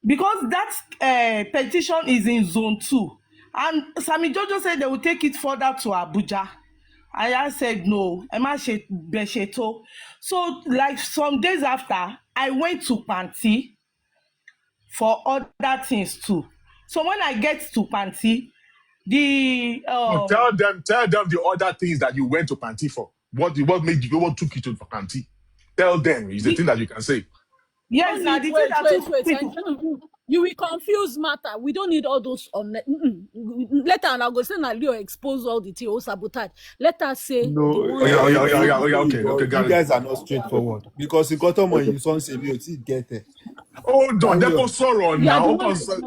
because that petition is in zone 2, and Sammy Jojo said they will take it further to Abuja. I said no, ẹ má ṣe bẹ ṣe tó. So like some days after, I went to Panti for other things too. So when I get to Panti, the No, tell them the other things that you went to Panti for. What made you? What took you to Panti? Tell them. It's the thing that you can say. yes, now the thing that took people. You will confuse matter. We don't need all those on. Let her now go say now Leo expose all the things, sabotage. Let her say No, Okay, you got it. guys are not straightforward because in Kotomo, you son say me oti get it. Hold on, Daniel. they're sorrow now.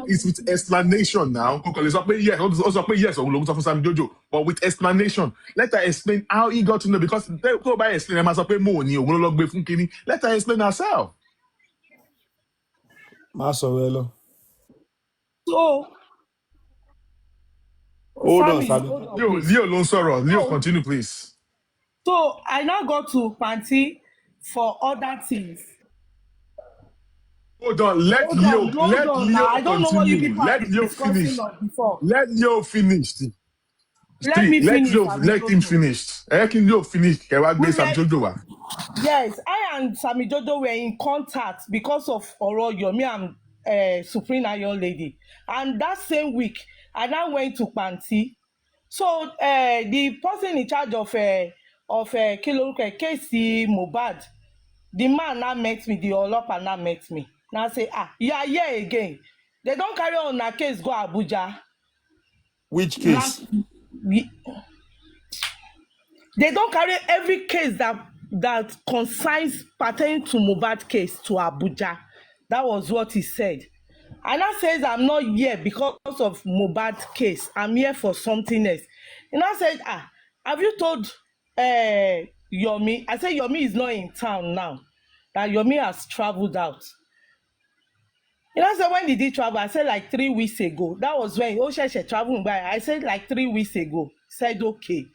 It's with explanation now. Yes, also yes, Sam Jojo, but with explanation. Let her explain how he got to know because they go by explain. Let her explain herself. Masorello. So Hold on, Sammy, Sammy. hold on, Leo, please. Leo, continue, please. So I now go to Panti for other things. Hold on, let Hold Leo on now. I don't know what you continue. people Let have been Leo discussing finish. on before. Let Leo finish. Let me finish. Let him finish. Let Leo finish. Sam Jojo. Yes, I and Sammy Jojo were in contact because of Oro Yomi and Supreme Iron Lady. And that same week, I now went to Panti. So the person in charge of Kiloruke, KC Mobad, the man now met me, the Olopa now met me. Now say, you are here again. They don't carry on a case, go Abuja. Which case? They don't carry every case that concerns pertaining to Mohbad case to Abuja. That was what he said. And that says I'm not here because of Mohbad case. I'm here for something else. And I said, have you told Yomi? I said Yomi is not in town now. That Yomi has traveled out. And I said, when did he travel? I said like 3 weeks ago. That was when Osheshe traveled by. I said like 3 weeks ago. He said okay.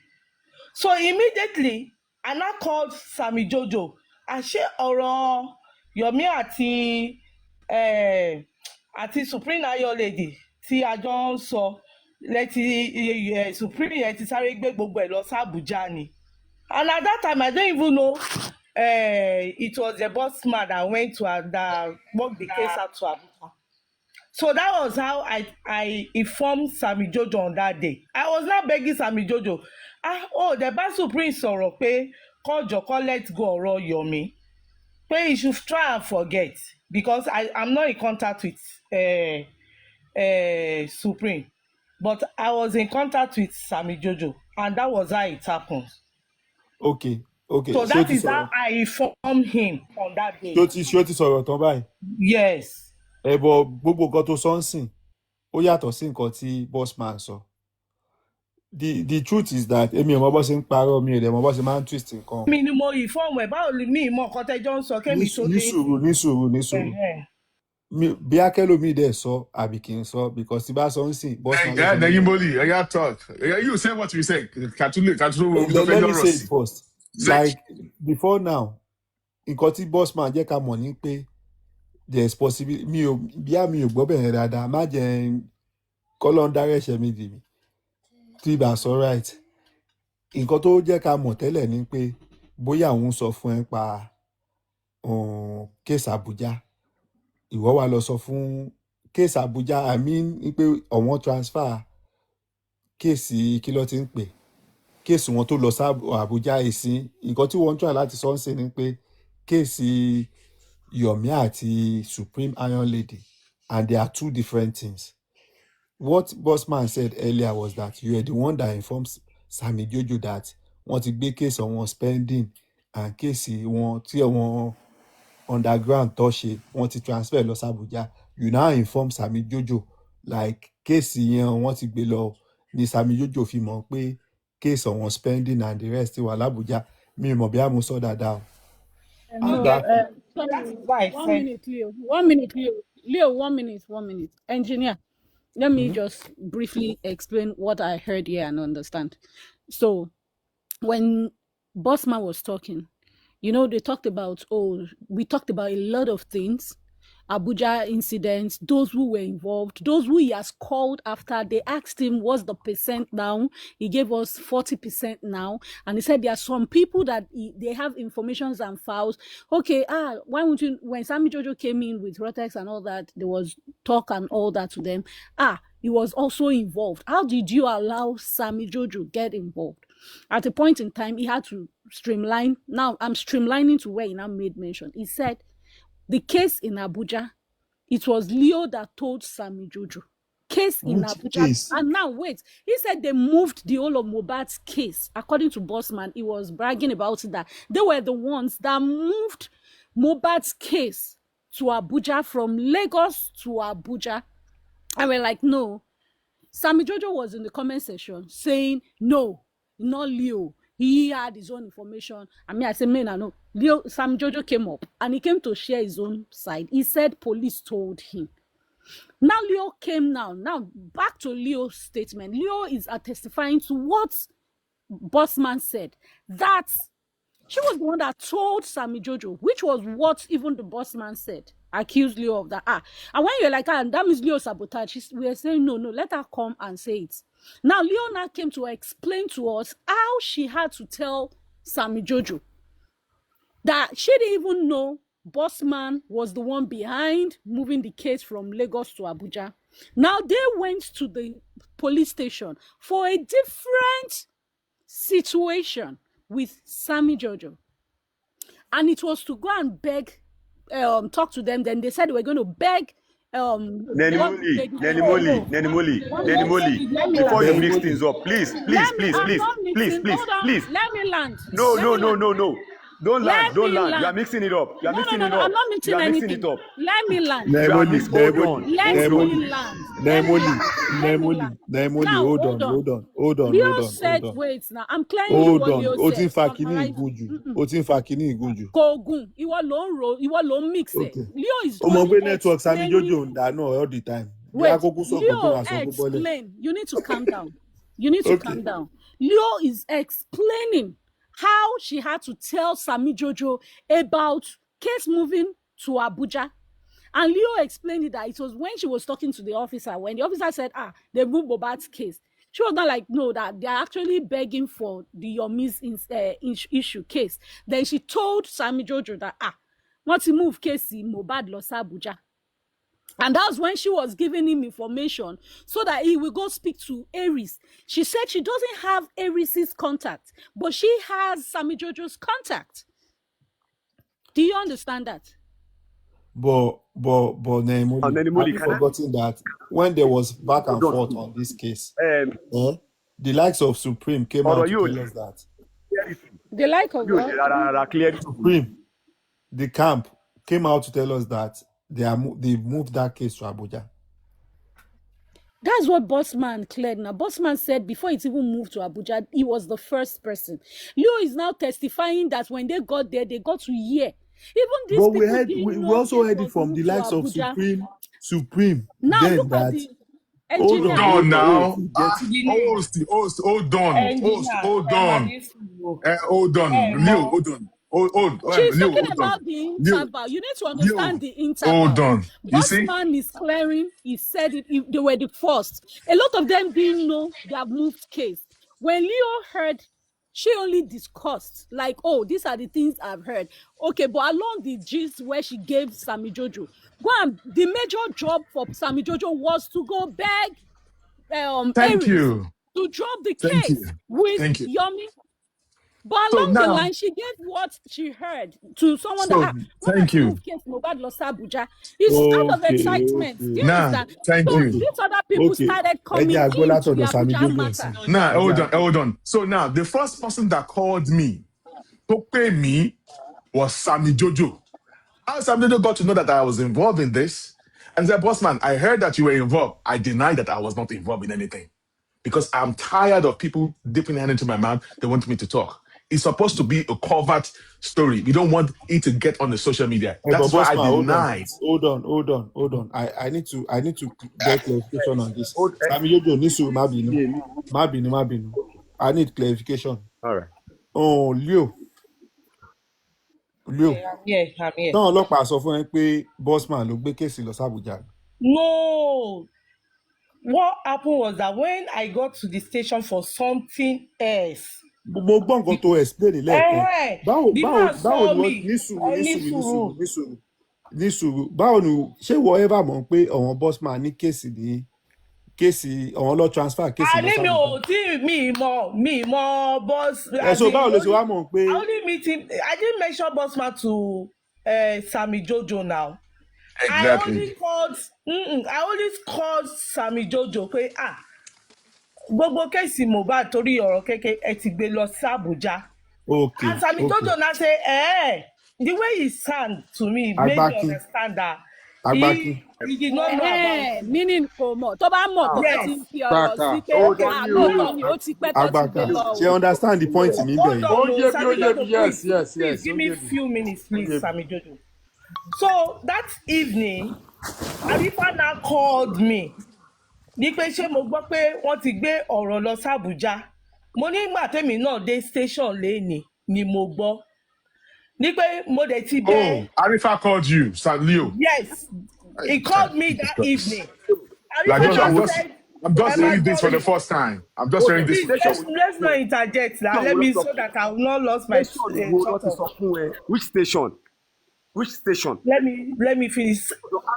So immediately, I now called Sammy Jojo. Àṣé ọ̀rọ̀ Yomi àti Supreme Ayo Lady tí a jọ ń sọ lẹ́tí Supreme yẹn ti sáré gbé gbogbo ẹ̀ lọ sí Abuja ni. And at that time, I don't even know it was the boss man that went to that worked the case out to Abuja. So that was how I informed Sammy Jojo on that day. I was not begging Sammy Jojo. The bá Supreme sọ̀rọ̀ pé kọ́jọ́ let go ọ̀rọ̀ Yomi. Pé you should try and forget because I'm not in contact with Supreme. But I was in contact with Sammy Jojo and that was how it happened. Okay. So that is how I informed him on that day. Ṣó ti sọ̀rọ̀ tán báyìí? Yes. But gbogbo nǹkan tó sọ ń sìn, ó yàtọ̀ sí nǹkan tí bossman sọ. The truth is that èmi ò mọ bó ṣe ń parọ́, mi ò dẹ̀ mọ bó ṣe máa ń twist nǹkan. Mi ni mo ìfọ́ọ̀mù ẹ̀ báwo ni mi ìmọ̀ nǹkan tẹ́jọ́ ń sọ kémi tó dé. Ní sùúrù. Bí akẹ́lòmíì dẹ̀ sọ àbí kì í sọ because tí bá sọ ń sìn bossman. Talk. You say what you say. Let me say it first. Like before now, nǹkan tí bossman jẹ́ ká mọ̀ ní pé there's possibility mi ò gbọ́ bẹ̀rẹ̀ dáadáa má jẹ́ kọ́lọ́n dára ẹ̀ṣẹ̀ mi dì mí tí ibà sọ right. Nǹkan tó jẹ́ ká mọ̀ tẹ́lẹ̀ ni pé bóyá òun sọ fún ẹ pa case Abuja ìwọ wá lọ sọ fún case Abuja I mean pé ọ̀wọ́n transfer case kí ló ti ń pè case wọn tó lọ sí Abuja ìsìn nǹkan tí wọ́n ń try láti sọ ń ṣe ni pé case Yomi àti Supreme Iron Lady and they are two different things. What bossman said earlier was that you are the one that informs Sammy Jojo that wọ́n ti gbé case on spending and case wọn tí wọ́n underground tó ṣe wọ́n ti transfer lọ sí Abuja. You now inform Sammy Jojo like case yẹn wọ́n ti gbé lọ ni Sammy Jojo fi mọ̀ pé case on spending and the rest wà l'Abuja. Mi mọ̀ bí a mú sọ dáadáa. One minute, Leo. 1 minute. Engineer, let me just briefly explain what I heard here and understand. So, when Bossman was talking, they talked about, we talked about a lot of things. Abuja incidents, those who were involved, those who he has called after. They asked him, what's the percent now? He gave us 40% now. And he said there are some people that they have informations and files. Okay, why won't you, when Sammy Jojo came in with Rotex and all that, there was talk and all that to them. He was also involved. How did you allow Sammy Jojo get involved? At a point in time, he had to streamline. Now, I'm streamlining to where he now made mention. He said, the case in Abuja, it was Leo that told Sammy Jojo. Case in Abuja. Case? And now, wait. He said they moved the whole of Mohbad's case. According to Bossman, he was bragging about it, that they were the ones that moved Mohbad's case to Abuja, from Lagos to Abuja. And we're like, no. Sammy Jojo was in the comment section saying, no, not Leo. He had his own information. I said, man, I know. Leo, Sammy Jojo came up and he came to share his own side. He said police told him. Now Leo came now. Now back to Leo's statement. Leo is testifying to what Bossman said. That she was the one that told Sammy Jojo, which was what even the Bossman said. Accused Leo of that. And when you're like, that means Leo sabotage, we are saying, no, let her come and say it. Now, Leo now came to explain to us how she had to tell Sammy Jojo that she didn't even know Bossman was the one behind moving the case from Lagos to Abuja. Now, they went to the police station for a different situation with Sammy Jojo. And it was to go and beg, talk to them. Then they said they were going to beg Nenny Moli. Before you mix things up, please. Let me land. No. Don't land. You are mixing it up. I'm not mixing anything. Let me land. Hold on. Leo said, wait now. I'm clearing you what Leo said. Kogun. You won't mix it. Leo is network Sammy Jojo all the time. Wait, Leo explain. You need to calm down. Calm down. Leo is explaining how she had to tell Sammy Jojo about case moving to Abuja. And Leo explained it that it was when she was talking to the officer, when the officer said, they moved Mohbad's case. She was not like, no, that they're actually begging for the Yomi's issue case. Then she told Sammy Jojo that, once he moved case, Mohbad lost Abuja. And that was when she was giving him information so that he will go speak to Aries. She said she doesn't have Aries' contact, but she has Sammy Jojo's contact. Do you understand that? But Nemoli, have you forgotten that when there was back and forth on this case, the likes of Supreme came out to tell us that. The like of what? Supreme, the camp, came out to tell us that they've moved that case to Abuja. That's what Bossman cleared now. Bossman said before it even moved to Abuja, he was the first person. Leo is now testifying that when they got there, they got to hear. Even this we also heard it from the likes of Supreme. Now then look at the engineer. Hold on now. Hold on. Leo, hold on. She's talking about the interval. You need to understand the interval. Hold on. Bossman is clearing. He said it. They were the first. A lot of them didn't know they have moved case. When Leo heard, she only discussed like, these are the things I've heard. Okay, but along the gist where she gave Sammy Jojo, the major job for Sammy Jojo was to go beg Thank you to drop the case with Yomi. But along the line, she gave what she heard to someone thank you. Case Mohbad lost Abuja. It's out of excitement. Do you understand? Thank you. These other people started coming into the Abuja matter. Hold on. So now, the first person that called me to pay me was Sammy Jojo. How Sammy Jojo got to know that I was involved in this and said, Bossman, I heard that you were involved. I denied that I was not involved in anything because I'm tired of people dipping their hand into my mouth. They want me to talk. It's supposed to be a covert story. We don't want it to get on the social media. That's why I denied. Hold on. I need to get clarification on this. Sammy Jojo needs to Mabinu. I need clarification. All right. Oh, Leo. Leo, I'm here. táwọn ọlọ́pàá sọ fún ẹ pé Bossman ló gbé kéèsì lọ sí Àbújá. No. What happened was that when I got to the station for something else. Mo gbọ́ nǹkan tó explain lẹ́ẹ̀kan. Báwo ni wọ́n ní sùúrù báwo ni ṣé wọ́n ever mọ̀ pé àwọn Bossman ní kéèsì àwọn lọ transfer kéèsì lọ sábà. àní mi ò tí mi mọ boss. So báwo ló ṣe wá mọ̀ pé. I only meet him. I didn't mention Bossman to Sammy Jojo now. Exactly. I only called Sammy Jojo pé gbogbo kéèsì Mohbad torí ọ̀rọ̀ kékeré ẹ ti gbé lọ sí Abuja. Okay. And Sammy Jojo now say the way he sang to me made me understand that he did not know about it. Meaning kò mọ̀ tó bá mọ̀ tó ti ń fi ọ̀rọ̀ sí pé lóòótọ́ ni ó ti pẹ́ tó ti gbé lọ. She understand the point mi bẹ̀rẹ̀. Yes. Give me a few minutes please, Sammy Jojo. So that evening Arifa now called me ní pé ṣé mo gbọ́ pé wọ́n ti gbé ọ̀rọ̀ lọ sí Abuja. Mo ní ìgbà tèmi náà dé station lẹ́ni ni mo gbọ́ ní pé mo dẹ̀ ti bẹ́ẹ̀. Arifa called you, Leo. Yes, he called me that evening. I'm just hearing this for the first time. I'm just hearing this. Let's not interject now. Let me so that I will not lose my Which station? Which station? Let me finish.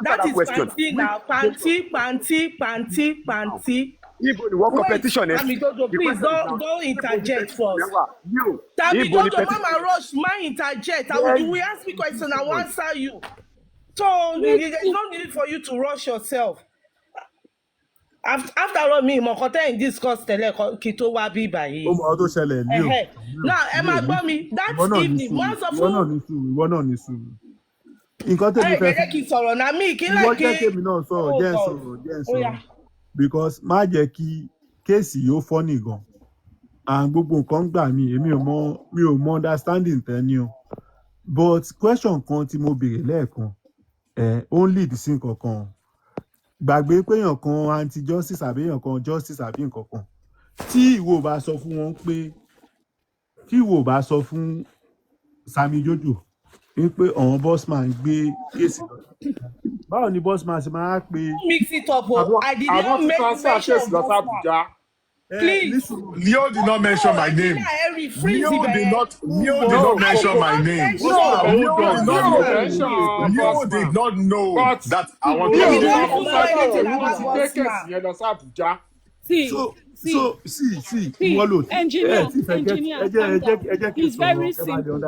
That is panty now. Panty. Ibo ni what competition? Sammy Jojo, please don't interject first. Sammy Jojo, Mama Rush, interject. We ask me question, I will answer you. So there's no need for you to rush yourself. After all, me, Mokote discussed Kito Wabi by now, Emma Bami, that evening, once of all. Nǹkan tẹ́mi fẹ́ sọ̀rọ̀ náà mi kí lẹ́kẹ́. Wọ́n jẹ́ kémi náà sọ̀rọ̀ jẹ́ sọ̀rọ̀ because má jẹ́ kí kéèsì yóò fọ́nì gan and gbogbo nǹkan gbà mí èmi ò mọ understanding tẹ́ni o but question kan tí mo béèrè lẹ́ẹ̀kan ó ń lead sí nǹkan kan gbàgbé pé èèyàn kan anti justice àbí èèyàn kan justice àbí nǹkan kan tí ìwọ bá sọ fún wọn pé tí ìwọ bá sọ fún Sammy Jojo pé àwọn Bossman gbé kéèsì lọ báwo ni Bossman ṣe máa pe. Mix it up I did not make mention of Bossman. Please. Leo did not mention my name. Leo did not mention my name. Leo did not know that I want to. See, engineer, it's very simple.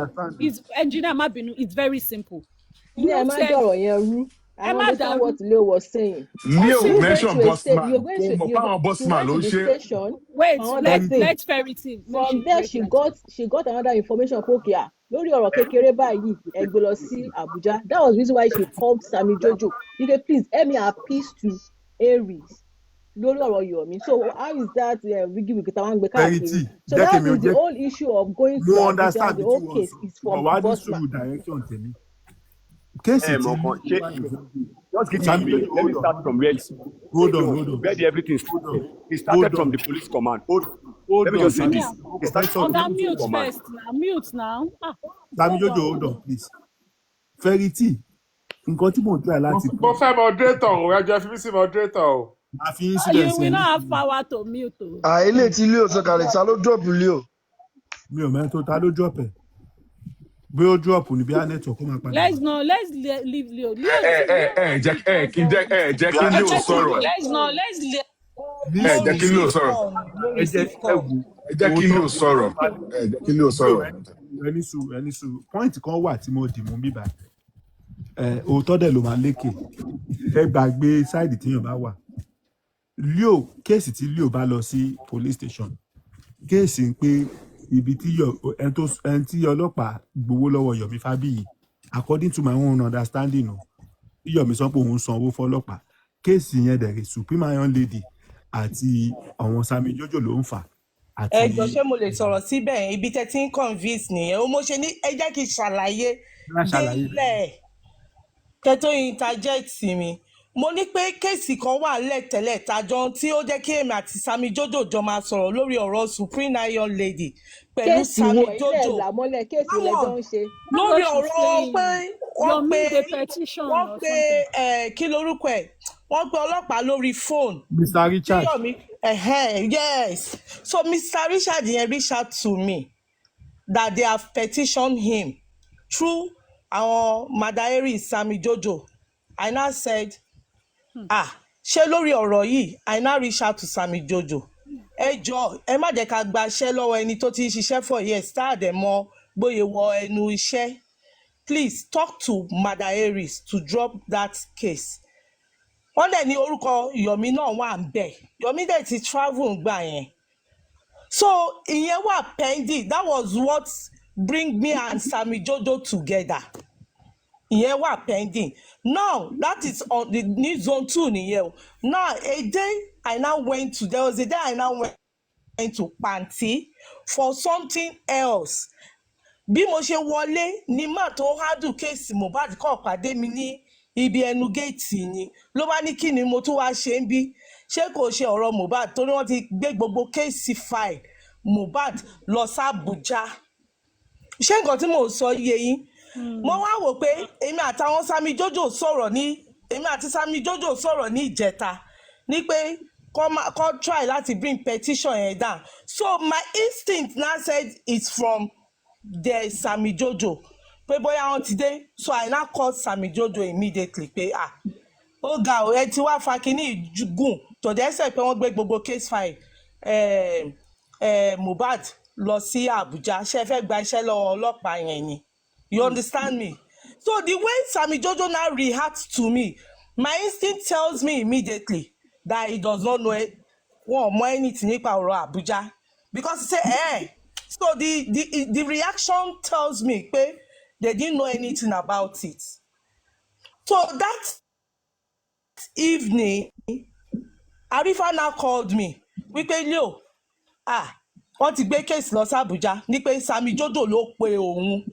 Engineer Mabinu, it's very simple. Yeah, I understand what Leo was saying. Leo mentioned Bossman. Wait, let's ferret it. From there, she got another information. Okay, lórí ọ̀rọ̀ kékeré báyìí ẹ gbé lọ sí Abuja. That was the reason why she called Sammy Jojo. You can please help me appeal to Aries. Lórí ọ̀rọ̀ Yomi. So how is that wigi táwọn gbé káàkiri? So that is the whole issue of going to Abuja. The whole case is from Bossman. Just let me start from where. Hold on. Where everything started. He started from the police command. Let me just say this. He started from the police command. Mute now. Sammy Jojo, hold on, please. Verity, nǹkan tí mo ń try láti. Mo fẹ́ moderator o, ẹjọ́ fi mí sí moderator o. You will not have power to mute o. Ilé tí Leo sọ̀kalẹ̀ ta ló drop Leo. Mi ò mẹ́rin tó ta ló drop ẹ̀. Bí ó drop ní bí a network kó máa padà. Let's leave Leo. Jẹ́ kí Leo sọ̀rọ̀. Jẹ́ kí Leo sọ̀rọ̀. Ẹni sùúrù. Point kan wà tí mo dì mú bíbá. Òótọ́ dẹ̀ ló máa lékè. Ẹ gbàgbé sáìdì tíyàn bá wà. Leo, kéèsì tí Leo bá lọ sí police station. Kéèsì ń pé ibi tí ẹni tí ọlọ́pàá gbowó lọ́wọ́ Yomi Fabiyi according to my own understanding o Yomi sọ pé òun san owó fọ́lọ́pàá kéèsì yẹn dẹ̀rẹ̀ Supreme Iron Lady àti àwọn Sammy Jojo ló ń fà. Ẹjọ́ ṣé mo lè sọ̀rọ̀ síbẹ̀ ibi tẹ́ ti ń convince nìyẹn o mo ṣe ní ẹ jẹ́ kí n ṣàlàyé délẹ̀ kẹ́ tó interject sí mi mo ní pé kéèsì kan wà lẹ́tẹ̀lẹ̀ tájọ tí ó jẹ́ kí èmi àti Sammy Jojo jọ máa sọ̀rọ̀ lórí ọ̀rọ̀ Supreme Iron Lady pẹ̀lú kéèsì Sammy wo ilé Jojo. ẹ̀là mọ́lẹ̀ kéèsì wo lẹ́jọ́ ń ṣe. lórí What she's ọ̀rọ̀ pé saying. wọ́n Your pe mean the petition wọ́n or pe something. kí lorúkọ ẹ̀ wọ́n pe ọlọ́pàá lórí fóònù. Mr. Richard. Yes. So Mr. Richard yẹn reach out to me that they have petitioned him through our Madaeri Sammy Jojo. I now said, ṣé lórí ọ̀rọ̀ yìí? I now reach out to Sammy Jojo. Ẹ jọ̀ọ́, ẹ má jẹ́ ká gbaṣẹ́ lọ́wọ́ ẹni tó ti ń ṣiṣẹ́ for years tá a dẹ̀ mọ bóyá wọ ẹnu iṣẹ́. Please talk to Madaeri to drop that case. Wọ́n dẹ̀ ní orúkọ Yomi náà wà ń bẹ̀. Yomi dẹ̀ ti travel gbà yẹn. So ìyẹn wà pending. That was what bring me and Sammy Jojo together. Ìyẹn wà pending. Now that is on the new zone 2 nìyẹn. Now there was a day I now went to Panti for something else. Bí mo ṣe wọlé ni má tó handle kéèsì Mohbad kọ́ pàdé mi ní ibi ẹnu géètì ni ló bá ní kí ni mo tún wá ṣe ń bí ṣé kò ṣe ọ̀rọ̀ Mohbad torí wọ́n ti gbé gbogbo kéèsì file Mohbad lọ sí Abuja ṣé nǹkan tí mò ń sọ yé yín mo wá wò pé èmi àti Sammy Jojo sọ̀rọ̀ ní ìjẹta ní pé kọ́ try láti bring petition yẹn down so my instinct now said it's from the Sammy Jojo pé bóyá wọ́n ti dé so I now called Sammy Jojo immediately pé ó ga ẹ ti wá fa kínní gùn tó dẹ́ sẹ́ pé wọ́n gbé gbogbo case file Mohbad lọ sí Abuja ṣe fẹ́ gba iṣẹ́ lọ́wọ́ ọlọ́pàá yẹn ni you understand me so the way Sammy Jojo now reacts to me my instinct tells me immediately that he does not know wọn mọ anything nípa ọ̀rọ̀ Abuja because he say so the reaction tells me pé they didn't know anything about it so that evening Arifa now called me wípé Leo wọ́n ti gbé case lọ sí Abuja ní pé Sammy Jojo ló pe òun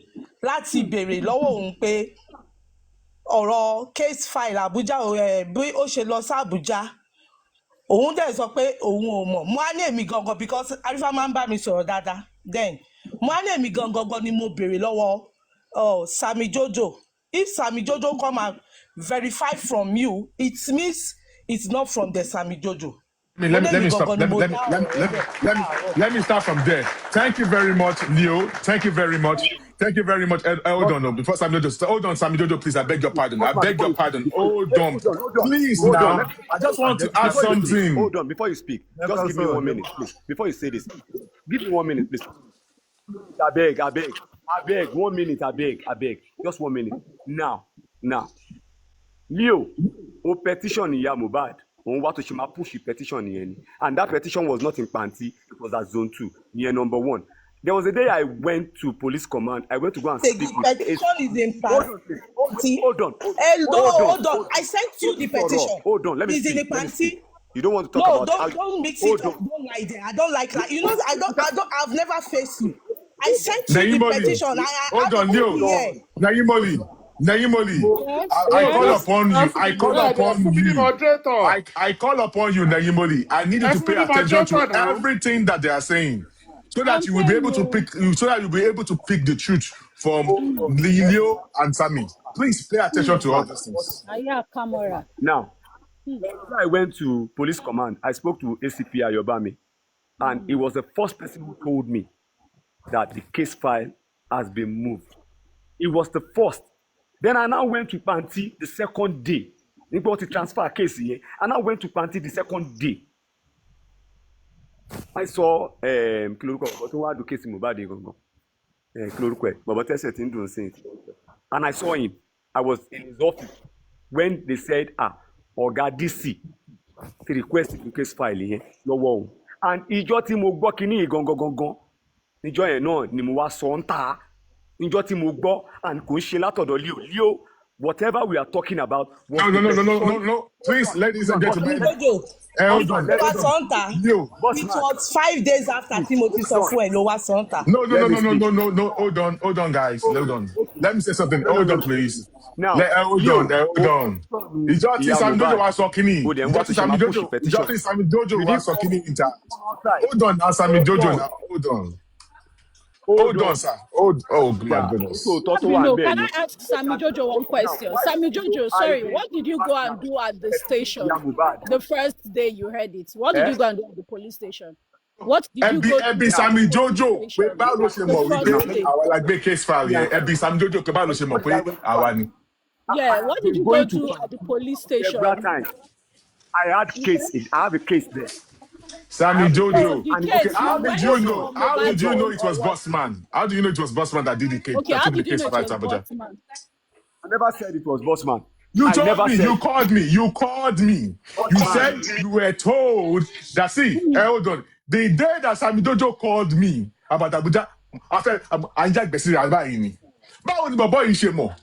láti béèrè lọ́wọ́ òun pé ọ̀rọ̀ case file Abuja bí ó ṣe lọ sí Abuja òun dẹ̀ sọ pé òun ò mọ̀ mo á ní èmi gangan because Arifa máa ń bá mi sọ̀rọ̀ dáadáa then mo á ní èmi gangan ni mo béèrè lọ́wọ́ Sammy Jojo if Sammy Jojo come and verify from you it means it's not from the Sammy Jojo. Let me start from there. Thank you very much, Leo. Thank you very much. Hold on, before Sammy Jojo, hold on, Sammy Jojo, please. I beg your pardon. Hold on, please. Now, I just want to add something. Hold on, before you speak, just give me 1 minute, please. Before you say this, give me 1 minute, please. I beg. 1 minute, I beg. Just 1 minute. Now, Leo, o petition ìyá Mohbad. On what to push the petition, and that petition was not in Panti, it was at Zone 2, near number 1. There was a day I went to police command. I went to go and speak with petition is in Panti. Hold on. I sent you the petition. Hold on. Let me speak. In Panti. You don't want to talk about. No, don't mix it up. Don't lie there. I don't like that. You know, I've never faced you. I sent you the petition. Hold on, Leo. Naimoli, I call upon you, Naimoli. I need you to pay attention to everything that they are saying, so that you will be able to pick. So that you'll be able to pick the truth from Leo and Sammy. Please pay attention to all these things. Now, I went to police command. I spoke to ACP Ayobami, and he was the first person who told me that the case file has been moved. It was the first. Then I now went to Panti the second day. They brought the transfer case here. I now went to Panti the second day. I saw and I saw him. I was in his office when they said, Oga DC, to request the case file here. No wow. And ìjọ́ tí mo gbọ́ kíní gangan. Níjọ́ yẹn náà ni mo wá sọ ń ta. Níjọ́ tí mo gbọ́ and kò ń ṣe látọ̀dọ̀ Leo whatever we are talking about was No, the no, no, no, no, petition. no, no. Please, ladies and gentlemen. Jojo, Hold Bossman, on, ló let wá me hold on. sọ́ńtà. Leo. It Bossman, was 5 days after please, Timothy sọ hold on. fún ẹ ló wá sọ́ńtà. No, no, Let no, me no, no, speak. no, no, no. Hold on, guys. Hold on. Okay. Let me say something. No, no, Hold no, on, no. please. Now, Hold Leo, on, hold on. Ìjọ tí ìyá Sami Jojo Mohbad, wá sọ kínní. ó dẹ̀ ń wá tó ṣe máa push Ìjọ petition. tí Sami Jojo You wá didn't sọ come, kínní níta. come outside. Hold on, now, Sami Hold Jojo on. now. Hold on. Hold Hold on, on. sir. Oh my Yeah, goodness. nítòótọ́ tó wà ń Abino, bẹ́ẹ̀ can ni. I ask Sammy Jojo one Now, question? why Sammy are you Jojo, sorry, hiding what did you go and do at the petition station ìyá Mohbad? the first day you heard it? What did Eh? you go and do at the police station? What did you go do Ẹbí at Now, the Sami police Jojo pé station báwo ló ṣe the mọ̀ first wípé day? àwa la gbé case file yẹn. Ẹbí Sami Jojo pé báwo ló ṣe mọ̀ pé àwa ni. Yeah, I what have did been you go going to do court at the police several station? times. I have a case there. I Sammy have a case, So Jojo. the and Okay, case, I you how have a did went you hold know? for on, How mobile did you know phone it or was what? Bossman? How do you know it was Bossman that did the case, Okay, that how took the did you case know to it fight was Abuja? Bossman? I never said it was Bossman. You I told never me, said you called me, you called me. You Bossman. said you were told that, see, hold on. The day that Sammy Jojo called me about Abuja, after Anja Gbesi Albaini, báwo ni bàbá yìí ṣe mọ̀?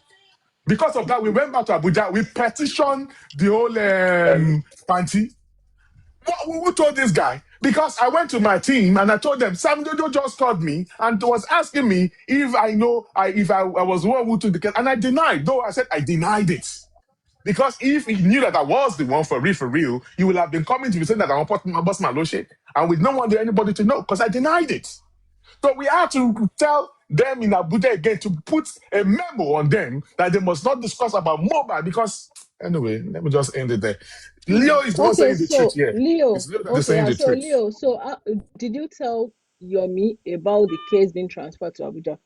Because of that, we went back to Abuja, we petitioned the whole party. Who told this guy? Because I went to my team and I told them, Sam Jojo just called me and was asking me if I know if I was the one who took the case. And I denied, though I said I denied it. Because if he knew that I was the one for real, he would have been coming to me saying that I'm my boss Maloshe. And we don't want anybody to know because I denied it. So we had to tell them in Abuja again to put a memo on them that they must not discuss about mobile because, anyway, let me just end it there. Leo is the one Okay, saying the truth so here. Leo. It's Leo that is Okay, saying yeah, the so truth. Leo. So did you tell Yomi about the case being transferred to Abuja?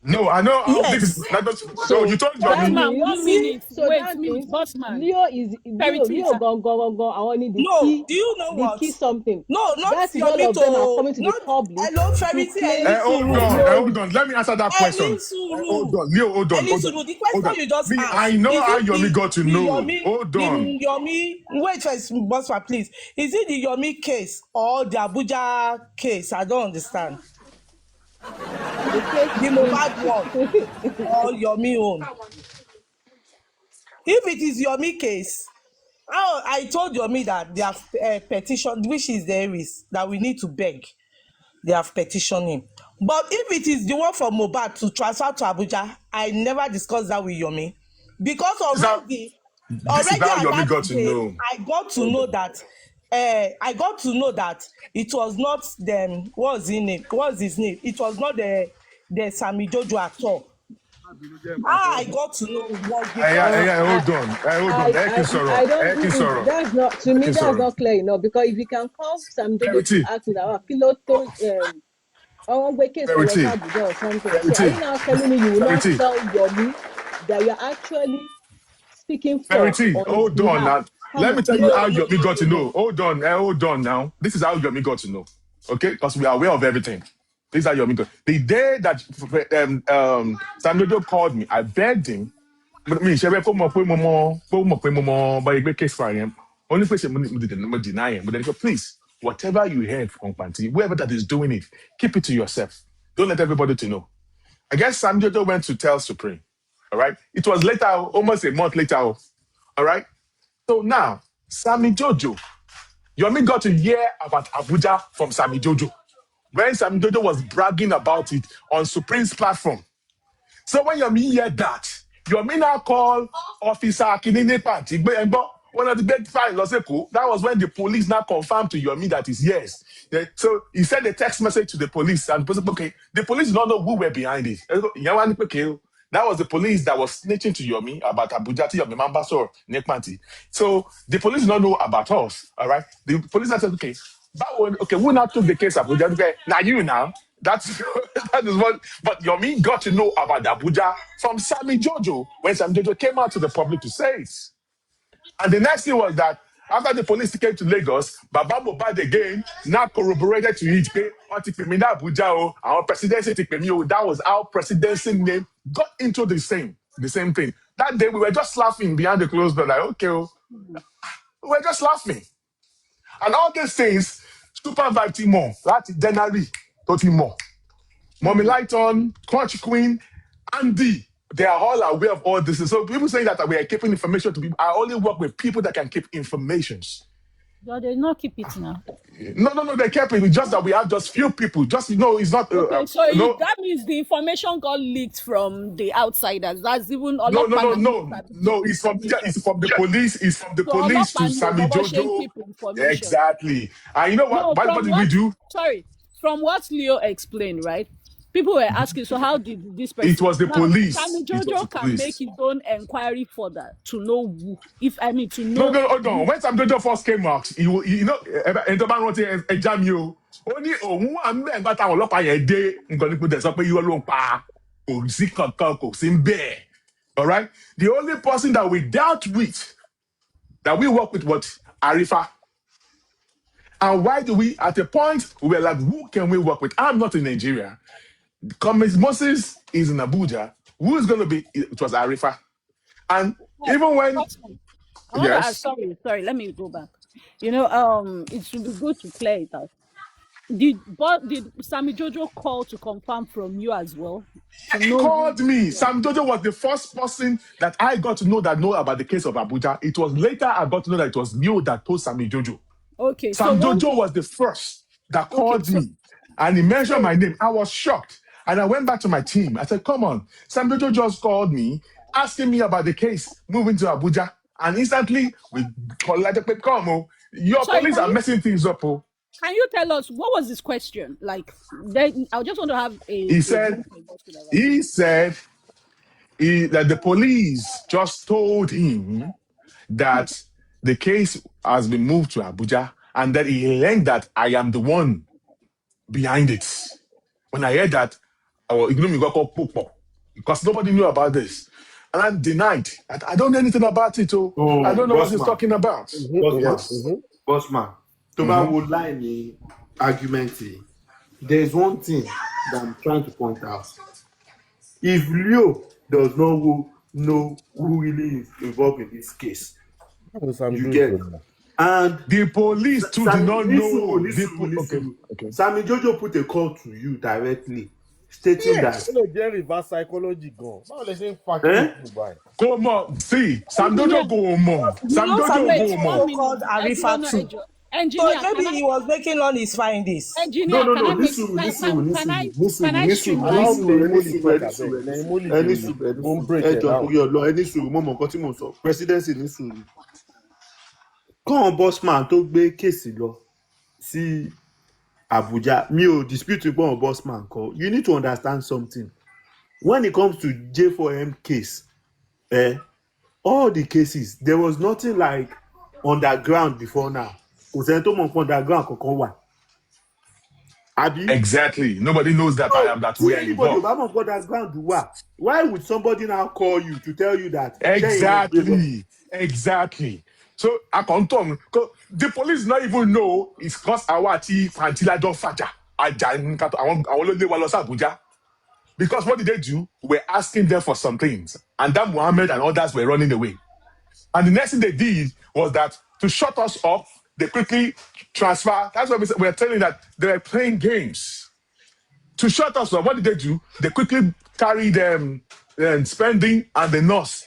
No, I know how this is. Yes. No, you So told that Yomi. Bossman, means, one minute. so Wait, that minute. means Bossman. Leo is Leo Period. gong. I want No, do you know the what? key something. No, not That is all Yomi of them are to coming to the not public hello to Ferity claim Elisuru. Hold on. Let me answer that question. Ẹni Hold sùúrù. on, Leo, hold on. The Hold question on. you just Me, I asked, know is how it Yomi got to know. Hold on. the Yomi, wait first, Bosman, please. Is it the Yomi case or the Abuja case? I don't understand. the case The being. Mohbad one or Yomi own? If it is Yomi case, oh, I told Yomi that they have petitioned, which is there is, that we need to beg. They have petitioned him. But if it is the one from Mohbad to transfer to Abuja, I never discussed that with Yomi. Because This is already how at Yomi that got to day, know. I got to know that it was not them. What's his name? It was not the Sammy Jojo at all. How I got to know was because I Hold on. Hold on. I I don't. That's not, to me. That's not clear enough, because if you can call Sam Jojo to Verity. ask me that Kiloto I want to case for Verity. Abuja or something. So are Verity. you now telling me you will not Verity. tell Yomi that you're actually speaking for Verity. on his Hold on behalf? now. Come Let me on. tell you how no. Yomi got to know. Hold on now. This is how Yomi got to know. Okay? Because we are aware of everything. This is how Yomi got. The day that Samuel called me, I begged him. But me, ṣe bẹ́ẹ̀ kó mọ̀ pé mo mọ bá ẹgbẹ́ case file yẹn. Only person mo deny him. But then he said, please, whatever you heard from Panti, whoever that is doing it, keep it to yourself. Don't let everybody to know. I guess Sam Jojo went to tell Supreme. All right. It was later, almost a month later. All right. So now, Sammy Jojo, Yomi got to hear about Abuja from Sammy Jojo. When Sammy Jojo was bragging about it on Supreme's platform. So when Yomi heard that, Yomi now called Officer Akinine Panti. One of the big fine that was when the police now confirmed to Yomi that is yes. So he sent a text message to the police, and the police, okay, the police don't know who were behind it. That was the police that was snitching to Yomi about Abuja to Yomi Mambasor, Nekpanti. So the police don't know about us, all right? The police said, okay, who now took the case of Abuja? Okay, now you now. That's that is what. But Yomi got to know about Abuja from Sammy Jojo when Sammy Jojo came out to the public to say it. And the next thing was that after the police came to Lagos, Baba Mohbad again now corroborated to it. Abuja, our presidency. That was our presidency name got into the same thing. That day we were just laughing behind the closed door, like okay, we were just laughing. And all these things, super vibe Timon, that's January, Totimo. Mommy Lighton, Crunch Queen, Andy. They are all aware of all this. So people saying that we are keeping information to people. I only work with people that can keep informations. But they not keep it now. No, they kept it. It's just that we have just few people. Just it's not. Okay, so No, that means the information got leaked from the outsiders. That's even no. Olopana. It's from the police. It's from the So police to Olopana Sammy Boboshe Jojo. keep information. Exactly. And you know what? No, What did we do? From what Leo explained, right? People were asking, so how did this person? It was the now, police. Sammy It was the Jojo can make police. his own inquiry further to know who. To know. No, hold on. When Sammy Jojo first came out, Ẹ̀dọ́bá rántí ẹja mi o. Ó ní òun wà ń bẹ̀ nígbà táwọn ọlọ́pàá yẹn dé nǹkan ní kúndẹ̀ sọ pé irọ́ ló ń pa. Kò sí kankan, kò sí ń bẹ̀. All right? The only person that we dealt with, that we worked with was Arifa. And why do we, at a point, we were like, who can we work with? I'm not in Nigeria. Commis Moses is in Abuja. Who is going to be? It was Arifa. And even when... Yes. Sorry, let me go back. It should be good to clear it out. Did Sammy Jojo call to confirm from you as well? He called me. Sam Jojo was the first person that I got to know about the case of Abuja. It was later I got to know that it was you that told Sammy Jojo. Okay. Sam Jojo was the first that called me. And he mentioned my name. I was shocked. And I went back to my team. I said, come on. Sam Jojo just called me, asking me about the case, moving to Abuja. And instantly, we collected your police are messing things up. Oh. Can you tell us, what was his question? Like, I just want to have a... He said that the police just told him that the case has been moved to Abuja and that he learned that I am the one behind it. When I heard that, because nobody knew about this. And I denied. I don't know anything about it. I don't know what he's talking about. Bossman, Toba would lie in the argument. There's one thing that I'm trying to point out. If Leo does not know who really is involved in this case, you get it. And the police too did not know. Okay. Sammy Jojo put a call to you directly, stating that. Reverse psychology go. Come on, see, Sam Jojo go more. Sam Jojo go more. Called Arifa too. So maybe he was making all his findings. No. Listen. Presidency ní Come on, boss man, tó gbé kéèsì lọ sí Abuja. Mi ò dispute with one boss man. You need to understand something. When it comes to J4M case, all the cases, there was nothing like underground before now. Exactly. Nobody knows that I am that way involved. Why would somebody now call you to tell you that? Exactly. So I can't tell the police not even know it's because our chief until I don't faja. Because what did they do? We're asking them for some things. And that Mohammed and others were running away. And the next thing they did was that to shut us up, they quickly transfer. That's why we're telling that they were playing games. To shut us up, what did they do? They quickly carried them spending and the nurse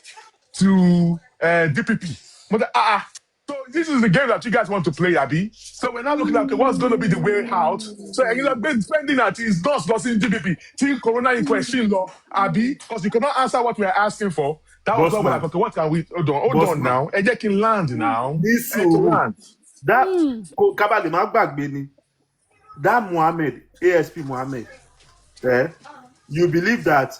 to DPP. So this is the game that you guys want to play, Abby. So we're now looking at what's going to be the way out. So you're spending at his nurse in DPP. Till Corona in question law, Abby, because you cannot answer what we're asking for. That was what we're like, okay, what can we hold on now? Ejek can land now. That Kabali Magbag that Mohammed, ASP Mohammed, you believe that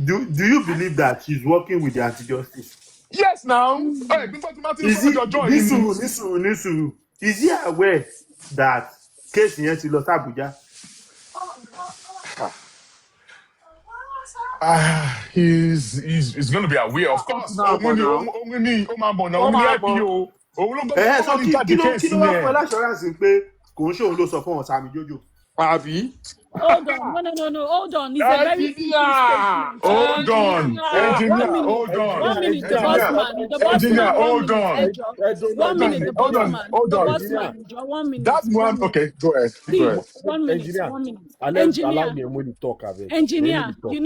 do you believe that he's working with the anti-justice? Yes, now. Is he aware that case in Los Abuja? He's going to be aware, of course. Hold on. It's a very Hold on. The bossman. Hold on. 1 minute, the bossman. That's one. Okay, go ahead. Please, 1 minute. Engineer, you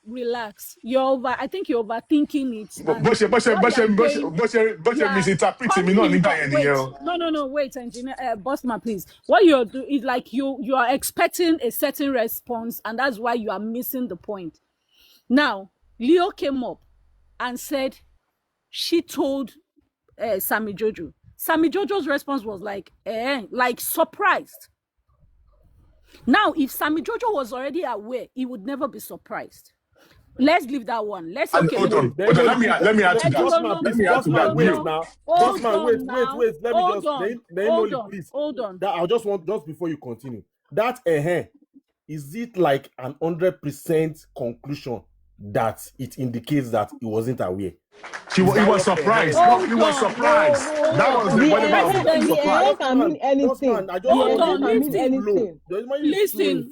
relax. I think you're overthinking it. Bó And ṣe bó ṣe what bó you are ṣe bó saying, ṣe bó you ṣe are misinterpret mi coming náà in. nígbà yẹn Wait, nìyẹn o. no, wait, engineer, Bossman, please. What you're doing is like you are expecting a certain response, and that's why you are missing the point. Now, Leo came up and said she told Sammy Jojo. Sammy Jojo's response was like surprised. Now, if Sammy Jojo was already aware, he would never be surprised. Let's leave that one. Let's And okay. hold on. Then Let please, me add to that. Bossman, Let please, me add to that. Bossman, wait Leo. now. Hold Bossman, on now. wait. Let me Hold just, on. name Hold only, on. please. Hold on. That I just want, just before you continue, that is it like an 100% conclusion that it indicates that he wasn't aware? He was surprised. No, he was surprised. That was Hold whatever I on. was getting surprised. can mean anything. Bossman, I just Hold want on, the Can mean flow. anything. Flow so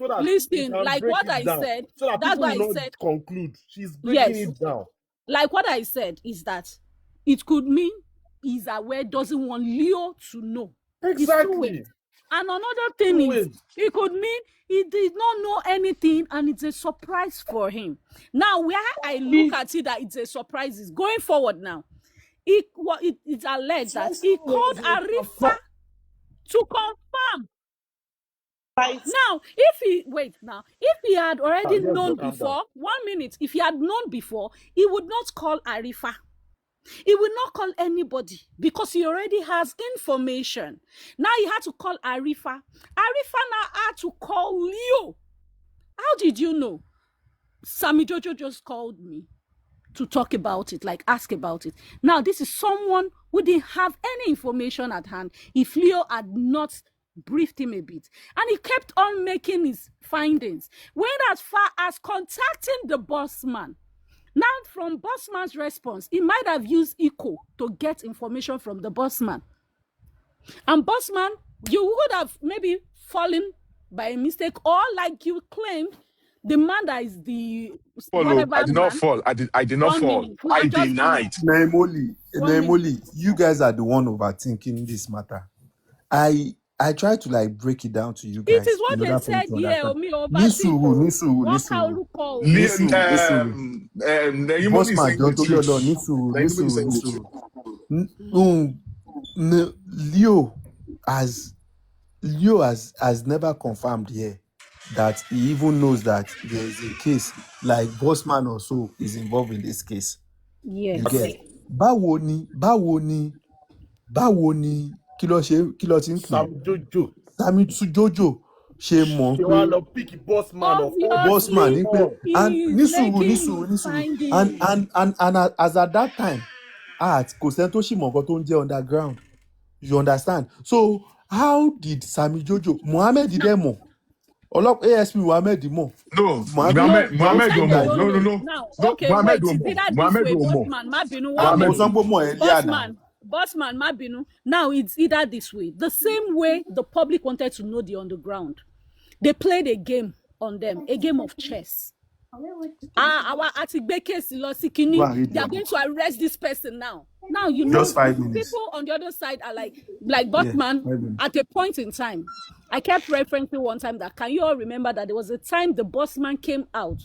that we Listen. can Like break what it I down, said, so that that's people what will I not said. conclude. She's breaking it down. Like what I said is that it could mean he's aware, doesn't want Leo to know. Exactly. And another thing is, it could mean he did not know anything and it's a surprise for him. Now, where I look at it that it's a surprise is going forward now. It's alleged that he called Arifa to confirm. Right. Now, if he had already known before, 1 minute, if he had known before, he would not call Arifa. He will not call anybody because he already has information. Now he had to call Arifa. Arifa now had to call Leo. How did you know? Sammy Jojo just called me to talk about it, like ask about it. Now, this is someone who didn't have any information at hand if Leo had not briefed him a bit. And he kept on making his findings. Went as far as contacting the boss man. Now, from bossman's response, he might have used echo to get information from the bossman. And bossman, you would have maybe fallen by a mistake, or like you claimed, the man that is the Follow. I did not fall. I did not fall. I denied. Naimoli, you guys are the one overthinking this matter. I try to like break it down to you guys. It is what they said here. Nisuru. Bossman, don't Leo has never confirmed here that he even knows that there is a case like Bossman or so is involved in this case. Yes. You get báwo ni kí ló ti ń pè Sammy Jojo ṣe mọ̀ pé Bossman ní pé and nísùúrù and as at that time kò sẹ́ni tó ṣì mọ̀ nǹkan tó ń jẹ́ underground, you understand? So how did Sammy Jojo Mohammed dẹ̀ mọ̀ ASP Mohammed mọ̀? No, Mohammed no. Now, okay, Mohammed wait, it's either this way, Bossman, Bossman, Mabinu. Now it's either this way. The same way the public wanted to know the underground. They played a game on them, a game of chess. Our case, they are going to arrest this person now. Now, you know, people on the other side are like Bossman, at a point in time. I kept referencing one time that, can you all remember that there was a time the Bossman came out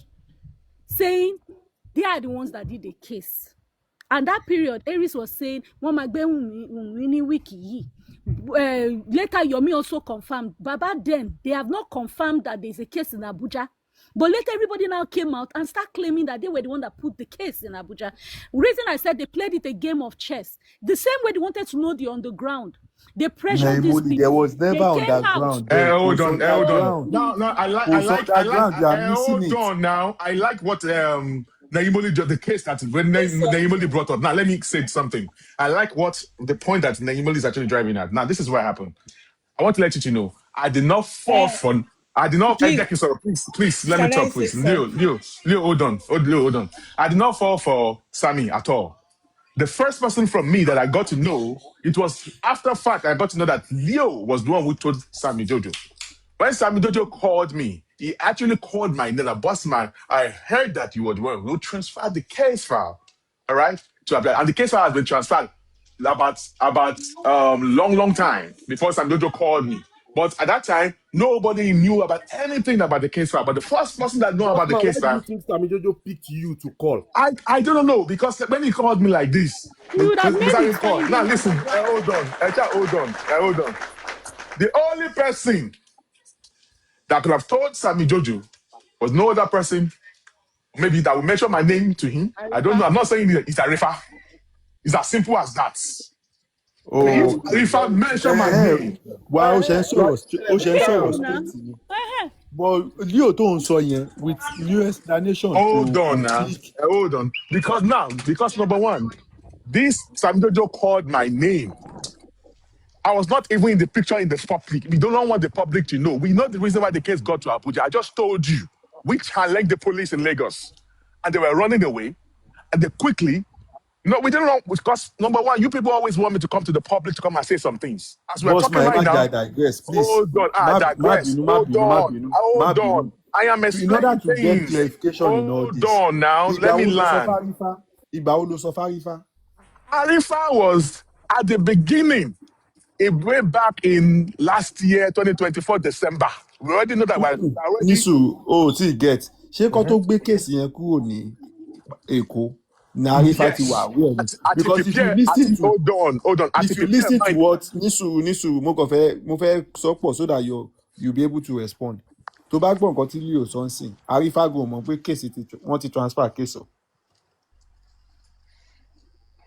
saying they are the ones that did the case. And that period, Aries was saying, later Yomi also confirmed. Baba then, they have not confirmed that there's a case in Abuja. But later everybody now came out and start claiming that they were the one that put the case in Abuja. Reason I said they played it a game of chess. The same way they wanted to know the underground. They pressured these people. There was never underground. Hold on. No, I like hold on now. I like what Naimoli, the case that when Naimoli brought up. Now let me say something. I like what the point that Naimoli is actually driving at. Now this is what happened. I want to let you know. I did not fall for. I did not. Please, let me talk, please. Leo, hold on. I did not fall for Sammy at all. The first person from me that I got to know, it was after fact I got to know that Leo was the one who told Sammy Jojo. When Sammy Jojo called me, he actually called my name, Bossman. I heard that you were the one who transferred the case file, all right, to apply, and the case file has been transferred about long time before Sammy Jojo called me. But at that time, nobody knew about anything about the case file. But the first person that knew about the Bossman, case why do you file, think Sammy Jojo picked you to call? I don't know, because when he called me like this, You would have made it Mr. fine Call. in Now the listen, Abuja. hold on, hold on. The only person that could have told Sammy Jojo was no other person, maybe that will mention my name to him. I don't know. I'm not saying it's Arifa. It's as simple as that. If Oh, Arifa mentioned my name, wa ó ṣe ń Be careful sọ̀rọ̀ now. straight ni. But Leo tó ń sọ yẹn with new explanation hold kò on now, click. hold on. Because number one, this Sammy Jojo called my name. I was not even in the picture in the public. We don't want the public to know. We know the reason why the case got to Abuja. I just told you, which challenged the police in Lagos. And they were running away. And they quickly, we didn't know, because number one, you people always want me to come to the public to come and say some things. As we're Boss talking man, ẹ right má now, digress, please. hold on, Má digress. bínú, má Hold bínú, má on, bínú, má hold bínú. on. I am In order explaining to get things. clarification in all Hold this, on now, let me land. Ìgbà wo ló sọ fárífá? Arifa was at the beginning, way back in last year, 2024, December. We already know that we're already. Nísù, o ò tí ì get. Ṣé kó tó gbé kéèsì yẹn kúrò ní Èkó? Ní Arifa ti wà Yes. aware ni. At Because if you listen to hold on. if you listen to what Nísù mo fẹ́ sọ pọ̀ so that you'll be able to respond. Tó bá gbọ́ nǹkan tí Leo sọ ń sìn, Arifa go mọ̀ pé kéèsì wọ́n ti transfer kéèsì o.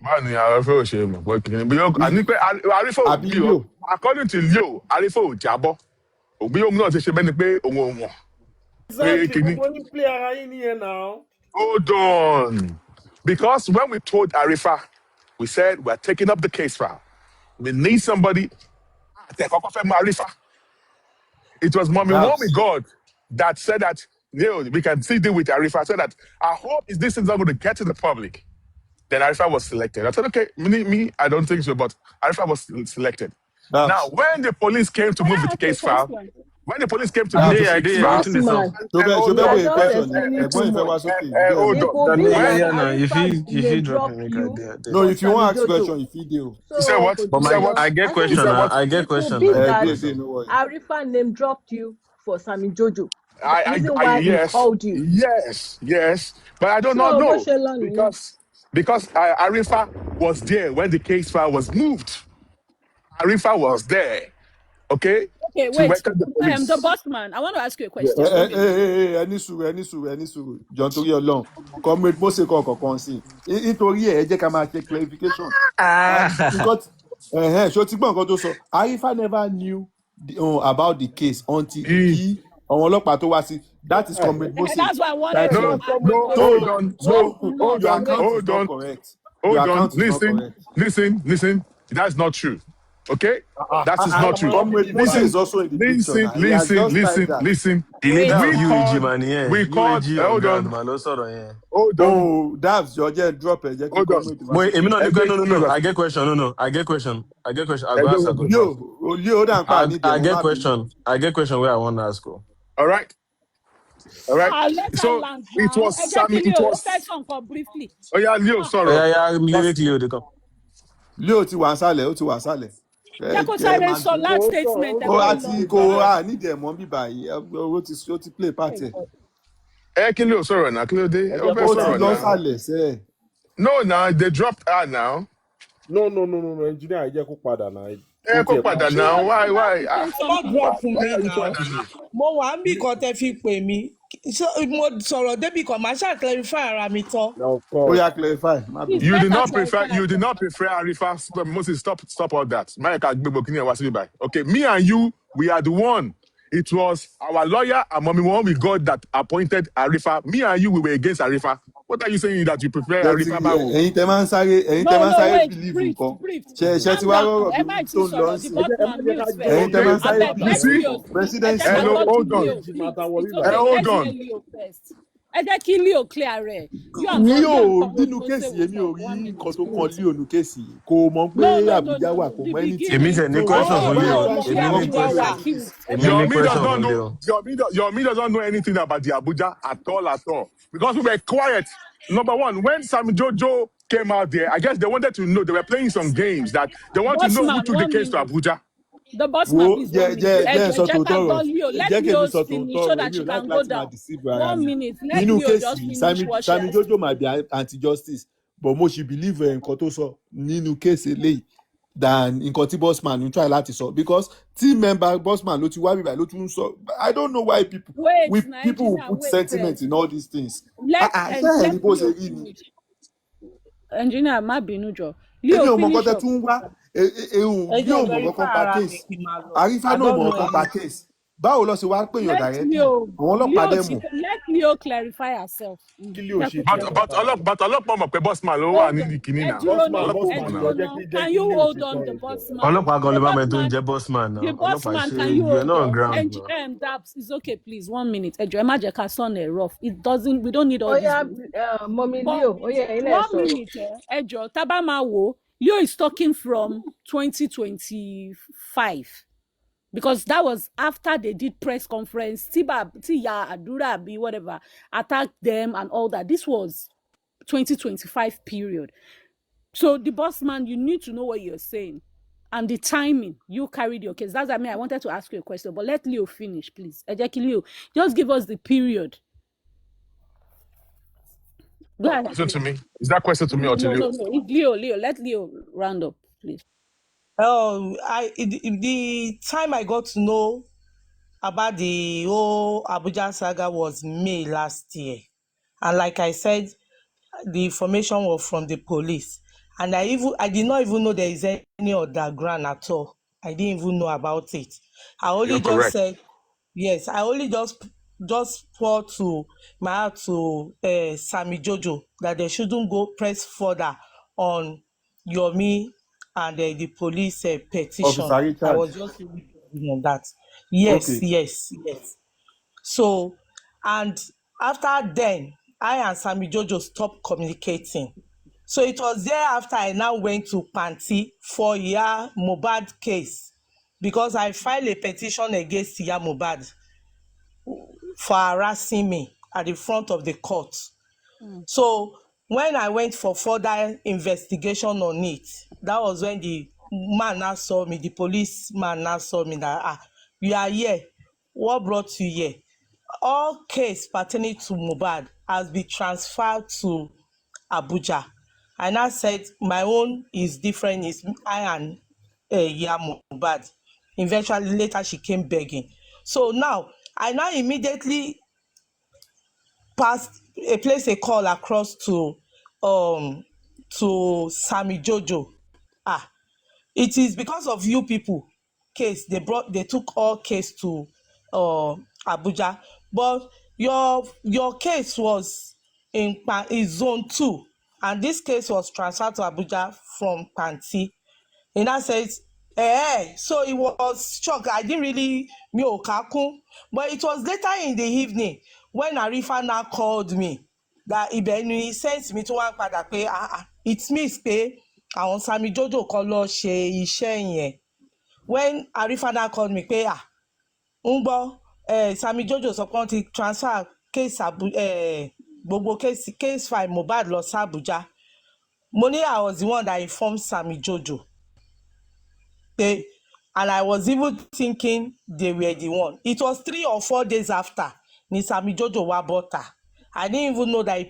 Báwo ni Arifa ò ṣe mọ̀ pé kìnìún bí yóò ní pé Arifa ò Àbí bí o, Leo. according to Leo, Arifa ò jábọ́. Òbí òun náà ti ṣe bẹ́ni pé òun ò wọ̀n. Exactly, we only play ara in here now. Hold on. Because when we told Arifa, we said we're taking up the case file. We need somebody. Arifa. It was Mommy God that said that we can still deal with Arifa. I said that I hope this is not going to get to the public. Then Arifa was selected. I said, okay, I don't think so, but Arifa was selected. Now, when the police came to move with the case file, hold on. No, if you want to ask question, if you do. You say what? But I get question. I get question. Arifa name dropped you for Sammy Jojo. Yes, called you. Yes. But I don't know because Arifa was there when the case file was moved. Arifa was there. Okay, wait. The boss man, I want to ask you a question. Ẹni sùúrù. John torí Ọlọ́run. Comrade Mose kọ̀ọ̀kan sí. Nítorí ẹ jẹ́ ká máa ṣe clarification. Ṣé o ti gbọ́ nǹkan tó sọ? Arifa never knew about the case until kí àwọn ọlọ́pàá tó wá sí. That is Comrade Mose. That's why I wanted to. Hold on. Listen. That's not true. Okay? That is not true. Comrade Mose is also in the picture. Listen. We called. Hold on. Oh, that's your drop it. Wait, no. I get question. No. I get question. I go ask a question. I get question where I want to ask you. All right. So it was Sammy. It was. Briefly. Oh yeah, Leo. Sorry. Yeah. Leo, they come. Leo ti wà nsàlẹ̀, ó ti wà nsàlẹ̀. Jẹ́kọ̀ọ́ sọ last statement. Àti kò nídìí ẹ̀mọ́ bíbá yìí, ó ti play part ẹ̀. Kí Leo sọ̀rọ̀ náà, kí ló dé? Ó ti lọ sàlẹ̀ sẹ́. No, they dropped her now. No. Engineer, jẹ́ kó padà náà. Kó padà now. Why? Mo wà ń bí kan tẹ́ fi pè mí. Mo sọ̀rọ̀ débi kan, màá ṣáà clarify ara mi tán. Ó yá clarify. You did not prefer Arifa. Moses, stop all that. Okay, me and you, we are the one. It was our lawyer and Mommy when we got that appointed Arifa. Me and you, we were against Arifa. What are you saying that you prefer Arifa? Ẹ̀yin tẹ́ máa ń sáré believe nǹkan. Ṣé ti wá rọrọ̀ bí tó ń lọ sí. Ẹ̀yin tẹ́ máa ń sáré believe. President hold on. Ẹ jẹ́ kí Leo clear rẹ̀. Leo nínú kéèsì èmi ò rí nǹkan tó kàn Leo nínú kéèsì kò mọ̀ pé Abuja wà kò mọ̀ ẹni tí. Èmi ṣe ní question fún Leo. Your me doesn't know anything about the Abuja at all. Because we were quiet. Number one, when Sammy Jojo came out there, I guess they wanted to know, they were playing some games that they want to know who took the case to Abuja. The boss man, please, 1 minute. sọ Check tòótọ́ out ọ̀rọ̀ Leo. Let jẹ́ kí Leo èmi sọ finish tòótọ́ so ọ̀rọ̀ that èmi she ò like can go láti máa down. deceive ara 1 mi minute. Let nínú Leo just kéèsì finish what she Sami has. Jojo might be anti-justice but mo ṣì believe nǹkan tó sọ nínú kéèsì eléyìí than nǹkan tí bossman ń try láti sọ because team member bossman ló ti wá bíbá ló tún ń sọ I don't know why people Wait, people will Nigeria, put wait sentiment first. in all these things. Let ṣé ẹni bó ṣe Leo rí ni finish. Engineer, má bínú jọ̀ọ́. èmi Leo ò mọ nǹkan finish tẹ up. tún ń wá ẹ Leo mọ verify nǹkan pa ara mi case kí n máa lọ. Àrífá I náà don't mọ know nǹkan pa anything. case báwo lọ ṣe wá pèèyàn Let directly Leo, àwọn ọlọ́pàá dẹ̀ mọ̀. let Leo clarify herself. kí Leo ṣe but tán but látara. ọlọ́pàá mọ̀ pé bossman ló wà Hold nídìí on. kínní náà. Bossman Ọlọ́pàá mọ̀ jọ náà. Can jẹ́ kí you Leo hold ṣe on tán the ẹ jọ. boss man? ọlọ́pàá gan The ló bá boss mi tó ń man, jẹ́ boss man the náà boss ọlọ́pàá man, ṣe can you you're hold not on on? ground And náà. Dabs, it's okay, please. 1 minute. Ejo, ẹ má jẹ́ ká sọ̀nà ẹ̀ rough. It doesn't, we don't need all this. Oya, mommy But Leo, oya, ẹ̀yin náà 1 sọ̀rọ̀. minute, Ejo, Taba ma wo, Leo is talking from 2025. Because that was after they did press conference, Tiya Adura, be whatever, attacked them and all that. This was 2025 period. So the boss man, you need to know what you're saying and the timing you carried your case. That's what I mean. I wanted to ask you a question, but let Leo finish, please. Ejeki Leo, just give us the period. Go ahead. Question to me. Is that question to me or to No. you? It's Leo. Let Leo round up, please. The time I got to know about the whole Abuja saga was May last year, and like I said, the information was from the police, and I did not even know there is any underground at all. I didn't even know about it. I only You're just correct. said yes. I only just poured to my heart to Sammy Jojo that they shouldn't go press further on Yomi and the police petition. Officer I Richard. was just really on that. Yes. Okay. So, and after then, I and Sammy Jojo stopped communicating. So it was thereafter I now went to Panti for Iya Mohbad case because I filed a petition against Iya Mohbad for harassing me at the front of the court. So when I went for further investigation on it, that was when the man now saw me, the policeman now saw me that, you are here. What brought you here? All case pertaining to Mohbad has been transferred to Abuja. I now said my own is different. Is I and Iya Mohbad. Eventually, later she came begging. So now I now immediately placed a call across to Sammy Jojo. It is because of you people case they took all case to Abuja, but your case was in zone 2, and this case was transferred to Abuja from Panti. In that sense, so it was shocked. I didn't really mi ò kà kún, but it was later in the evening when Arifa now called me that ibẹ̀ ni sense mi tó wá ń padà pé it means pé àwọn Sammy Jojo kan lọ ṣe iṣẹ́ yẹn. When Arifa now called me pé ń gbọ́ Sammy Jojo sọ pé wọ́n ti transfer case gbogbo case file Mohbad lọ sí Abuja. Mo ní I was the one that informed Sammy Jojo. And I was even thinking they were the one. It was 3 or 4 days after ni Sammy Jojo wa bọ́ta. I didn't even know that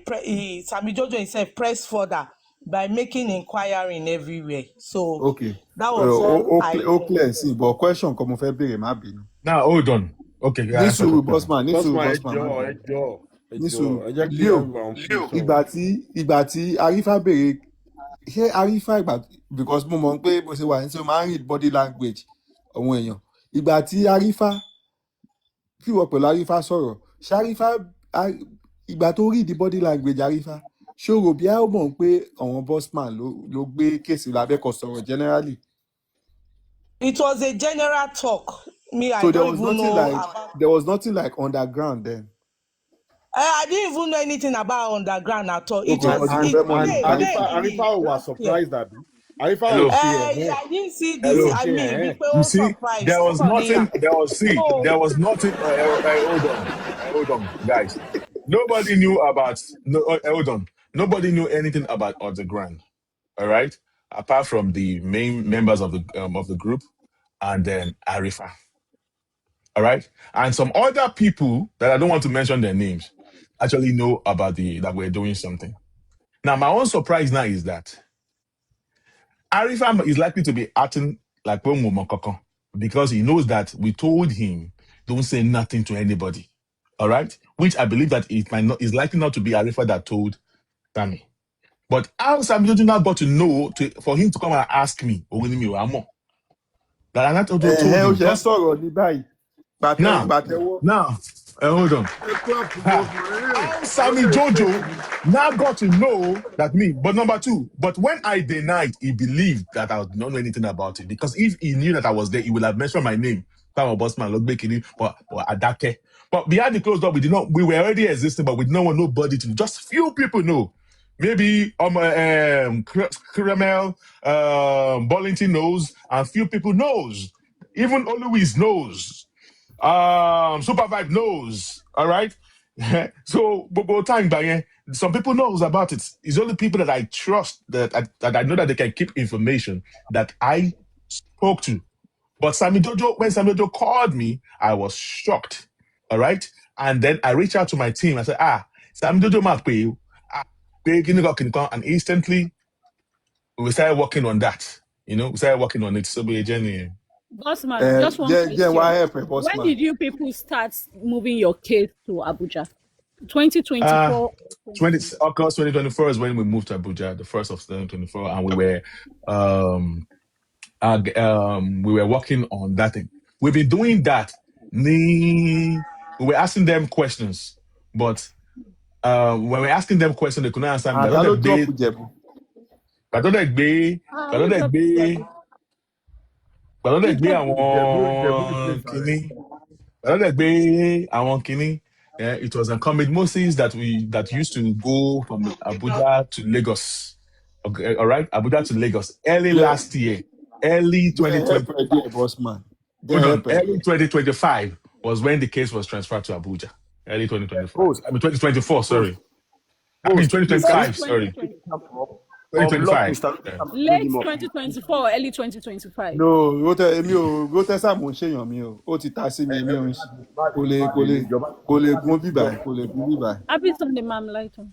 Sammy Jojo himself pressed further by making inquiry in everywhere. So Okay. that was all I ó clear sí but question kan mo fẹ́ béèrè má bínú. Now hold on. Okay, ní sùúrù bossman Bossman ẹ má bínú. jọ ní sùúrù ẹ jẹ́ kí Leo everyone please ìgbà tí Arifa béèrè ṣé Arifa because mo mọ̀ pé bó ṣe wà ní sọ máa ń read body language àwọn èèyàn ìgbà tí Arifa kí wọ́n pẹ̀lú Arifa sọ̀rọ̀ ṣé Arifa ìgbà tó read the body language Arifa ṣé o rò bí a ó mọ̀ pé àwọn bossman ló gbé kéèsì lábẹ́kọ̀ sọ̀rọ̀ generally. It was a general talk. So there was nothing like underground then. I didn't even know anything about underground at all. It Okay, was Arifa was surprised abi. Arifa Hello. ò ṣe I didn't see this. Hello. I mean, we were You all see, surprised. there was nothing. No. There was nothing. Hold on, guys. Nobody knew about. Hold on. Nobody knew anything about underground. All right, apart from the main members of the group and then Arifa. All right. And some other people that I don't want to mention their names actually know about that we're doing something. Now, my own surprise now is that Arifa is likely to be acting like Pomo Mokoko because he knows that we told him don't say nothing to anybody. All right. Which I believe that it might not is likely not to be Arifa that told Sammy. But how Sammy Jojo now got to know for him to come and ask me, that Anat Ojo told him. Now, hold on. How Sammy Jojo now got to know that me. But number two, but when I denied, he believed that I would not know anything about it. Because if he knew that I was there, he would have mentioned my name. But Adake. But behind the closed door, we were already existing, but we didn't want nobody to know. Just few people know. Maybe Kremel, Bollington knows, and few people knows. Even Oluis knows. Super Vibe knows. All right. So time some people knows about it. It's only people that I trust that I know that they can keep information that I spoke to. But when Sammy Jojo called me, I was shocked. All right. And then I reached out to my team. I said, Sammy Jojo might pay you. And instantly we started working on that. We started working on it. So be a journey. Bossman, just one question. When did you people start moving your case to Abuja? 2024. August 2024 is when we moved to Abuja, the first of 2024, and we were working on that thing. We've been doing that. We were asking them questions, but when we're asking them questions, they couldn't answer me. It was incumbent Moses that used to go from Abuja to Lagos. Okay, all right, Abuja to Lagos last year, early 2020. Early 2025 was when the case was transferred to Abuja. Early 2025. 2024. Sorry. 2025. Sorry. 2025. Late 2024, early 2025. No, go tell Sam Sheyan mi o. Ó ti ta sí mi o. Kò lè gun bíbà. Happy Sunday, ma'am. Light on.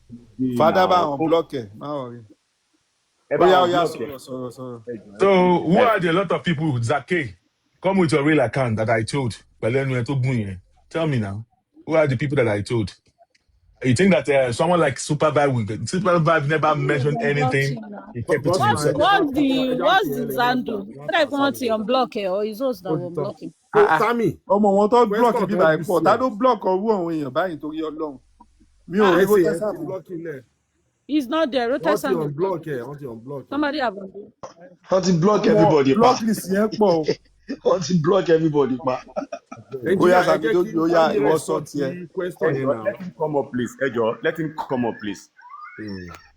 Father bá on block ẹ, má worry. Sorry. So who are the lot of people with Zake? Come with your real account that I told. Tell me now. Who are the people that I told? You think that someone like Super Vibe never mentioned anything? He kept it to himself. What's the Zandu? I want to unblock it, or is those that will block him? Sammy. Ọmọ wọn tó block bíbá ẹ̀ pọ̀. Ta ló block ọwọ́ àwọn èèyàn báyìí torí Ọlọ́run? Mi ò rí Rota Sam. He's not there. Rota Sam. Somebody have How to block everybody? Block list yẹn pọ̀. How to block everybody? Oya Sammy Jojo, oya ìwọ sọ tiẹ̀. Let him come up, please. Let him come up, please.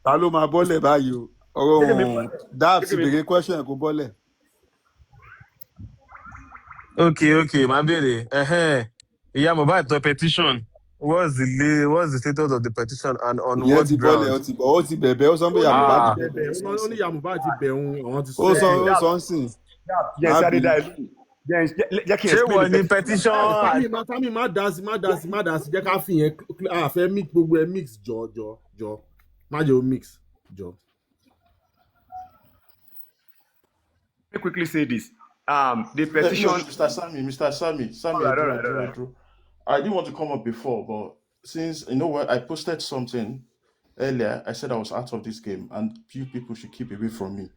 Ta ló máa bọ́lẹ̀ báyìí o? Ọ̀rọ̀ Dabs béèrè question ẹ̀ kó bọ́lẹ̀. Okay, my baby. Yeah, about the petition. What's the status of the petition and on what ground? Ó ti bẹ̀bẹ̀ ó sọ pé Yàmùbá ti bẹ̀bẹ̀. Ó ní Yàmùbá ti bẹ̀ òun ti sọ. Ó sọ ń sìn. Ṣé wọ́n ní petition? Tami má dá sí jẹ́ ká fi yẹn àfẹ́ mix gbogbo ẹ̀ mix jọ má jẹ́ o mix jọ. Let me quickly say this. The petition. Mr. Sammy, right. I didn't want to come up before, but since you know what, I posted something earlier. I said I was out of this game, and few people should keep away from me.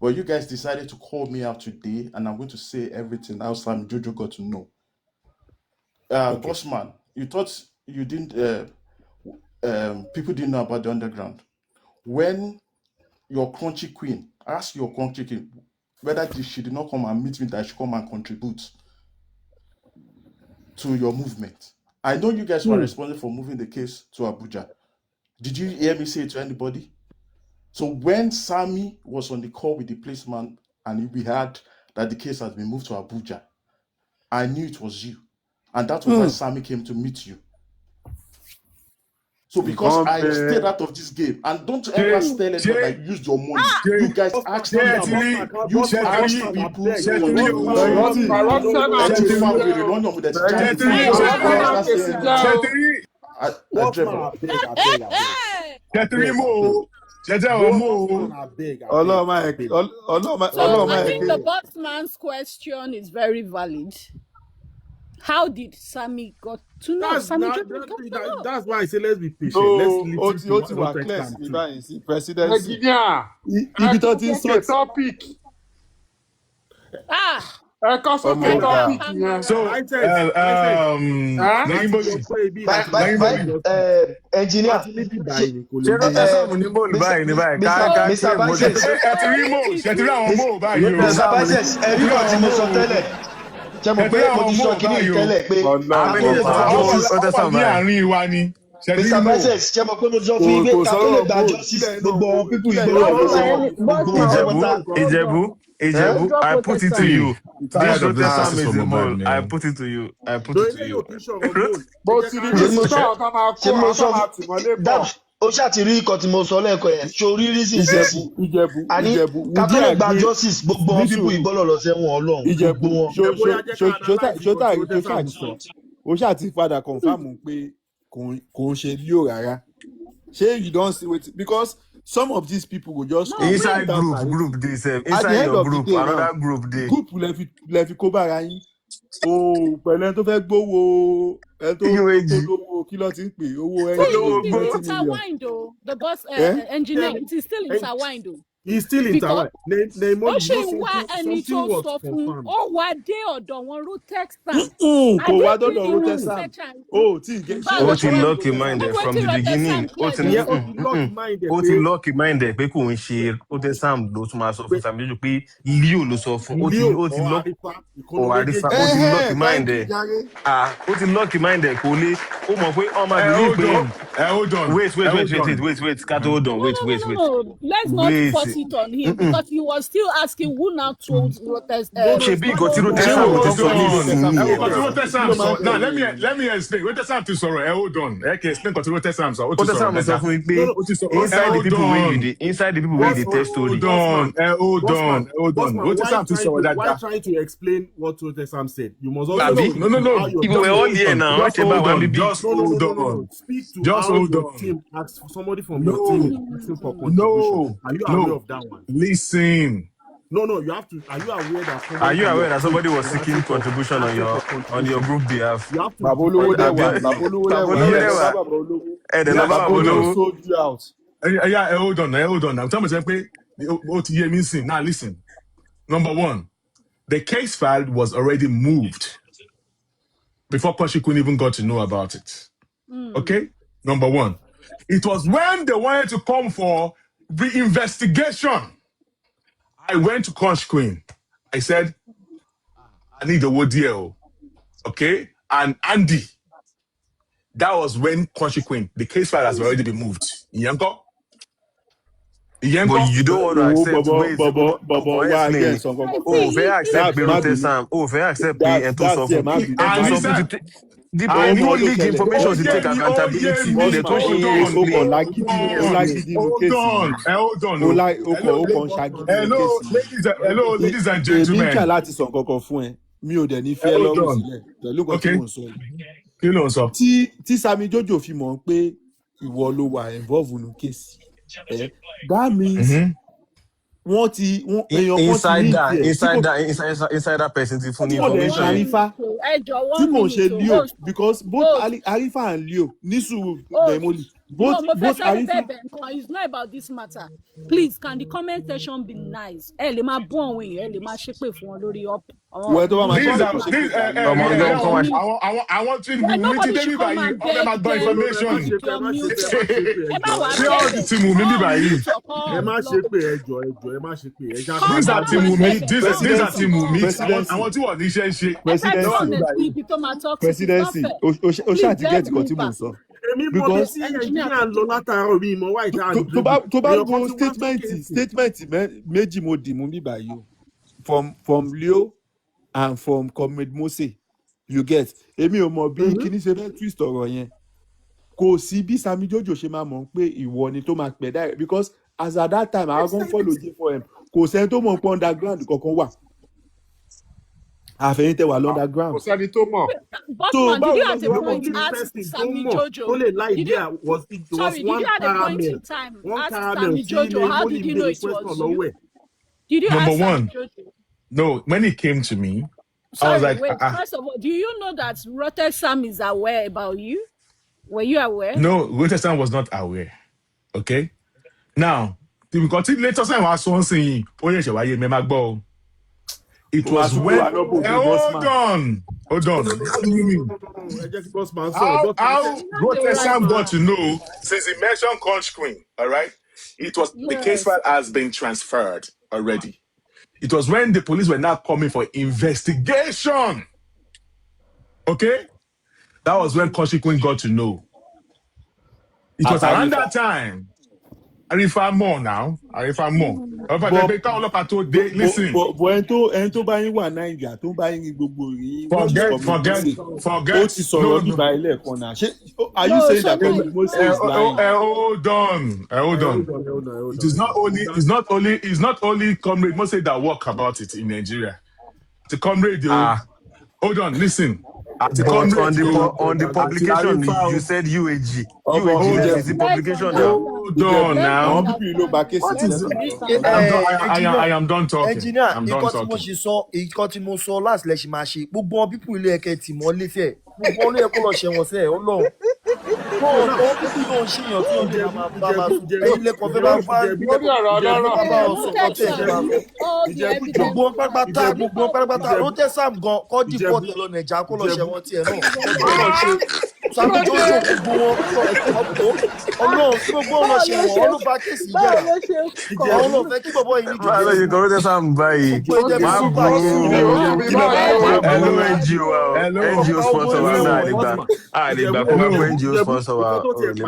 But you guys decided to call me out today, and I'm going to say everything else Sam Jojo got to know. Okay. Bossman, you thought you didn't. People didn't know about the underground. When your crunchy queen, ask your crunchy queen whether she did not come and meet me, that she come and contribute to your movement. I know you guys were responsible for moving the case to Abuja. Did you hear me say it to anybody? So when Sammy was on the call with the policeman and we heard that the case has been moved to Abuja, I knew it was you. And that was why Sammy came to meet you. So because I stayed out of this game, and don't ever tell anyone that you used your money. You guys asked people. You asked people. Corruption Ẹ ti and fa wèrè lọ́nà mo dẹ̀ ti jáde fún yín. So I think the bossman's question is very valid. How did Sammy got to know? That's why I say let's be patient. Let's listen to what presidency. Topic. Engineer. Mr. Biceps, ẹ̀rí kan tí mo sọ tẹ́lẹ̀. Ṣé mo pé mo ti sọ kíní tẹ́lẹ̀ pé Mr. Biceps, ṣé mo pé mo ti sọ fún yín pé ká tó lè gba justice gbogbo pípù ìgbọ́dọ̀ Ìjẹ̀bú, I put it to you. This protest is a mole. I put it to you. Ó ṣàtìrí ikọ̀ tí mo sọ lẹ́ẹ̀kan yẹn ṣe orí reason sí àní kátólẹ̀ gba justice gbogbo wọn pípù ìgbọ́lọ̀ lọ sẹ́wọ̀n ọlọ́run gbogbo wọn. ó ṣàti padà confam pé kò ń ṣe líò rárá ṣé you don see wetin because some of these people go just inside group dey sef inside your group another group dey. group lẹ fi kó bára yín pẹ̀lú ẹni tó fẹ́ gbowó ẹni tó lówó kí ló ti ń pè owó ẹni tó intertwined o the boss engineer it is still intertwined o. He's still intertwined. Ó ṣe wá ẹni tó sọ fún ó wá dé ọ̀dọ̀ wọn Rotexan. Kò wá dọ́dọ̀ Rotexan. Ó ti lock your mind from the beginning. Ó ti lock your mind pé kò ń ṣe Rotexan ló tún máa sọ fún Sàmì lójú pé Leo ló sọ fún. Ó ti lock your mind ó ti lock your mind kò lè ó mọ̀ pé ọmọ àbílí pé wait ká tó hold on wait. Let's not force it on him because he was still asking who now told Rotexan. Ṣebí ìgò tí Rotexan sọ now let me explain Rotexan ti sọ̀rọ̀ hold on kí explain kò tí Rotexan sọ ó ti sọ̀rọ̀ Rotexan sọ fún mi pé inside the people wey dey tell story. Hold on Rotexan ti sọ̀rọ̀ dáadáa. Why trying to explain what Rotexan said? You must also no people were all here now. Just hold on. Speak to just hold on. Team. Ask somebody from your team asking for contribution. Are you aware of that one? Listen. No, you have to. Are you aware that somebody was seeking contribution on your group behalf? You have to. Babolowo sold you out. Hold on. Now, tell me something. Now, listen. Number one, the case file was already moved before Koshi couldn't even got to know about it. Okay? Number one. It was when they wanted to come for reinvestigation. I went to Kosh Queen. I said, I need the word deal. Okay? And Andy. That was when Koshi Queen, the case file has already been moved. Yanko? But you don't want to accept I no leak information to take accountability. Hold on. Hello, ladies and gentlemen. Èmi ń kà láti sọ nǹkan kan fún ẹ. Mi ò dẹ̀ ní fẹ́ lọ́rùn sílẹ̀ pẹ̀lú nǹkan tí mò ń sọ yìí. Kí ló ń sọ? Tí Sami Jojo fi mọ̀ pé ìwọ ló wà involve nínú kéèsì. That means insider person ti fún ní information. Arifa tí mò ń ṣe Leo because both Arifa and Leo ní sùúrù Demoli. Both Arifa. It's not about this matter. Please, can the comment section be nice? Lè máa bú àwọn èèyàn, ẹ lè máa ṣépè fún wọn lórí up. Àwọn tí mo ti dé níbà yìí, ọ̀rẹ́ máa gbọ́ information. Ṣé ọ̀rẹ́ ti mú mi níbà yìí? Ẹ má ṣépè ẹjọ́, ẹ má ṣépè ẹjọ́. These are ti mú mi. Àwọn tí wọ́n ní iṣẹ́ ń ṣe. Presidency, o ṣáà ti get nǹkan tí mò ń sọ. Because tó bá wo statement méjì mo dì mú bíbá yìí from Leo and from Comrade Mose you get èmi ò mọ̀ bí kíní ṣe fẹ́ twist ọ̀rọ̀ yẹn kò sí bí Sammy Jojo ṣe máa mọ̀ pé ìwọ ni tó máa pẹ̀ dáì because as at that time àwọn kan follow J4M kò sẹ́ni tó mọ̀ pé underground kankan wà àfẹ̀yìntẹ̀ wà underground. kò sẹ́ni tó mọ̀. Bossman, did you at a point ask Sammy Jojo? Only lie Did there you, was it was sorry, did one you at a point caramel. in time One ask caramel. Sammy Jojo? How did you know it was you? Did you Number ask one, Sammy Jojo? no, when he came to me, Sorry, I was like, wait. First of all, do you know that Rotter Sam is aware about you? Were you aware? No, Rotter Sam was not aware. Okay? Now, because later time was one saying, oh yes, why you remember? It was when hold on. What do you mean? How Rotter Sam got to know since he mentioned Conch Queen, all right? It was the case file has been transferred already. It was when the police were now coming for investigation. Okay? That was when Conch Queen got to know. It was around that time. Arifa more now. Arifa more. Listen. Ẹni tó bá yín wà Naija tó bá yín gbogbo yìí. Forget. Ó ti sọ̀rọ̀ nípa ilé ẹ̀kọ́ náà. Are you saying that Moses is lying? Hold on. It's not only Comrade Moses that work about it in Nigeria. The Comrade, hold on, listen. But on the publication, you said UAG. UAG is the publication now. Hold on now. I am done talking. Engineer, I'm done talking. Ìkọ́ tí mo sọ last lẹ́sìn máa ṣe. Gbogbo wọn pípù ilé ẹ̀kẹ́ tì mọ́ léfẹ̀. Gbogbo wọn ló yẹ kó lọ ṣẹ̀wọ̀n sẹ́ ẹ̀ Ọlọ́run. Wọ́n pípù yóò ń ṣèyàn tí wọ́n jẹ́ bá máa sùn. Ẹ̀yin lẹ́kọ̀ọ́ fẹ́ bá bá ọ̀sán tẹ̀. Gbogbo wọn pátápátá Rotter Sam gan kọ́ dìbò tẹ̀ lọ Nàìjíríà kó lọ ṣẹ̀wọ̀n tiẹ̀ náà. Sammy Jojo gbogbo wọn Ọlọ́run tí gbogbo wọn ṣe wọ́n ló bá kéèsì yára. Ọlọ́run fẹ́ kí bọ̀bọ̀ yìí jù. Báwo ni Rotter Sam báyìí? Máa bú NGO sponsor wa náà nígbà. Àlègbà kó máa bú NGO sponsor wa. Òní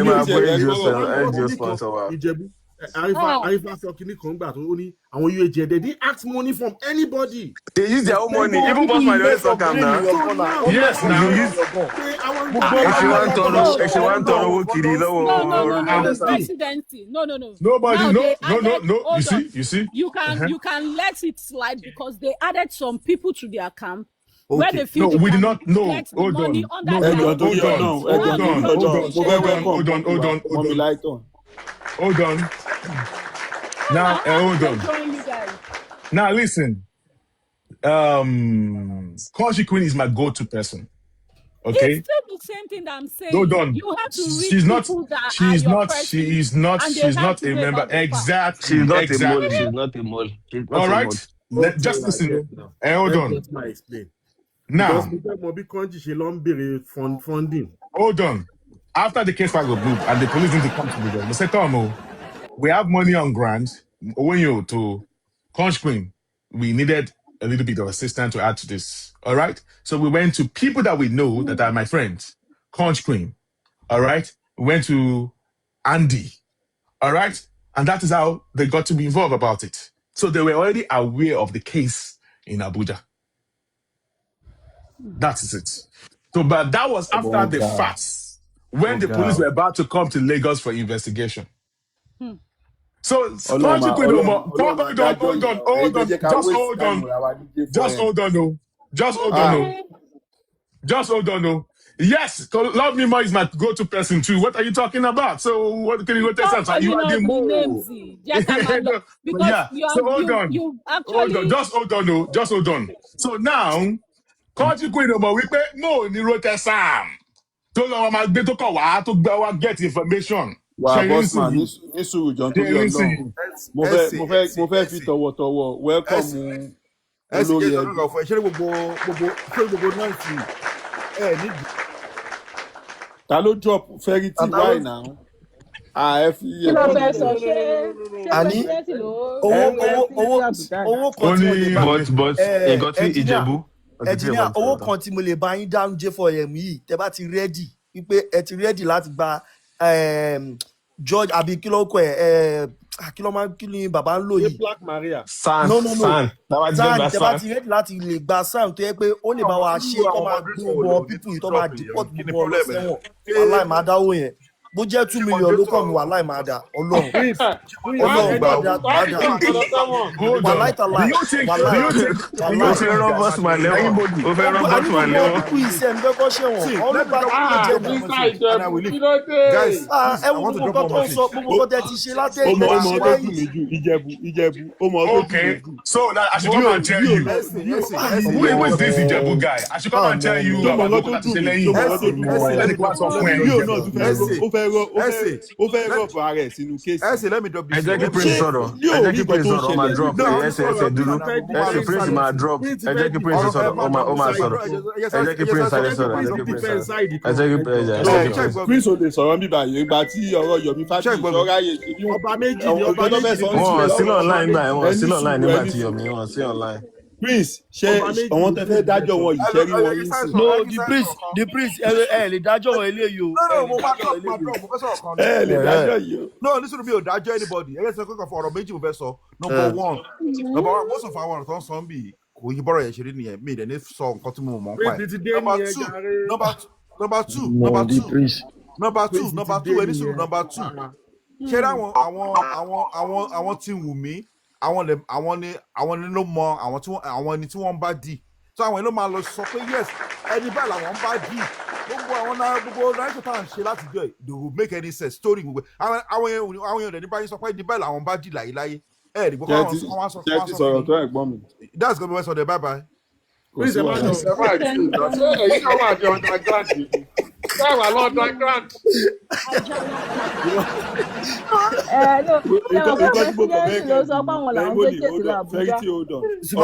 máa bú NGO sponsor wa. Arifa sọ kìíní kan gbà tó ó ní àwọn UAG they didn't ask money from anybody. They use their own money. Even Bossman dey always talk am now. Yes, now. Ẹ̀ṣẹ̀ wa ń tọrọ owó kiri lọ́wọ́. Presidency. No. Nobody, no. You see. You can let it slide because they added some people to their camp. Where they feel we did not know. Hold on. Hold on. Now, hold on. Now, listen. Conch Queen is my go-to person. Okay. It's still the same thing that I'm saying. Hold on. You have to read She is not a member. Exactly. She's not a mole. All right. Just listen. Hold on. Now. Hold on. After the case file was moved and the police didn't come to the they said, Tomo, we have money on grant. When you to Conch Queen, we needed a little bit of assistance to add to this. All right. So we went to people that we know that are my friends. Conch Queen. All right. We went to Andy. All right. And that is how they got to be involved about it. So they were already aware of the case in Abuja. That is it. So, but that was after the facts. When the police were about to come to Lagos for investigation. So, hold on. Just hold on. Yes, Love Me More is my go-to person too. What are you talking about? So, what can you go tell us? You are the more. Yeah. So, hold on. Just hold on. So now, Conch Queen we pay no ni Rotter Sam. To lọ máa gbé tó kàn wá tó gbé wá get information. Wà Bossman ní sùúrù John tó bí Ọlọ́run. Mo fẹ́ fi tọ̀wọ̀tọ̀wọ̀ welcome olórí ẹbí. Ṣé gbogbo náà sí ẹ nídìí. Ta ló drop Ferity why now? Kí ló fẹ́ sọ ṣé owó kan tí mo lè bá nǹkan tí Ìjẹ̀bú. Engineer, owó kan tí mo lè bá yín dáhùn J4M yìí tẹ́ bá ti ready wípé ẹ ti ready láti gba George àbí kí ló kọ ẹ kí ni bàbá ń lò yìí. Black Maria. San. San tẹ bá San. ti rẹ́dì láti lè gba Sam tó yẹ pé ó lè bá wa ṣe tó máa gbé gbogbo pípù yìí tó máa deport gbogbo ọ lọ sẹ́wọ̀n wàláì máa dáwó yẹn bó jẹ́ 2 million ló kàn mí wàláì máa dà ọlọ́run máa dà wàláì tàlà wàláì ó fẹ́ rọ́bọ̀sì máa lẹ́wọ̀n ó fẹ́ rọ́bọ̀sì máa lẹ́wọ̀n. pípù yìí sẹ́ni fẹ́ kọ́ ṣẹ̀wọ̀n ọlọ́pàá kí ló jẹ́ ẹ wo gbogbo nǹkan tó ń sọ gbogbo nǹkan tẹ ti ṣe látẹ̀yìn ó mọ tó kù mí jù Ìjẹ̀bú ó mọ tó kù mí jù. So I should come and tell you who is this Ìjẹ̀bú guy I should come and tell you about what that is lẹ́yìn ẹni kí wọ́n sọ fún ẹ. yóò náà tún fẹ́ rọ́ọ̀bù ara ẹ̀ sínú kéèsì. ẹ jẹ́ kí Prince sọ̀rọ̀ ó máa drop ẹsẹ̀ dúró ẹsẹ̀ Prince máa drop ẹ jẹ́ kí Prince sọ̀rọ̀ ó máa sọ̀rọ̀ ẹ jẹ́ kí Prince sáré sọ̀rọ̀ Prince ò lè sọ̀rọ̀ bíbá yìí ìgbà tí ọ̀rọ̀ Yomi Fabiyi sọ̀rọ̀ ayé ọba méjì ni ọba méjì wọn sí online gbà wọn sí online nígbà tí Yomi wọn sí online. Prince ṣe àwọn tẹ fẹ́ dájọ́ wọn yìí ṣẹ́rí wọn yìí sí. no the prince ẹ lè dájọ́ wọn eléyìí o. ẹ lè dájọ́ yìí o. no nísìnyí mi ò dájọ́ anybody ẹ yẹ sọ kókò fún ọ̀rọ̀ méjì mo fẹ́ sọ number one most of our ọ̀rọ̀ tó ń sọ ń bì kò yí bọ́rọ̀ yẹn ṣe rí nìyẹn mi ìdẹ̀ ní sọ nǹkan tí mo mọ̀ ń pa ẹ̀. number two ẹni sùn number two ṣé àwọn tí wù mí àwọn ni ló mọ àwọn ẹni tí wọ́n bá dì so àwọn ẹni ló máa lọ sọ pé yes ẹni báyìí làwọn bá dì gbogbo náírà tá à ń ṣe láti jọ they will make any sense story gbogbo àwọn èèyàn ní báyìí sọ pé ẹni báyìí làwọn bá dì láyéláyé ẹ ní gbogbo àwọn wá sọ fún mi. sọ̀rọ̀ tó ẹ̀gbọ́n mi. that's gonna be west ọ̀dẹ̀ bye bye. Please, ẹ má jọ èyí náà wà ní underground yìí táwa lọ underground. president ló sọ pé àwọn làwọn gbé kéèsì lọ Àbújá.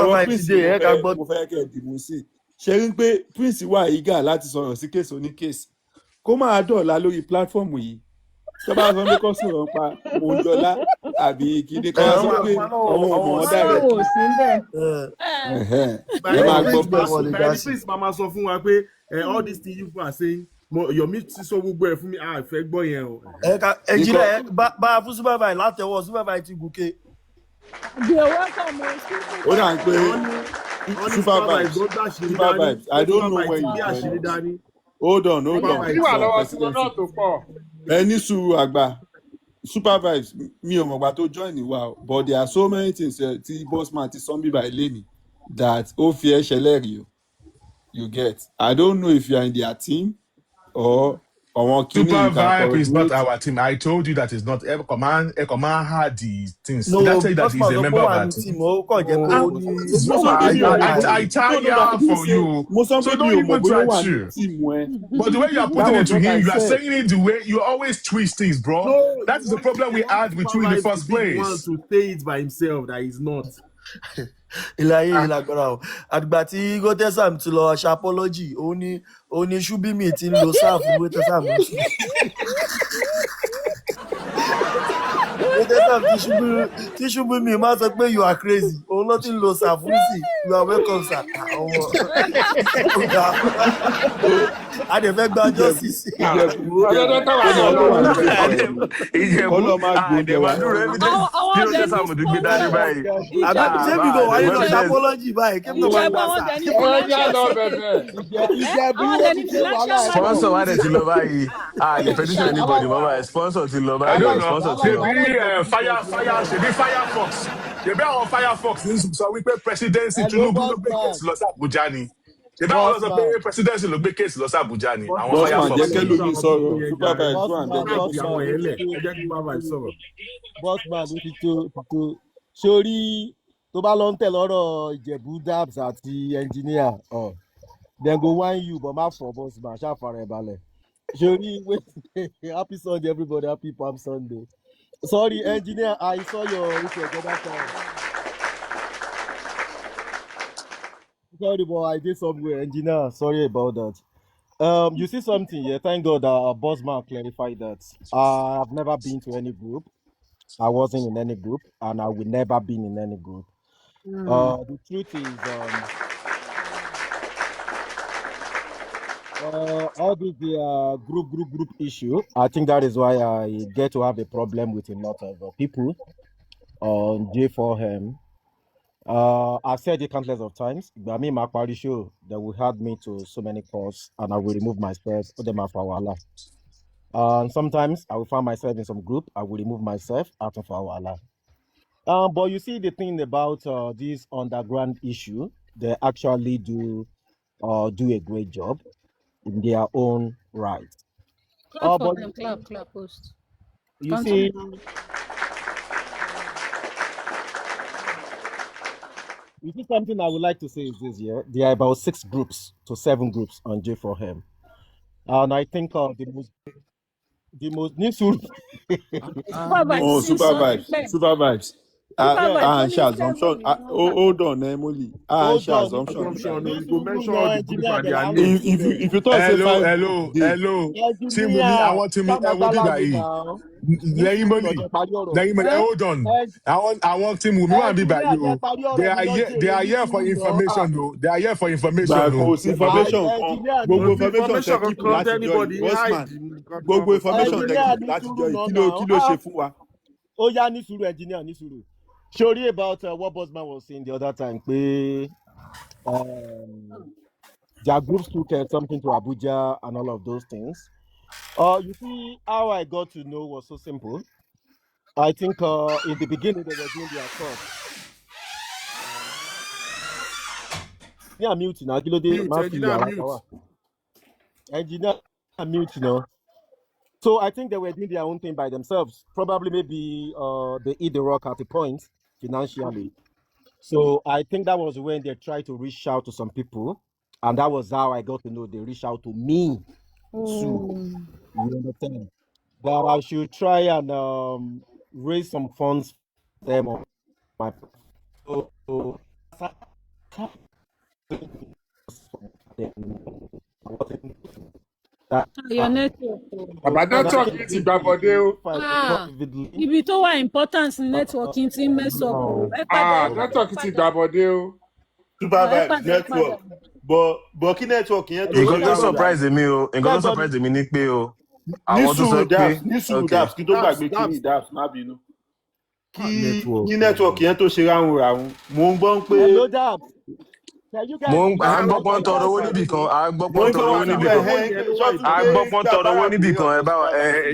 ọ̀rọ̀ Prince yẹ ká gbọ́ mo fẹ́ kẹ́ ẹ̀ dìbò sí i ṣe rí pé Prince wà eager láti sọ̀rọ̀ sí kéèsì oníkéèsì kó máa dọ̀la lórí pílátífọ̀mù yìí tó bá sọ pé kó sọ̀rọ̀ pa Òjọ́lá àbí kíní kan sọ pé àwọn ọmọ wọn dà rẹ̀. ẹ máa gbọ́ Prince máa sọ fún wa pé all these things you are saying Yomi ti sọ gbogbo ẹ fún mi àìfẹ́ gbọ́ yẹn o. ẹ̀jìnlẹ̀ bá a fún supervise látẹ̀wọ́ supervise ti gòkè. ó dà ń pé supervise I don't know when you go. hold on. ìwà lọ́wọ́ sí lọ́dọ̀ tó pọ̀. ẹni sùúrù àgbà supervise mi ò mọ̀gbà tó join wa but there are so many things tí bossman ti sọ bíbá ilé mi that ó fi ẹ́ ṣẹlẹ́rìí o you get I don't know if you are in their team or Supervibe is not our team. I told you that it's not. Command had the things. No, that's it. That is a member of our team. I tire for you. So don't even try to. But the way you are putting it to him, you are saying it the way you always twist things, bro. No, that is the problem we had with you in the first place. He wants to say it by himself that he's not. ìlàyé ìlàgbára o àgbà tí gotesam ti lọ ṣe apology òun ni ṣubimi ti ń lo sáà fún gotesam tí ṣubimi máa sọ pé you are crazy òun ló ti ń lo sáà fún sí you are welcome sir a dẹ̀ fẹ́ gba justice. Ṣé mi kò wáyé lọ ṣe apology báyìí kí n tó wáyé wá sponsor wa dẹ̀ ti lọ báyìí lè petition anybody mọ́ báyìí sponsor ti lọ báyìí sponsor ti lọ. ṣebí Firefox ṣebí àwọn Firefox ní sọ wípé presidency Tinubu ló gbé kéèsì lọ sí Àbújá ni ṣebí àwọn lọ sọ pé presidency ló gbé kéèsì lọ sí Àbújá ni àwọn Firefox. Bossman ló ti tó sórí tó bá lọ ń tẹ̀ lọ́rọ̀ Ìjẹ̀bú dabs àti engineer dem go whine you but má fọ Bossman ṣàfàrẹ̀ balẹ̀ sórí happy Sunday everybody happy Palm Sunday sorry engineer I saw your request that time sorry but I did somewhere engineer sorry about that. You see something here. Thank God that Bossman clarified that. I've never been to any group. I wasn't in any group, and I will never be in any group. The truth is, all this group issue. I think that is why I get to have a problem with a lot of people. on J4M. I've said it countless of times. But I mean, my party show that will had me to so many calls, and I will remove myself. Put them out for Wala. And sometimes I will find myself in some group. I will remove myself out of Wala. But you see the thing about this underground issue, they actually do a great job in their own right. Clap for But them, clap, post. you Continue. see, something I would like to say is this year there are about 6 groups to 7 groups on J4M, and I think the most needful. Super vibes Oh, ti super sọ vibes, tipẹ́. super vibes. Super Yeah, vibes ó And ní share 7 assumption. ni wọ́n kà. Hold on, Emily. hold Share on, assumption. Assumption, ní you go sùúrù mention all náà the group engineer and dẹ̀ their là ń wò names. If you talk say hello 5 groups hello dey. hello tí mo ní engineer àwọn tí mi ẹ wo ṣàgbàgbàlà bíbà mi yìí náà ní lẹ́yìn sùúrù náà mọ́lì jẹ́ parí ọ̀rọ̀. lẹ́yìn mọ́lì hold on àwọn tí mo mi wà bíbà Engineer yìí jẹ́ o parí ọ̀rọ̀ mi they lọ́jẹ̀rẹ̀ are ní here for sùúrù náà. information o they are here for information Gba o. kò sí information kan. Engineer ní Gbogbo Kò sí information tẹ information keep kankan tí látijọ́ yìí. anybody Bossman. hide kankan, Gbogbo kò sí information tẹ gbogbo ẹ̀. engineer keep ní sùúrù látijọ́ yìí. náà Kí ló náà. ṣe fún wa? Ó yá ní sùúrù engineer ní sùúrù. Sorry about what Bossman was saying the other time pé their groups took something to Abuja and all of those things. You see how I got to know was so simple. I think in the beginning they were doing their stuff. Engineer mute now. Kí ló dé? Mute, Má fi engineer yàrá mute. kan wà. Engineer mute now. So I think they were doing their own thing by themselves. Probably maybe they eat the rock at a point financially. So I think that was when they tried to reach out to some people. And that was how I got to know they reached out to me too. You understand? That I should try and raise some funds for them on my so Your network o. Bàbá network yìí ti gbà bọ̀dé o. Ibi tó wà important ni networking ti ń mess up o. Ẹ padà. Network ti gbà bọ̀dé o. Super Ẹ vibes padà. network. But kí network yẹn tó nǹkan ṣe tó ráúráú. surprise mi o nǹkan tó surprise mi ni pé o Ní àwọn tó sọ pé sùúrù okay dabs kí tó gbàgbé kíní dabs má bínú. network. Kí network yẹn tó ṣe ráúráú. Mo ń gbọ́ pé. Hello, Dabs. Can you guys? à ń gbọ́ pọ́n tọrọ owó níbì kan à ń gbọ́ pọ́n tọrọ owó níbì kan à ń gbọ́ pọ́n tọrọ owó níbì kan ẹ bá wa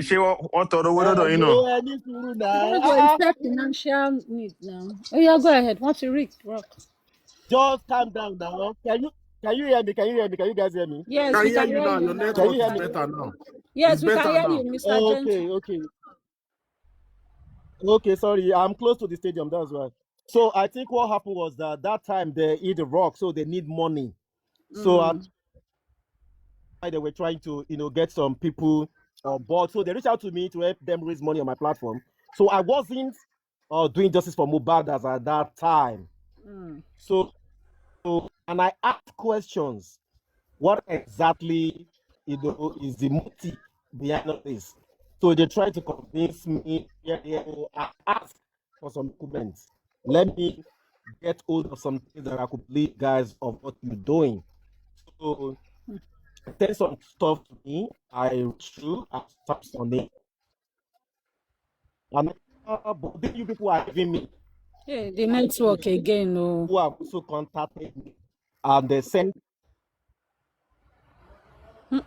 ṣé wọ́n tọrọ owó lọ́dọ̀ yín náà. Hello, any sùúrù Don't go now. accept financial need now. Oh yeah, go ahead. Want to read? Rock. Just calm down now. Can you hear me? Can you guys hear me? Yes, Can we hear can you hear now. you Your now. network hear is me? better now. Yes, It's we can better hear now. you, Mr. Gentle. Okay, sorry. I'm close to the stadium, that's why. So I think what happened was that time they eat the rock, so they need money. So they were trying to, get some people on board. So they reached out to me to help them raise money on my platform. So I wasn't doing justice for Mohbad as at that time. So and I asked questions. What exactly, is the motive behind all this? So they tried to convince me. I asked for some documents. Let me get hold of some things that I could believe, guys, of what you're doing. So send some stuff to me. I read through. I tapped on it. And but then you people are giving me. Hey, the network again, no. Who have also contacted me, and they sent.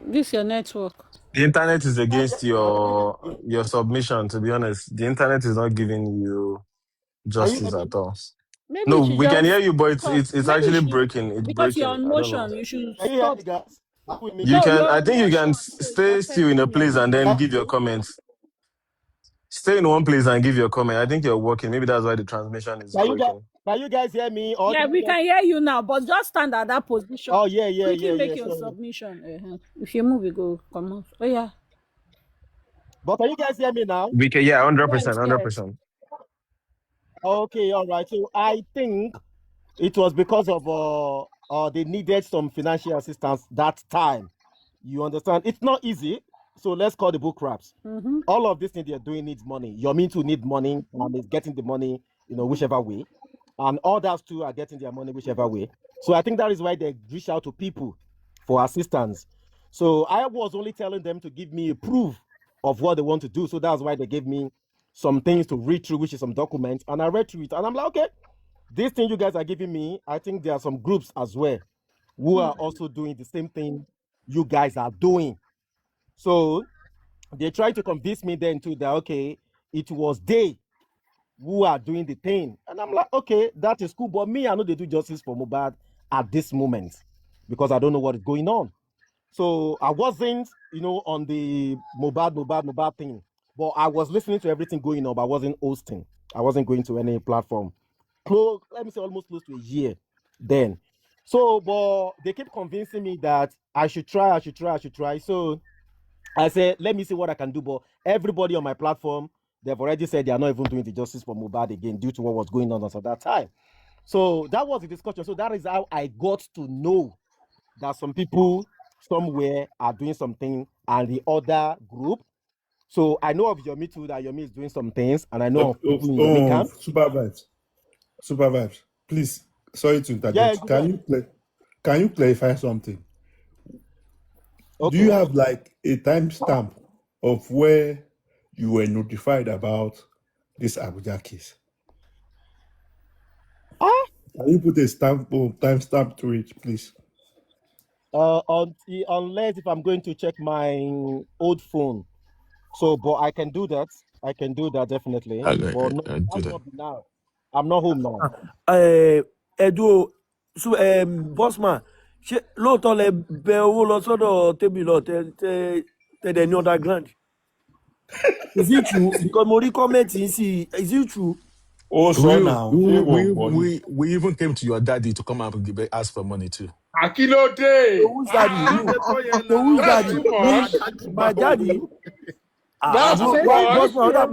This your network. The internet is against your submission, to be honest. The internet is not giving you justice at all. Maybe No, you should we can just hear you, but it's stop. it's, it's Maybe you actually should, breaking. It's because you're breaking. on I don't know. motion, you should Can you hear stop. me, guys? You No, can. you're I on think you can motion, so it's stay still in a affecting place your. and then give your comments. Stay in one place and give your comment. I think you're working. Maybe that's why the transmission is breaking. Can you guys hear me? Yeah, we can hear you now, but just stand at that position. Oh yeah. Quickly make your Sorry. submission. If you move, you go come out. Oh yeah. But can you guys hear me now? We can. Yeah, 100%, Yes. 100%. Okay, all right. So I think it was because of they needed some financial assistance that time. You understand? It's not easy. So let's call the book wraps. All of this thing they're doing needs money. You're meant to need money, and it's getting the money, whichever way. And others too are getting their money whichever way. So I think that is why they reach out to people for assistance. So I was only telling them to give me a proof of what they want to do. So that's why they gave me some things to read through, which is some documents, and I read through it, and I'm like, okay, this thing you guys are giving me, I think there are some groups as well who are also doing the same thing you guys are doing. So they try to convince me then too that okay, it was they who are doing the thing, and I'm like, okay, that is cool, but me, I know they do justice for Mohbad at this moment because I don't know what is going on. So I wasn't, on the Mohbad thing, but I was listening to everything going on, but I wasn't hosting. I wasn't going to any platform. Let me say almost close to a year then. So, but they keep convincing me that I should try. So I said, let me see what I can do. But everybody on my platform, they've already said they are not even doing the justice for Mohbad again due to what was going on at that time. So that was the discussion. So that is how I got to know that some people somewhere are doing something and the other group. So I know of Yomi too, that Yomi is doing some things, and I know of people in Yomi camp. Super vibes. Please, sorry to interject. Yeah, can you clarify something? Okay. Do you have like a timestamp of where you were notified about this Abuja case? Can you put a timestamp to it, please? Unless if I'm going to check my old phone. So, but I can do that. I can do that definitely. But no, that's not now. I'm not home now. Edu, bossman, ṣé lóòótọ́ lẹ bẹ owó lọ sọ́dọ̀ tébì lọ tẹ̀dẹ̀ ní underground? Is it true? Because mo rí comment yìí sí, is it true? Oh, so now we even came to your daddy to come and ask for money too. Akilode. So who's daddy? That's too much. My daddy? That's too much. The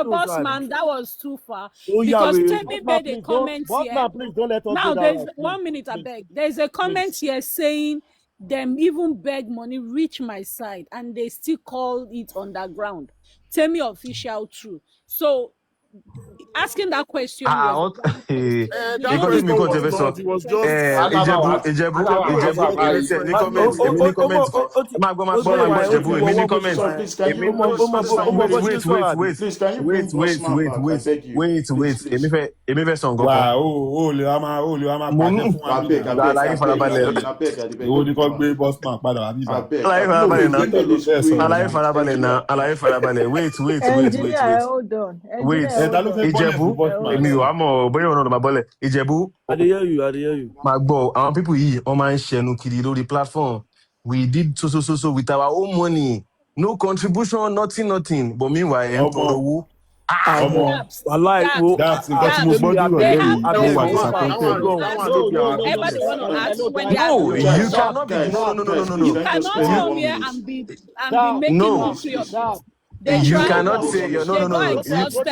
boss man, that was too far. Because Temi made a comment here. Please don't let us Now, do there's that. 1 minute, I beg. There's a comment here saying them even beg money reach my side and they still call it underground. Temi official true. So, asking that question was nǹkan tí mi kàn tẹ fẹ́ sọ ìjẹ̀bú èmi ní comment máa gbọ́ ìjẹ̀bú èmi ní comment èmi fẹ́ sọ nǹkan kan. ó lè wá máa pàṣẹ fún wa ní àlàyé farabalẹ̀ owó ní kò gbé bossman padà wá bíbá. àlàyé farabalẹ̀ wait ìjẹ̀bú èmi ò wá mọ̀ bóyá ọ̀nà ọ̀nà bọ́lẹ̀ ìjẹ̀bú máa gbọ́ àwọn pípù yìí wọ́n máa ń ṣẹnu kiri lórí platform. We did so with our own money, no contribution, nothing, but meanwhile ẹ̀ ń tọrọ owó. That's nǹkan tí mo gbọ́ dúró lẹ́yìn ó wà disappointed. No, you cannot be. No. You cannot come here and be making mockery of it. You cannot say you're no. They go exhausted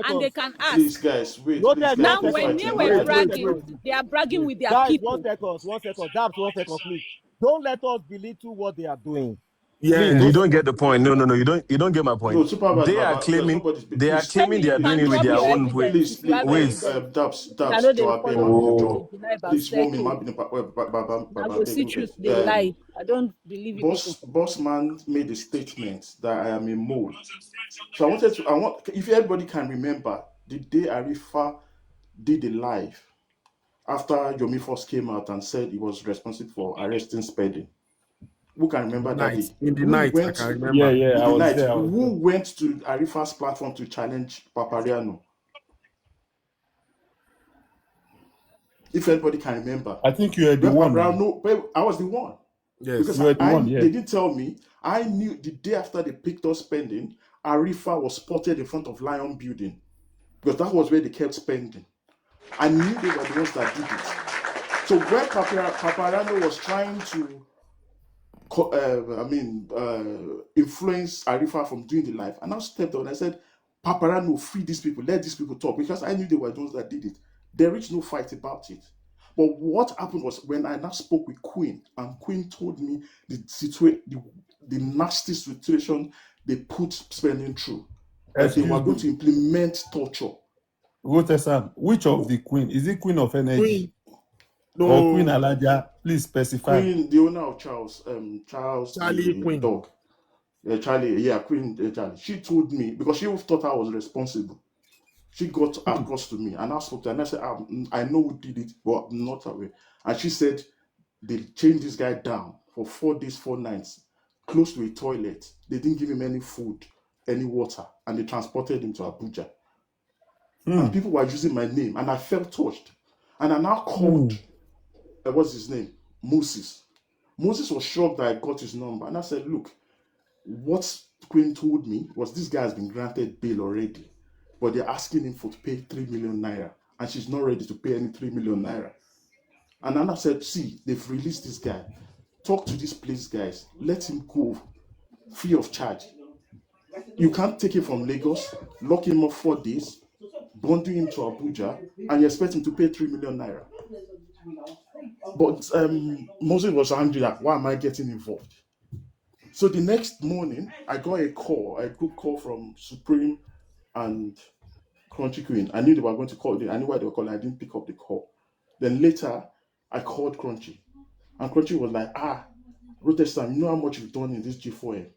and they can ask. Please, guys, wait. Now, when they were bragging, they are bragging with their people. 1 second. That's 1 second, please. Don't let us belittle what they are doing. Yeah, you don't get the point. No, you don't get my point. No, they are claiming they are doing it with their own way. Please, Dabs, please, I will see truth, they lie. I don't believe it. Bossman made a statement that I am a mole. So I want, if everybody can remember, the day Arifa did a live after Yomi first came out and said he was responsible for arresting Spedding. Who can remember that day? In the night, I can remember. Yeah, I was there. Who went to Arifa's platform to challenge Papariano? If anybody can remember. I think you were the one. No, I was the one. Yes, because you were the one, yeah. They didn't tell me. I knew the day after they picked us spending, Arifa was spotted in front of Lion Building. Because that was where they kept spending. I knew they were the ones that did it. So when Papariano was trying to influence Arifa from doing the live, and I stepped on. I said, Paparano, free these people, let these people talk, because I knew they were those that did it. There is no fight about it. But what happened was when I now spoke with Queen, and Queen told me the nasty situation they put Spending through. That they were going to implement torture. Which of the Queen? Is it Queen of Energy? Queen. No. Or Queen Alaja? Please specify. Queen, the owner of Charlie Queen Dog. Charlie, yeah, Queen Charlie. She told me because she thought I was responsible. She got across to me and I spoke to her and I said, I know who did it, but I'm not aware. And she said they chained this guy down for 4 days, 4 nights, close to a toilet. They didn't give him any food, any water, and they transported him to Abuja. And people were using my name, and I felt touched. And I now called, what's his name? Moses. Moses was shocked that I got his number. And I said, look, what Queen told me was this guy has been granted bail already, but they're asking him to pay 3 million naira, and she's not ready to pay any 3 million naira. And Anna said, see, they've released this guy. Talk to these police guys. Let him go free of charge. You can't take him from Lagos, lock him up 4 days, bundle him to Abuja, and you expect him to pay 3 million naira. But Moses was angry that why am I getting involved? So the next morning, I got a good call from Supreme and Crunchy Queen. I knew they were going to call. I knew why they were calling. I didn't pick up the call. Then later, I called Crunchy. And Crunchy was like, Protestant, you know how much you've done in this G4M.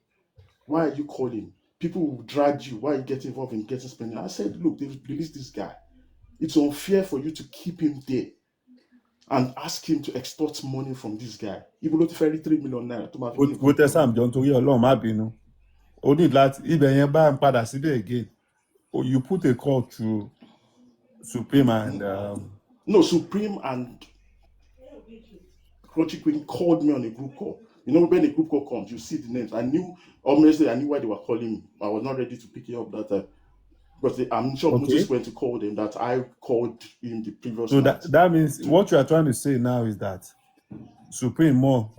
Why are you calling? People will drag you. Why are you getting involved in getting spending? I said, look, they've released this guy. It's unfair for you to keep him there and ask him to extort money from this guy. Even though ferry 3 million naira to my Protestant John torí Ọlọ́run má bínú. O need láti ibẹ̀ yẹn bá ń padà síbẹ̀ again. Oh, you put a call to Supreme and no, Supreme and Crunchy Queen called me on a group call. You know, when a group call comes, you see the names. I knew why they were calling me. I was not ready to pick it up that time. Because I'm sure Moses went to call them that I called him the previous night. That means what you are trying to say now is that Supreme more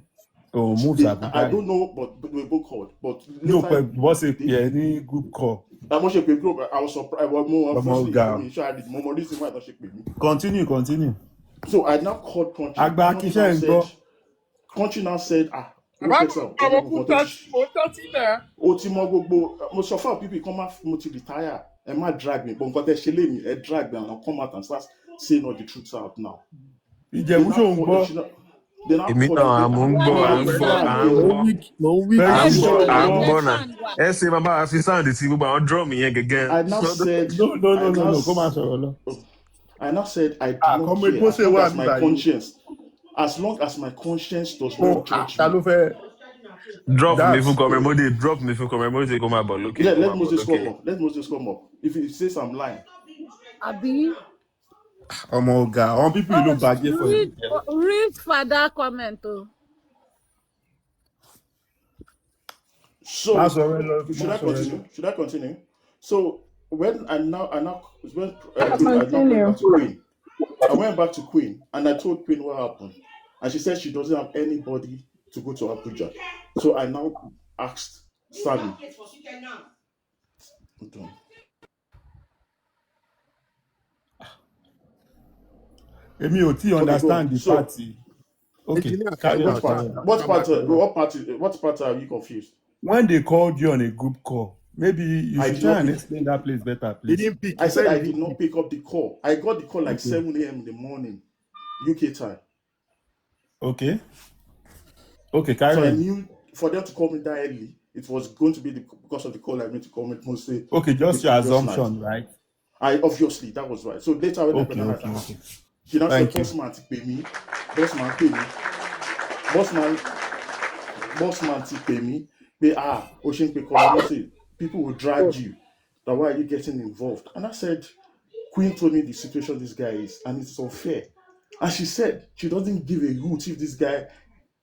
moves Abuja. I don't know, but we both called. But no, but what's any group call? I was surprised. I was more firstly, I mean, sure I did more reason why not with me. Continue. So I now called Crunchy. Crunchy now said, most of our people come out to retire and might drag me, but got a shilling, drag me and I'll come out and start saying all the truths out now. Èmi náà à ń gbọ́ náà ẹ ṣe máa bá a fi sáàndì tí gbogbo àwọn drum yẹn gẹ́gẹ́. I now said I do not care as long as my conscience, as long as my conscience does not judge me. Drop me fún commemorate kó máa bọ̀ lókè. Yeah, let Moses come up. If he says I'm lying. Abi. Ọmọ ọ̀gá, àwọn people ló bàjẹ́ for you. Read further comment o. So should I continue? So when I went back to Queen and I told Queen what happened, and she said she doesn't have anybody to go to Abuja. So I now asked Sammy. Èmi ò tí understand the party. Okay. What part are you confused? When they called you on a group call, maybe you should try and explain that place better, please. He didn't pick. I said I did not pick up the call. I got the call like 7 a.m. in the morning, UK time. Okay, carry on. So I knew for them to call me that early, it was going to be because of the call I made to call me mostly. Okay, just your assumption, right? Obviously that was right. So later when okay. She now said, Bossman to pay me. Bossman to pay me. Ocean pay people will drag you. That why are you getting involved? And I said, Queen told me the situation this guy is, and it's unfair. And she said she doesn't give a hoot if this guy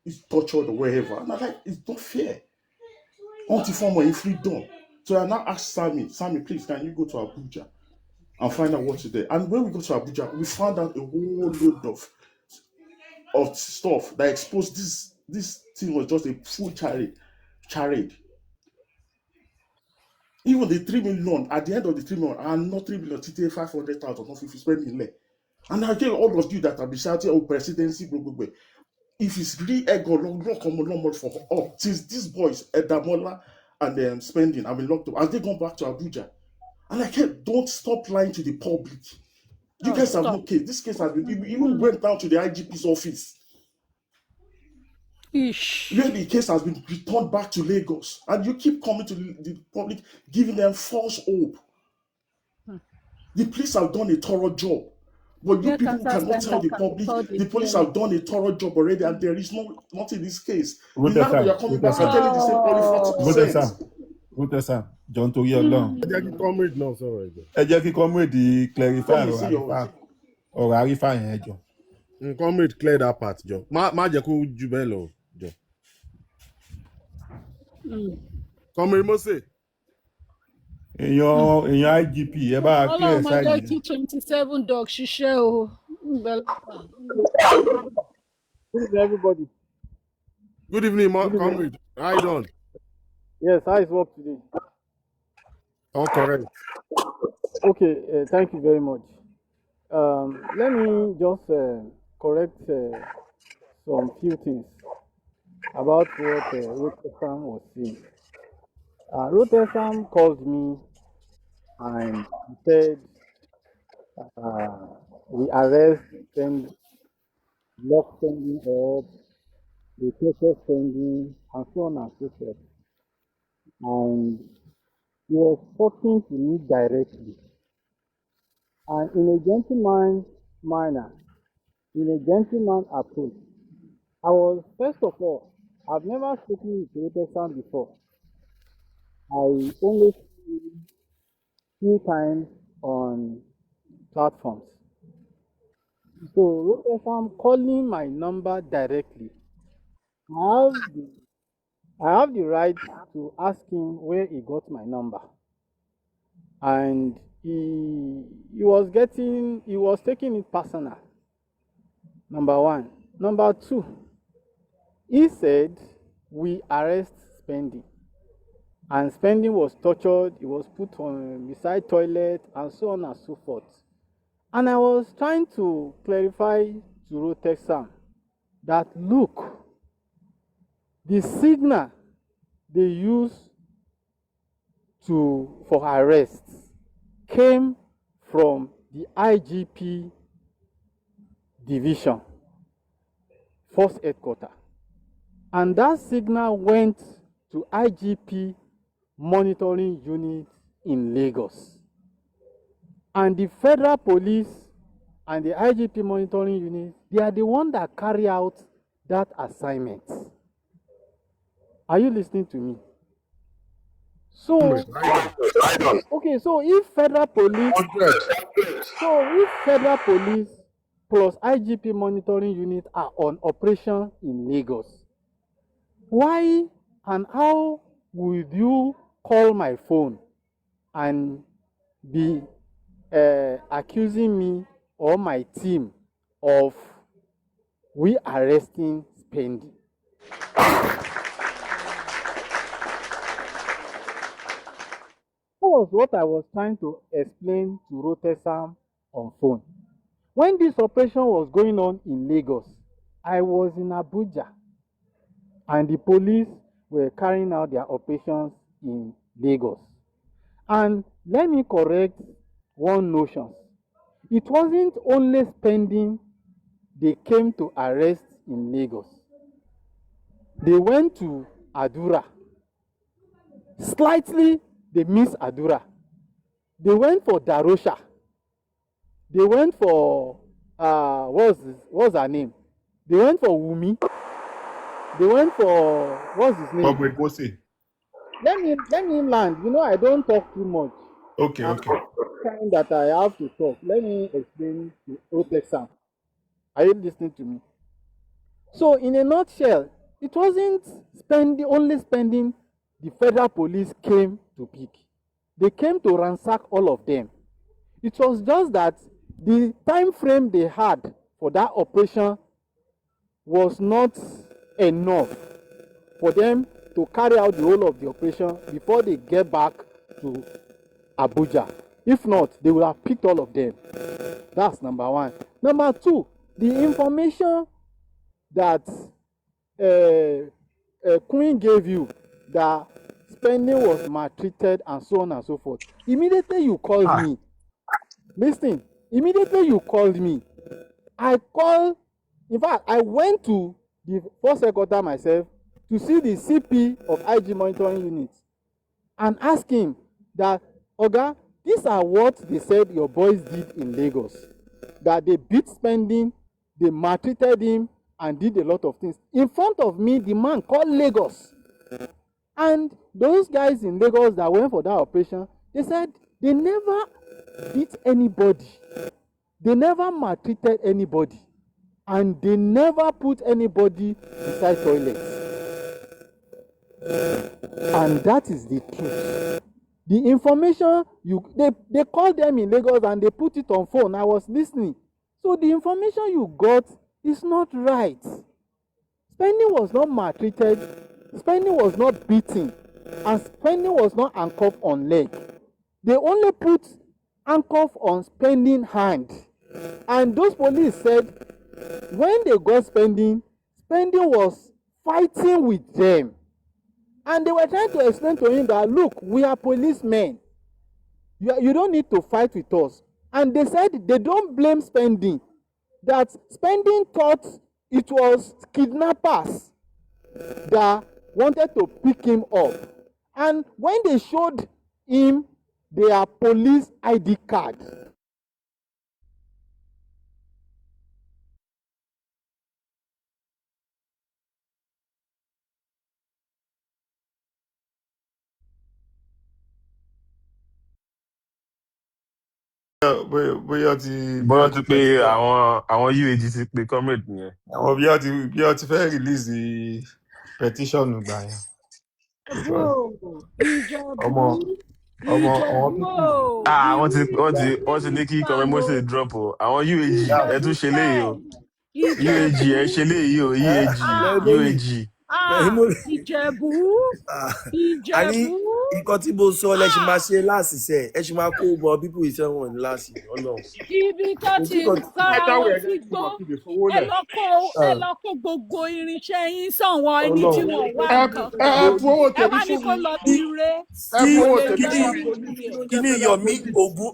is tortured or wherever. And I'm like, it's not fair. Until form in freedom. So I now asked Sammy, please, can you go to Abuja and find out what's there? And when we go to Abuja, we found out a whole load of stuff that exposed this thing was just a full charade. Even the 3 million, at the end of the 3 million, and not 3 million, 500,000, not if you spend in there. And I tell all of you that have been shouting, oh, presidency, blah, blah, blah. If it's really ego, not common for all. Since these boys, Edamola and spending, have been locked up, as they gone back to Abuja. And I said, don't stop lying to the public. You guys have no case. This case has been, even went down to the IGP's office. Ish. where the case has been returned back to Lagos, and you keep coming to the public, giving them false hope. The police have done a thorough job, but you Where people cancer cannot tell center the can be public called the police again? have done a thorough job already, and there is not in this case. Now that Rotesa, you're coming back and Rotesa, telling the same story, Oh. 40%. Rotesa, Rotesa, John torí Ọlọ́run. Mm. ẹ jẹ́ kí comrade náà sọ̀rọ̀ ẹ̀jọ̀. Ẹ jẹ́ kí comrade clarify Come and say yours. ọ̀rọ̀ àrífà yẹn jọ. Comrade clear that part jọ. Má jẹ́ kó ju bẹ́ẹ̀ lọ jọ. Comrade Mose. Èèyàn IGP ẹ bá a clear Ọlọ́run máa side jẹ́ yẹn. kí 27 dog ṣiṣẹ́ o. Good evening, everybody. Good evening, comrade. How you doing? Yes, how is work today? All correct. Okay, thank you very much. Let me just correct some few things about what Rotesam was saying. Rotesam called me and he said we arrest and lock spending up, the pressure spending, and so on and so forth. And he was talking to me directly. And in a gentleman's manner, in a gentleman approach, I was, first of all, I've never spoken with Rotesam before. I only see him few times on platforms. So Rotesam calling my number directly, I have the right to ask him where he got my number. And he was taking it personal. Number one. Number two, he said we arrest spending. And spending was tortured, it was put on beside toilet, and so on and so forth. And I was trying to clarify to Rotesam that look, the signal they use for arrests came from the IGP division, first headquarters. And that signal went to IGP monitoring unit in Lagos. And the federal police and the IGP monitoring unit, they are the ones that carry out that assignment. Are you listening to me? So, okay, so if federal police plus IGP monitoring unit are on operation in Lagos, why and how would you call my phone and be accusing me or my team of we arresting spending? That was what I was trying to explain to Rotesam on phone. When this operation was going on in Lagos, I was in Abuja, and the police were carrying out their operations in Lagos. And let me correct one notion. It wasn't only spending they came to arrest in Lagos. They went to Adura. Slightly, they missed Adura. They went for Darosha. They went for, what's her name? They went for Wumi. They went for, what's his name? Comrade Mose. Let me land. You know, I don't talk too much. Okay. Kind that I have to talk. Let me explain to Rotesam. Are you listening to me? So, in a nutshell, it wasn't only spending the federal police came to pick. They came to ransack all of them. It was just that the time frame they had for that operation was not enough for them to carry out the whole of the operation before they get back to Abuja. If not, they would have picked all of them. That's number one. Number two, the information that Queen gave you that spending was maltreated and so on and so forth. Immediately you called me. Listen, immediately you called me. In fact, I went to the first headquarter myself to see the CP of IG monitoring unit and ask him that, Oga, these are what they said your boys did in Lagos. That they beat spending, they maltreated him, and did a lot of things. In front of me, the man called Lagos. And those guys in Lagos that went for that operation, they said they never beat anybody. They never maltreated anybody. And they never put anybody beside toilets. And that is the truth. The information they called them in Lagos and they put it on phone. I was listening. So the information you got is not right. Spending was not maltreated, Spending was not beaten, and Spending was not handcuffed on leg. They only put handcuff on Spending hand. And those police said when they got Spending was fighting with them. And they were trying to explain to him that, look, we are policemen. You don't need to fight with us. And they said they don't blame Spending. That Spending thought it was kidnappers that wanted to pick him up. And when they showed him their police ID card, bóyá bọ́lá ti pé fẹ́ ti gbọ́ àwọn UAG ti pe comrade yẹn. àwọn bí wọ́n ti fẹ́ release the petition gbà yẹn because ọmọ àwọn people wọ́n ti ní kí comrade Moses drop o. Àwọn UAG ẹ tún ṣe léyìí o. UAG ẹ ṣe léyìí o. UAG. Ìjẹ̀bú. àní nǹkan tí mo sọ lẹ ṣe máa ṣe láàsì sẹ ẹ ṣe máa kó bọ bíbù ìṣẹ́wọ̀n ní láàsì Ọlọ́run. Ibi tó ti sára wọn ti gbó ẹ lọ kó gbogbo irinṣẹ́ yín sọ̀wọ́n ẹni tí wọ́n wá nǹkan ẹ wá ní kó lọ ti ré. Kí ni Yomi Ogun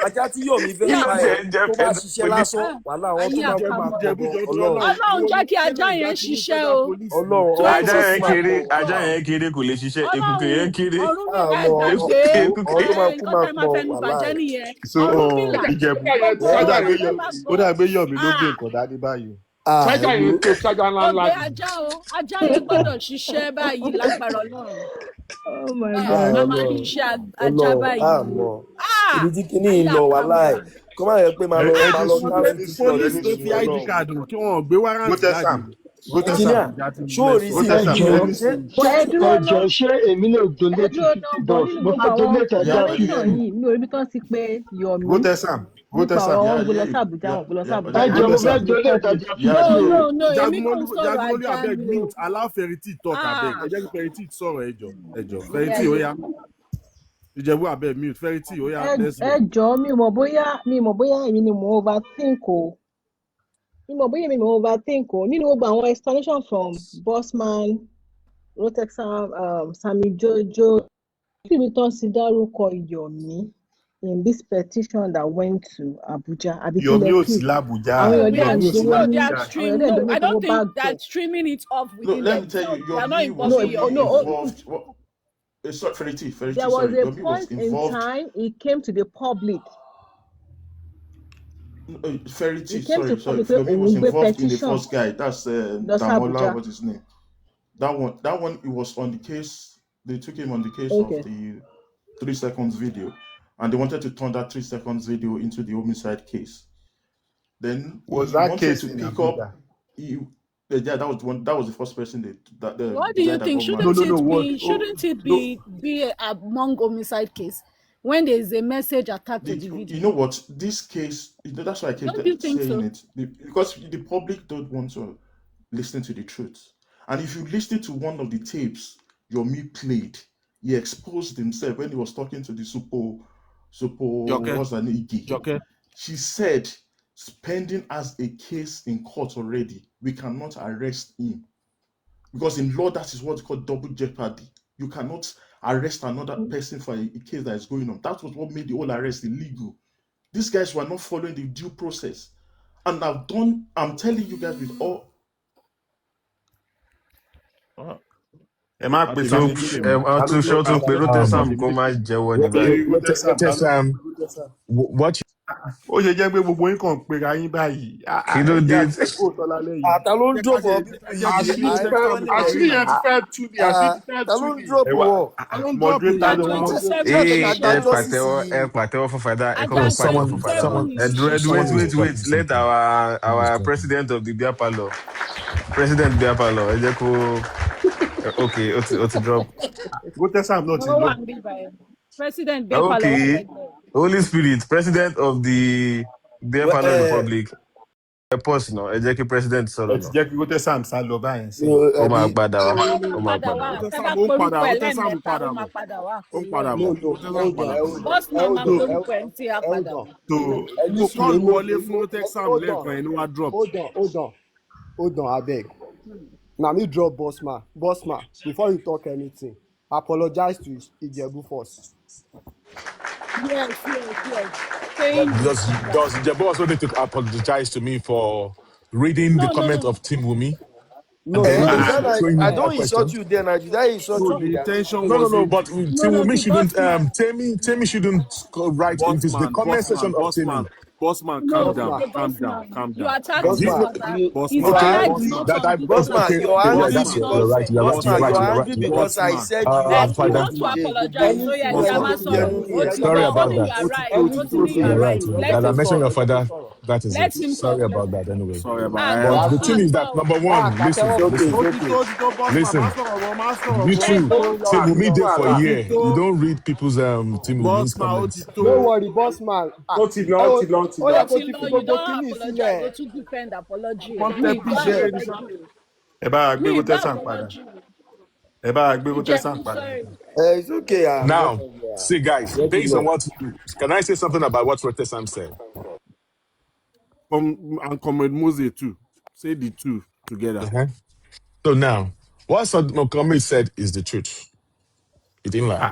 ajá tí Yomi fẹ́ pa ẹ̀ tó bá ṣiṣẹ́ lásán wàhálà àwọn tó bá kó máa pọ̀ bọ̀ Ọlọ́run jẹ́ kí ajá yẹn ṣiṣẹ́ o. Ajá yẹn kéré kò lè ṣiṣẹ́, èkùkè yẹn kéré. so Ìjẹ̀bú ó dàgbé Yomi ló gbé nǹkan dání báyìí. Ṣájà yìí tó ṣájà ńláńlá. Ajá yẹn gbọ́dọ̀ ṣiṣẹ́ báyìí lágbára Ọlọ́run. Oh my God. Màmá ní iṣẹ́ ajá báyìí. Ibi tí kinní yìí lọ wàhálà ẹ̀ kó má yẹ pé máa lọ police tó fi ID card kí wọ́n gbé warrant jáde. Engineer, sóòrì sí ẹjọ́ ṣé èmi lè donate 50 bucks mo fẹ́ donate ẹja 50. mi ò rí bí tán ti pé Yomi go Sam nípa ọ̀rọ̀ gbé lọ sí Àbújá wọn gbé lọ sí Àbújá. ẹjọ́ mo fẹ́ donate ẹja 50. Jagunmọ́lú abeg mute allow Ferity talk abeg ẹ jẹ́ kí Ferity sọ̀rọ̀ ẹjọ́ Ferity ó yá Ìjẹ̀bú abeg mute Ferity ó yá. ẹjọ́ mi mọ̀ bóyá èmi ni mo overthink o. Nínú gbogbo àwọn explanation from Bossman, Rotexam, Sami Jojo, níbi tó ń sì dárúkọ Yomi in this petition that went to Abuja. Yomi ò sí l'Abuja. I don't think that streaming it off within let me tell you, Yomi was involved. Sorry, Ferity, there was a point in time it came to the public. Ferity, sorry. Yomi was involved in the first guy. That's Damola, what's his name? That one, it was on the case. They took him on the case of the 3 seconds video, and they wanted to turn that 3 seconds video into the homicide case. Then was that case to pick up? Yeah, that was one. That was the first person that. What do you think? Shouldn't it be among homicide case? When there is a message attached to the video. You know what? This case, that's why I keep saying it. Because the public don't want to listen to the truth. And if you listen to one of the tapes Yomi played, he exposed himself when he was talking to the what's her name? Iggy. She said, Spending as a case in court already. We cannot arrest him. Because in law, that is what's called double jeopardy. You cannot arrest another person for a case that is going on. That was what made the whole arrest illegal. These guys were not following the due process. And I'm telling you guys with all. ẹ má pe So Sami pè mọ́ ta ló tún drop ṣọ́ tún pe ta ló Rotesam ṣe kó mí má jẹ́wọ́ ní báyìí. Rotesam, what ó ṣe jẹ́ pé gbogbo yín kàn ń pera yín báyìí kí ló ẹ̀jẹ̀ dé? àti ẹ̀kọ́ tọ́lá lẹ́yìn ta ló ń jẹ́ ká drop ṣe àwọn pípù jẹ́ kí yìí Rotesam àṣírí sọ̀rọ̀ yẹn ti fẹ́ tú ni àṣírí ti fẹ́ ta tú ló ń ni. drop ẹ wá wọ ló ń drop moderator Àjà ló yẹn. mọ 27 Ee, ni. àgbà justice ẹ yìí pàtẹ́wọ́ fún fada, ẹ kọ́kọ́ Àjà pàtẹ́wọ́ fún fada. 27 is Wait, let our president of the beer parlor, president beer parlor, ẹ jẹ́ kó, okay, ó ti drop. Rotesam náà ti no lọ. one be by President Bepalo one Okay, like that. Holy Spirit, president of the beer parlor republic. Ẹ pause náà, ẹ jẹ́ kí president ẹ sọ̀rọ̀ ti náà. jẹ́ kí Rotesam sá lọ báyìí sí. Ó máa padà wá, Ó ó máa máa padà padà wá. wá. Tẹ́ bá Rotesam ó ń padà porúkọ ẹ̀ Rotesam lẹ́ẹ̀mẹ́ta, ó padà máa bọ̀ padà wá. Kò ó ń ń padà wọ̀rí. bọ̀ Rotesam padà bọ̀. Bossman máa porúkọ ẹ̀ tí a padà wá. so mo kọ́ọ̀lù wọlé fún Rotesam lẹ́ẹ̀kan ẹni wá drop. Hold on, abeg. Na me drop bossman before you talk anything apologize to Ijebu first. Yes. Thank you. does Jabo also need to apologize to me for reading the comment No. of Team Wumi and Eh, then is that like, throwing I me that don't insult question? you then. Did I insult So you the nigga? intention No. wasn't But to Team Wumi The shouldn't. bossman. Temi shouldn't write into the comment section of Temi. Bossman, calm No, down, the calm down, bossman. calm You down, attacked calm his down. Bossman, mother. His you Okay, are mother Bossman, is angry. not that on I the Bossman, okay. platform. you're Yeah, What angry that's is you're because right. nonsense? You're Bossman, right. you're You're right. angry You're right. because I Bossman. said you Father, You want to today. apologize. So yeah, Anything yeah, when ma you sorrow. sorry But about Rotimi, that. you are right. anything Rotimi, you when are You're you right. right. say, Let That I him mentioned your talk. father. That is it. Let him Sorry talk. about that. Anyway, Sorry about but the Go thing and is that talk. number one, it's listen, okay, it's listen, Ó ti okay. tó Bossman, listen. má sọ̀rọ̀ You mọ́. Let two, boss Team talk. Wumi there for a Ó ti year. You tó don't read people's Team Wumi's Bossman, ó ti comments. No tó. worry bossman. Ó ti lọ, ó ti lọ, ó ti Ó lọ. yẹ Ó kó ti ti lọ, fi you gbogbo don't kíní apologize. Go sílẹ̀. to defend apology. Wọ́n tẹ́ Me, go PG rẹ̀ ní sá. apology. ẹ bá wa gbé Me, go Rotesam padà apology. ẹ bá wa gbé Rotesam Ijebu, padà. sorry. It's okay. No Now, problem. see, guys, Let it based on go. what can I say something about what Rotesam said? And Comrade Mose too. Say the two together. Uh-huh. So now, what Mokomi said is the truth. He didn't lie.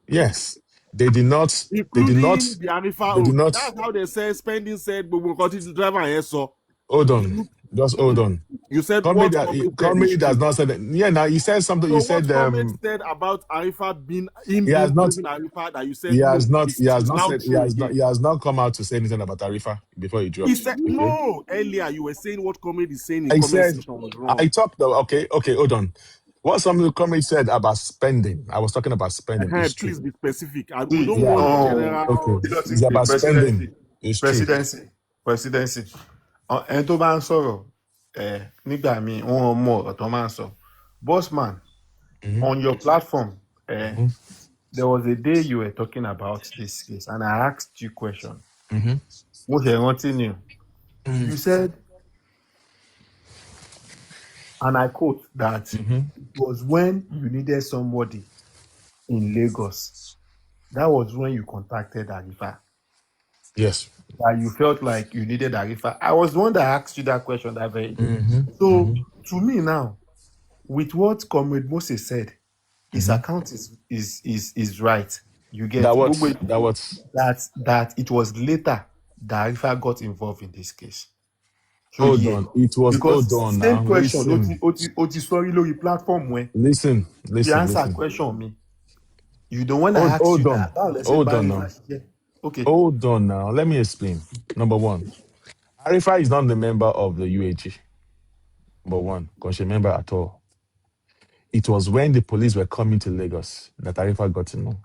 Yes, they did not. They did not. Including the Arifa They did own. not. That's how they say spending said gbogbo nǹkan tí the driver yẹn sọ. Hold on, just hold on. You said what Comedy, Comrade said is comedy does true. not say that. Yeah, now he said something. So He what said Comrade said about Arifa being he has not. blaming Arifa that you He said has no, not. He it has is not now said. He true has not. again. He has not come out to say anything about Tarifa before he He dropped. said Okay. no earlier. You were saying what Comrade is saying in I comment said. section was I wrong. talked though. Okay. Hold on. What some of the comments said about spending. I was talking about spending. It's true. Please be specific. We See, don't Yeah. want Okay. general. kí ló ti It's ń pè about spending. It's true. presidency ẹni tó bá ń sọ̀rọ̀ nígbà míì wọ́n mọ ọ̀rọ̀ tó máa ń sọ. Bossman, Mm-hmm. on your platform, Mm-hmm. there was a day you were talking about this case and I asked you question. Mm-hmm. Mo ṣe rántí ni o. You said, and I quote, that Mm-hmm. it was when you needed somebody in Lagos. That was when you contacted Arifa. Yes. That you felt like you needed Arifa. I was the one that asked you that question that very day. Mm-hmm. So, Mm-hmm. to me now, with what Comrade Moses said, his account is right. You get That what that it was later that Arifa got involved in this case. So hold yeah, on. It was hold because on now. same question, Listen. Oti sorry, low platform when Listen. you answer Listen. question me. You don't want to ask Hold you on. that. Let's say Hold on Barry now. okay. Hold on now. Let me explain. Number one, Arifa is not the member of the UAG. Number one, because she member at all. It was when the police were coming to Lagos that Arifa got to know.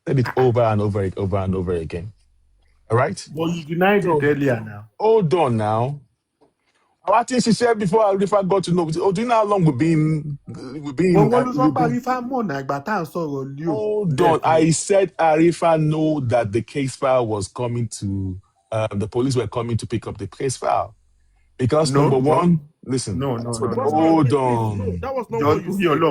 Said it over and over again. All right? But you denied it earlier now. Hold on now. I think she said before Arifa got to know. Oh, do you know how long we've been? But what was Arifa more na ìgbà tá à ń sọ̀rọ̀ Leo? Hold on. I said Arifa know that the case file was coming to. The police were coming to pick up the case file. Because No, number no. one, listen. No. Hold on. That was not what you said.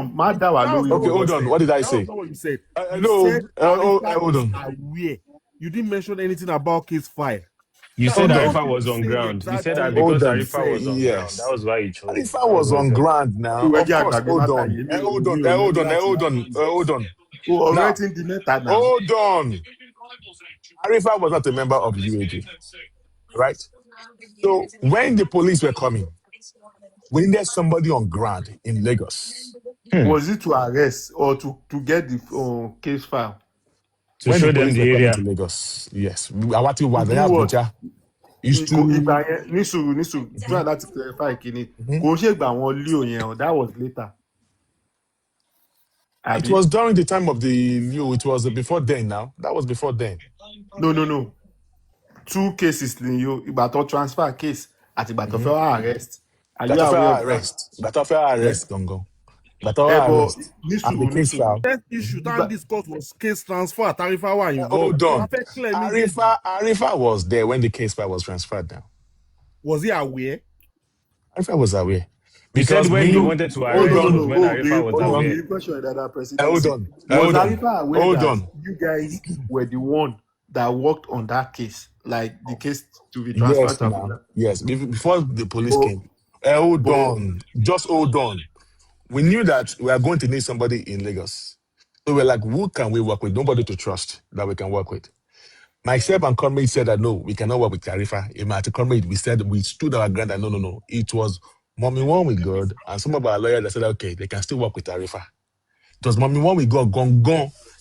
Okay, hold on. What did I That was say? not what you said. You No. said Hold Arifa is on. aware. You didn't mention anything about case file. You Hold said on. Arifa was on ground. You said that Hold because on. Arifa was on ground. That Yes. was why you chose. Arifa was on ground now. Of course. Hold on. Hold on. Now, hold on. Arifa was not a member of UAG. right? So when the police were coming, we needed somebody on ground in Lagos. Was it to arrest or to get the case file? To When the show them police were the coming to area. Lagos, yes, Awati To was in do what? Abuja. Is to Nísùrù try láti clarify kìíní. Mhm. Kò ṣe gbà wọn Leo yẹn, that was later. It Abi? was during the time of the view. It was before then. Now that was before then. No. 2 cases ni yo. Ìgbà tó transfer case àti ìgbà tó Mm-hmm. fẹ́ wá arrest. Are you aware Gatofa of that? arrest. Gatofa Yeah. arrest. Gongo. Gatofa But arrest. And the case Nísùrù. file. First issue time discussed was case transfer. Tarifa were involved. Hold on. Perfect clear méjèèjì. Arifa was there when the case file was transferred now. Was he aware? Arifa was aware. You said Because when they me, wanted to hold arrest was on, when Arifa was hold on, aware. The question that hold presidency. on, Was hold on, Arifa aware hold that on. you guys were the one that worked on that case? Like the case to be transferred Yes, to now. Abuja? Yes, before the police But, came. Hold but on. Just hold on. We knew that we are going to need somebody in Lagos. So we're like, who can we work with? Nobody to trust that we can work with. Myself and Conrad said that no, we cannot work with Tarifa. At Conrad, we said we stood our ground and no. It was Mommy One with God and some of our lawyers that said, okay, they can still work with Tarifa. It was Mommy One with God, Gong,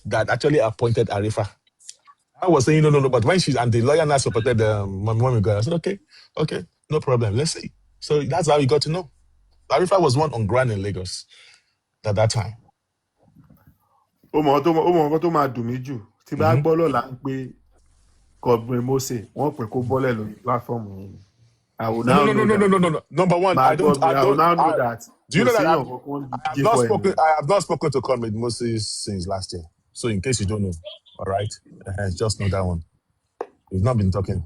that actually appointed Arifa. I was saying no, but when and the lawyer now supported Mommy One with God, I said, okay, no problem, let's see. So that's how we got to know. Arifa was one on ground in Lagos at that time. ó mọ nǹkan tó máa dùn mí jù tí bá gbọ́ lọ́la ń pé Godwin Mose wọ́n pè kó bọ́lẹ̀ lórí platform yìí. I will now know that. No. Number one, I will now know that. Do you know that I have not spoken to Conrad Moses since last year? So in case you don't know, all right, just know that one. We've not been talking.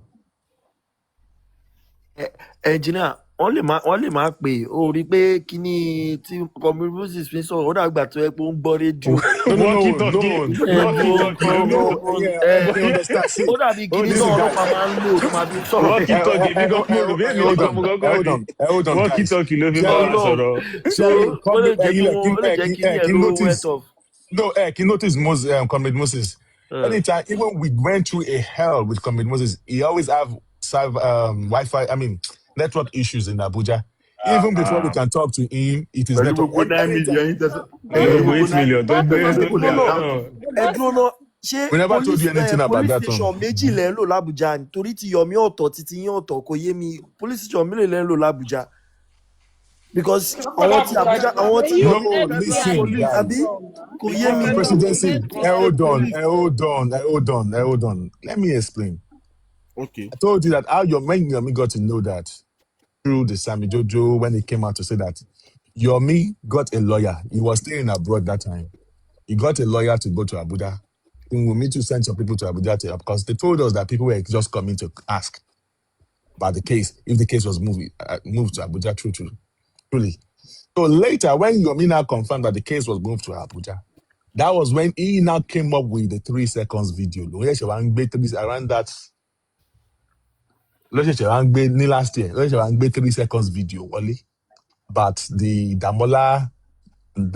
Engineer, wọ́n lè máa pè ó rí pé kíní tí communities fi sọ̀rọ̀ ó dàgbà tó yẹ pé ó ń gbọ́ rédíò. Ó dàbí kíní náà ọlọ́pàá máa ń lò tó máa fi sọ̀rọ̀. Hold on, guys. Walkie-talkie ló fi bá wa sọ̀rọ̀. Ó lè jẹ́ kíní ẹ̀ ló wet off. No, can notice Comrade Moses. Anytime, even we went through a hell with Comrade Moses, he always have Wi-Fi, network issues in Abuja. Even before we can talk to him, it is network. Pẹ̀lú 9 million. Ẹ̀dùn náà ṣé We never told you anything about police that station one. méjì lẹ́ ń lò l'Abuja nítorí ti Yomi ọ̀tọ̀ títí yín ọ̀tọ̀ kò yé mi police station mélòó lẹ́ ń lò l'Abuja because àwọn ti Abuja àwọn ti No, listen, guys. àbí kò yé mi. Presidency, hold on. Let me explain. Okay. I told you that how Yomi got to know that through the Sammy Jojo when he came out to say that Yomi got a lawyer. He was staying abroad that time. He got a lawyer to go to Abuja. Then we need to send some people to Abuja because they told us that people were just coming to ask about the case, if the case was moved to Abuja truly. So later, when Yomi now confirmed that the case was moved to Abuja, that was when he now came up with the 3 seconds video. Around that, last year, 3 seconds video only. But the Damola and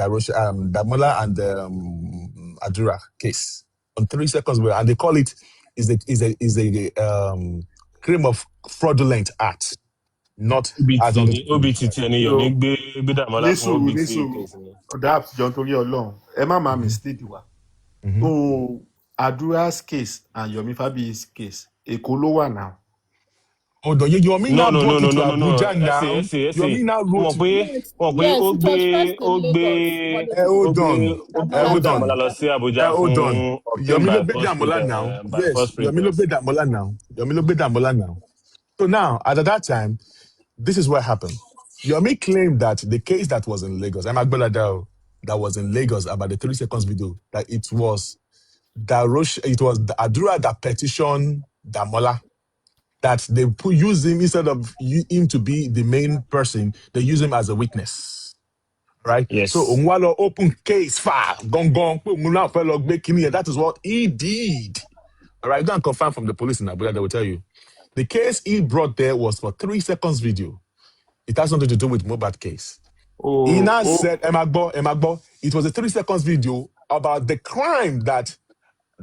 Adura case on 3 seconds, and they call it is a crime of fraudulent act, not as on the OBT ẹni Yomi gbé Dàmọ́lá fún OBT case ni. Ọ̀dà àtijọ́ nítorí Ọlọ́run ẹ má máa mistake wa. So Adura's case and Yomi Fabiyi's case Èkó ló wà now. Yomi now brought it to Abuja now. Yomi now wrote hold on. Dàmọ́lá lọ sí Abuja fún obtain by force Yomi ló gbé Dàmọ́lá now. So now, at that time, this is what happened. Yomi claimed that the case that was in Lagos, that was in Lagos about the 3 seconds video, that it was Adura that petitioned Damola, that they use him instead of him to be the main person, they use him as a witness. Right? Yes. So Onwalo open case file. That is what he did. All right, don't confirm from the police in Abuja, they will tell you. The case he brought there was for 3 seconds video. It has nothing to do with Mohbad case. He now said, Emagbo, it was a 3 seconds video about the crime that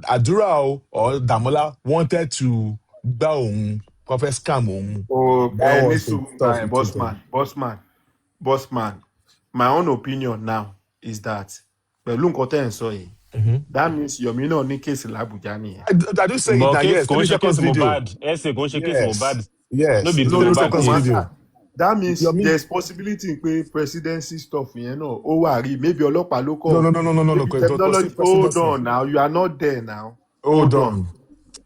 Adura or Damola wanted to down confess scam òun. Oh, That was the Nisu, stuff he told them. bossman. My own opinion now is that pẹ̀lú nǹkan tẹ́ ẹ̀ ń sọ yìí, that means Yomi náà ní case l'Abuja nìyẹn. I do say it But now, case yes. kò ń 3 ṣe seconds case video. Mohbad. Ẹsẹ̀ kò ń ṣe case Yes. Mohbad. Yes. No be It's the a 3 Mohbad seconds case. video. That means Yomi. there's possibility pé presidency stuff yẹn náà ó wà rí. Maybe ọlọ́pàá ló kọ̀. No. Maybe terminology. Hold on now. You are not there now. Hold on.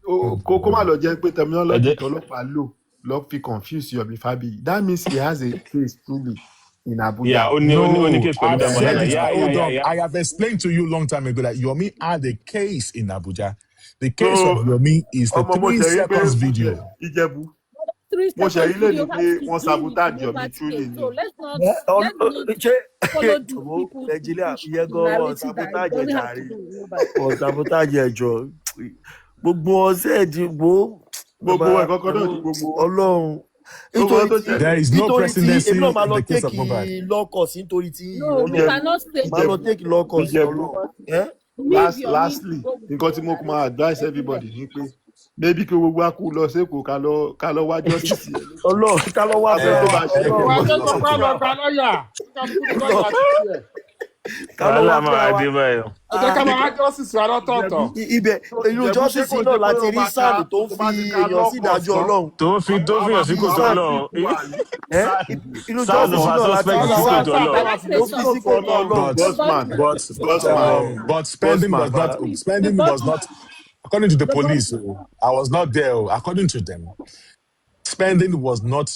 Kó má lọ jẹ́ pé terminology Ẹ̀jẹ̀. tọ́lọ́pàá lò lọ́ fi confuse Yomi Fabi. That means he has a case truly in Abuja. Yeah, only case pẹ̀lú I've said Damola. it. Hold on. Yeah. I have explained to you long time ago that Yomi had a case in Abuja. The case of Yomi is the 3 seconds video. Ìjẹ̀bú. 3 Mo ṣe seconds ilé video ni has pé to wọ́n do sabotage with Yomi Mohbad truly case. ni. So let's not follow ṣé the people's Nàìjíríà ìyẹn gan wọn narrative that it sabotage doesn't have jàre to do with Mohbad. wọn sabotage ẹjọ gbogbo ọsẹ ìdìbò Gbogbo ẹ̀ kọ́kọ́ náà ju gbogbo wọn. Ọlọ́run There is no presidency èmi náà máa in lọ the case of tẹ́kì Mohbad. lọ́kọ̀sí nítorí tí No, we cannot say máa lọ tẹ́kì lọ́kọ̀sí Ọlọ́run. Lastly, nǹkan tí mo kún máa advise everybody ni pé maybe kí gbogbo akú lọ sẹ́kọ̀ọ́ ká lọ wá justice yẹn. Ọlọ́run ká lọ wá Abẹ́ tó bá ṣe Wọ́n á jẹ́ kó ká lọ gba lọ́ọ̀yà. Wàhálà máa dé báyọ̀. Ẹ jẹ́ ká máa wá justice wa lọ́tọ̀ọ̀tọ̀. ibẹ̀ inú justice náà láti rí sáàlì tó ń fi èèyàn sí ìdájọ́ Ọlọ́run. Tó fi hàn sí kòtò Ọlọ́run. Inú Sáàlù justice fa náà láti suspect rí sí kòtò sáàlì Ọlọ́run. tó fi sí kòtò Ọlọ́run. But spending was not according to the police. I was not there. According to them, spending was not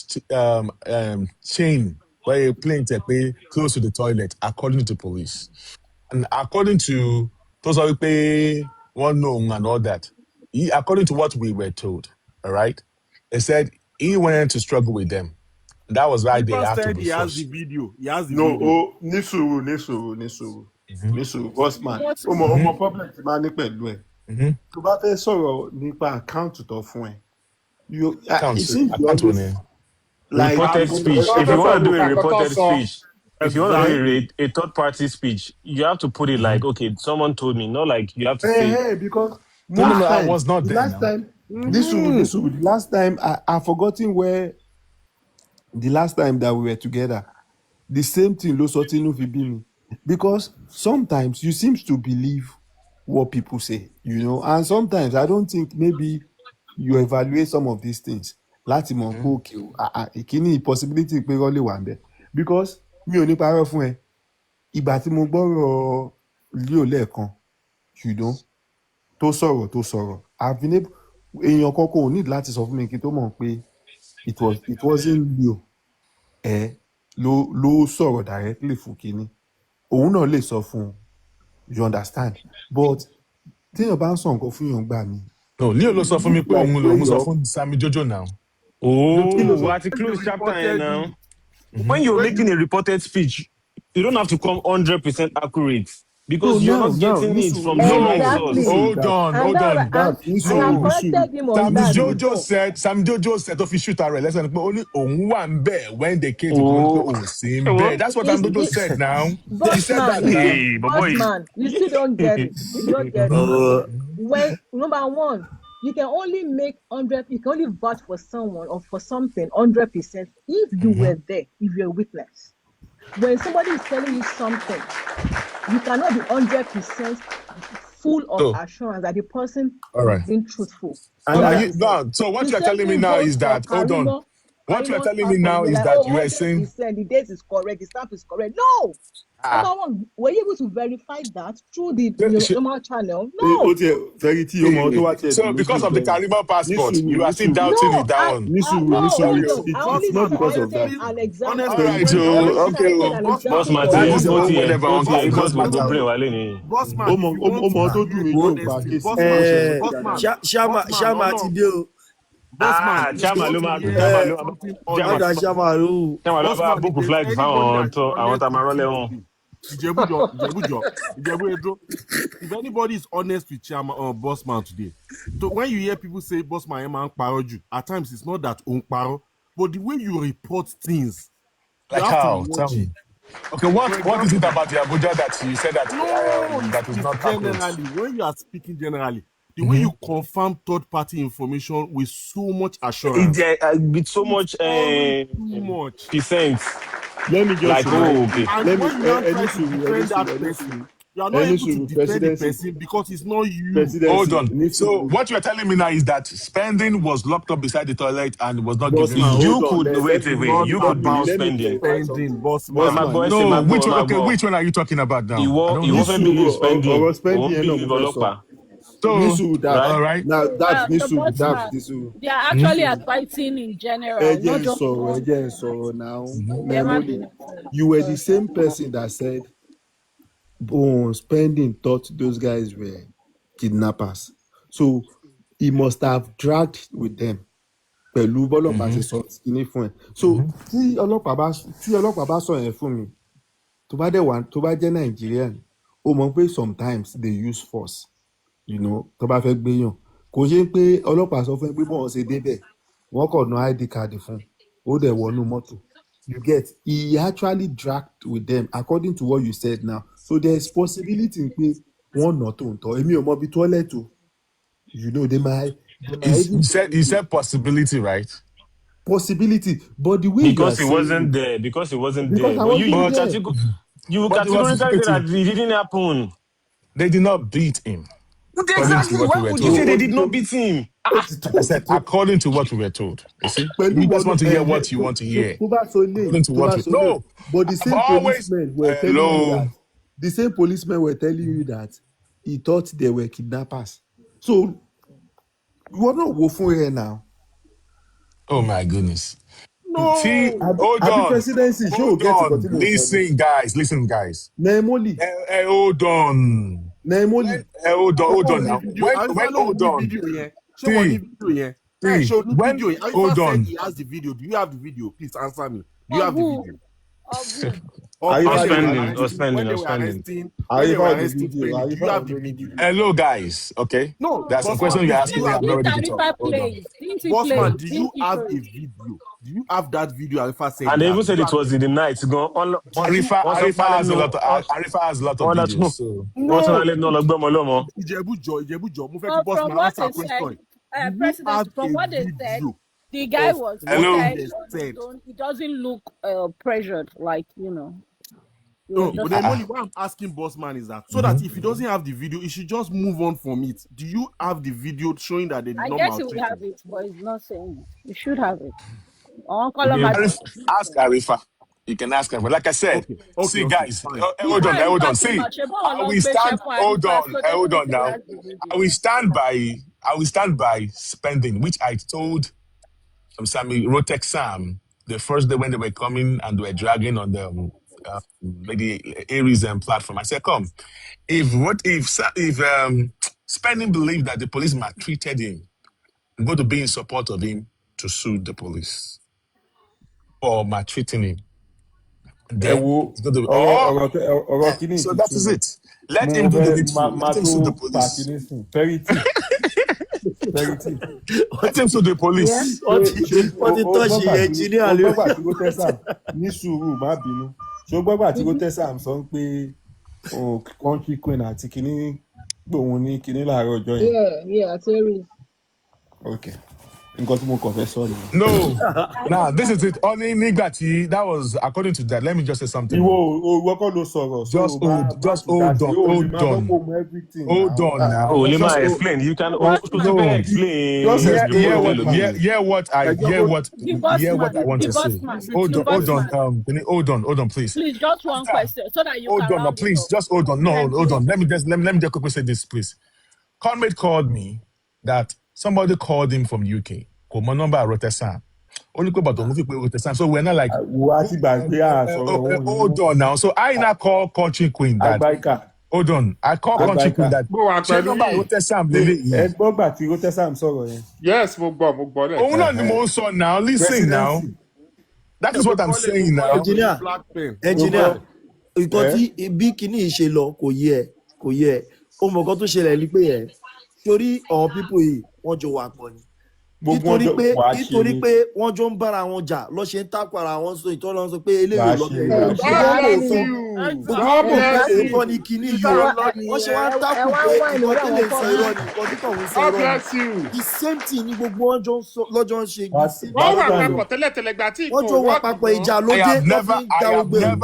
chain where a plane pay close to the toilet. According to police, and according to those who pay one known and all that, according to what we were told, all right, they said he went to struggle with them. That was why they had to be He has forced. the video. He has the No, video. ní sùúrù bossman. Ọmọ problem ti máa ní pẹ̀lú ẹ̀. Tó bá fẹ́ sọ̀rọ̀ nípa àkáǹtì tó fún ẹ. It seems you always like Reported speech. If you want to do a reported speech, if you want to do a third party speech, you have to put it like, okay, someone told me, not like you have to say. Because No, I was not there. Last time, the last time I've forgotten where the last time that we were together, the same thing ló sọ tínú fi bí mi. Because sometimes you seem to believe what people say, and sometimes I don't think maybe you evaluate some of these things láti mọ̀ pé òkè ìkíní possibility pé rọ́lẹ̀ wà ń bẹ̀. Because mi ò ní parọ́ fún ẹ, ìgbà tí mo gbọ́rọ̀ Leo lẹ́ẹ̀kan, tó sọ̀rọ̀, I've been able, èèyàn kan kò need láti sọ fún mi kí n tó mọ̀ pé it wasn't Leo ló sọ̀rọ̀ directly fún kíní. Òun náà lè sọ fún un, you understand, but téèyàn bá ń sọ nǹkan fún yàn gbà mí. No, Leo ló sọ fún mi pé òun sọ fún Sammy Jojo now. Oh, at the close chapter here now. When you're making a reported speech, you don't have to come 100% accurate because you're not getting it from the right source. Hold on. Sammy Jojo said if you shoot her, let's say only one bear when they came to same bear. That's what Sammy Jojo said now. He said that. Hey, man, you still don't get it. When number one, you can only make 100. You can only vouch for someone or for something 100% if you were there, if you're a witness. When somebody is telling you something, you cannot be 100% full of assurance that the person is being truthful. So what you're telling me now is that What you're telling me now is that you are saying the date is correct, the stamp is correct. No. Number one, were you able to verify that through the normal channel? No. So because of the Caribbean passport, you are still doubting it down. It's not because of that. An example. All right, okay. Boss Martin, Ṣáma ti dé o. Ṣáma ló máa book flight fáwọn àwọn tá a máa rán lẹ́wọ̀n. If anybody is honest with Chairman or Bossman today, so when you hear people say Bossman man paroju, at times it's not that on paro, but the way you report things, like how? Tell me. Okay, what is it about the Abuja that you said that that is not generally when you are speaking generally? The way you confirm third-party information with so much assurance. With so much always too much. percent. Let me just like, okay. And when you now try to defend that person, you are not able to defend the person because it's not you. Hold on. So what you are telling me now is that spending was locked up beside the toilet and was not given. You could wait. You could believe about spending. Spending, boss man. No, which one? Okay, which one are you talking about now? I don't know. Ìwọ fẹ́ believe spending. Won't believe ọlọ́pàá. So, all right. Now that's they are actually fighting in general, not just now. You were the same person that said, spending thought those guys were kidnappers. So he must have dragged with them. Pẹ̀lú bọ́lọ́pàá ṣe sọ kíní fún ẹ. So tí ọlọ́pàá bá sọ yẹn fún mi, tó bá jẹ́ Nigerian, ó mọ̀ pé sometimes they use force. Tó bá fẹ́ gbéyàn. Kò ṣe pé ọlọ́pàá sọ fún ẹ pé bọ́n ṣe débẹ̀, wọ́n kàn ná ID card fún, ó dẹ̀ wọnú mọ́tò. You get, he actually dragged with them according to what you said now. So there's possibility pé wọ́n nà tó ń tọ́. Èmi ò mọ bí toilet o. They might you said possibility, right? Possibility, but the way because he wasn't there. You categorically say that it didn't happen. They did not beat him. Exactly. Why would you say they did not beat him? Like I said, according to what we were told. You see, you just want to hear what you want to hear. According to what no, but the same policemen were telling you that. The same policemen were telling you that he thought they were kidnappers. So you are not woeful here now. Oh my goodness. No. See, hold on. Listen, guys. Nemoli. Hold on. Nemoli. Hold on now. Hold on. Hold on. He has the video. Do you have the video? Please answer me. Do you have the video? Spending. Do you have the video? Hello, guys. Okay. No. There's some questions you're asking me. I'm not ready to talk. Bossman, do you have a video? Do you have that video? And they even said it was in the night. Arifa has a lot of videos. So. No. Ìjẹ̀bú-jọ, mo fẹ́ kí Bossman answer question. President, from what they said, the guy was he doesn't look pressured, like No, but then only what I'm asking Bossman is that so that if he doesn't have the video, he should just move on from it. Do you have the video showing that they did not maltreat him? I guess he will have it, but he's not saying it. He should have it. Ask Arifa. You can ask her. But like I said, see, guys, hold on. See, I will stand. Hold on now. I will stand by spending, which I told Sammy Rotex Sam the first day when they were coming and they were dragging on the maybe Aries platform. I said, come, if spending believed that the police maltreated him, I'm going to be in support of him to sue the police for maltreating him. Then it's going to be, so that is it. Let him do the needful. Let him sue the police. Let him sue the police. Wọ́n ti tọ́ṣì ẹnjìníà lé. Ní sùúrù má bínú. Ṣó gbọ́gbà tí kò tẹ́sà sọ pé country queen àti kìíní gbòhun ní kìíní láàárọ̀ ọjọ́ yẹn. Yeah, Terry. Okay. Nǹkan tí mo kàn fẹ́ sọ nìyẹn. No, now this is it. Only nígbà tí that was according to that. Let me just say something. Ìwọ kọ́ ló sọ̀rọ̀. Just hold on now. Oh, let me explain. You can explain. Hear what I want to say. Hold on, please. Please, just one question so that you can. Hold on, please. Just hold on. No, hold on. Let me just quickly say this, please. Conrad called me that somebody called him from UK. Call my number Rotesan. Only go about Rotesan. So we're not like hold on now. So I now call country queen that. Hold on. I call country queen that. She number Rotesan. Yes, mo gbọ́. Oh no, the most son now. Listen now. That is what I'm saying now. Engineer. Nǹkan tí bí kíní ṣe lọ kò yẹ. Ó mọ̀ nǹkan tó ṣẹlẹ̀ ní pé torí àwọn people yìí wọ́n jọ wà pọ̀ ni. nítorí pé wọ́n jọ ń bára wọn jà lọ́ ṣe ń tako ara wọn sọ ìtọ́lọ́ sọ pé eléyìí ò lọ bẹ́ẹ̀ gbogbo òótọ́ ni kinní yìí wọ́n ṣe wá ń tako pé ìkọ́ tẹ́lẹ̀ ń sọ irọ́ ni ìkọ́ títọ̀ ń sọ irọ́ ni the same thing ni gbogbo wọn lọ́jọ́ ń ṣe gbèsè wọ́n wà papọ̀ tẹ́lẹ̀tẹ́lẹ̀ gbà tí wọ́n jọ wà papọ̀ ìjà ló dé wọ́n fi ń da gbogbo ẹ̀rú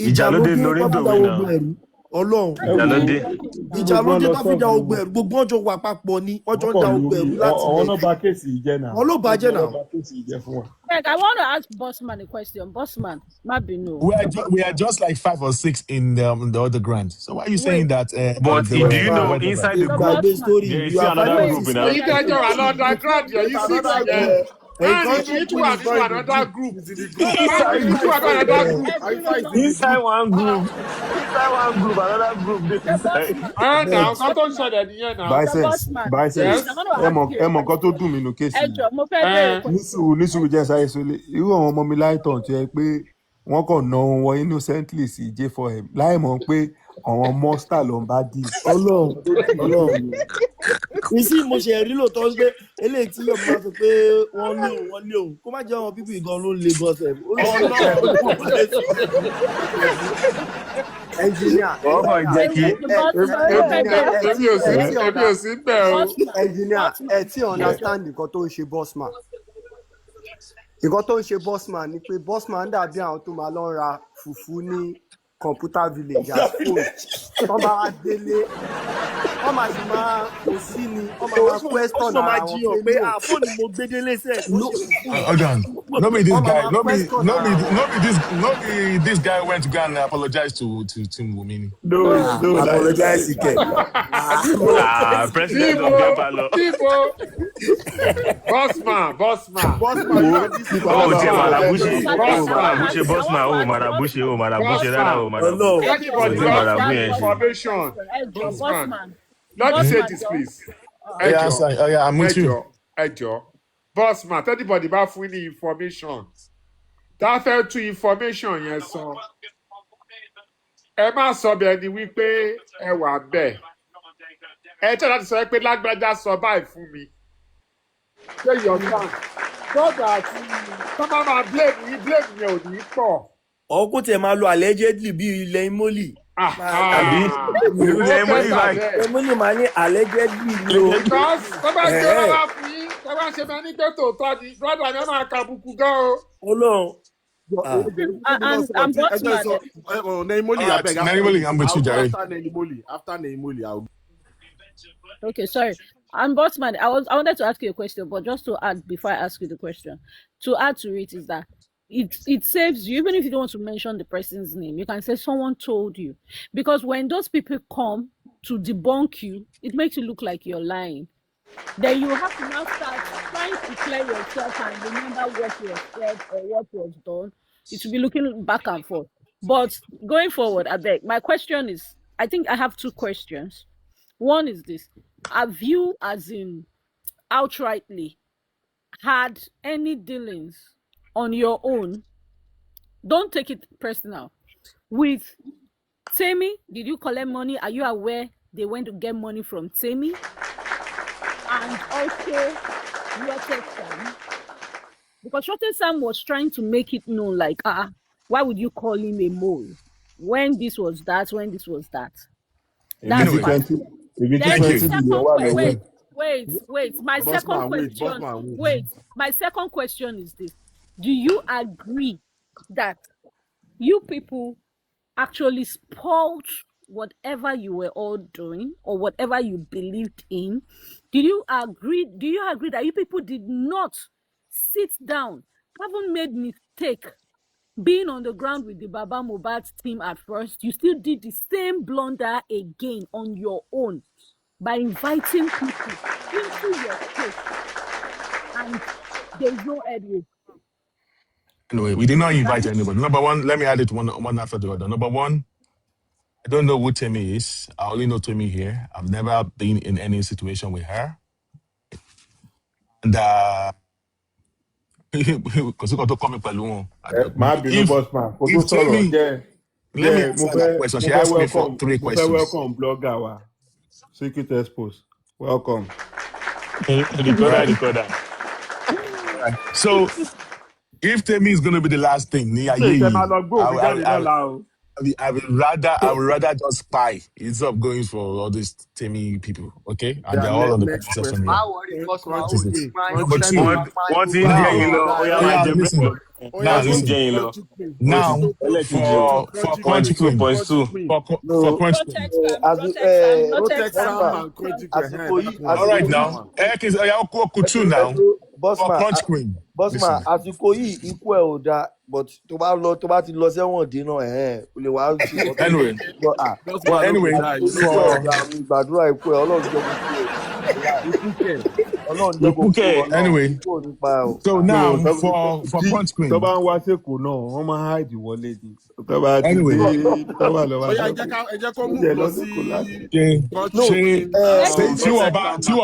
ìjà ló dé wọ́n fi ń da gbogbo ẹ̀rú Ọlọ́run ìjà ló dé tó fi da gbogbo ẹ̀rú gbogbo ọjọ́ wà papọ̀ ni ọjọ́ ń da gbogbo ẹ̀rú láti lẹ̀. ọlọ́ba kéèsì ìjẹ́ náà. ọlọ́ba jẹ́ náà. I want to ask Bossman a question. Bossman, Mabino. We are just like 5 or 6 in the other grant. So why are you saying that? But do you know inside the group there is another group in our you guys are another grant. You see again. And you two are another group. Inside one group, another group. Now, don't say that here now. Biceps. Ẹ mọ̀ nǹkan tó dùn mí nù kéèsì. Nísùúrù jẹ́ sáyé sólé. Irú àwọn ọmọ mi láìtàn tó yẹ pé wọ́n kàn ná wọn innocently sí J4M láì mọ̀ pé àwọn monster ló ń bá dì. Ọlọ́run. Ìsí mo ṣe rí lóòótọ́ pé eléyìí tí yóò máa sọ pé wọ́n lé òun kó má jẹ́ àwọn pípì gan ló ń le gan sẹ̀. Engineer. Engineer, ẹ ti understand nǹkan tó ń ṣe Bossman. Nǹkan tó ń ṣe Bossman ni pé Bossman dàbí àwọn tó máa lọ ra fùfú ní computer village as phone. Wọ́n bá wá délé. Wọ́n máa sì máa kò sí ni. Wọ́n máa question ara wọn pé fóònù mo gbé délé sẹ́ẹ̀. Hold on. No be this guy. No be this guy went to go and apologize to Tim Wumini. No, apologize again. President of the parlour. Bossman. Let me say this, please. I'm with you. Bossman, everybody bá fún ní information. Tá fẹ́ tú information yẹn sọ. Ẹ má sọ bẹ́ẹ̀ ni wípé ẹ wà bẹ́ẹ̀. Ẹ tẹ́ láti sọ pé lágbájá sọ báyìí fún mi. Ṣé yọ̀ọ̀kan? Sọ́dọ̀ àti sọ́mọ́ máa blame yẹn ò ní pọ̀. Ọkùn tẹ̀ máa lo allegedly bí ilẹ̀ imoli. Àbí ilẹ̀ imoli báyìí. Imoli máa ní allegedly lo. Because tọ́ba ṣe wá fún yín, tọ́ba ṣe máa ní pé tòótọ́ ni, brother mi máa kàbùkù gan o. Ọlọ́run. I'm Neymoli, I'm with you, Jerry. After Neymoli, I'll. Okay, sorry. And Bossman, I wanted to ask you a question, but just to add before I ask you the question, to add to it is that it saves you, even if you don't want to mention the person's name, you can say someone told you. Because when those people come to debunk you, it makes you look like you're lying. Then you have to now start trying to clear yourself and remember what you have said or what was done. It should be looking back and forth. But going forward, I beg, my question is, I think I have 2 questions. One is this: have you, as in outrightly, had any dealings on your own? Don't take it personal. With Temi, did you collect money? Are you aware they went to get money from Temi? And also, Sam, because Sam was trying to make it known, like, why would you call him a mole? When this was that. That's Wait. My second question is this: do you agree that you people actually spoiled whatever you were all doing or whatever you believed in? Do you agree that you people did not sit down, haven't made mistake being on the ground with the Baba Mohbad team at first? You still did the same blunder again on your own by inviting people into your space, and there's no headway. Anyway, we did not invite anybody. Number one, let me add it one after the other. Number one, I don't know who Temi is. I only know Temi here. I've never been in any situation with her. And because you got to come in Palou. Let me answer that question. She asked me for 3 questions. Welcome, blogger. Secret Expose. Welcome. Recorder. All right. So if Temi is going to be the last thing, I would rather just spy instead of going for all these Temi people. Okay, and they're all on the comment Next section question. here. What is it? Number two. Wọ́n ti ń jẹ́ Now, yín lọ, ó yá máa yeah, jẹ búrẹ́dì lọ. listen. Now Wọ́n ti ń listen. jẹ́ yín lọ. Now for Crunch Queen, Point two. for Crunch Queen. All right now, Kutu now for Crunch Queen. Bosman, àsìkò yìí ikú ẹ̀ ò dáa but tó bá ti lọ sẹ́wọ̀n dín náà o lè wá sí ọ̀tún. Anyway, gbàdúrà ikú ẹ̀ ọlọ́run jẹ́ kó kú ẹ̀. Anyway, so now for Crunch Queen. Tó bá ń wá sẹ́kọ̀ọ́ náà, wọ́n máa hide wọlé ni. Tó bá ti dé, tó bá lọ wá sẹ́kọ̀ọ́. Ẹ jẹ́ kó mú lọ sí tí wọ́n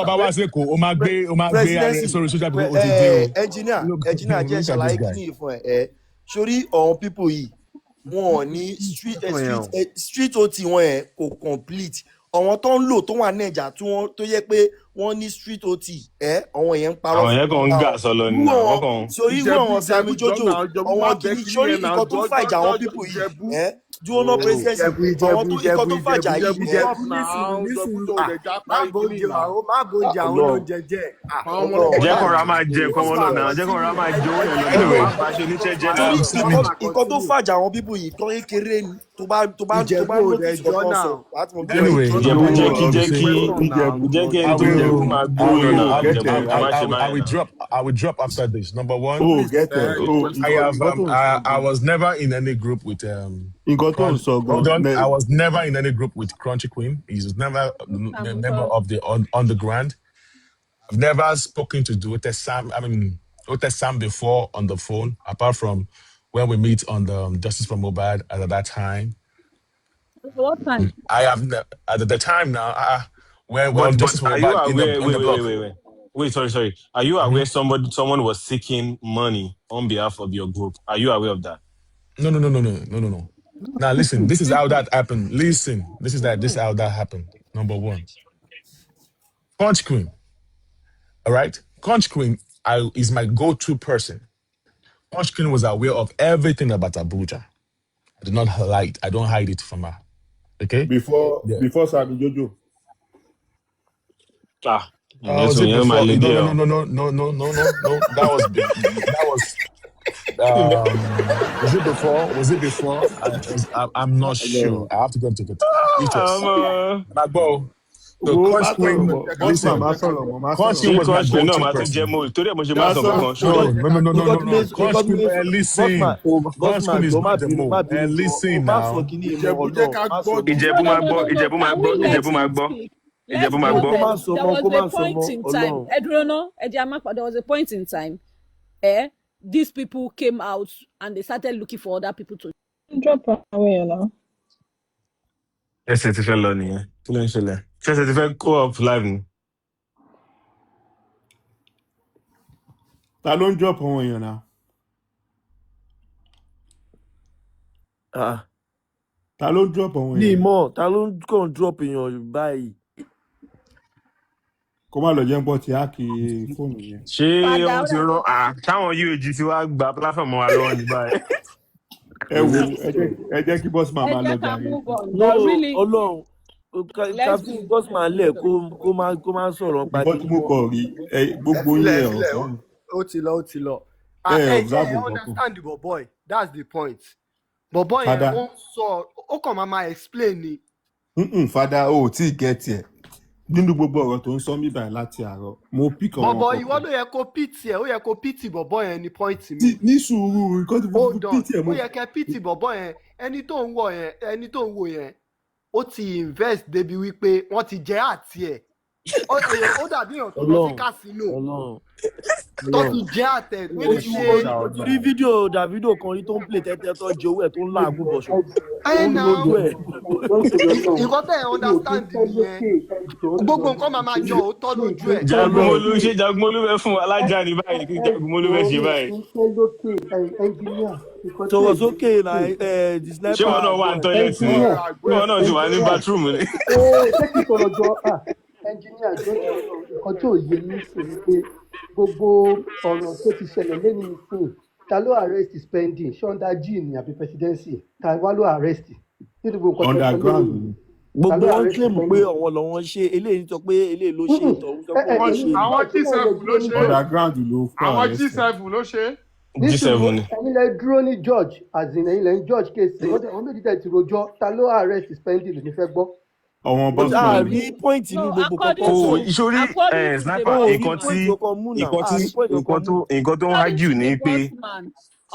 bá wá sẹ́kọ̀ọ́, ó máa gbé ààrẹ sórí social media ó ti dé o. Engineer jẹ́ ṣàlàyé kí ni ìfún ẹ̀ sórí àwọn people yìí wọn ò ní street ot wọn ẹ̀ kò complete àwọn tó ń lò tó wà nẹ́jà tó yẹ pé wọ́n ní street ot àwọn yẹn ń parọ́. Àwọn yẹn kàn ń gà sọlọ ní àwọn kan. sórí ìwé àwọn Sami Jojo àwọn kìíní sórí nǹkan tó fàjà àwọn people yìí dúró náà presidency àwọn tó nǹkan tó fàjà yìí. má gbóúnjẹ àwọn oúnjẹ jẹ. Jẹ́ kó ra máa jẹ kọ́ wọn lọ́nà, jẹ́ kó ra máa jẹ owó yẹn lọ́nà. Bá a ṣe oníṣẹ́ jẹ́ náà. Nǹkan tó fàjà àwọn people yìí tó kékeré ni tó bá lókè ìjọba sọ. Anyway, jẹ́ kí ẹni tó jẹ́ kó máa gbó lọ́nà. I will drop after this. Number one. I I was never in any group with I was never in any group with Crunchy Queen. He was never a member of the underground. I've never spoken to Ote Sam before on the phone, apart from when we meet on the Justice for Mobile at that time. What time? I have at the time now. When Justice for Mobile on the block. Wait, sorry. Are you aware someone was seeking money on behalf of your group? Are you aware of that? No. Now listen, this is how that happened. Listen, this is how that happened. Number one, Crunch Queen. All right, Crunch Queen is my go-to person. Crunch Queen was aware of everything about Abuja. I do not hide. I don't hide it from her. Okay. Before Sami Jojo. Was it before? No. That was. Was it before? I'm not sure. I have to go to the The Crunch Queen. Listen, Crunch Queen was my go-to person. No. Crunch Queen, listen. Crunch Queen is not the move. And listen now. There was a point in time. There was a point in time. These people came out and they started looking for other people to drop away now. Yes, it's a fellow. It's a co-op live. I don't drop on you now. Ta ló ń drop àwọn èèyàn. Ní ìmọ̀, ta ló ń kàn drop èèyàn báyìí. Kó má lọ jẹ́ ń bọ́ ti háàkì fóònù yẹn. Ṣé wọ́n ti rán táwọn UAG ti wá gba platform wa lọ́wọ́ ní báyìí? Ẹ wo ẹ jẹ́ kí Bossman máa lọ jàre. Ọlọ́run ká fi Bossman lẹ̀ kó má sọ̀rọ̀ pàdé. Ìbọn tí mo kọ̀ rí gbogbo yẹn ọ̀sán. Ó ti lọ. Ẹ understand the boy, that's the point. Bọ̀bọ̀ yẹn ó sọ ó kàn máa explain ni. Fada o tí ì gẹ́tì ẹ̀ nínú gbogbo ọ̀rọ̀ tó ń sọ mí báyìí láti àárọ̀ mo pick ọ̀rọ̀. Bọ̀bọ̀ ìwọ ló yẹ kó pìtì ẹ̀ ó yẹ kó pìtì bọ̀bọ̀ yẹn ní point mi. Ní sùúrù nǹkan tí mo pìtì ẹ̀ ó yẹ kẹ́ pìtì bọ̀bọ̀ yẹn ẹni tó ń wò yẹn ó ti invest débi wípé wọ́n ti jẹ́ àti ẹ̀ ó dàbí èèyàn tó lọ sí kásínò tó ti jẹ́ àtẹ̀ tó ti ṣe. o ti rí fídíò Davido kan rí tó ń play tẹ́tẹ́ tó jẹ owó ẹ̀ tó ń láàgùn bọ̀ṣọ̀. nǹkan tẹ̀ understand nìyẹn gbogbo nǹkan máa jọ òótọ́ lójú ẹ̀. Jagunmólú fẹ́ fún alájà ní báyìí kí Jagunmólú fẹ́ ṣe báyìí. Sọ̀rọ̀ sókè na the sniper. Ṣé wọn náà wà ní tọ́lẹ̀tì ni? Ṣé wọn náà ti wà ní bathroom ni? ẹnjìníà jọjọ lọ nǹkan tí ò yé mi sì ni pé gbogbo ọ̀rọ̀ tó ti ṣẹlẹ̀ lẹ́nu ìsìn ta ló arrest spending ṣé under g ni àbí presidency ta wá ló arrest nínú gbogbo nǹkan tó sọ lẹ́nu yìí gbogbo wọn claim pé àwọn lọ́wọ́ ṣe eléyìí sọ pé eléyìí ló ṣe ìtọ̀hún sọ pé wọ́n ṣe àwọn G7 ló ṣe underground ló fún àwọn G7 ló ṣe. G7 ni ẹ̀yin lẹ dúró ní George as in ẹ̀yin lẹ ń George kéèsì wọ́n méjì tẹ̀ ti rojọ́ ta ló arrest spending ní fẹ́ gbọ́. àwọn bọ́sùn ní pọ́ìntì ní gbogbo kọ́kọ́ o ìṣòrí sniper nǹkan tó ń hájú ní pé.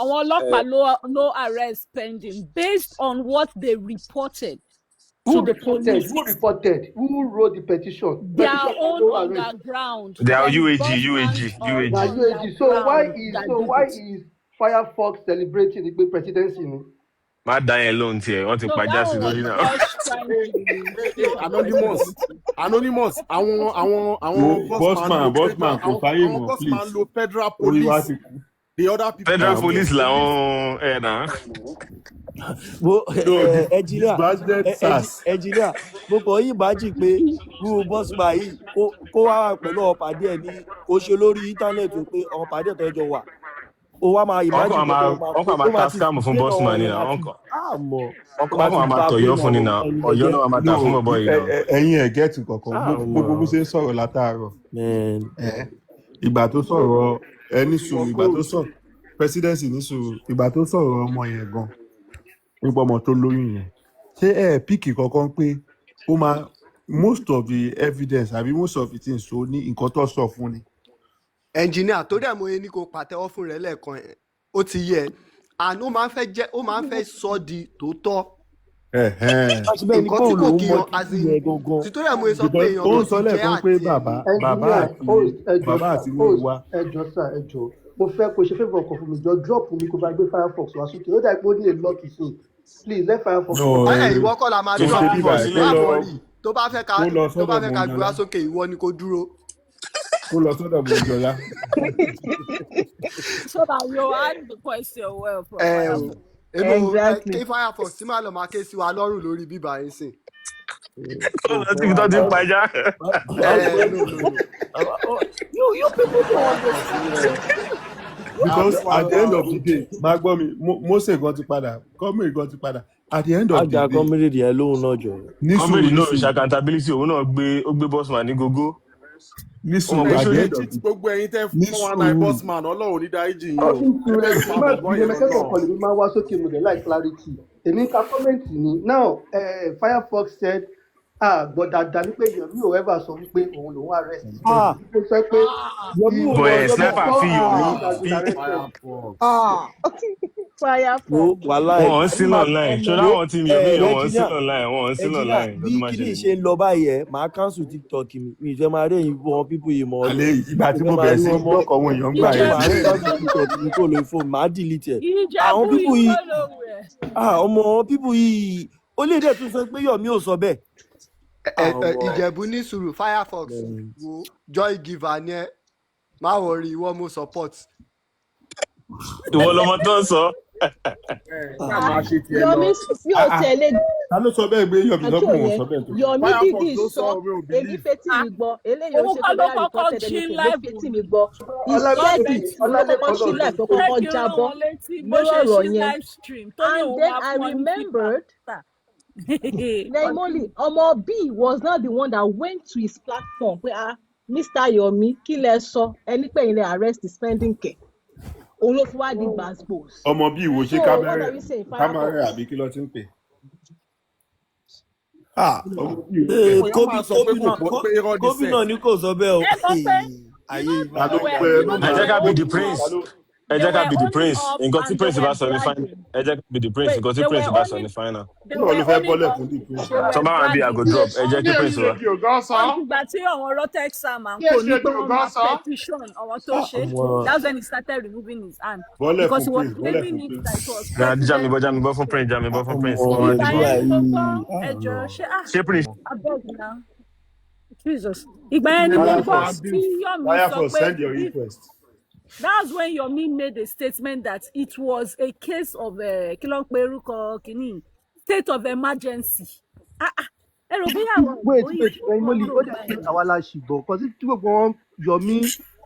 àwọn ọlọ́pàá ló arrest spending based on what they reported. Who reported? Who reported? Who wrote the petition? Their own underground. They are UAG. So why is Firefox celebrating the presidency? Má dá yẹn lóhùn tiẹ̀, wọ́n ti pàjá sí lórí náà. Anonymous àwọn bossman kò fáyé mọ́ please. Àwọn bossman lo federal police. The other people. Federal police làwọn ẹ̀ náà. Ẹnjìníà mo kàn yín bájì pé irú bossman yìí kó wá pẹ̀lú ọ̀pàdé ẹ̀ ní kó ṣe lórí íńtánẹ́ẹ̀tì pé ọ̀pàdé ẹ̀ tọ́jọ́ wà. Ó wá máa imagine ọkọ̀ máa ta scam fún bossman ni náà ọkọ̀ máa tọ̀yọ́ fún ni náà ọ̀yọ́ náà máa ta fún bọ̀bọ̀ yìí náà. ẹ̀yin ẹ̀ gẹ́ẹ̀tì kankan gbogbo bó ṣe ń sọ̀rọ̀ látàárọ̀ ìgbà tó sọ̀rọ̀ ẹni sùúrù ìgbà tó sọ̀rọ̀ presidency ní sùúrù ìgbà tó sọ̀rọ̀ ọmọ yẹn gan nípa ọmọ tó lóyún yẹn ṣé ẹ píkì kankan pé ó máa most of the evidence àbí most of the things tó ní nǹkan tó sọ fún ni. ẹnjìníà tó dẹ̀ mọ́ ẹni kò pàtẹ́wọ́ fún rẹ̀ lẹ́ẹ̀kan ẹ̀ ó ti yẹ àná ó máa ń fẹ́ sọ di tòótọ́. nǹkan tí kò kíyan azin títọ́ dẹ̀ mọ́ ẹ sọ pé èèyàn tó ti jẹ́ àti bàbá àti ilé wa. ẹjọ sá ẹjọ mo fẹ́ kó ṣe favour kan fún mi jọ drop mi kó bá gbé Firefox wá sókè ó dà pé ó ní a lot to say please let Firefox. ìwọ kọ́ la máa drop tó bá fẹ́ ká gbé wá sókè ìwọ ni kó dúró. kó lọ sọ́dọ̀ Mọ́jọ́lá. So that you ask the question well from kí Firefox tí máa lọ máa ké sí wa lọ́rùn lórí bíbá yín sìn. láti fi tọ́jú pàjá. You people don't understand. Because at the end of the day máa gbọ́ mi Mose gan ti padà Comrade gan ti padà at the end of the day. àjà Comrade yẹn lóhùn náà jọ. Comrade náà ṣe accountability òun náà gbé bossman ní gógó. ní sùúrù àdéhùn gbogbo ẹ̀yin tẹ́ fún wa náà bossman Ọlọ́run ní dáríjì yín o. ìrẹ̀lẹ́kẹ̀kọ̀ kan lè máa wá sókè mo dẹ̀ like clarity èmi ka kọ́mẹ̀ntì ni now Firefox said gbọ́ dáadáa wípé Yomi ò ever sọ wípé òun lòun arrest ó sọ pé bọ̀ẹ̀ sniper fi Yomi Firefox wọ́n ń sílọ̀ online ṣọlá wọn ti Yomi wọ́n ń sílọ̀ online wọ́n ń sílọ̀ online. bí kìíní ṣe ń lọ báyìí ẹ máa cancel TikTok mi ìfẹ́ máa rẹ́yìn wọn pípò yìí mọ́ àlẹ́ ìgbà tí mo bẹ̀rẹ̀ sí blọọkì àwọn èèyàn gbà yẹn. máa cancel TikTok mi kò lórí fóònù máa delete ẹ̀ àwọn pípò yìí ọmọ pípò yìí ó lè dẹ̀ tún sọ pé Yomi ò sọ bẹ́ẹ̀. Ìjẹ̀bú ní sùúrù Firefox wo joy giver ni ẹ má wọrí ìwọ mo support. ìwọ lọmọ tó ń sọ. Yomi yóò tẹ̀lé. ta ló sọ bẹ́ẹ̀ gbé Yomi lọ́kùnrin wọn sọ bẹ́ẹ̀ tó. Yomi dídì sọ èmi fetí mi gbọ́ eléyìí ó ṣe tó bá reported anything ló fetí mi gbọ́ ìṣẹ́ẹ̀dì olókọ́kọ́ sílẹ̀ tó kọ́kọ́ jábọ́ lórí ọ̀rọ̀ yẹn and then I remembered Naimoli ọmọ B was not the one that went to his platform pé Mr. Yomi kí lẹ sọ ẹni pé ilẹ̀ arrest spending kẹ̀ òun ló fi wá di gbàgbós. ọmọ bí ìwò ṣe kámẹ́rẹ́ àbí kí ló ti ń pè. gómìnà ní kò sọ bẹ́ẹ̀ o. ẹ jẹ́ ká be the prince ẹ jẹ́ ká be the prince nǹkan tí prince bá sọ ní final ẹ jẹ́ ká be the prince nǹkan tí prince bá sọ ní final. náà ló fẹ́ bọ́lẹ̀ fún the prince. sọ ma wà bí àgọ́ drop ẹ jẹ́ kí prince wá. ìgbà tí àwọn rotex man kò ní pé wọ́n máa petition àwọn tó ṣe that's when he started removing his hand because he was claiming it that it was. jami bọ́ fún prince jami bọ́ fún prince. ṣé prince. Jesus ìgbà yẹn ni mo gbọ́ sí Yomi sọ pé. That's when Yomi made a statement that it was a case of state of emergency. wait Naimoli ó dẹ̀ pé àwa la ṣìgbọ́ because tí gbogbo wọn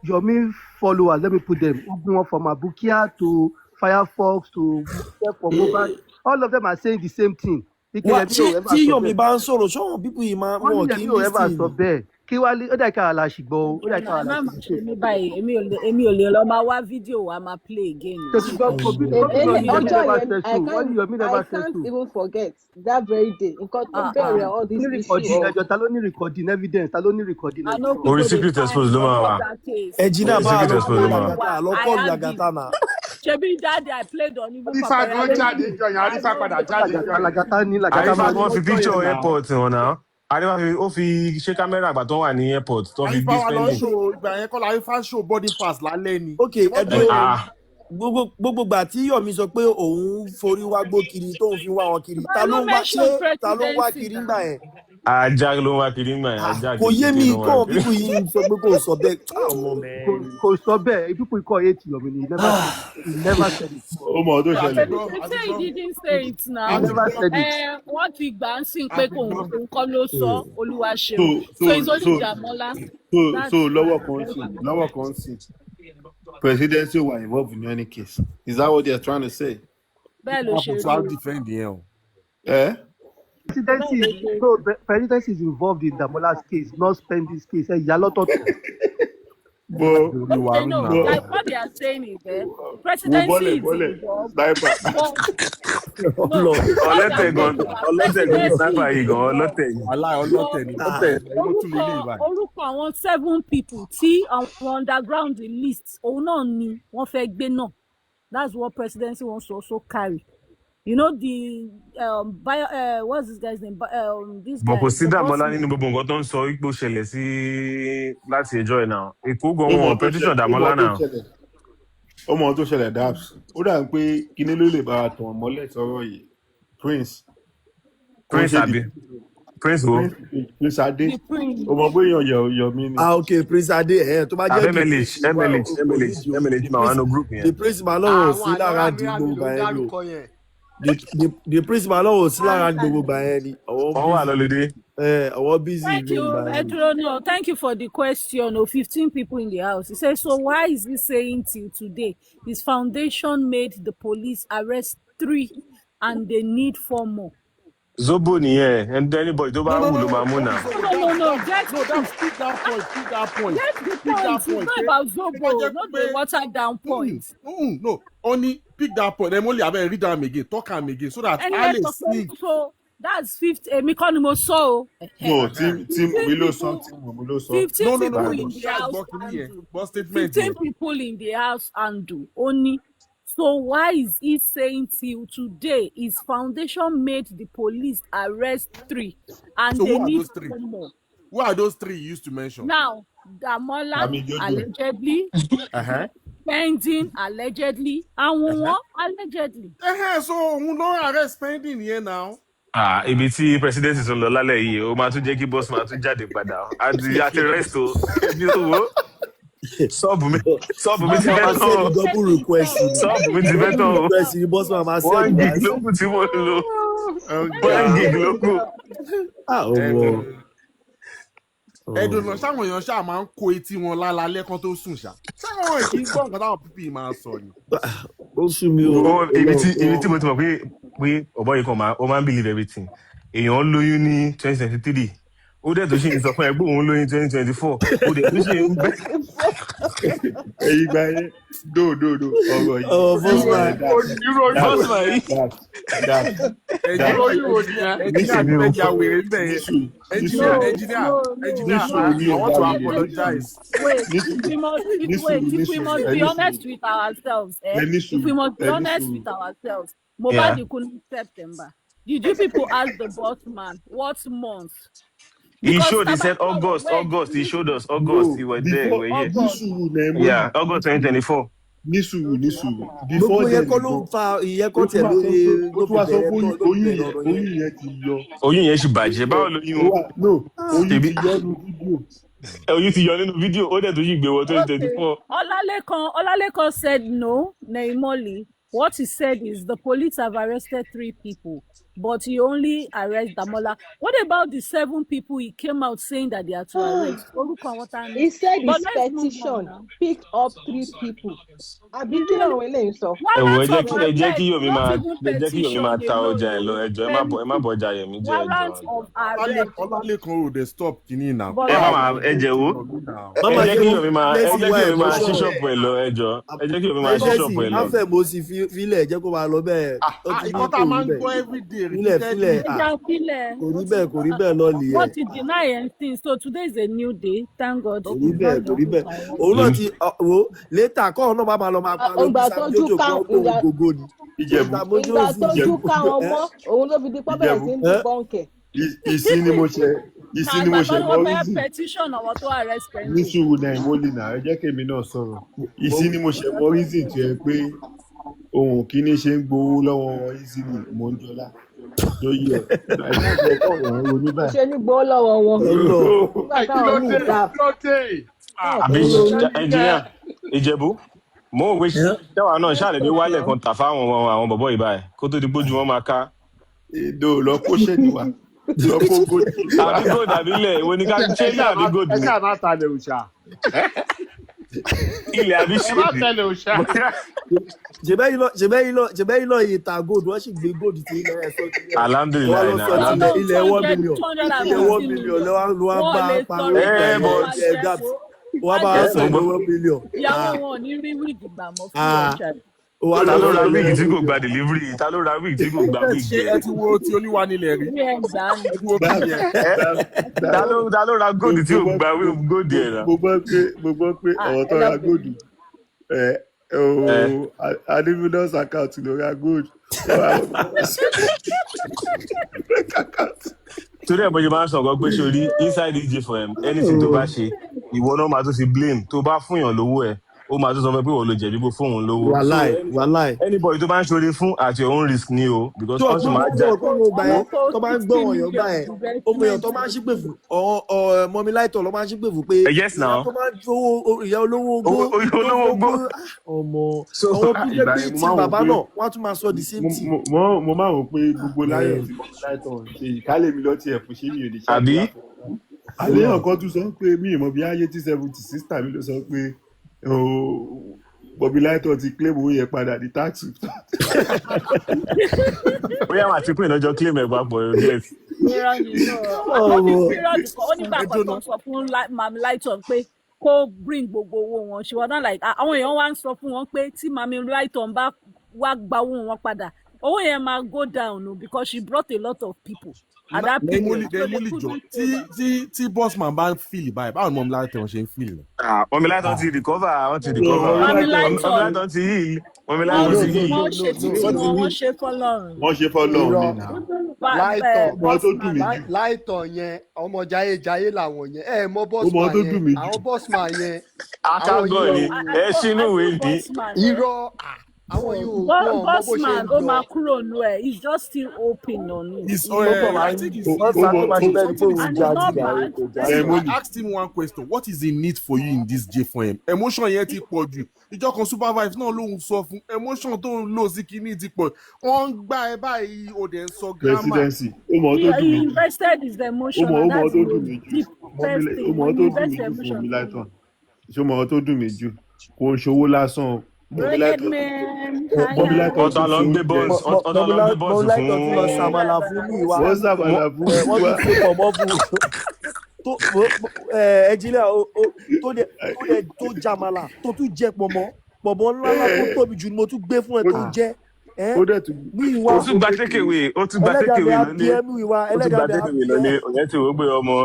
Yomi followers let me put them ogun wọn from Abukia to Firefox to for mobile all of them are saying the same thing. wá ṣé tí Yomi bá ń sọ̀rọ̀ ṣọ́wọ́n pípọ̀ yìí máa wọ́n wọ̀ ní kí Yẹmí ò ever lísìn sọ bẹ́ẹ̀ kí wá ó dà kí àwa la ṣìgbọ́ o ó dà kí àwa la Ẹ má ṣìgbọ́. ṣe mí báyìí èmi ò lè lọ máa wá fídíò wa máa play again. I can't even forget that very day nǹkan tó bẹ̀rẹ̀ all this issue of. ẹjọ́ ta ló ní recording evidence ta ló ní recording evidence. orí secret expose ló máa wà. ẹ̀jìnà bá a lọ expose ló máa wà. kọ́ Lagata náà. ṣebí dáadé I played on even Arifa gan jáde jọ yẹn Arifa padà jáde jọ yẹn. Lagata Arifa wọn fi picture airport wọn náà Arifa ó fi ṣe kámẹ́rà àgbà tó wà ní airport tó fi gbé Arifa wa lọ spending. show ìgbà yẹn kọ́ la Arifa show boarding pass lálẹ́ ni. ok ẹdùn gbogbo gbà tí Yomi sọ pé òun forí wá gbó kiri tóun fi wá wọn kiri ta ló ń wá kiri ńgbà yẹn. ajá ló ń wá kiri ńgbà yẹn ajá kò yé mi kọ́ pípù yìí sọ pé kò sọ bẹ́ẹ̀. kò sọ bẹ́ẹ̀ people call it Yomi ni he never said it. ó mọ ọdún ìṣẹ̀lẹ̀. They say he didn't say it now. He never said it. Wọ́n ti gbà ń sìn pé kò nǹkan ló sọ Olúwa ṣeun. So it's only Damola. So lọ́wọ́ kan sí presidency were involved in any case. Is that what they are trying to say? Bẹ́ẹ̀ ló ṣe rí. Defend yẹn o. Presidency is involved in Damola's case, not Spendy's case. Ìyá lọ́tọ̀ọ̀tọ̀. Okay, no, like what they are saying is that presidency is involved. ọlọ́tẹ̀ gan sniper yìí gan ọlọ́tẹ̀ yìí. ọlọ́tẹ̀ ni. orúkọ àwọn 7 people tí àwọn underground list òun náà ni wọ́n fẹ́ gbé náà. That's what presidency wants to also carry. You know the what's this guy's name? This guy. Bọ̀ kò sí Dàmọ́lá nínú gbogbo nǹkan tó ń sọ ipò ṣẹlẹ̀ sí láti ẹjọ́ ẹ̀ náà. Èkó gan wọn petition Dàmọ́lá náà. Ó mọ ohun tó ṣẹlẹ̀ Dabs. Ó dà pé kíní ló lè bá a tàn mọ́lẹ̀ sọ̀rọ̀ yìí. Prince àbí? Prince wo? Prince Adé. Ó mọ pé èèyàn Yomi ni. Ok Prince Adé tó bá jẹ́ MLH máa wà ní group yẹn. The principal náà ò sí lára dìgbò báyẹn lò. The principal náà ò sí lára gbogbo báyẹn ni. Wọ́n wà lọ́lọ́dé. Busy. Thank you, Edrono. Thank you for the question. 15 people in the house. He says, so why is he saying till today his foundation made the police arrest 3 and they need 4 more? Zobo nìyẹn, and anybody tó bá wù ló máa mú náà. No, pick that point. Get the point. It's not about Zobo, not the watered down point. No, only pick that point. Then only read them again, talk them again, so that Alice sing. So that's 50. Èmi kọ́ ni mo sọ o. No, team below something. 15 people in the house. 15 people in the house and do only. So why is he saying till today his foundation made the police arrest 3 and so they need 4 more? Who are those 3 you used to mention? Now, Damola allegedly, Spending allegedly, and one allegedly. So who no arrest Spending here now? Ibi tí president sọ lọ lálẹ́ yìí ó máa tún jẹ́ kí boss máa tún jáde padà àti rest o ẹbí owó sọ́ọ̀bù mi ti fẹ́ tán o sọ́ọ̀bù mi ti fẹ́ tán o 1 gig ló kù tí mo lò 1 gig ló kù. Ẹ̀dùn náà sáwọn èèyàn ṣáà máa ń kó etí wọn lálálẹ́ kan tó sùn ṣá sáwọn èèyàn kì í gbọ́ nǹkan táwọn pípì máa sọ ni. Ó sún mi o. Ibi tí mo ti mọ̀ pé ọ̀bọ yìí kan ó máa ń believe everything. Èèyàn lóyún ní 2023 ó dẹ̀ tó ṣe ń sọ fún ẹgbẹ́ òun lóyún 2024 ó dẹ̀ tó ṣe ń bẹ́. Èyí gba yẹn dòdò ọ̀rọ̀ yìí. Bọ́sùmá yìí. Ẹ̀jẹ̀ lóyún wo ni ẹ̀jẹ̀ àwèrè ń bẹ̀ yẹn. Engineer, I want to apologize. Wait, if we must be honest with ourselves, if we must be honest with ourselves, Mohbad couldn't September. Did you people ask the boss man what month? He showed, he said August, he showed us August, he was there, we were here. Yeah, August 2024. Nísùúrù. Gbogbo yẹn kọ́ ló ń fa ìyẹn kọ́ tẹ̀ lórí ó tún wá sọ fún oyún yẹn ti yọ. Oyún yẹn ṣì bàjẹ́ báwo lóyún o. No, oyún ti yọ nínú fídíò. Oyún ti yọ nínú fídíò ó dẹ̀ tó yí gbé wọ 2024. Olalekan said no, Naimoli. What he said is the police have arrested 3 people but he only arrest Damola. What about the 7 people he came out saying that they are to arrest? He said But his let's move on petition now. picked up 3 people. Àbí Is kí it làwọn eléyìí sọ? Ẹ warrant of jẹ́ kí arrest, Yomi not máa even jẹ́ kí Yomi máa petition ta ọjà ẹ̀ alone, lọ no. ẹjọ́ ẹ má bọjà Yomi jẹ́ Warrant of arrest. Ọlálẹ́kan ò dé stop kìíní náà. But ẹ má let's máa ẹ jẹ́ wo Mama ẹ jẹ́ kí Yomi máa emotion. ṣí ṣọ́ọ̀pù ẹ̀ lọ ẹjọ́ ẹ jẹ́ kí Yomi máa ṣí ṣọ́ọ̀pù ẹ̀ lọ. afẹ́ mo sì filẹ̀ jẹ́ kó máa lọ bẹ́ẹ̀. Ìkọ́ tá a máa ń gbọ́ everyday filẹ̀ kò rí bẹ́ẹ̀ lọ́ọ̀lì yẹn. What is denying things? So today is a new day. Thank God. Kò rí bẹ́ẹ̀. Òun náà ti wo létà kọ́ ọ̀nà máa lọ máa pa lójú Sàmójó kan gbogbo ni. Ìjẹ̀bú Ìgbà tójú ká wọn mọ́, òun ló fi di pọ́ bẹ̀rẹ̀ sí ń bí bọ́ǹkẹ̀. ìsín ni mo ṣe mọ reason petition àwọn tó arrest pẹ̀lú. ní sùúrù náà ìmọ̀lì náà ẹ jẹ́ kémi náà sọ̀rọ̀ ìsín ni mo ṣe mọ reason tó yẹ pé ohun kìíní ṣe ń gbowó lọ́wọ́ easily mo ń jọlá lóyè ẹ̀ ẹ̀jẹ̀ kọ́ ọ̀rọ̀ ronú báyìí. Ṣé ní gbowó lọ́wọ́ wọn? Nígbà táwọn ní ìta. Àbí ẹnjìníà Ìjẹ̀bú mo ń wé ṣẹ́wàá náà ṣàlẹ́bí wálẹ̀ kan tà fáwọn àwọn bọ̀bọ̀ yìí báyìí kó tó di gbójú wọn máa ká. Èdò lọ kó ṣẹ́ni wa lọ kó gòdì wa. Àbí gòdì àbí ilẹ̀ ìwé ní ká ṣé ilé àbí gòdì ni. Ẹ ṣáà má talẹ̀ òòṣà. Ilẹ̀ àbí Ẹ má tẹ̀lé òòṣà. ṣèbẹ́ ilọ̀ ìta gold wọ́n sì gbé gold tí ilẹ̀ ẹ̀ sọ ti alhamdulilayi na ilẹ̀ 1 million ló wá bá pariwo ẹ̀ wọ́n bá sọ ilẹ̀ 1 million. Ìyàwó wọn ò ní rí wíìgì gbà mọ́ fún ọjà. Ta ló ra wíìgì tí kò gba delivery? Ta ló ra wíìgì tí kò gba wíìgì? Ẹ ti wo ti Olúwa nílẹ̀ rí. Ẹ ti wo bí yẹn. Ta ló ra góòdì tí kò gba góòdì ẹ̀ rà? Mo gbọ́ pé ọ̀rọ̀ tó ra góòdì Adivinos account ló ra gold. Torí ẹ̀ bó ṣe máa ń sọ̀rọ̀ pé sórí inside EJFM anything tó bá ṣe ìwọ náà máa tún fi blame tó bá fún yàn lówó ẹ̀ ó máa tún sọ pé wọ́n ló jẹ̀bi bó fóun lówó. wàláì. Anybody tó bá ń ṣoore fún at your own risk ni o because wọ́n sì máa jà. tó bá ń gbọ́ ọ̀yàn gbà ẹ̀ ọmọ èèyàn tó máa ń ṣípè fún mọ́mí láìtọ̀ ló máa ń ṣípè fún pé ìyá tó máa ń fowó ìyá olówó ogbó ọmọ àwọn tó jẹ́ pé tí bàbá náà wọ́n á tún máa sọ the same thing. mo máa rò pé gbogbo láyọ̀ tí mọ́mí láìtọ̀ ṣe ìkálẹ̀ mi lọ́tì ẹ̀ fún ṣé mi ò lè ṣe àbí. àléhàn kan tún sọ pé mi ìmọ̀ bí ayé tí 76 tàbí ló sọ pé Bobby Lighton ti claim owó yẹn padà ní tax. Bóyá àwọn àti pé ìnájọ claim ẹ̀ papọ̀ yes. Ó nígbà kan tó sọ fún Mami Lighton pé kó bring gbogbo owó wọn ṣe wọn náà like àwọn èèyàn wá ń sọ fún wọn pé tí Mami Lighton bá wá gba owó wọn padà owó yẹn máa go down o because she brought a lot of people. Tí bossman bá ń feel báyìí báwo ni Mami Lighton ṣe ń feel? Mami Lighton ti recover wọ́n ti recover. Mami Lighton ti heal. Mami Lighton ti heal. Wọ́n ṣe títí wọ́n ṣe fọlọ́run. Wọ́n ṣe fọlọ́run nínú. Lighton yẹn ọmọ jayéjayé làwọn yẹn ẹ mọ bossman yẹn àwọn bossman yẹn. Akágọ́ ni ẹ ṣínú ìwé ni. Irọ́ àwọn yóò gbọ́ ọmọ bó ṣe ń lọ. Bossman ó máa kúrò nù ẹ̀ he's just still open on it. I asked him one question, what is the need for you in this JFM? Emotion yẹn ti pọ̀ jù. Ìjọ kan supervise náà lóhun sọ fún emotion tó ń lò sí kíní ti pọ̀. Wọ́n ń gbá ẹ báyìí o dẹ̀ ń sọ grammar. Presidency ó mọ̀ tó dùn mí. He invested his emotion and that's the deep first thing. Ó mọ̀ tó dùn mí jù fún mi Lighton. Ṣé ó mọ̀ tó dùn mí jù? Kò ń ṣòwò lásán. Ọ̀tọ̀ lọ ń gbé bọ́ọ̀sì fún. Lọ sàmàlà fún mi wá. Wọ́n sàmàlà fún mi wá. Wọ́n ti ṣe pọ̀ mọ́ fún ẹ̀jílẹ̀ tó jàmàlà tó tún jẹ pọ̀mọ́ ńlá tó tóbi jù ni mo tún gbé fún ẹ tó jẹ. Ó tún gba tékèwé lónìí. Òyìn tí ó gbé ọmọ.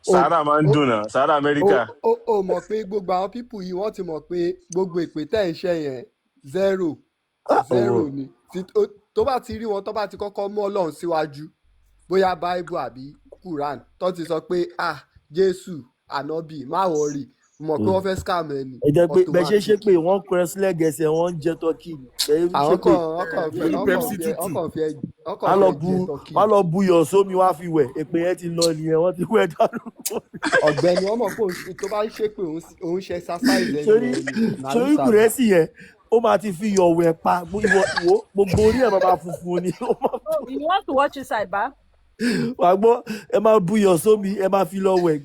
Sahara máa ń dùn náà Sahara Amẹ́ríkà. ó mọ̀ pé gbogbo àwọn pípù yìí wọ́n ti mọ̀ pé gbogbo ìpè tẹ̀ ń ṣe yẹn zero ni tó bá ti rí wọn tó bá ti kọ́kọ́ mú Ọlọ́run síwájú bóyá Bible àbí Quran tó ti sọ pé Jésù ànábì má wọrí mọ̀ pé wọ́n fẹ́ scam ẹ ni. ẹ jẹ́ pé bẹ́ẹ̀ ṣe pé wọ́n kúrẹ́ sílẹ̀ gẹ̀ẹ́sẹ̀ wọ́n ń jẹ tọ́kì. àwọn wọ́n lọ buyọ̀ sómi wá fi wẹ̀ èpè yẹn ti lọ nìyẹn wọ́n ti wẹ̀ dànù. ọ̀gbẹ́ni ọmọ pé tó bá ń ṣe pé òun ṣe exercise ẹ̀ sórí kùrẹ́sì yẹn ó máa ti fi iyọ̀ wẹ̀ pa gbogbo orí ẹ̀ máa funfun ni. Oh, you want to watch inside, ba? Wàá gbọ́ ẹ máa bu iyọ̀ sómi ẹ máa fi lọ wẹ̀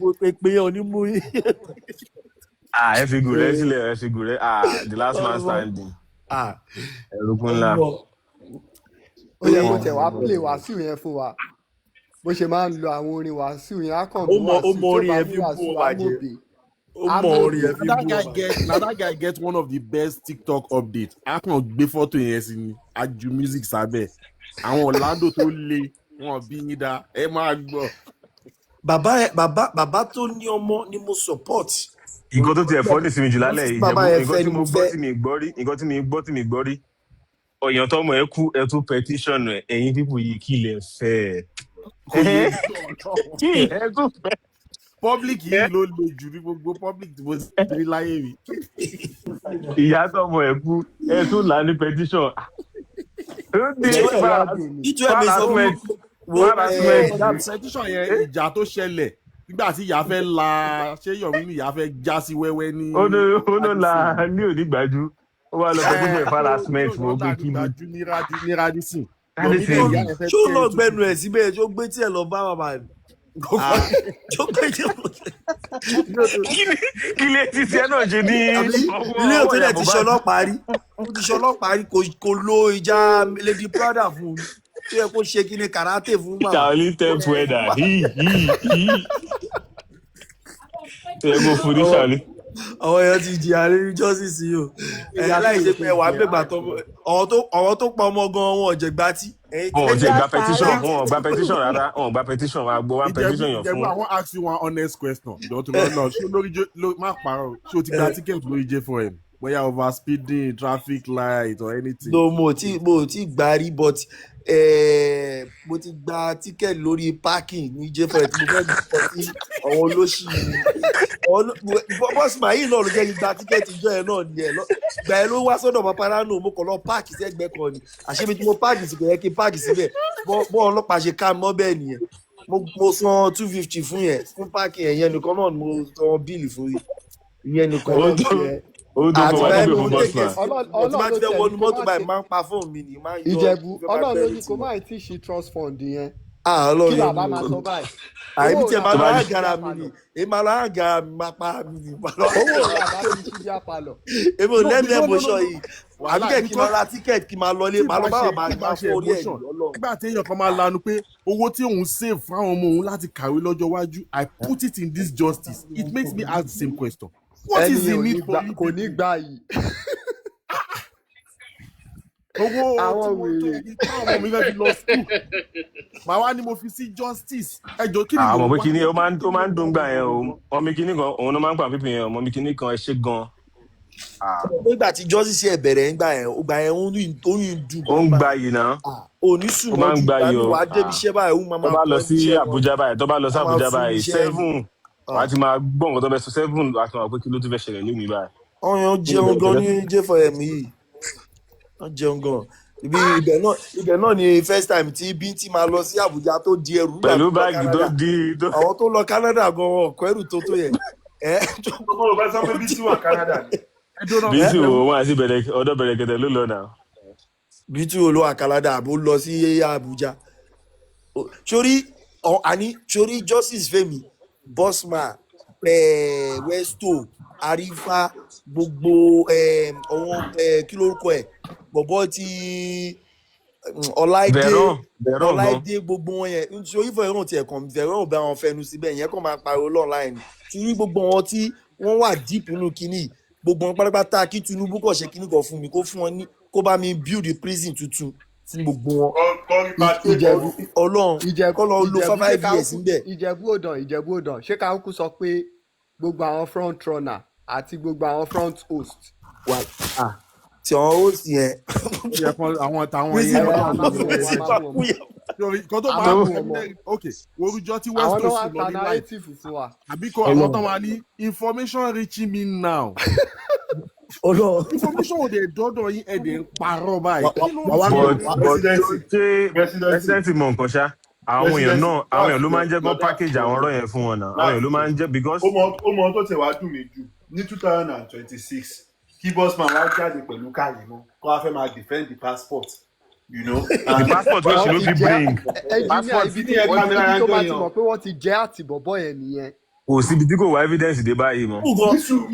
pé onímú yín. ẹ fi gùrẹ́ sílẹ̀ ẹ fi gùrẹ́ the last man standing. ẹ̀rùkún ńlá. ó yẹ kó tẹ̀ wá play Wàsíù yẹn fún wa bó ṣe máa ń lo àwọn orin Wàsíù yẹn á kàn bú Wàsíù tó bá bú Wàsíù amóbe. Na that guy get one of the best TikTok updates. A kàn gbé fọ́tò yẹn sí ni a ju music sábẹ́ àwọn Orlando tó le wọn bí yín dá ẹ máa gbọ́. Bàbá tó ní ọmọ ni mo support. Nǹkan tó tiẹ̀ fọ́ ní ìsinmi jù lálẹ́ Ìjẹ̀bú nǹkan tí mo gbọ́ tí mi gbọ́ rí ọ̀yàn tọ́mọ ẹ kú ẹ tún petition ẹ̀yin pípù yìí kí lè fẹ́ ẹ̀. Kí ẹ tún fẹ́. Public yìí ló le jù ní gbogbo public tí mo ti rí láyé mi. Ìyá tọ́mọ ẹ kú ẹ tún là ní petition. Petition yẹn ìjà tó ṣẹlẹ̀ nígbà tí ìyá fẹ́ la ṣé Yọ̀mí ni ìyá fẹ́ já sí wẹ́wẹ́ ní. ó ló la ní onígbàjú ó wá lọ petition harassment fún ogún kíló. ní Radisson. ṣó lọ gbẹnu ẹ síbẹ̀ ṣó gbé tí ẹ lọ bá bàbá mi. Kí lè ti tiẹ̀ náà ṣe ní ilé òtẹ́lẹ̀ ti ṣọlọ́pàá rí kò lo ìjà Lady Prada fún un tó yẹ kó ṣe kí ni karate fún bàbá. Shaolin temple ẹ̀dà tó yẹ kó fún ní Shaolin. àwọn èèyàn ti jìyà lórí justice yìí o aláìsí pé wàá gbẹgbà tó ọ̀rọ̀ tó pa ọmọ gan wọn ọ̀jẹ̀gbá tí. wọn ò jẹ gba petition wọn ò gba petition rárá wọn ò gba petition wa gbọ́ one petition yàn fún. Ìjẹ̀bú àwọn ask you one honest question dọ̀tún lọ́nà ṣé lórí má parọ́ ṣé o ti gba ticket lórí JFM bóyá over speeding traffic light or anything. no mo ti gbà rí but mo ti gba ticket lórí parking ní JFM tí mo fẹ́ gbọ́ sí àwọn olóṣì bọ́sì màá yìí náà ló jẹ́ gba ticket ìjọ yẹn náà ni ẹ̀ gbà ẹ ló wá sọ́dọ̀ paparano mo kàn lọ páàkì sẹ́gbẹ́ kan ni àṣebi tí mo páàkì sí kò yẹ kí n páàkì síbẹ̀ bọ́ ọlọ́pàá ṣe ká mọ́ bẹ́ẹ̀ nìyẹn mo san $250 fún yẹn fún páàkì yẹn nìkan náà mo san bíìlì fún yẹn nìkan náà yẹn. àti báyìí mo tẹ̀kẹ̀ ọtí máa ti fẹ́ wọnú mọ́tò báyìí máa ń pa fóònù mi ni máa ń yọ. Ìjẹ̀bú Ọlọ́run ló ní kó má tí ì ṣe trust fund yẹn kí bàbá máa sọ báyìí. àìbí tí ẹ máa lọ àgàrà mi ni èyí máa lọ àgàrà mi máa pa mi ni. owó rẹ̀ àbá fi ṣíbí àpàlọ̀. èmi ò lẹ́nu emotion yìí àbíkẹ́ kí n máa ra tíkẹ́ẹ̀tì kí n máa lọlé máa lọ bá bàbá fún orí ẹ̀ lọ́lọ́. nígbà tí èèyàn kan máa lanu pé owó tí òun save fáwọn ọmọ òun láti kàwé lọ́jọ́ iwájú I put it in this justice it makes me ask the same question. What is the need for you? Kò ní gbà yìí. owó àwọn wèrè táwọn ọmọ mi fẹ́ fi lọ school màá wá ní mo fi sí justice ẹjọ́ kí ni mo wá. àwọn ọmọ kìíní ó máa ń dùn gbà yẹn o ọmọ mi kìíní kan òun ló máa ń pa pípín yẹn ọmọ mi kìíní kan ẹ ṣe gan. nígbà tí justice ẹ̀ bẹ̀rẹ̀ ńgbà yẹn ó gbà yẹn ó ń dùn. ó ń gba yìí náà. onísùn náà ju ìgbàlú wa débi iṣẹ́ báyìí ó máa tó bá lọ sí Àbújá báyìí tó bá lọ sí Àbújá báyìí 7 wàá ti máa gbọ́ nǹkan tó bẹ sọ 7 àti wọn pé kí ló tún fẹ́ ṣẹlẹ̀ lónìí báyìí. ọyàn jẹun gan ní JFM yìí wọn jẹun gan ibẹ̀ náà ni first time tí Bíntì máa lọ sí Àbújá tó di ẹrù pẹ̀lú báàgì tó di. àwọn tó lọ Canada gan ọkọ̀ ẹrù tó yẹ. gbogbo ọba sọ pé Bíntì wà Canada ni. Bíntì wo wọn àti ọ̀dọ̀ Bẹ̀rẹ̀kẹ̀tẹ̀ ló lọ náà. Bíntì wo ló wà Canada àbó lọ sí Àbújá sórí justice Fẹ́mi Bosman Westo Arifa gbogbo ọwọ́n kí lórúkọ ẹ̀ bọ̀bọ̀ ti Ọláìdé gbogbo wọn yẹn nítorí Fẹ́ràn tiẹ̀ kàn Fẹ́ràn bá wọn fẹnu síbẹ̀ yẹn kàn máa pariwo online torí gbogbo wọn tí wọ́n wà deep nínú kínní gbogbo wọn pátápátá kí Tinubu kàn ṣe kínní kan fún mi kó fún wọn ní kó bá mi build prison tuntun fún gbogbo wọn. Ìjẹ̀bú Ọlọ́run kọ́ lọ lo 5 years níbẹ̀. Ìjẹ̀bú òdàn ṣé ká kúkú sọ pé gbogbo àwọn front runner àti gbogbo àwọn front host. wà á tí àwọn host yẹn. àwọn táwọn yẹn kan tó máa ń bọ̀ ok orújọ tí West Coast lọ ní life àbí kò àwọn tó máa ní information reaching me now. information ò dé dọ́dọ̀ yín ẹ̀ dẹ̀ ń parọ́ báyìí. president mọ̀ nǹkan ṣá àwọn èèyàn ló máa ń jẹ́ kó package àwọn ọ̀rọ̀ yẹn fún wọn náà àwọn èèyàn ló máa ń jẹ́ because. ó mọ tó tẹ̀ wá dùn mí jù ní 2026 kí bossman wá jáde pẹ̀lú Karimo kó wá fẹ́ máa defend the passport, you know. The passport wey she no fit bring. Engineer Passport ibi tó bá ti mọ̀ pé wọ́n ti jẹ́ àtìbọ̀bọ̀ yẹn nìyẹn. kò síbi tí kò wá evidence dé báyìí mọ́.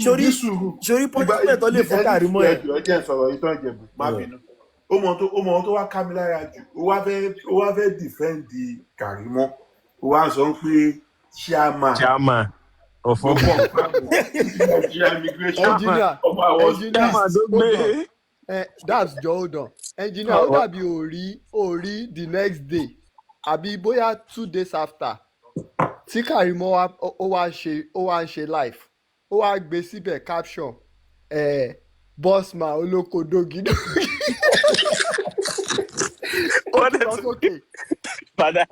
sórí punishment tó lè fún Karimo ẹ̀. ẹjẹ sọ̀rọ̀ ìtàn Ìjẹ̀bú má bínú. ó mọ tó wá ká mi lára jù ó wá fẹ́ defend Karimo ó wá sọ pé chairman ọ̀fọ̀ engineer that's hold on. Engineer ó dàbí orí the next day àbí bóyá 2 days after tí Karimo ó wá ń ṣe live ó wá gbé síbẹ̀ caption bossman olóko dógídógí. ó ti lọ sókè. padà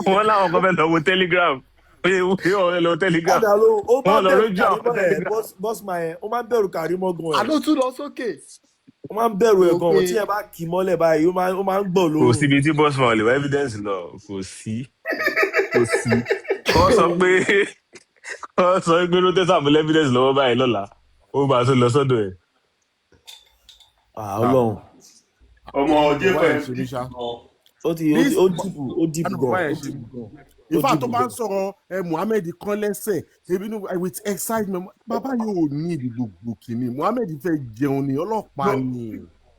wọn láwọn kan fẹ́ lọ wo Telegram ó lọ Telegram wọn lọ lójú àwọn Telegram. bossman yẹn ó máa ń bẹ̀rù Karimo gan ẹ̀. àló tún lọ sókè. ó máa ń bẹ̀rù ẹ̀ gan tí ẹ bá kì í mọ́lẹ̀ báyìí ó máa ń gbọ̀ lóhùn. kò síbi tí bossman lè wá evidence lọ kò sí. kọ́ sọ pé ló tẹ́sà fún evidence lọ́wọ́ báyìí lọ́la ó bá tó lọ sọ́dọ̀ ẹ̀. Ọlọ́run ọmọ ọjọ́ fẹ́ ó dìbò gan. ìfà tó bá ń sọ̀rọ̀ Muhammed kan lẹ́sẹ̀ with excitement bàbá yóò ní gbogbo kìíní Muhammed fẹ́ jẹun ní ọlọ́pàá ni.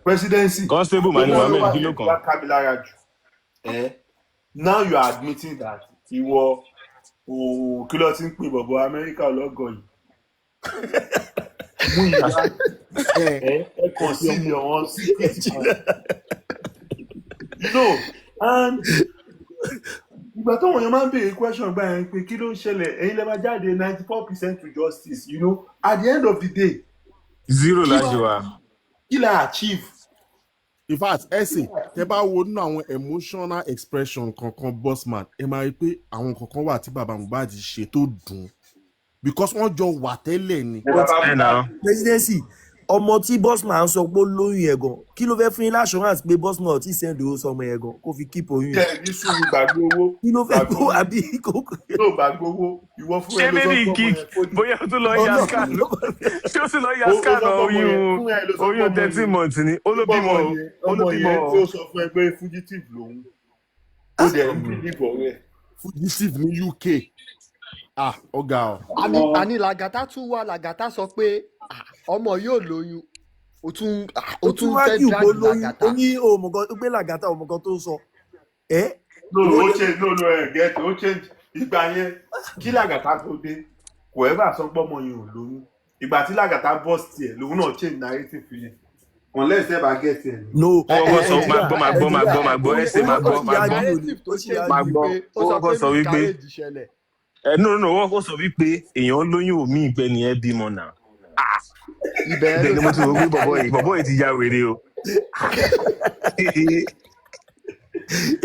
presidency constable mani Muhammed kí ló kàn. Now you are admitting that ìwọ kí ló ti ń pè bọ̀bọ̀ Amẹ́ríkà ọlọ́gọ̀ yìí. mú ìyá ẹ kàn sí ilé ọ̀hún sí no and ìgbà tó wọ̀nyẹn máa ń béèrè question gbà yẹn pé kí ló ń ṣẹlẹ̀ ẹ̀yin lè máa jáde 94% to justice, you know, at the end of the day. 0 láti wá. kí la achieve. In fact ẹsẹ tẹ bá wo nínú àwọn emotional expression kankan bossman ẹ máa rí pé àwọn kankan wà tí baba Mohbad ṣe tó dùn because wọ́n jọ wà tẹ́lẹ̀ ni. presidency ọmọ tí bossman sọ pé ó lóyún yẹn gan kí ló fẹ́ fún yín l'assurance pé bossman ti send owó sọmọ yẹn gan kó fi keep oyún yẹn. ní sùúrù gbàgbé owó. kí ló fẹ́ kó àbí kókó. yóò gbàgbé owó ìwọ fún ẹ ló sọ fún ọmọ yẹn kó ní. bóyá o tún lọ yà scan ṣé o sì lọ yà scan oyún 13 months ni olóbímọ ọmọ yẹn tó sọ fún ẹ pé fugitive lòun ó dẹ̀ ń bí níbọ̀ rẹ̀. fugitive ní UK ọ̀gá ọ. àní Lagata tún wá Lagata sọ pé ọmọ yóò lóyún o tún fẹ́ drag Lagata. ó ní òmùgọ̀ tó gbé Lagata òmùgọ̀ tó sọ. ó change get ó change ìgbà yẹn kí Lagata tó dé kò ẹ́ bá sọ pé ọmọ yẹn ò lóyún ìgbà tí Lagata bust tiẹ̀ lòun náà change narrative yẹn unless ẹ bá get ẹ. no máa gbọ́ ẹsẹ̀ máa gbọ́ ó kọ́ sọ wípé no wọ́n kọ́ sọ wípé èèyàn lóyún omi ìgbẹ́ ni ẹ bímọ náà. ibẹ̀ ni mo ti wò pé bọ̀bọ̀ yìí ti ya wèrè o.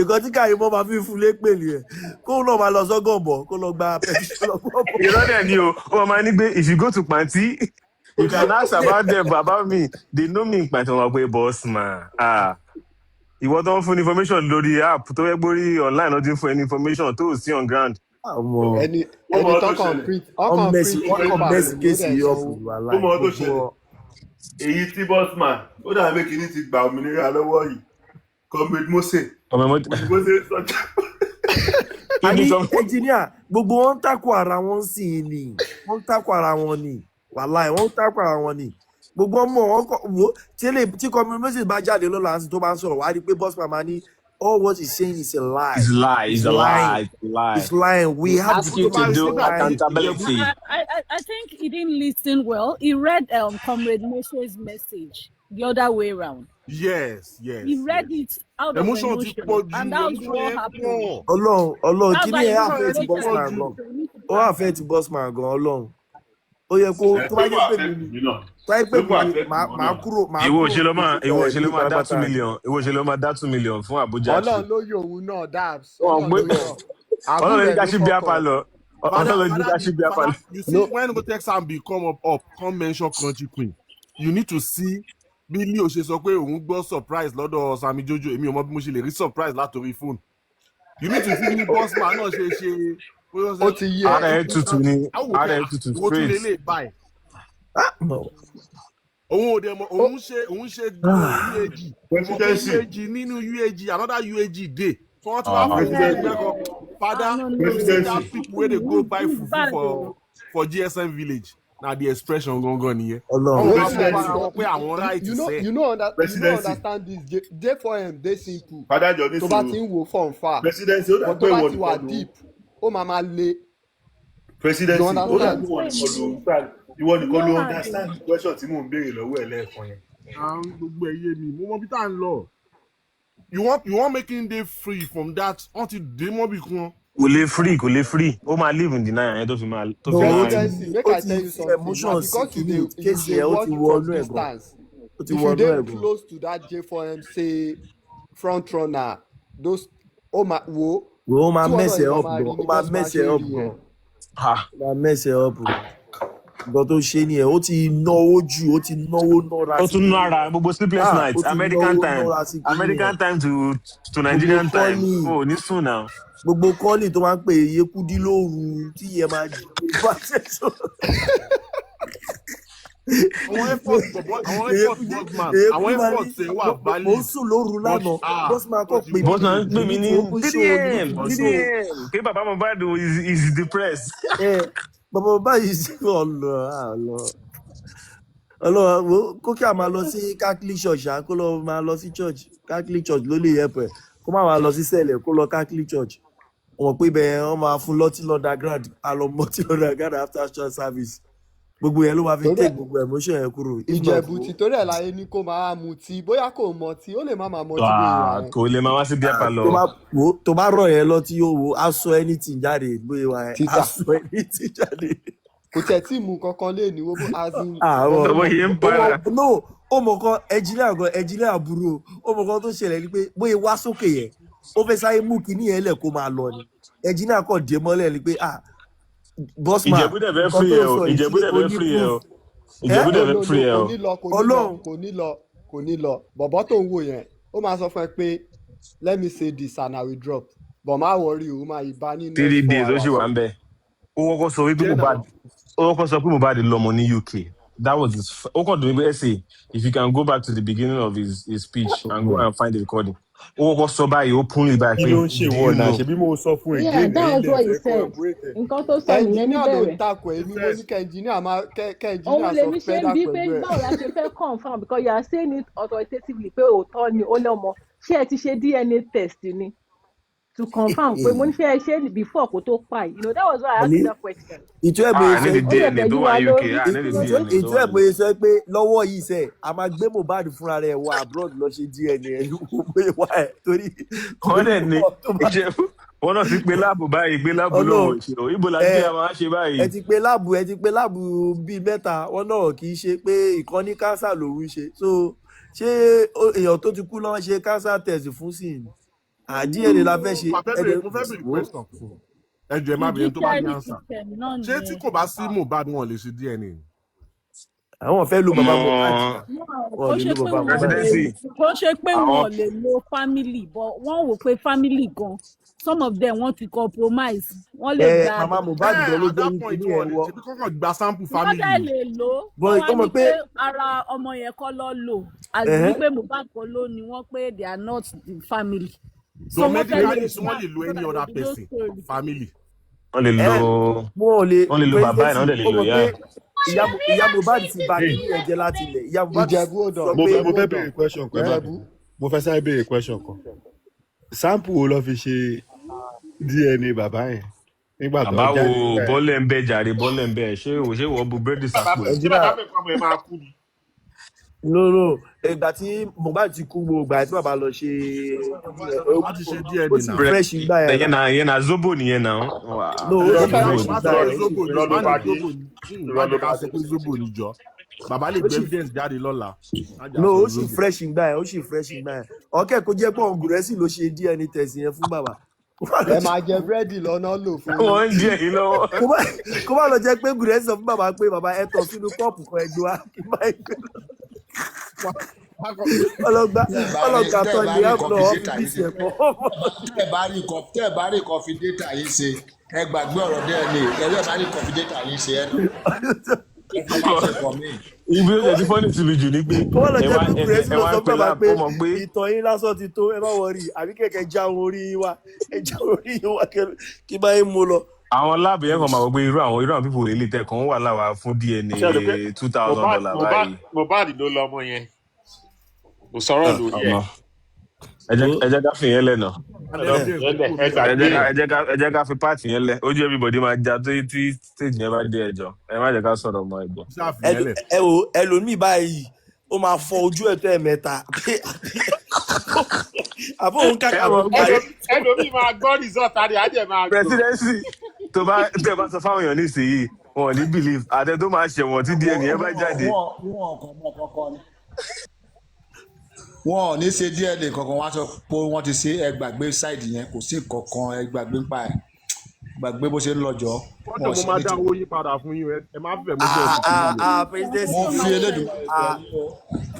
ìkan tí Karimo máa fi fún lépèlè ẹ̀ kóun náà máa lọ sọ́gàn bọ̀ kó lọ gba pẹ̀lú. ìrọ́lẹ̀ ni o wọ́n máa ní pé if you go to Panti you can ask about them about me they know me in Panti wọn pé boss man ìwọ tó ń fún information lórí app tó yẹ gbórí online ló ti ń fún ẹni information tó sí on ground. ẹni tó kàn print ọkàn bẹ́sì kéèsì yọ fún wa láì. ó mọ tó ṣẹlẹ̀ èyí tí bossman ó dàbí kí ní ti gba òmìnira lọ́wọ́ yìí comrade Mose sọjá. àní engineer gbogbo wọn ń takò ara wọn sí i ni wọn ń takò ara wọn ni wàláì wọn ń takò ara wọn ni gbogbo ọmọ wọn kọ wo tí comrade Mose bá jáde lọ́la àti tó bá ń sọ̀rọ̀ wá rí i pé bossman máa ní all what he's saying is a lie. It's a lie. It's lying. We have to do accountability. I think he didn't listen well. He read Comrade Mose's message the other way around. Yes. He read it out of emotion, and that was what happened. Ọlọ́run kí ni ẹ affect bossman gan? Ó affect bossman gan Ọlọ́run. Ó yẹ kó tó bá jẹ́ pé mi máa kúrò. ìwọ òṣèlú máa dá 2 million ìwọ òṣèlú máa dá 2 million fún Abuja. Ọlọ́run ló yọ òun náà dabs. Ọlọ́run ní ká ṣí bí apalọ. Ọlọ́run ní ká ṣí bí apalọ. You see when go take am be come up come mention country queen you need to see bí Leo ṣe sọ pé òun gbọ́ surprise lọ́dọ̀ Sami Jojo èmi ò mọ bí mo ṣe lè rí surprise látòrí fóònù. You need to see bí bossman náà ṣe. Ó ti yé ara ẹ tutù ni ara ẹ tutù straight. òun ò dẹ̀ mọ̀ òun ṣe UAG mọ̀ pé UAG nínú UAG another UAG dey so wọ́n ti wá fún ẹgbẹ́ kan father that people wey dey go buy fufu for GSM village na the expression gangan nìyẹn. You know understand this J4M dey simple tó bá ti ń wo from far but tó bá ti wà deep ó máa le. Presidency ó dà bí ìwọ nìkan ló understand the question tí mò ń béèrè lọ́wọ́ ẹ̀ lẹ́ẹ̀kan yẹn. Gbogbo ẹ̀ yé mi mo mọ bí tá à ń lọ. You want making day free from that until day mọ́ bí kan. Kò lè free ó máa live in denial yẹn tó fi máa. Presidency make I tell you something emotions because you dey watch it from distance if you dey close to that J4M say front runner those ó máa mess it up bro ó máa mess it up bro máa mess it up bro nǹkan tó ṣe ni ẹ ó ti náwó jù ó ti náwó nọ́ra sí i. ó tún nára gbogbo sleepless night American time to Nigerian time ó ní sùn náà. gbogbo kọ́ọ̀lì tó máa ń pè é yekudi lóru tí yẹ máa jí bá ṣe sọ. àwọn airport ṣe wà valid. mo ń sùn lóru lánàá bọ́sùmá kọ́ pé bọ́sùmá pè mí ní DDM pé bàbá Mohbad is depressed. bàbá Mohbad is ọlọ́wọ́ kó kí a máa lọ sí Catholic church kó lọ máa lọ sí church Catholic church ló lè yẹ pẹ̀ kó má máa lọ sí sẹ́lẹ̀ kó lọ Catholic church wọ́n pé bẹ́ẹ̀ wọ́n máa fún lọ́tí underground àlọ́mọ́tí underground after church service gbogbo yẹn ló máa fi take gbogbo emotion yẹn kúrò. Ìjẹ̀bú ti torí ẹ̀ láyé ní kó máa mutí bóyá kò mọtí ó lè má máa mọtí bóyá yẹn. kò lè máa wá sí bíi apá lọ. tó bá rọ̀ yẹn lọ tí yóò wo aṣọ anything jáde bóyá yẹn aṣọ anything jáde. kò tẹ̀ tí mú kankan lé ní wọ́n azin. ọmọ yẹn ń para. no ó mọ̀ kan ẹ̀jìnlẹ̀ àbúrò ó mọ̀ kan tó ṣẹlẹ̀ ni pé bóyá wá sókè yẹn ó fẹ́ sáré mú kinní yẹn lẹ̀ kó máa lọ ni ẹ̀jìnlẹ̀ kàn dé mọ́lẹ̀ ni pé Bossman Ìjẹ̀bú dẹ̀ fẹ́ free ẹ o Ìjẹ̀bú dẹ̀ fẹ́ free ẹ o Ìjẹ̀bú dẹ̀ fẹ́ free ẹ o. kò ní lọ bọ̀bọ̀ tó ń wò yẹn ó máa sọ fún ẹ pé let me say this and I will drop but má worry o máa ìbá nínú 3 days ó sì wà ń bẹ ó kọ́kọ́ sọ pé Mohbad lọ́mọ ní UK that was his ó kàn dùn mí pé say if you can go back to the beginning of his speech and go and find the recording ó kọ́kọ́ sọ báyìí ó púnlẹ̀ báyìí pé kí ló ń ṣe wọ́n náà ṣebí mo sọ fún ẹ yeah that was what he said nǹkan tó sọ nìyẹn níbẹ̀rẹ̀. ẹnjìníà ló ń takò èmi mo ní kẹnjìníà sọ fẹ́ dà pẹ̀lú ẹ̀. báwo la ṣe fẹ́ confirm because you are saying it authoritatively pé òótọ́ ni ó lọ́mọ ṣé ẹ ti ṣe DNA test ni to confirm pé mo ní fẹ́ ṣe before kó tó pa yìí that was why I asked that question. ìtú ẹ̀ bóyá sọ pé lọ́wọ́ yìí sẹ́ a máa gbé Mohbad fúnra rẹ̀ wọ abroad lọ ṣe DNA bóyá wá ẹ̀ torí. wọ́n dẹ̀ ní Ìjẹ̀bú wọ́n náà ti pe láàbù báyìí gbé láàbù náà ṣe ibo la gbé àwọn àṣẹ báyìí. ẹ ti pe láàbù bíi mẹ́ta wọn náà kì í ṣe pé ìkànnì kánsà lòún ṣe so ṣé èèyàn tó ti kú lọ́wọ́ ṣe kánsà test fún sí i DNA la fẹ́ ṣe. mo fẹ́ bèrè question fún ẹjọ́ ẹ má bèrè tó bá ní ansa ṣé tí kò bá sí Mohbad wọn lè ṣe DNA. àwọn fẹ́ lo bàbá Mohbad wọn lè lo bàbá Mohbad. kò ṣe pé wọn lè lo family but wọn wò pé family gan some of them want to compromise wọn lè gba. mama Mohbad gan ló gbé ní ìlú ẹ̀ wọ. ṣebí kọ́kọ́ gba sample family. wọ́n dẹ̀ lè lò wọ́n wá ní pé ara ọmọ yẹn kọ́ ló lò àti wípé Mohbad kọ́ ló ni wọ́n pé they are not the family. So medically wọ́n lè lo any other person family. wọ́n lè lo bàbá ẹ̀ náà wọ́n lè lo ìyá. ìyá Mohbad ti bá ní ẹ̀jẹ̀ láti ilẹ̀ ìyá Mohbad sọ pé mo fẹ́ béèrè question kan mo fẹ́ sáré béèrè question kan sample wo ló fi ṣe DNA bàbá yẹn nígbà tó jáde. bàbá wo bọ́lẹ̀ ń bẹ jàre bọ́lẹ̀ ń bẹ ṣé wọ́n bu búrẹ́dì sápò ẹ̀. bàbá mi kọ́ mi máa kú ni. no ìgbà tí Mohbad ti kú gbogbo ìgbà tí bàbá lọ ṣe ó ti ṣe DNA náà fresh ìgbà yẹn yẹn na zobo nìyẹn náà. no ó ti fresh ìgbà yẹn zobo níjọ bàbá lè gbé evidence jáde lọ́la. no ó sì fresh ìgbà yẹn ọ̀kẹ́ kó jẹ́ pé ọ̀gùrẹ́sì ló ṣe DNA test yẹn fún bàbá. ẹ máa jẹ búrẹ́dì lọ́nà lò fún mi. wọ́n ń jẹ yín lọ́wọ́. kó má lọ jẹ́ pé gùrẹ́sì sọ fún bàbá pé bàbá ẹ tọ̀ sínú kọ́ọ̀pù kan ẹgbẹ́ wa kí má ẹgbẹ́ ọlọgbà tó ní ẹ̀pọ̀ ọ́fíìsì ẹ̀pọ̀. tẹ́ ẹ bá rí kọfí data yìí ṣe ẹ gbàgbé ọ̀rọ̀ DNA ẹ bá rí kọfí data yìí ṣe ẹ. ibi ó tẹ̀sí fọ́nì tìbí jù ní pé kó wọ́n lọ ẹ jẹ́ wá pé kùrẹ́sì lọ ń sọ pè bàbá láàbù pé ó mọ̀ pé ìtàn yín lásán ti tó ẹ má wọrí àbí kẹ̀kẹ́ já orí yín wá ẹ já orí yín wá kí bá yín mú lọ. àwọn láàbù yẹn kan máa wọ pé irú àwọn pípò lè tẹ̀ kàn wà láwa fún DNA ṣe rò pé $2,000 báyìí. Mohbad ló lọ ọmọ yẹn kò sọ̀rọ̀ lórí ẹ̀. ẹ jẹ́ ká fi yẹn lẹ́nà. ẹ gbàgbé ẹ jẹ́ ká fi páàtì yẹn lẹ̀ ojú everybody máa já tí stage yẹn bá dé ẹjọ́ ẹ má jẹ́ ká sọ̀rọ̀ mọ́ ẹ̀gbọ́n. ẹ wo ẹlòmíì báyìí ó máa fọ ojú ẹ̀ tó ẹ̀mẹ́ta àbọ̀ òun kàkà bọ̀ báyìí. ẹlòmíì máa gbọ́ result àrí àjẹ́ máa gbọ́. presidency tó bá sọ fáwọn èèyàn nísìnyí wọn ò ní believe àtẹ tó máa ṣẹ̀wọ̀n tí DNA yẹn bá jáde. wọn ò ní ṣe DNA kankan wá sọ pé wọ́n ti ṣe ẹgbàgbé ṣáìdì yẹn kò sí kankan ẹgbàgbé ń pa ẹ̀ gbàgbé bó ṣe ń lọ́jọ́. fọ́tò mo máa dá owó yí padà fún yín ẹ má fẹ́ mo jẹ́ mo fi elédùn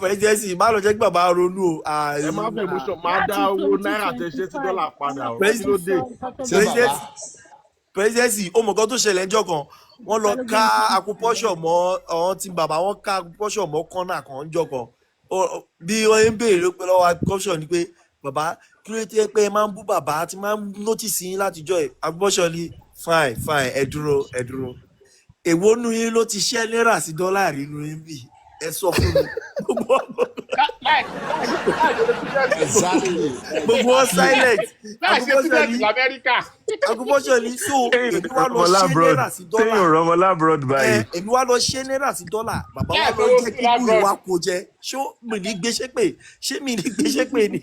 presidency má lọ jẹ́ kí bàbá ronú o. ẹ má fẹ́ mo máa dá owó náírà tẹ ṣe sí dọ́là padà o kí ló dé. presidency ó mọ̀ kan tó ṣẹlẹ̀ ńjọ́ kan wọ́n lọ ká akupọ́ṣọ̀ mọ́ ọ̀hún tí bàbá wọn ká akupọ́ṣọ̀ mọ́ kọ́nà kan ńjọ́ kan bí wọ́n ń béèrè ló pẹ́ lọ́wọ́ akupọ́ṣọ̀ ni pé bàbá kí ló dé pé ẹ máa ń bú bàbá tí máa ń nọ́tìsì yín látijọ́ ẹ̀ akupọ́ṣọ̀ ni fine ẹ dúró èwo nu yín ló ti ṣẹ́ náírà sí dọ́là rí nu yín bì ẹ sọ fún mi gbogbo wọn silent akupọ́ṣọ̀ ni so èmi wá lọ ṣẹ́ náírà sí dọ́là èmi wá lọ ṣẹ́ náírà sí dọ́là bàbá wa lọ jẹ́ kí kú ìwà kò jẹ ṣé mi ní gbéṣẹ́ pé ni.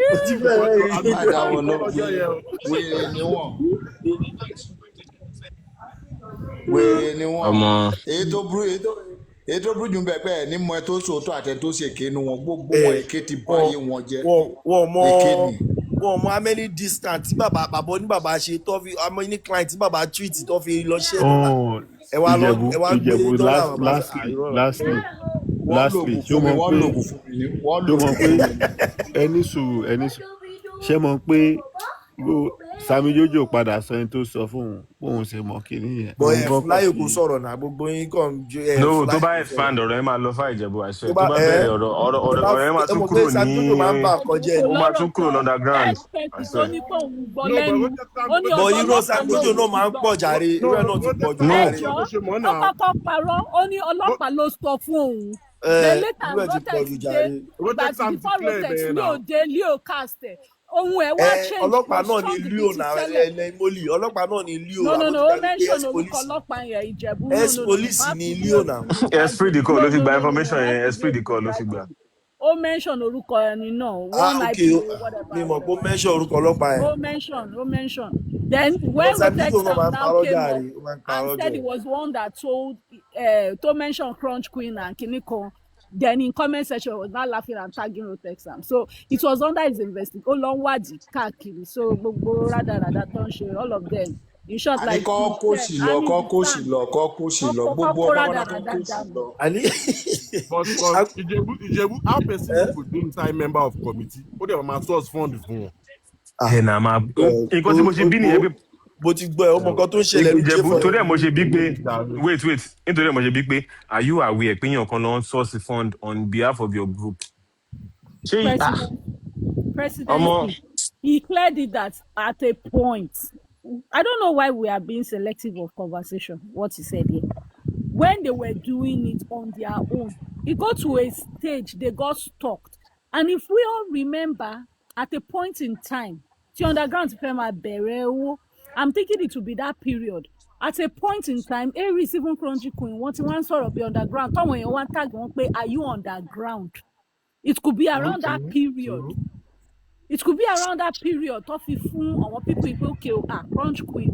mo ti bẹ̀rẹ̀ àdáwọ̀ lọ́gbẹ́ wèrè ni wọ́n èyí tó burú jù bẹ́ẹ̀ pẹ́ ní mọ ẹ tó sòótọ́ àtẹ tó ṣèké nu wọn gbogbo wọn èké ti bá ayé wọn jẹ́ èké ni. wọ́n mọ how many distance tí bàbá ní bàbá ṣe tó fi how many client tí bàbá treat tó fi lọ ṣe ẹ wá gbé dọ́là bàbá lastly ṣé o mọ̀ pé ẹni sùúrù ṣé mọ̀ pé Sami Jojo padà sọ ẹni tó sọ fún òun ṣe mọ kínní yẹn. bọ ẹ láyé kò sọ̀rọ̀ náà gbogbo yín kàn ju ẹ. no tó bá expand ọ̀rọ̀ ẹ máa lọ fà Ìjẹ̀bú àṣẹ tó bá bẹ̀rẹ̀ ọ̀rọ̀ ẹ máa tún kúrò ní ó máa tún kúrò underground. bọ irọ́ Sami Jojo náà máa ń pọ̀ jàre irọ́ náà ti pọ̀ jù jàre. ó kọ́kọ́ parọ́ ó ní ọlọ́pàá ló sọ fún òun. the later rotex dey that before rotex leo dey leo cast ohun ẹ wá change. ọlọ́pàá náà ni leo na ẹlẹ́mọ́lì ọlọ́pàá náà ni leo. no ó mention orúkọ ọlọ́pàá yẹn Ìjẹ̀bú. ex-police ni leo na. esprit de corps ló fi gba information yẹn esprit de corps ló fi gba. ó mention orúkọ ẹni náà one IP whatever. mi mọ̀ pé ó mention orúkọ ọlọ́pàá yẹn. ó mention then when rotex now came up and said he was one that told to mention crunch queen and kinikan. Then in comment section was not laughing and tagging Rotexam. So it was under his investigation. Ó lọ ń wádìí káàkiri. So gbogbo rádaràdà tó ń ṣe all of them. In short like. kọ́ kó sì lọ gbogbo ọmọ náà kó sì lọ. but Ìjẹ̀bú how person go dey inside member of committee ó dẹ̀ máa source fund fún wọn. ẹ̀ nà máa nǹkan tí mo ṣe bí nìyẹn pé. bó ti gbọ́ ẹ ọmọ kan tó ń ṣẹlẹ̀ Ìjẹ̀bú torí ẹ̀ mo ṣe bí pé wait nítorí ẹ̀ mo ṣe bí pé are you aware pé yàn kan lọ source fund on behalf of your group. President, he cleared it that at a point I don't know why we are being selective of conversation what he said here when they were doing it on their own it got to a stage they got stuck and if we all remember at a point in time tí underground ti fẹ́ máa bẹ̀rẹ̀ owó I'm thinking it will be that period. At a point in time, Aries even Crunchy Queen, wọ́n ti wá ń sọ̀rọ̀ bí underground. Táwọn èèyàn wá ń tag wọn pé, are you underground? It could be around that period. It could be around that period. Tó fi fún àwọn people pé, okay, Crunch Queen,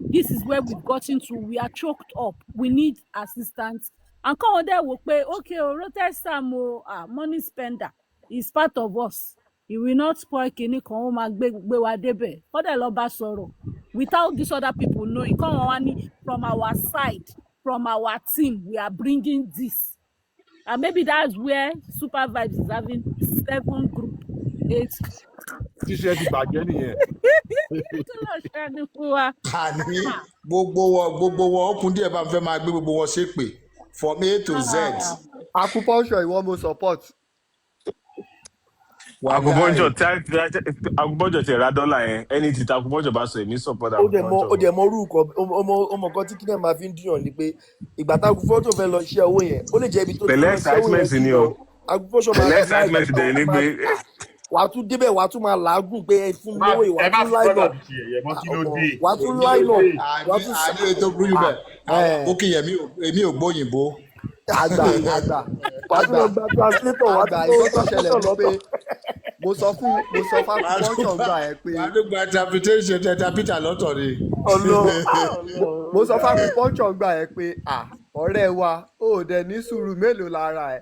this is where we've gotten to. We are choked up. We need assistance. And come on there, wò pé, okay, Rotexam, money spender is part of us. He will not spoil kini kan ó máa gbé wa débẹ̀ kọ́dẹ̀ lọ bá sọ̀rọ̀ without these other people knowing come on from our side from our team we are bringing this and maybe that's where Super Vibes is having 7 group 8 tíṣẹ́ ti bàjẹ́ nìyẹn. àní gbogbo wọn ọkùn díẹ̀ bá fẹ́ máa gbé gbogbo wọn ṣépè from A to Z. acupuncture ìwọ mo support. acupuncture ti ra dọ́là yẹn ẹni tí ta acupuncture bá sọ èmi support acupuncture. ó dẹ̀ mọ orúkọ ọmọ kan tí kílẹ̀ máa fi ń dùn ni pé ìgbà tá acupuncture fẹ́ lọ iṣẹ́ owó yẹn ó lè jẹ́ ibi tó ti lọ iṣẹ́ owó yẹn sí lọ acupuncture máa wà á tún débẹ̀ wà á tún máa làágùn pé ẹ fún mi lówó ìwà tún line up wà á tún line up wà á tún àní ètò burú bẹ́ẹ̀ ó kì í èmi ò gbóyìnbó. àgbà wà á tún lọ gba translator wà á tún lọ gba translator lọ́tọ̀. mo sọ fún acupuncture gbà ẹ pé. wà á tún gba interpreter lọ́tọ̀ ni. mo sọ fún acupuncture gbà ẹ pé ọ̀rẹ́ wa ó dẹ̀ ní sùúrù mélòó lára ẹ̀.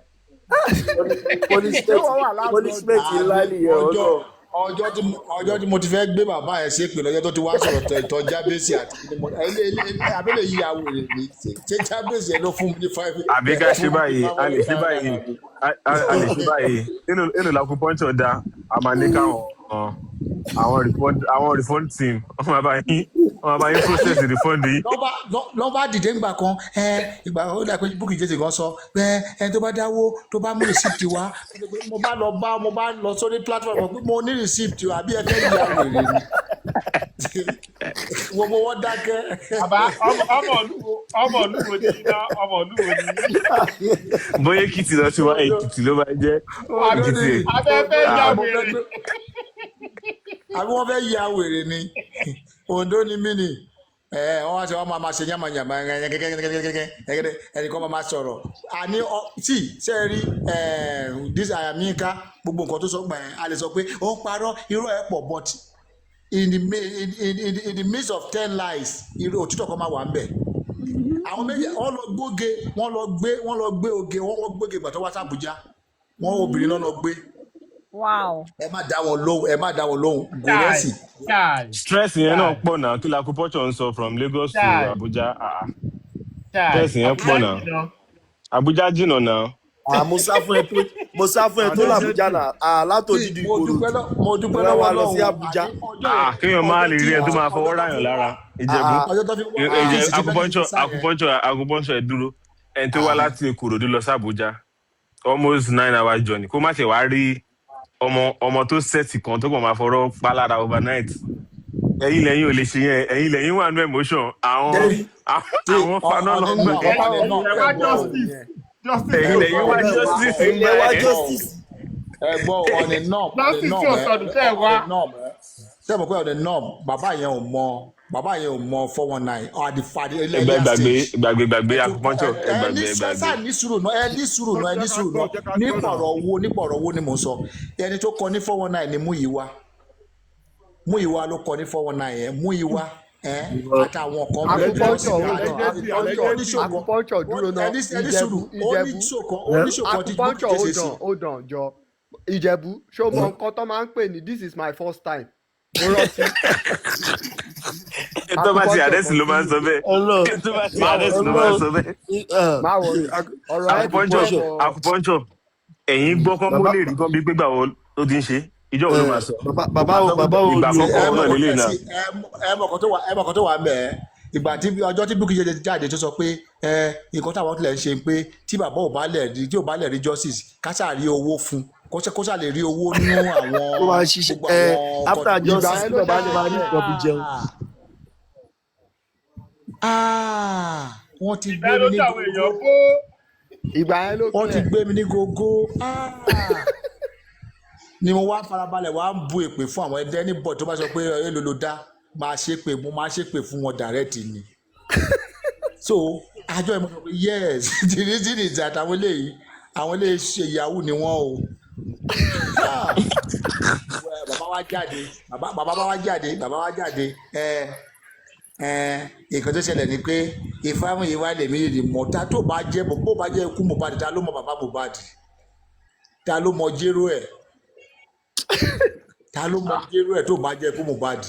punishment ńlá nìyẹn ọjọ́ tí mo ti fẹ́ gbé bàbá ẹ̀ ṣépè lọ́jọ́ tó ti wá sọ̀rọ̀ ìtọ́ jábèsì àti abẹ́lẹ̀ yìí àwọ̀ rẹ̀ ní ṣé jábèsì ẹ̀ ló fún mi ní 5. àbí ká ṣe báyìí a lè ṣe báyìí nínú acupuncture da a máa ní káwọn àwọn refund team wọ́n máa bá yín process refund yìí. lọ́ba dìde ńgbà kan ìgbà ó dà pé búkì jẹ́sì kan sọ pé ẹni tó bá dáwó tó bá mú receipt wá mo bá lọ sórí platform pé mo ní receipt àbí ẹ fẹ́ yà wèrè ni gbogbo wọn dákẹ́. àbá ọmọ olúwo ní iná ọmọ olúwo ní. bóyá Èkìtì lọ sí wa Èkìtì ló máa jẹ́ Èkìtì. abẹ́fẹ́ yà wèrè. àbí wọ́n fẹ́ yà wèrè ni Ondo ni mí ni wọ́n wá sọ wọ́n máa ṣe yàmàyàmà ẹnì kan máa sọ̀rọ̀ àní tí ṣe rí àyàmíká gbogbo nǹkan tó sọ gbà yẹn a lè sọ pé ó ń parọ́ irọ́ ẹ̀ pọ̀ but in the midst of 10 lies òtítọ́ kan máa wà ń bẹ̀. àwọn méjì wọ́n lọ gbé oge ìgbà tó wá sí Àbújá wọ́n obìnrin náà lọ gbé. Wow. ẹ má dá wọn lóhùn gòrẹ́sì. stress yẹn náà pọ̀ náà kí la acupuncture ń sọ from Lagos to Abuja. stress yẹn pọ̀ náà Abuja jìnnà náà. mo sá fún ẹ tó l'Abuja náà látòjúdú ìgboro mo dúpẹ́ lọ́wọ́ lọ sí Abuja. kéèyàn máa lè rí ẹ tó máa fọwọ́ ráyàn lára Ìjẹ̀bú acupuncture dúró ẹni tó wá láti Ìkòròdú lọ sí Abuja almost 9 hours journey kó má ṣe wá rí ọmọ tó sẹ́ẹ̀tì kan tó kàn máa fọ̀rọ̀ pa lára overnight ẹ̀yin lẹ́yìn ò lè ṣe yẹn ẹ̀yin lẹ́yìn wà ní emotion àwọn faná ló ń gbà ẹ̀yin lẹ́yìn wá justice ń gbà ẹ gbọ́ ọ̀nì náà sẹ́mi pé ọ̀nì náà bàbá yẹn ò mọ 419 àdìfàdì ẹlẹ́yà gbàgbé acupuncture ní sùúrù náà nípa ọ̀rọ̀ owó ni mò ń sọ ẹni tó kọ ní 419 ni Múyìwá ló kọ ní 419 yẹn Múyìwá àtàwọn kan acupuncture dúró náà Ìjẹ̀bú ṣó mọ nǹkan tó máa ń pè ní this is my first time mo rántí. tó bá ti àdẹ́sì ló máa ń sọ bẹ́ẹ̀. acupuncture ẹ̀yin gbọ́ kán kó lè rí kán bí pé gbà wọ́n ló ti ń ṣe ìjọ wo ló máa sọ. bàbá ìgbà àkọ́kọ́ náà lélẹ̀ náà. ẹ mọ̀ kan tó wà mẹ́ẹ̀ ìgbà tí ọjọ́ tí Bukky jáde tó sọ pé nǹkan táwọn tilẹ̀ ń ṣe pé tí bàbá ò bá lẹ̀ rí justice káṣà rí owó fún kóṣà lè rí owó nínú àwọn. ó máa ń ṣiṣẹ́ after justice tí bàbá ní máa ní ìtọ́jú jẹun. wọ́n ti gbé mi ní gógó. ìgbà yẹn ló wọ́n ti gbé mi ní gógó. ni mo wá farabalẹ̀ wá ń bu èpè fún àwọn ẹ̀dẹ́ ní bọ̀ tó bá sọ pé èlò ló dá máa ṣépè fún wọn direct ni. so àjọ ìmọ̀ pé yes tìrìtìrì àtàwọn eléyìí ṣe ìyàwó ni wọ́n o. bàbá wa jáde nǹkan tó ṣẹlẹ̀ ni pé ìfáwọn yìí wá lè mí lè mọ̀ ta tó bá jẹ́ bó bá jẹ́ ikú Mohbad ta ló mọ bàbá Mohbad ta ló mọ jéró ẹ̀ tó bá jẹ́ ikú Mohbad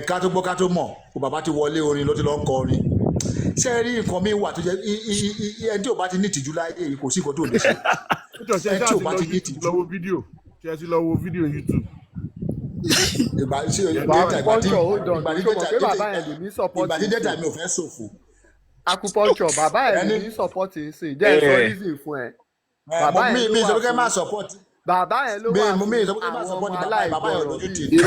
ká tó gbọ́ ká tó mọ̀ kó bàbá ti wọlé orin ló ti lọ́ ń kọ orin ṣé ẹ rí nǹkan mi wà tó jẹ́ ẹni tí ò bá ti ní ìtìjú láyé yìí kò sí nǹkan tó lè ṣe ẹni tí ò bá ti ní ìtìjú ṣe ti lọ wo fídíò YouTube. ìgbà tí acupuncture hold on ṣó mọ̀ pé bàbá yẹn lè ní support ìgbà tí dẹ́ta mi ò fẹ́ ṣòfò. acupuncture bàbá yẹn lè ní support nsìn jẹ́ sọ reason fún ẹ. bàbá yẹn ló wà fún bàbá yẹn ló wà fún àwọn ọmọ aláìgbọràn bíi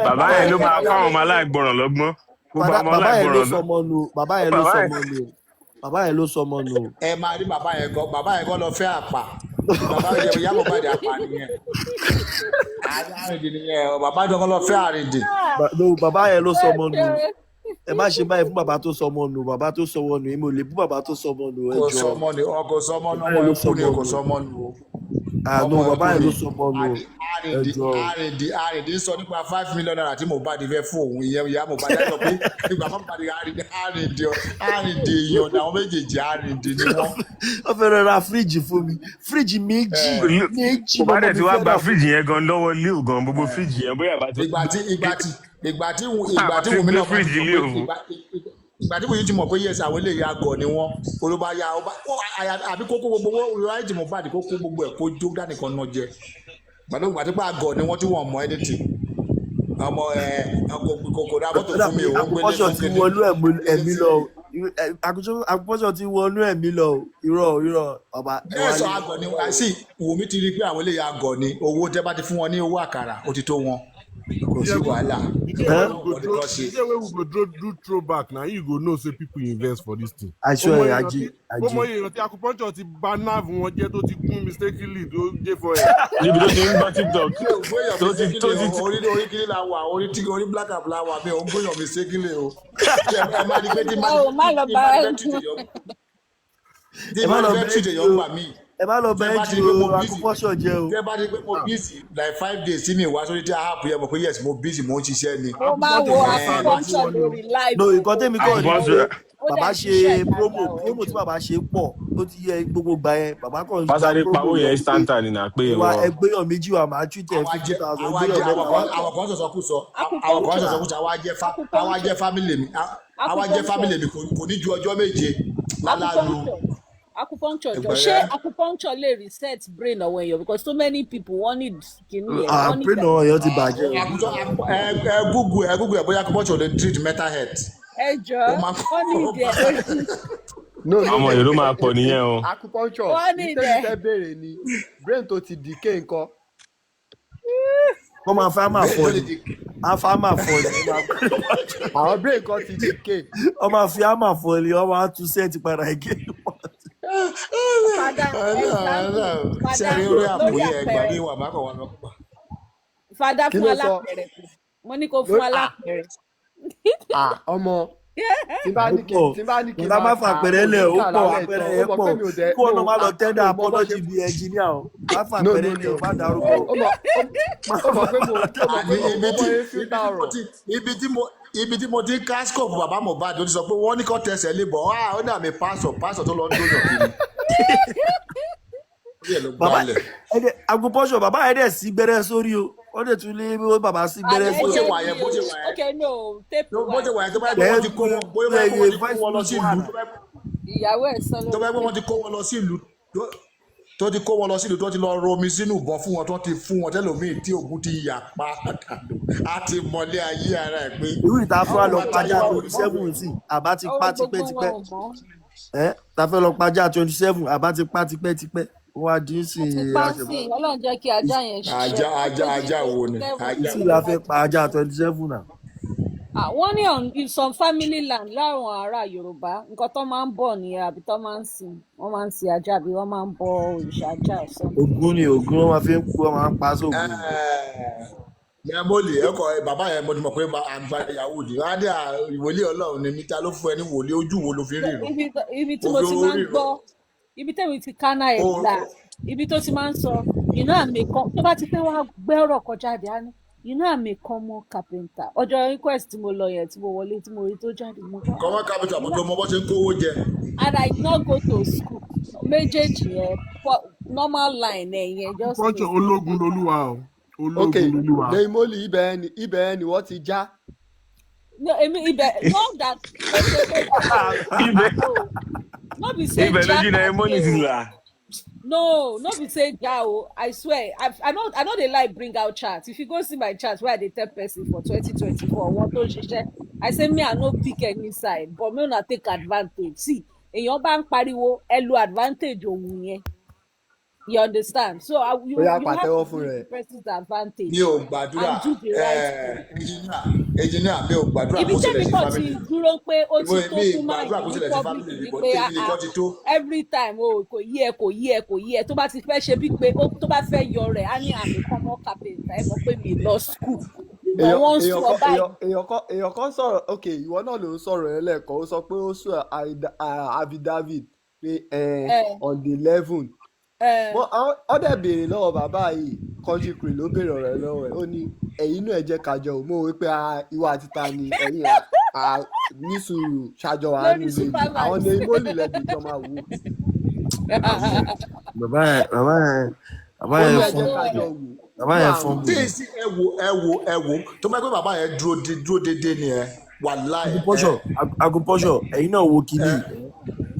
bàbá yẹn ló máa fáwọn ọmọ aláìgbọràn lọ́gbọ́n. bàbá yẹn ló sọmọ nù bàbá yẹn ló sọmọ nù bàbá yẹn ló sọmọ nù. ẹ máa rí bàbá yẹn gan lọ fẹ́ àpà bàbá yẹn yá bàbá yẹn àpà nìyẹn àrìndì nìyẹn bàbá yẹn gan lọ fẹ́ àrìndì. bàbá yẹn ló sọmọ nù ẹ má ṣe báyìí fún bàbá tó sọmọ nù bàbá tó sọmọ nù èmi ò lè bú bàbá tó sọmọ nù ẹ jọ. kò sọmọ nù ọkọ sọmọ nù ọmọ ẹkú ni kò sọmọ nù o. àná bàbá yẹn ló sọmọ nù ẹ jọ. àrìndì sọ nípa $5 million tí Mohbad fẹ́ fún òun ìyẹn ìyá Mohbad yàtọ̀ pé nígbà Mohbad àrìndì èèyàn àwọn méjèèjì àrìndì ni wọ́n. wọ́n fẹ́ràn ra fíríjì fún mi fíríjì méjì Mohbad ti wá gba fíríjì yẹn gan lọ́wọ́ Leo gan gbogbo fíríjì yẹn bóyá bá tó. ìgbà tí Wùmí náà ìgbà tí Wùmí ti mọ̀ pé yẹsẹ àwọn eléyìí àgọ̀ ni wọ́n olùbá ya àbí kókó gbogbo owó olùwárí tí Mohbad kókó gbogbo ẹ̀ kó jó dánìkan náà jẹ gbàdúgbà tó pé àgọ̀ ni wọ́n tí wọ́n mọ ẹdítì ọmọ kòkò dá mọ́tò fún mi òun gbélé fún kéde. ẹ̀mí lọ àkúpọ̀ṣọ̀ ti wọnú ẹ̀mí lọ irọ́ ọba. bẹ́ẹ̀ sọ àgọ̀ ni àìsí Wùmí ti rí pé àwọn eléyìí àgọ̀ ni owó tẹ́ bá ti fún wọn ní owó àkàrà ó ti tó wọn kò sí wàhálà. the day wey we go do throwback na you go know say people invest for this thing. aṣọ ẹ ajé. ọmọ èèyàn tí acupuncture ti bà nerve wọn jẹ́ tó ti gún mistakenly tó jẹ́ for ẹ. níbi tó ti ń gbọ́ TikTok orí kiri la wà orí black and black wà bẹ́ẹ̀ ó ń gbóyàn mistakenly o. ẹ má di pé tí má lọ bẹ́ẹ̀ tìjẹ́ yọ̀ ń gbà mí. ẹ má lọ bẹ́ẹ̀ ju acupuncture jẹ o. tẹ́ bá di pé mo busy like 5 days tí mi wá sórí tí a app yẹ mọ̀ pé yes mo busy mo ń ṣiṣẹ́ ni. ó máa wo acupuncture lórí live. no nǹkan tẹ́mi kọ́ ni bàbá ṣe promo tí bàbá ṣe pọ̀ ó ti yẹ gbogbo gbà yẹn bàbá kan. pásáré pawó yẹn instanta ni na pé wọ́n. ẹgbẹ́yàn méjì wà máa tún tẹ̀ 50,000 ẹgbẹ́yàn mẹ́ta. àwọn kan sọ̀sọ̀ kú sọ àwa jẹ́ family mi kò ní ju ọjọ́ méje lálàlú. Acupuncture jọ ṣé acupuncture lè reset brain ọwọ́ èèyàn because so many people wọ́n need kìíní yẹn. brain ọwọ́ èèyàn ti bàjẹ́. ẹ google ẹ bóyá acupuncture lè treat mental health. ẹ jọ wọ́n ní ìdí ẹ. ọmọ èrò máa pọ̀ nìyẹn o. acupuncture ní tẹ́lifíṣẹ́ béèrè ni brain tó ti decay nǹkan. wọ́n máa fẹ́ máa fọ́ ni àfàmà fọ́ ni. àwọn brain kan ti decay. wọ́n máa fi àmà fọ́ ni wọ́n máa tún sẹ́ẹ̀tì padà igi. sẹ́ni orí àpòyẹ ẹgbà ní ìwà mákọ̀ wọn lọ́pọ̀. fada fún alápẹ̀rẹ̀ mo ní kó fún alápẹ̀rẹ̀. ọmọ tí bá ní kí n máa fà pẹ̀rẹ̀ lẹ̀ ó pọ̀ àpẹẹrẹ ẹ̀ pọ̀ kí wọ́n náà má lọ tẹ́ndà apology bíi ẹnjìníà o má fà pẹ̀rẹ̀ lẹ̀ ó má dárúkọ. ibi tí mo ti ká scope bàbá Mohbad ó ti sọ pé wọ́n ní kó tẹsẹ̀ lé bọ̀ ó dà mí pásọ̀ tó lọ ń dóyọ̀ kiri. bàbá acupuncture bàbá yẹn dẹ̀ sí gbẹ́rẹ́ sórí o wọ́n dẹ̀ tún lé bàbá sí gbẹ́rẹ́ sórí. bó ṣe wà yẹn bó ṣe wà yẹn tó bá yẹ kó wọ́n ti kó wọn lọ sí ìlú. ìyàwó ẹ̀ sọ ló. tó bá yẹ kó wọ́n ti kó wọn lọ sí ìlú tó ti kó wọn lọ sí ìlú tó ti lọ romi sínú ìbọn fún wọn tó ti fún wọn tẹlómiì tí ogun ti yà pa á ti mọlé ayé ara ẹ̀ pé. irú ìta fúra lọ pàjá 27 sí àbá ti pa tipẹ́tipẹ́ ta fẹ́ lọ pàjá 27 àbá ti pa tipẹ́tipẹ́ wọ́n á dín sí àṣẹbọ. Ọlọ́run jẹ́ kí ajá yẹn ṣiṣẹ́. ajá wo ni. tí la fẹ́ pa ajá 27 náà. wọ́n ní on some family land láwọn ará Yorùbá nǹkan tó máa ń bọ̀ nìyẹn àbí tó máa ń sìn wọ́n máa ń sin ajá àbí wọ́n máa ń bọ òrìṣà ajá ọ̀sán. Ògún ni Ògún wọn máa fi ń kú wọn máa ń pa sóògùn. mẹ́mọ́lì ẹ̀kọ́ bàbá yẹn mo ti mọ̀ pé àgbà ìyàwó ni wọ́n á dé ìwòlé Ọlọ́run ni níta ló fún ẹ ní wòlé ojú wo ló fi rí rọ. ibi tí mo ti máa ń gbọ́ ibi tẹ́mi ti kánà ẹ̀ là ibi tó ti máa ń sọ àmì kan tó bá ti fẹ́ wá gbẹ́rọ̀ kọjá àdé á ní àmì kan mọ́ carpenter ọjọ́ request tí mo lọ yẹn tí mo wọlé tí mo rí tó jáde mo gbọ́. kọ́mọ́ carpenter àbújọ ọmọ bó ṣe ń kówó jẹ. and I did not go to school méjèèjì yẹn normal line ẹ̀ yẹn just. pọ́ńchọ̀ ológun lolúwa o ológun lolúwa. ok Deimoli ibẹ̀ ni wọ́n ti já. no èmi ibẹ̀ not that ibẹ̀ lójú náà Deimoli ti là. No, not be say Jao. I swear, I know they like bring out charts. If you go see my charts where they tell person for 2024, what to share, I say me I no pick any side, but me not take advantage. See, in your bank pariwo, elu advantage òun yẹn. You understand? So ó yá you have pàtẹ́wọ́ to fún use the rẹ̀. person's mi ò advantage gbàdúrà and do the right thing. engineer mi ò gbàdúrà Ibi kó ṣẹlẹ̀ tẹ́mi sí kan family ti dúró pé ó ti tó mi fún máa gbàdúrà yìí kó ní ṣẹlẹ̀ sí public family mi ni but pé tèmi nìkan ti tó. every time kò yí ẹ kò yí ẹ kò yí ẹ tó bá ti fẹ́ ṣe bíi pé tó bá fẹ́ yọ rẹ̀ á ní àmì common carpenter ẹ mọ̀ pé mi lọ school ìgbọ̀n wọ́n ń sọ báyìí. èèyàn kan sọ̀rọ̀ ok ìwọ náà ló ń sọ̀rọ̀ ẹ lẹ́ẹ̀kan ó sọ pé ó sọ affidavit pé on the 11 ọ̀dẹ̀ béèrè lọ́wọ́ bàbá yìí country queen ló béèrè ọ̀rọ̀ ẹ lọ́wọ́ ẹ̀ ó ní ẹ̀yin náà ẹ jẹ́ kájọ ò mọ̀ wípé ìwà títa ni ẹ̀yin ní sùúrù ṣàjọ wà nínú ilé ni àwọn ní mọ́lì lẹ́gbẹ̀ẹ́jọ́ máa wò. bàbá yẹn fún bàbá yẹn fún mi. sí ẹ wo tó bá gbé bàbá yẹn dúró dédé ni ẹ wàláì. Agunpọ́ṣọ̀ ẹ̀yin náà wo kínní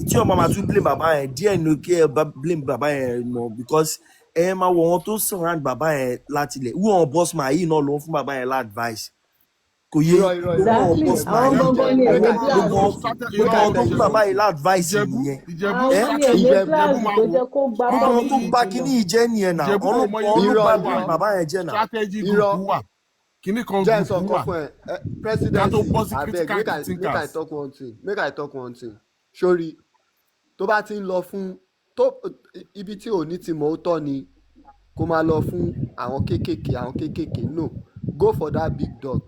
tí ọmọ máa tún blame bàbá yẹn díẹ̀ ní kí ẹ blame bàbá yẹn mọ̀ because ẹ máa wọ wọn tó surround bàbá yẹn láti ilẹ̀ wọ́n bossman yìí náà ló ń fún bàbá yẹn lá advice kò yé wọ́n bossman yìí gbogbo wọn tó fún bàbá yẹn lá advice nìyẹn gbogbo wọn tó gba kínní ìjẹ́ nìyẹn náà ọlọ́pàá bàbá yẹn jẹ́ náà. strategy group wà kíní kan group wà presidency abeg make I talk one thing sórí tó bá ti ń lọ fún ibi tí òní ti mọ̀ ó tọ́ ni kó máa lọ fún àwọn kéékèèké no go for that big dog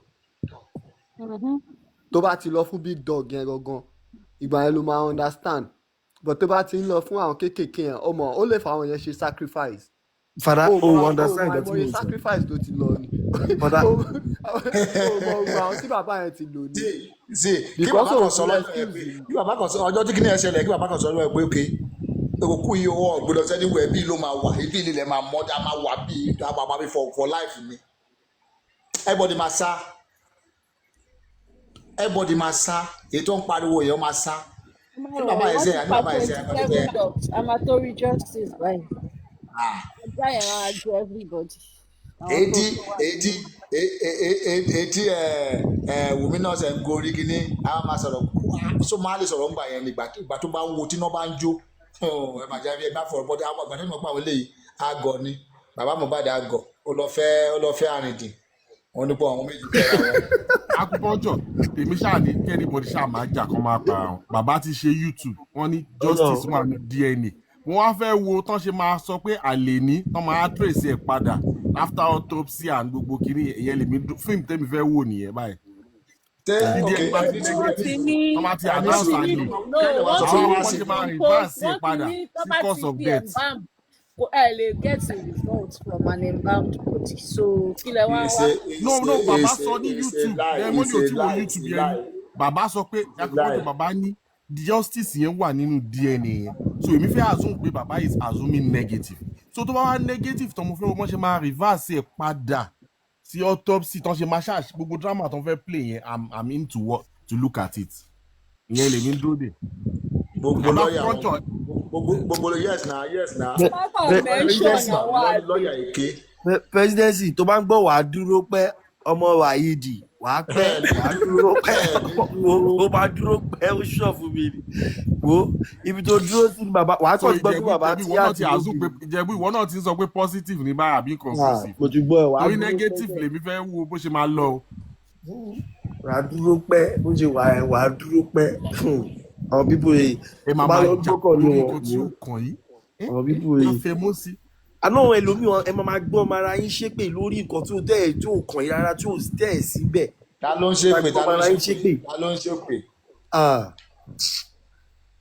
tó bá ti lọ fún big dog yẹn gangan ìgbà yẹn ló máa understand but tó bá ti ń lọ fún àwọn kéékèèké yẹn ọmọ ó lè fa àwọn yẹn ṣe sacrifice. Fada understand that you sacrifice tó ti lọ ni. Fada àwọn tí bàbá yẹn ti lò ní. kí bàbá kan sọ lọ́jọ́ ọjọ́ tí kìnìún ẹ̀ ṣẹlẹ̀ kí bàbá kan sọ lọ́wọ́ ẹ̀ pé okay òkú yìí owó ọ̀gbọ́dọ̀ sẹ́ni wẹ̀ bí ló máa wà ibi ilẹ̀ máa mọ́jà máa wà bí àpapọ̀ àbí for life ni everybody máa sá èyí tó ń pariwo èèyàn máa sá. kí bàbá yẹn ṣe àní bàbá yẹn ṣe amatory justice báyìí ọjà yẹn máa ju everybody. èdí wùmí náà ṣe ń gorí kínní àwọn máa sọ̀rọ̀ so máa lè sọ̀rọ̀ ńgbà yẹn nígbà tó bá ń wo tí náà bá ń jó ẹ máa jẹ́ ẹ má fọ̀rọ̀ bọ́dé àwọn àgbà nínú ọgbà wọlé yìí àgọ̀ ni bàbá Mohbad àgọ̀ ó lọ fẹ́ àrìndìn wọn nípò àwọn méjì tẹ̀ra wọn. akúbọ́jọ̀ tèmi ṣáà ní kẹ́rìbọ̀dì ṣáà máa jà kán máa para wọn bàbá ti ṣe YouTube wọ́n ní justice wà ní DNA wọ́n wá fẹ́ wo tán ṣe máa sọ pé àlè ní tán máa trace ẹ̀ padà after autopsy and gbogbo kiri ìyẹn lèmi fíìmù tẹ́mi fẹ́ wò nìyẹn báyìí. Ọmọ ti announce àlè àwọn ọmọ ṣe máa reverse ẹ̀ padà sí cause of death. Get a result from an embalmed body so kí lẹ wá wá. no bàbá sọ ní YouTube ẹ mo ní o ti wo YouTube yẹn bàbá sọ pé akọ̀kọ̀ bàbá ní justice yẹn wà nínú DNA yẹn so èmi fẹ́ assume pé bàbá is assuming negative so tó bá wá negative tó mo fẹ́ wọ́n ṣe máa reverse ẹ̀ padà sí autopsy tó ṣe máa ṣáà gbogbo drama tó fẹ́ play yẹn I'm into what to look at it ìyẹn lèmi ń dúró dè. gbogbo lọ́ọ̀yà gbogbo yes na lọ́ọ̀yà èké. presidency tó bá ń gbọ́ wàá dúró pẹ́ ọmọ wàhídì wàá pẹ́ wàá dúró pẹ́ ó bá dúró pẹ́ ó ṣọ̀fù mi ni wo ibi tó dúró sí bàbá wàá kọ́ gbọ́ pé bàbá ti yá ti lóbi. ìjẹ̀bú ìwọ náà ti ń sọ pé positive ní báyà bí conclusive mo ti gbọ́ ẹ̀ wàá dúró pẹ́ torí negative lèmi fẹ́ wo bó ṣe máa lọ. wàá dúró pẹ́ bó ṣe wà ẹ̀ wàá dúró pẹ́ àwọn bíbó yìí bá lọ gbọ́kọ̀ ní wọn àwọn bíbó yìí àná ẹlòmíràn ẹ máa gbọ́ ọmọ ara yín ṣépè lórí nǹkan tó tẹ̀ ẹ́ tó kàn yín rárá tó tẹ̀ ẹ́ síbẹ̀. ta ló ń ṣépè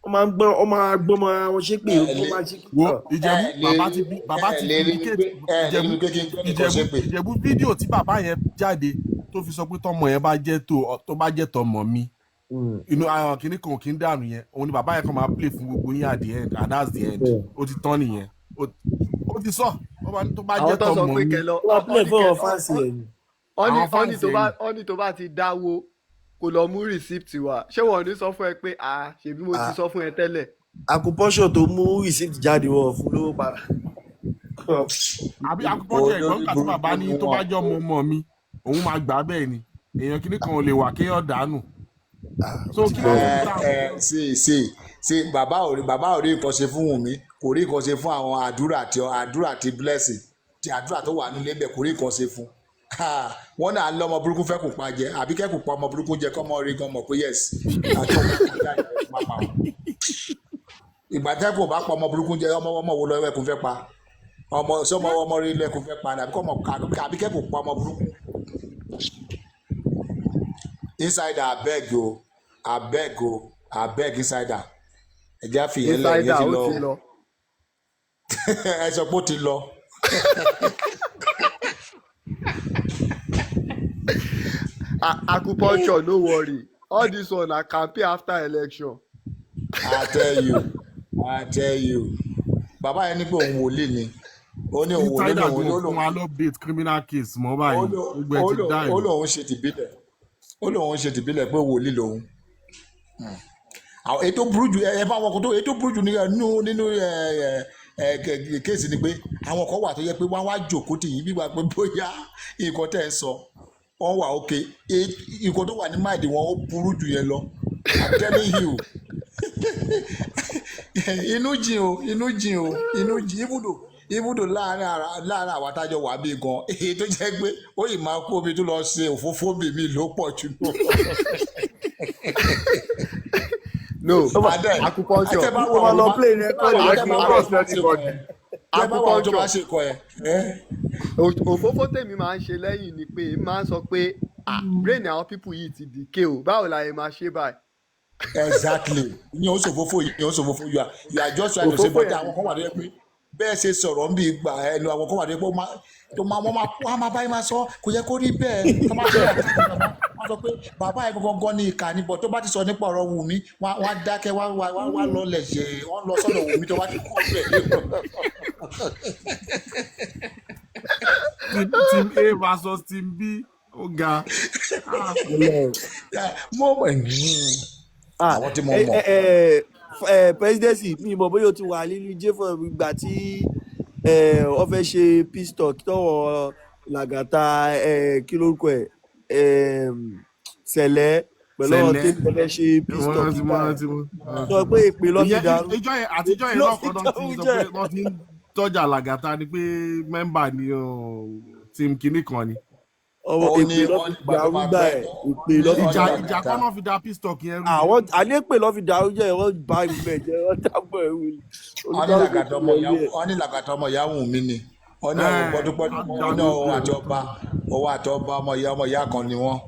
wọ́n máa ń gbọ́ ọmọ agbọ́mọ ara wọn ṣépè wọ́n máa ṣépè. wo bàbá ti ìjẹ̀bú fídíò tí bàbá yẹn jáde tó fi sọ pé tọmọ yẹn tó bá jẹ́ tọmọ mi inú àwọn kìnnì kan kì í dànù yẹn òun ni bàbá yẹn kan máa play fún gbogbo yín at the end and that's the end ó ti tán nìyẹn ó ti sọ tó bá jẹ́ tọmọ mi wọ́n play fún ọ fáǹsì ẹ̀ ni. ọ́nì tó bá ti dáwó kò lọ mú receipt wá ṣé wọn ò ní sọ fún ẹ pé ṣèbí mo ti sọ fún ẹ tẹ́lẹ̀. acupuncture tó mú receipt jáde wọ̀ fún lówó padà. àbí acupuncture ẹ̀gbọ́n nígbà tí bàbá ní tó bá jọ mọ́ mi òun máa gbà bẹ́ẹ̀ ni èèyàn kìíní kan ò lè wà kéèyàn dànù. so kí ló tún ta ṣe bàbá ò rí nǹkan ṣe fún Wùnmí kò rí nǹkan ṣe fún àwọn àdúrà àti blessing ti àdúrà tó wà nílé bẹ̀ kò rí nǹkan ṣe fún wọn náà lọ́mọ burúkú fẹ́ kù pa jẹ àbí kẹ́kù pa ọmọ burúkú jẹ kọ́mọ rí gan mọ̀ pé yes àti ọmọ burúkú jẹ má pa wọn. ìgbà tẹ́kù bá pa ọmọ burúkú jẹ ọmọ wo lọ́wọ́ ẹkùn fẹ́ pa ọmọ rí lẹ́kùn fẹ́ pa àbí kẹ́kù pa ọmọ burúkú. insider abeg insider ẹjẹ àfihàn lẹ́yìn ẹ ti lọ ẹ sọ pé ó ti lọ. Acupuncture, no worry. All this one na campaign after election. I tell you. Bàbá yẹn ní pé òun wòlíì ni. Ó ní òun wòlíì lòun ní òun máa update criminal case mọ́ báyìí. Gbogbo ẹ ti dá ẹ̀. Ó lóun ṣe tìbílẹ̀ pé wòlíì lòun. Ètò burú jù ẹ bá wọn kó tó ètò burú jù nínú kéèsì ni pé àwọn kan wà tó yẹ pé wọ́n wá jòkó tì yín gbígbà pé bóyá nǹkan tẹ̀ ń sọ wọ́n wà ókè nǹkan tó wà ní máìdì wọn ó burú jù yẹn lọ I'm telling you inú jìn ibùdó láàrin àwọn atájọ wà bí gan èyí tó jẹ́ pé ó yìí máa kó omi tó lọ ṣe òfófó bèmí ló pọ̀ jù lọ. No, acupuncture. People lọ play record acupuncture. Òfófó tèmi máa ń ṣe lẹ́yìn ni pé máa ń sọ pé brain àwọn people yìí ti decay o báwo la yẹ máa ṣe báyìí. Exactly ní o ṣòfófó you are just trying to say but àwọn kan wà lóye pé bẹ́ẹ̀ ṣe sọ̀rọ̀ ń bí gbà ẹnu àwọn kan wà lóye pé wọ́n máa báyìí máa sọ kò yẹ kó rí bẹ́ẹ̀ tó máa ṣe wọ́n sọ pé bàbá ẹ̀ gangan ní ìkà níbọ̀ tó bá ti sọ nípa ọ̀rọ̀ Wùmí wọ́n á dákẹ́ wọ́n lọ lẹ̀ ṣe wọ́n lọ sọ́dọ̀ Wùmí tó bá ti kú ọ̀bẹ. Team A versus Team B ó ga. Àwọn tí mo mọ̀. Presidency mi mọ̀ bóyá o ti wà nínú jẹ́fọ̀ ìgbà tí wọ́n fẹ́ ṣe peace talk tọ́wọ́ Lagata kí lórúkọ ẹ̀ Sẹ̀lẹ̀ pẹ̀lú ọ̀rọ̀ tí wọ́n fẹ́ ṣe peace talk sọ pé ìpè lọ́fi dàrú. àtijọ́ yẹn lọ́kọ̀ọ́ náà ti sọ pé wọ́n ti ń tọ́jà Lagata ni pé mẹ́mbà ni team kinní kan ni. Ìpè lọ́fi dàrú gbà ẹ̀ ìpè lọ́fi dàrú. Ìjà kan náà fi da peace talk yẹn rú. Àwọn ànípè lọ́fi dàrú jẹ́ wọ́n bá ìgbẹ́ jẹ́ wọ́n dábọ̀ ẹ̀rù. Wọ́n ní Lagata ọmọ ìyá Wùnmí ni wọ́n ní ọ̀rọ̀ pọ́dúpọ́dú wọ́n ní òun àti ọba ọmọ ìyá kan ni wọ́n.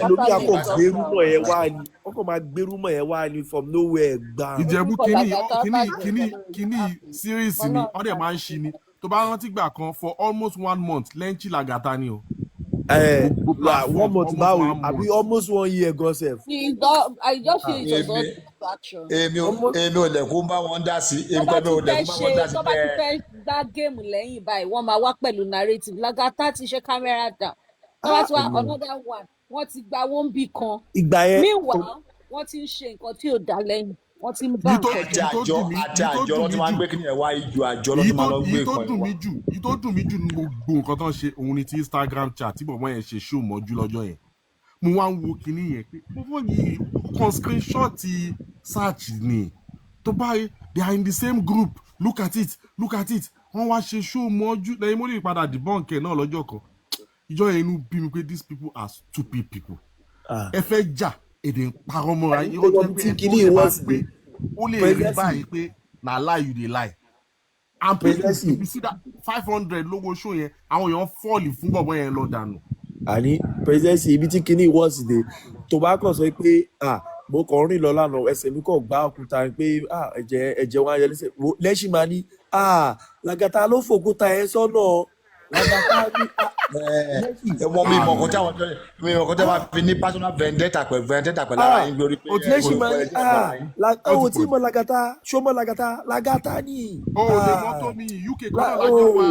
Lórí àkọ́ gbérúmọ̀ ẹ̀ wá ni wọ́n kàn máa gbérúmọ̀ ẹ̀ wá ni from nowhere gbà. Ìjẹ̀bú kínní series ni wọ́n dẹ̀ máa ń ṣí ni tó bá rántí gbà kan for almost 1 month lẹ́ńchì Lagata ni o. 1 month báwo àbí almost 1 year gan sef. I just feel it was all distraction. Èmi ò lẹ̀kún bá wọn dá sí. Èmi kọ́ mi ò lẹ̀kún bá wọn dá sí. Tó bá ti fẹ́ gbá géèmù lẹ́yìn báyìí wọ́n máa wá pẹ̀lú narrative Lagata ti ṣe camera down. Tó bá ti wá another one wọ́n ti gba wọ́nbí kan. Ìgbà yẹn. Meanwhile wọ́n ti ń ṣe nǹkan tí ò dá lẹ́yìn. Wọ́n ti ń bá nǹkan jẹ́. Àti àjọ ló ti máa ń gbé kí ni ẹ̀ wá ìjọ àjọ ló ti máa lọ gbé nǹkan ẹ̀ wá. Èyí tó dùn mí jù ní gbogbo nǹkan tó ń ṣe òun ni ti Instagram chat tí bọ̀bọ̀ yẹn ṣe show mọ́jú lọ́jọ́ yẹn. Mo wá ń wo kinní yẹn pé bọ́bọ̀ yìí kan screenshot search ni tó bá they are in the same group look at it wọ́n wá ṣe show mọ́jú lẹ́yìn mo lè padà debunk ẹ̀ náà lọ́jọ́ kan. Ìjọ yẹn inú bí mi pé these people are stupid people. Ẹ fẹ́ jà èdè ń parọ́ mọ́ra yín ó jẹ́ pé ó lè rí báyìí pé na lie you dey lie. And people if you see that 500 lówó show yẹn àwọn èèyàn fọ́ọ̀lì fún bọ̀bọ̀ yẹn lọ dànù. Àní presidency ibi tí kinní wọ́n sì dé tó bá kàn sọ pé mo kàn ń rìn lọ lánàá ẹsẹ̀ mi kàn gbá òkúta pé ẹ̀jẹ̀ wọn ayẹ lẹ́sìn máa ní Lagata ló fòkúta ẹ̀ sọ́nà. Wọ́n mi mọ̀ kó tẹ́ máa fi ní personal vendetta pẹ̀lú ara yín lórí pé lẹ́sìn máa ní ó tí mo Lagata ni. O lè mọ́tò mi UK kọ́nà lájọ wa.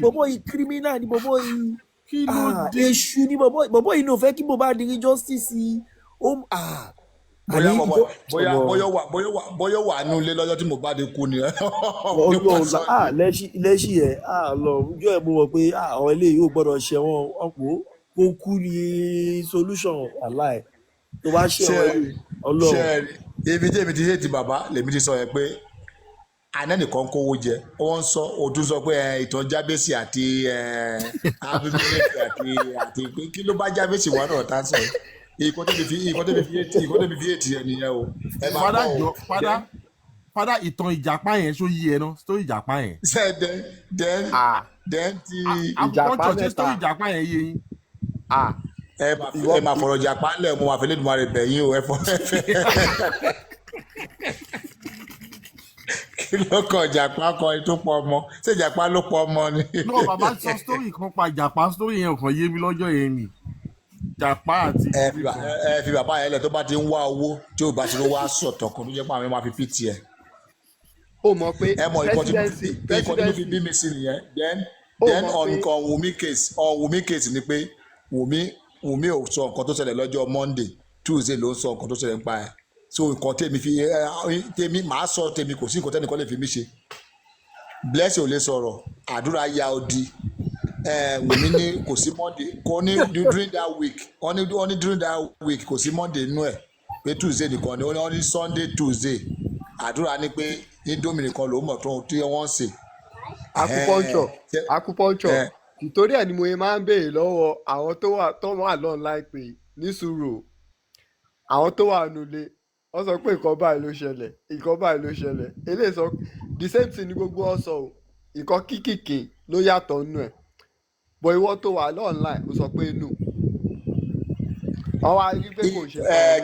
Bọ̀bọ̀ yìí criminal ni bọ̀bọ̀ yìí. Kí ló dé? Èṣù ni bọ̀bọ̀ yìí ní ò fẹ́ kí Mohbad ní justice. bóyá wà nínú ilé lọ́jọ́ tí Mohbad kú ni. Ọlọ́run lẹ́sì ẹ̀ lọ ojú ẹ̀ mo mọ̀ pé àwọn eléyìí ò gbọ́dọ̀ ṣe wọn ọ̀pọ̀ kó kú ní solution aláì tó bá ṣe wọn eléyìí Ọlọ́run. ṣe ibi tí èmi ti ṣe ti bàbá lèmi ti sọ yẹn pé anẹ́nìkan kówó jẹ wọ́n ń sọ òtún sọ pé ìtàn jábẹ́sì àti abimilẹ́kì àti pé kí ló bá jábẹ́sì wà náà tá a sọ ìkọ́ tẹ́bi fi ètì ẹ̀ nìyẹn o. Fada ìtàn ìjàpá yẹn ṣó yí ẹ ná story ìjàpá yẹn. then ti ìjàpá mẹ́ta story ìjàpá yẹn yé yín. ẹ máa fọ̀rọ̀ ìjàpá lẹ̀ mo máa fi lédùn máa rẹ̀ bẹ̀yìn o ẹ fọ́ kí ló kọ ìjàpá kan tó pọ̀ ọmọ ṣé ìjàpá ló pọ̀ ọmọ ni. náà bàbá sọ story kan pa ìjàpá story yẹn kàn yé mi lọ́jọ́ yẹn ni ìjàpá àti. ẹ fi bàbá yẹn lẹ̀ tó bá ti ń wá owó tí ò bá ti ń wá sọ̀tọ̀ kan tó jẹ́ pé àwọn ẹ̀ máa fi pt ẹ̀. ó mọ̀ pé presidency tó fi bí mi sí nìyẹn then on Wumi case ni pé Wumi ò sọ nǹkan tó ṣẹlẹ̀ lọ́jọ́ Monday Tuesday ló ń sọ nǹkan tó ṣẹlẹ̀ nípa ẹ̀ so nǹkan tèmi màá sọ tèmi kò sí nǹkan tẹ́nìkan lè fi mí ṣe Blessing ò lè sọ̀rọ̀ àdúrà ya odi Wumi ní kò sí Monday kò ní during that week wọ́n ní during that week kò sí Monday nínú ẹ̀ pé Tuesday nìkan ni wọ́n ní Sunday Tuesday àdúrà ní pé Indomie nìkan ló mọ̀ tó tí wọ́n ń sè. acupuncture nítorí ẹ̀ ni mo máa ń béèrè lọ́wọ́ àwọn tó wà online pé ní sùúrù àwọn tó wà nulẹ̀ wọ́n sọ pé nǹkan báyìí ló ṣẹlẹ̀ eléyìí sọ the same thing ni gbogbo ọ sọ nǹkan kíkìkì ló yàtọ̀ nù ẹ̀ bọ̀ ìwọ tó wà online ó sọ pé nù.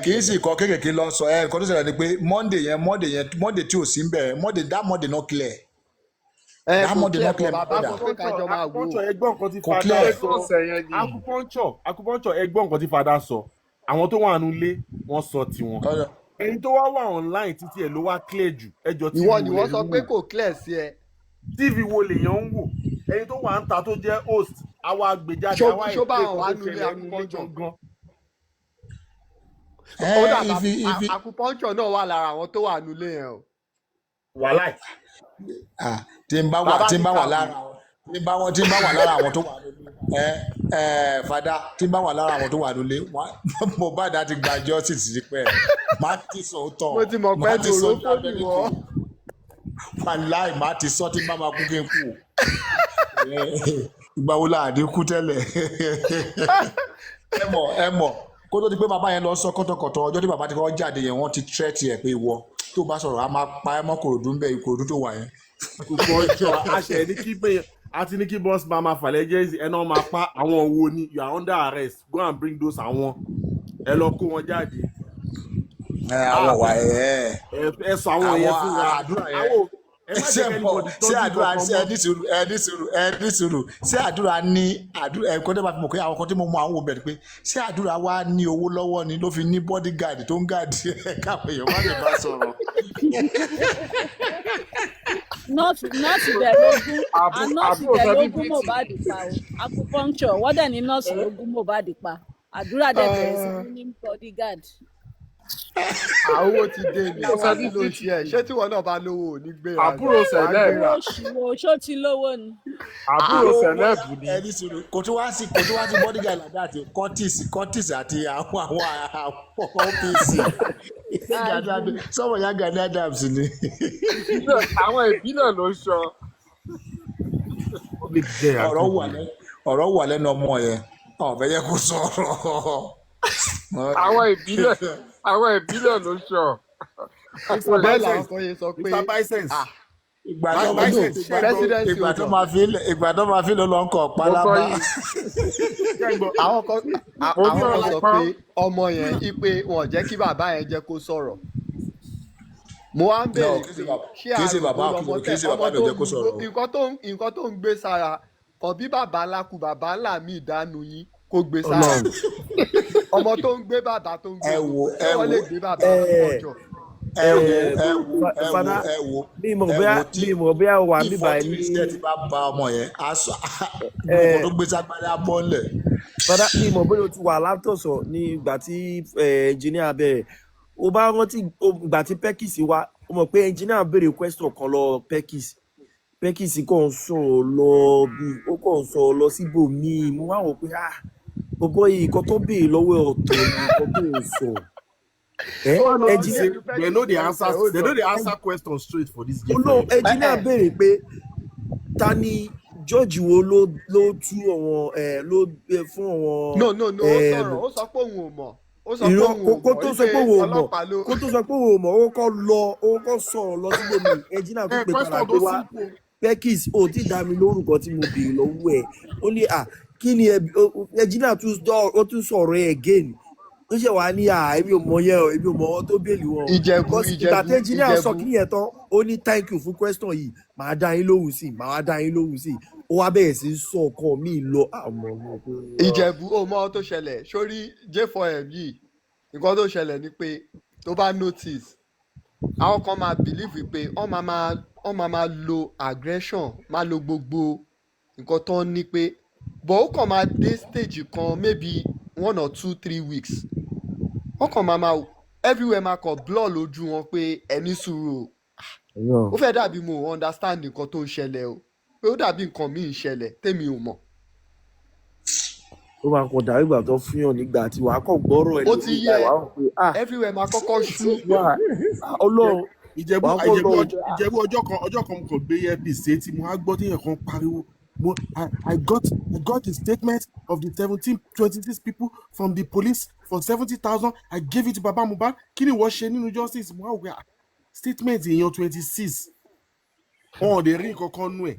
kì í sì kọ kéékèèké lọ sọ nǹkan tó ṣẹlẹ̀ ni pé Monday tí ò sí ń bẹ̀rẹ̀ Monday not clear. Monday not clear bàbá sọ pé kájọ máa wò acupuncture ẹgbọ́n nǹkan tí fada sọ àwọn tó wà nulẹ̀ wọ́n sọ tiwọn ẹni tó wá online títí ẹ̀ ló wá clear jù ẹjọ́ tí ìwọ ni wọ́n sọ pé kò clear sí ẹ. TV wo lèèyàn ń wò ẹni tó wà ń ta tó jẹ́ host àwa àgbèjáde àwa ìpè kò tó ṣẹlẹ̀ nílé gangan. Acupuncture náà wà lára àwọn tó wà nulẹ̀ yẹn o. wàhálà tí n bá wà lára àwọn tó wà fada tí n bá wà lára àwọn tó wà nílé Mohbad àti gba justice sí pẹ́ má ti sọ tán mo ti mọ̀ pé tòró fóònù wọ́ wàláì má ti sọ tí n bá máa kú kí n kú ìgbà wo la àdínkù tẹ́lẹ̀ ẹ mọ̀ kó tó di pé bàbá yẹn lọ sọ kọ́tọ̀kọ̀tọ̀ ọjọ́ tí bàbá ti kọ́ jáde yẹn wọ́n ti threat ẹ̀ pé ìwọ tó bá sọ̀rọ̀ a máa pa ẹ́ mọ́ Kòròdú ń bẹ Ìkòròdú tó wà yẹn. kòkó ọjọ́ àṣẹ ní kí pé àti ní kí boss máa fàlẹ́ jẹ́ ẹ náà máa pa àwọn wo ni you are under arrest go and bring those àwọn ẹ lọ kó wọn jáde. àwọn wà ẹ sọ àwọn yẹn fún wa àdúrà yẹn ṣé àdúrà ẹni sùúrù ṣé àdúrà ní ẹ̀kọ́ tó bá fi mọ̀ pé àwọn kan tí mo mọ àwọn wo bẹ̀rẹ̀ pé ṣé àdúrà wa ní owó lọ́wọ́ ni ló fi ní bodyguard tó ń gàdí káwọn èèyàn má lè bá sọ̀rọ̀. nọ́ọ̀sì dẹ̀ lógún Mohbad pa o acupuncture wọ́n dẹ̀ ní nọ́ọ̀sì lógún Mohbad pa àdúrà dẹ̀ bẹ̀rẹ̀ sí ní bodyguard. Owó ti dé ní ìsàbí ló ń ṣe ẹ ṣé tí wọn náà bá lówó ò ní gbéra. àbúrò sẹlẹb ṣó ti lówó ni. àbúrò sẹlẹb ni. ẹni sọ̀rọ̀ kò tó wá sí bodyguard like that Curtis àti àwọn OPC sọmọ ya Gani Adams ni. àwọn ìbílẹ̀ ló sọ. ọ̀rọ̀ wà lẹ́nu ọmọ yẹn ọ̀bẹ yẹ kó sọ̀rọ̀. àwọn ìbílẹ̀ ló sọ. bẹ́ẹ̀ làwọn kan yẹn sọ pé ìgbà tó máa fi lọ lọ́nkọ̀ pálábá. àwọn kan sọ pé ọmọ yẹn ipe wọn jẹ́ kí bàbá yẹn jẹ́ kó sọ̀rọ̀. mo wá ń bèèrè pé ṣé àrùn ọmọ nǹkan tó ń gbé sára kan bí bàbá ńlá kú bàbá ńlá mi ìdánu yín kó gbé sára ọmọ tó ń gbé bàbá tó ń gbé ṣé wọ́n lè gbé bàbá ọjọ́. mi mọ̀ bí a wà níbà yìí. ìfọ̀tí ti bá ba ọmọ yẹn ọmọ tó gbé sápálẹ̀ abọ́lẹ̀. Fada mi mọ̀ bóyá o ti wà látọ̀sọ̀ ní ìgbà tí engineer bẹ̀rẹ̀ o bá rántí ìgbà tí Pekis wá o mọ̀ pé engineer béèrè question kan lọ Pekis kàn sọ̀rọ̀ lọ bí ó kàn sọ̀rọ̀ lọ síbòmíì mo wá wò pé bọ̀bọ̀ yìí nǹkan tó béèrè lọ́wọ́ ọ̀tọ̀ ni nǹkan tó ń sọ. They know the answer question straight for this game. Engineer béèrè pé ta ni George wo ló tú àwọn ló fún àwọn. no ó sọ̀rọ̀ ó sọ pé òun ò mọ̀ ó sọ pé òun ò mọ̀ kó tó sọ pé òun ò mọ̀ ó kọ́ sọ̀rọ̀ lọ síbòmíì engineer tó pè padà pé wá Pekis ò tí dá mi lórúkọ tí mo béèrè lọ́wọ́ ẹ̀ ó ní kí ni engineer tún sọ̀rọ̀ ẹ̀ again ó ṣe wá ní èmi ò mọ̀ yẹn o èmi ò mọ̀ wọn tó bèèlì wọn. ìgbà tí engineer sọ kí nìyẹn tán ó ní thank you fún question yìí màá dá yín lóhùn sí ó wá bẹ̀rẹ̀ sí sọ ọkọ mi lọ àmọ́ mo pé. Ìjẹ̀bú ó mọ ohun tó ṣẹlẹ̀ sórí J4M yìí nǹkan tó ṣẹlẹ̀ ni pé tó bá notice àwọn kan máa believe pé wọ́n máa lo aggression máa lo gbogbo nǹkan tó ń ní pé but ó kàn máa dé stage kan maybe 1 or 2 3 weeks wọ́n kàn máa everywhere máa kàn blur lójú wọn pé ẹni sùúrù ó fẹ́ dàbí mo understand nǹkan tó ń ṣẹlẹ̀ o pé ó dàbí nǹkan míì ń ṣẹlẹ̀ tèmi ò mọ̀. ó máa kàn dàrú ìgbà tó fún yàn nígbà tí wàá kàn gbọ́rọ̀ ẹ̀ lórí ìgbà wàá wọ̀ pé everywhere máa kọ́kọ́ ṣú. Ọlọ́run Ìjẹ̀bú ọjọ́ kan kò gbé earpiece sétí mo á gbọ́ téèyàn kan pariwo I got a statement of the 26 people from the police for 70,000. I gave it to Baba Mohbad. Kí ni wọ́n ṣe nínú justice? Wow, statement èèyàn 26. Wọ́n ò lè rí nǹkan kan nú ẹ̀.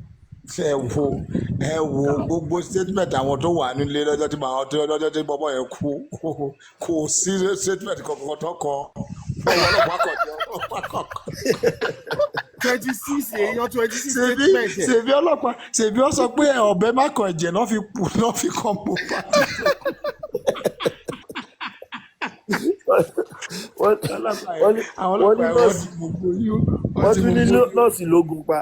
ẹ wo gbogbo statement àwọn tó wà nílé lọ́jọ́ tí bọ́bọ́ yẹn kú kò sí statement kankan tó kọ ọlọ́pàá kọ̀ jẹ́ ọlọ́pàá kọ̀. 26 èèyàn 26 statement. ṣèbí ọlọ́pàá ṣèbí ọ sọ pé ọ̀bẹ má kàn ẹ̀jẹ̀ náà fi kàn mọ́ pàtó. wọ́n tún ní nọ́ọ̀sì lógun pa.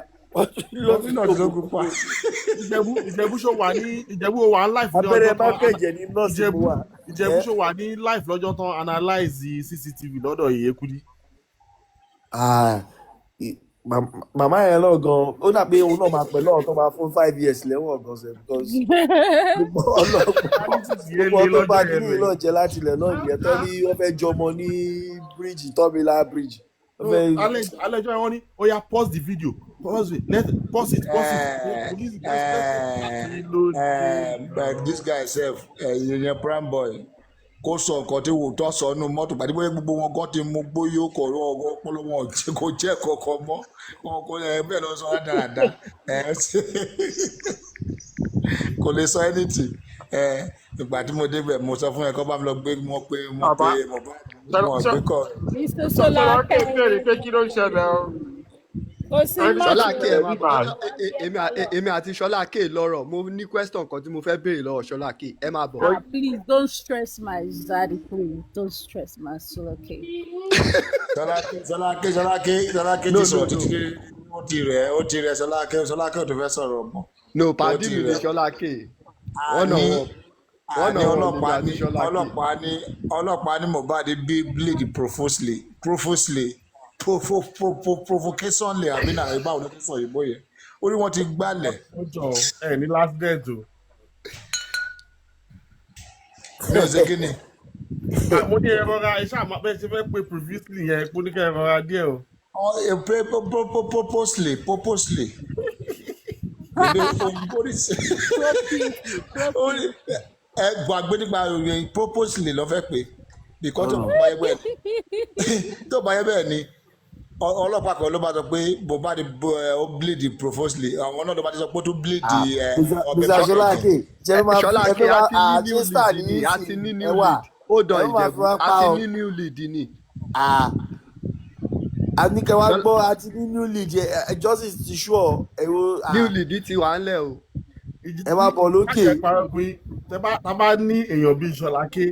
Ìjẹ̀bú ṣó wà ní live abẹ́rẹ́ bá kẹ̀jẹ̀ ní nọ́ọ̀sì mo wà. Ìjẹ̀bú ṣó wà ní live lọ́jọ́ tán analyze CCTV lọ́dọ̀ Ìyékúdí. Màmá yẹn lọ gan ó dà pé òun náà máa pẹ̀lú ọ̀tọ́ máa fún 5 years lẹ́wọ̀n gan ṣe because gbogbo ọtọ́ bá kí ní ìlọ jẹ láti ilẹ̀ náà ìyẹn tó ní wọ́n fẹ́ jọmọ ní bíríìjì Tọ́mìlà bíríìjì. Alẹ́jọ́ wọn ní ó yá pause the video pause it. This guy sef ìyẹn prime boy kó sọ nǹkan tí wò tó sọ nù mọ́tò pàdé bóyá gbogbo wọn gan ti mú gbóyó kọ̀ ọ̀rọ̀ ọpọlọ wọn kò jẹ́ kọ̀ọ̀kan mọ́ wọn kò bẹ́ẹ̀ lọ sọ dáadáa kò lè sọ anything ìgbà tí mo débẹ̀ mo sọ fún ẹ kó bá mi lọ gbé wọn pé mo pé mo bá wọn gbé kọ. Mr. Solanke bẹ̀rẹ̀ pé kí ló ń ṣẹlẹ̀ o. Ṣọláke èmi àti Ṣọláke lọ́rọ̀ mo ní question kan tí mo fẹ́ béèrè lọ́wọ́ Ṣọláke ẹ máa bọ̀. Please don't stress my daddy, please don't stress my Ṣọláke. Ṣọláke ti sọ̀rọ̀ títí ó ti rẹ̀ Ṣọláke ò tó fẹ́ sọ̀rọ̀ mọ́. No pàdé mi ní Ṣọláke ọlọ́pàá ní Mohbad bí bleed profusely provocationly àbí náà ìbá òun tó sọ ìbò yẹn ó ní wọ́n ti gbálẹ̀. ẹ ní last death o. ní ọ̀sẹ̀ kínní. mo ní ẹ̀rọra iṣẹ́ àmọ́ bẹ́ẹ̀ ṣe fẹ́ pé previously yẹn kó ní kẹ́ ẹ̀rọra díẹ̀ o. Purposely. Ẹ gbàgbé nípa ìròyìn purposely lọ fẹ́ pé because tó bá yẹ bẹ́ẹ̀ ni ọlọ́pàá kan ló bá sọ pé Mohbad ó bleed profusely àwọn náà ló bá sọ pé ó tún bleed ọbẹ̀ bá Ṣọláke àti ní new lead ó dọ̀ Ìjẹ̀bú àti ní new lead ni. Àníkẹ́ wá gbọ́ àti ní new lead justice ti ṣú ọ. New lead ti wà ń lẹ̀ o. Ẹ má bọ̀ lókè. Tá bá ní èèyàn bíi Ṣọláke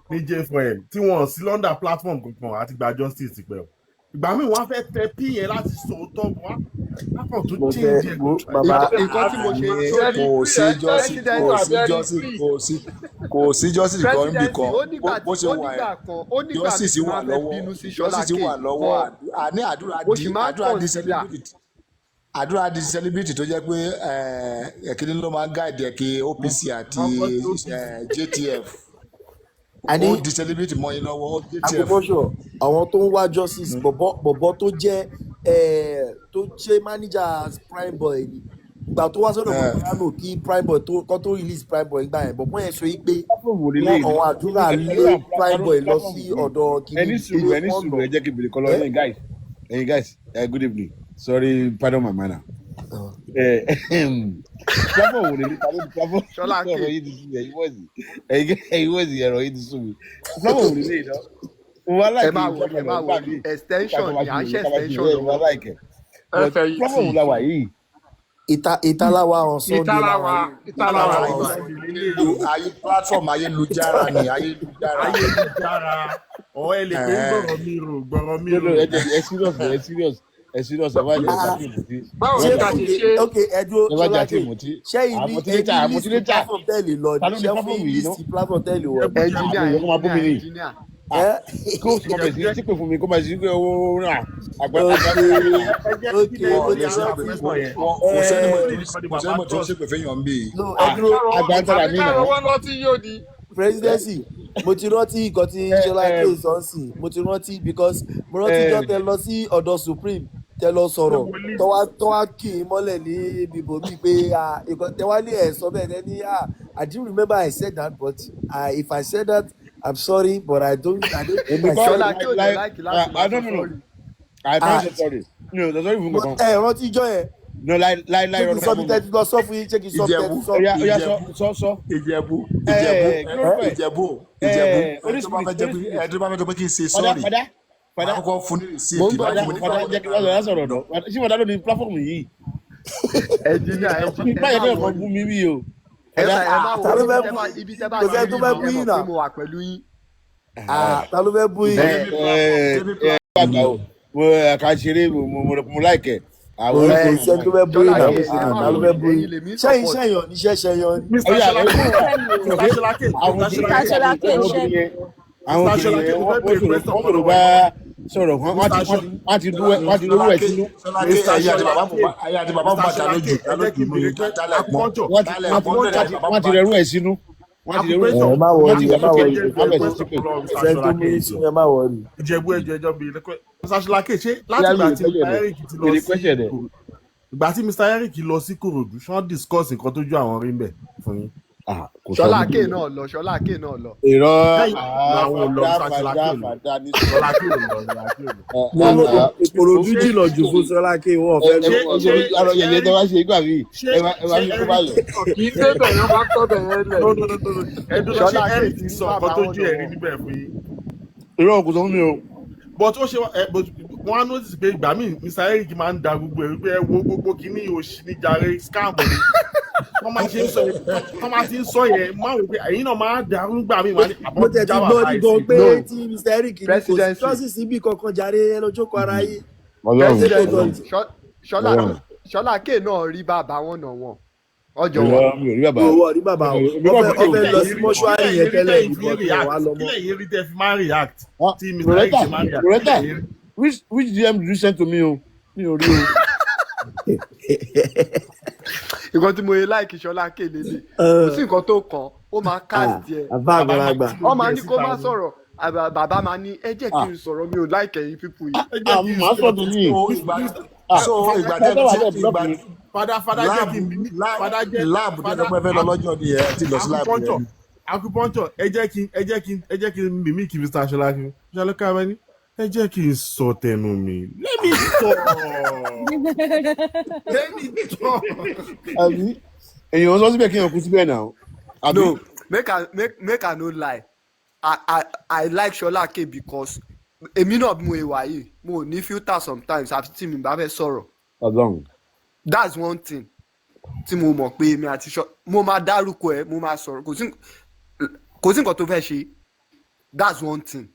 ní J4M tí wọ́n sí London platform kankan àti gba justice pẹ̀ o ìgbà míì wọ́n á fẹ́ tẹ pí yẹn láti sọ òótọ́ wọn á kàn tó mo change fẹ́ ẹ̀. bàbá nǹkan tí mo ṣe sórí kò sí justice kan níbì presidency kan bó ṣe wà ẹ́ justice wà lọ́wọ́ justice wà lọ́wọ́ àní àdúrà di celebrity tó jẹ́ pé ẹ̀kíní ló máa ń guide ẹ̀kí OPC àti JTF ó di celebrity mọ́ yín lọ́wọ́ JTF. àkókòṣọ àwọn tó ń wá justice bọ̀bọ̀ tó jẹ́ tó ṣe manager prime boy ni ìgbà tó wá sọ́dọ̀ Cristiano kí prime boy kọ́ tó release prime boy gbà yẹn bọ̀bọ̀ yẹn sọ yìí pé wọ́n àwọn àdúrà lé prime boy lọ sí ọ̀dọ̀ kìíní. ẹni sùúrù ẹ jẹ́ kí n bèrè kọ́ lọ ẹ̀yin guys good evening sorry pardon my manner. Platform wo lele ta ló di platform ọ̀rọ̀ yìí ti sùn ẹ̀yin wọ́ọ̀sì ẹ̀rọ yìí ti sùn mi platform wo lele yìí náà wọ́n láìkè ẹ má wọ extension ni à ń ṣe extension lọ wọ́n láìkè platform wo la wà yìí. ìtàláwa ọ̀sán ìtàláwa ayé platform ayélujára ni ayélujára ọ̀ ẹ lè pé gbọ̀rọ̀ mi rò. ẹ serious ẹ wá jẹ ká tí mo ti. báwo ni ká ṣe ṣe ẹdúró Ṣọláké ṣé ìní list platform tẹ́lẹ̀ lọ ní ṣé fún list platform tẹ́lẹ̀ wọ. ẹnjìníà kó o sì kọ́ bẹ̀ sí tí pè fún mi kó máa ṣe pé owó rà àgbà. kò sẹ́ni mo tó ṣe pè fẹ́yàn bí. àgbà ń tẹ̀lé àmì ìnáwó. presidency mo ti rántí nǹkan tí Ṣọláké sọ́ọ̀sì mo ti rántí because mo rántí jọ́ tẹ lọ sí ọ̀dọ̀ Supreme tẹ lọ sọ̀rọ̀ tọ́wá kì í mọ́lẹ̀ ní bíbò mi pé tẹwá ní ẹ̀ sọ bẹ́ẹ̀ tẹ́ ní I didn't remember I said that but if I said that I'm sorry but I don't think I said that. I don't know. I can't say sorry. No, the sorry fún kankan. ẹ rántí ijọ́ yẹn. No láì ṣé kì í sọ bí tẹ́tí lọ sọ fún yín ṣé kì í sọ bí tẹ́tí sọ. Oya sọ. Ìjẹ̀bú ẹni tó bá fẹ́ jẹ́ pé kí n ṣe sorry. Padà kọ́kọ́ fún ní receipt. Padà jẹ́ kí wọ́n sọ̀rọ̀ dọ̀. Ṣé wọ́n dá lórí platform yìí? ẹnjìníà báyìí náà kọ́ bú mi bí o. ta ló fẹ́ bú ibi tẹ́ bá yẹ ní ìmọ̀ pé mo wà pẹ̀lú yín. ta ló fẹ́ bú yín. Ká ṣeré mo láìkẹ́. àwọn iṣẹ́ tó fẹ́ bú yín náà ta ló fẹ́ bú yín. ṣẹ́yìn ṣẹ́yàn níṣẹ́ ṣẹ́yàn. àwọn kìnìún wọ́n sọ̀rọ̀ bá sọ̀rọ̀ wọ́n ti lówó ẹ̀ sínú. ayé àti bàbá bàtà lójú wọ́n ti rẹrú ẹ̀ sínú. ẹ má wọrí ṣe tó mú yín sínú ẹ má wọrí. Ìjẹ̀bú ẹjọ́ bíi Mr. Ṣọláké ṣé láti ìgbà tí Mr. Eric ti lọ sí ìgbà tí Mr. Eric lọ sí Kòròdú ṣé wọ́n discuss nǹkan tó ju àwọn rí mbẹ̀ fún yín. Ṣọláké náà lọ. Irọ́ fàdá ní Ìkòròdú jìnnà jù fún Ṣọláké wọ́n fẹ́ lọ. ọ̀rọ̀ yẹ̀yẹ́ tó bá ṣe gbà mí ẹ bá mi kó bá lọ. kì í dé bẹ̀rẹ̀ bá tọ́ bẹ̀rẹ̀ lẹ̀. Ṣọláké Eric ti sọ nǹkan tó ju ẹ̀rí níbẹ̀ fún yín. Irọ́ kò sọ fún mi o. but ó ṣe wọ́n á notice pé ìgbà míì Mr. Eric máa ń da gbogbo ẹ̀ wípé ẹ wo gbogbo kìíní òṣì ní jàre scam ni wọ́n máa ti ń sọ yẹn máa wò pé ẹ̀yin náà máa dàrú gbà mí máa ní àbọ̀ jáwà láìsí. mo tẹ̀ ti gbọ́ nígbà pé tí Mr. Eric ní kò sí trọ́sì síbi kankan jàre ẹ lọ jókòó ara yìí. Ṣọláké náà rí bàbá wọn náà wọn ọjọ́ wọn rí bàbá wọn fẹ́ lọ sí mọ́ṣúárì yẹn tẹ́lẹ̀ ìbọn wà lọ́mọ. kílẹ̀ yẹn rí tẹ́ fi máa react tí Mr. Eric ṣe máa react. which DM did you send to me o mi ò rí o. nǹkan tí mo yẹ láìkí Ṣọláké lélẹ̀ kò sí nǹkan tó kàn ó máa cast ẹ̀ ọ máa ní kó má sọ̀rọ̀ bàbá máa ní ẹ jẹ́ kí n sọ̀rọ̀ mi ò láìkẹ́ yín pípù yìí. màá sọ tó ní so ìgbà tẹ́ fada jẹ́ kí n bí fada jẹ́ láàbù tó dọ́pẹ́ fẹ́ lọ lọ́jọ́ ni ẹ ti lọ sí láàbù rẹ. acupuncture ẹ jẹ́ kí n mímí kí Mr. Ṣọláké rẹ ní ẹ jẹ́ kí n sọ tẹnu mi let me talk. èèyàn sọ síbẹ̀ kí èèyàn kú síbẹ̀ náà. no make I no lie I like Ṣọláké because èmi náà mú ìwà yìí mo ní filter sometimes àti tí mi bá fẹ́ sọ̀rọ̀. That's one thing tí mo mọ̀ pé èmi àti mo máa dárúkọ ẹ̀ mo máa sọ̀rọ̀ kò sí nǹkan tó fẹ́ ṣe that's one thing.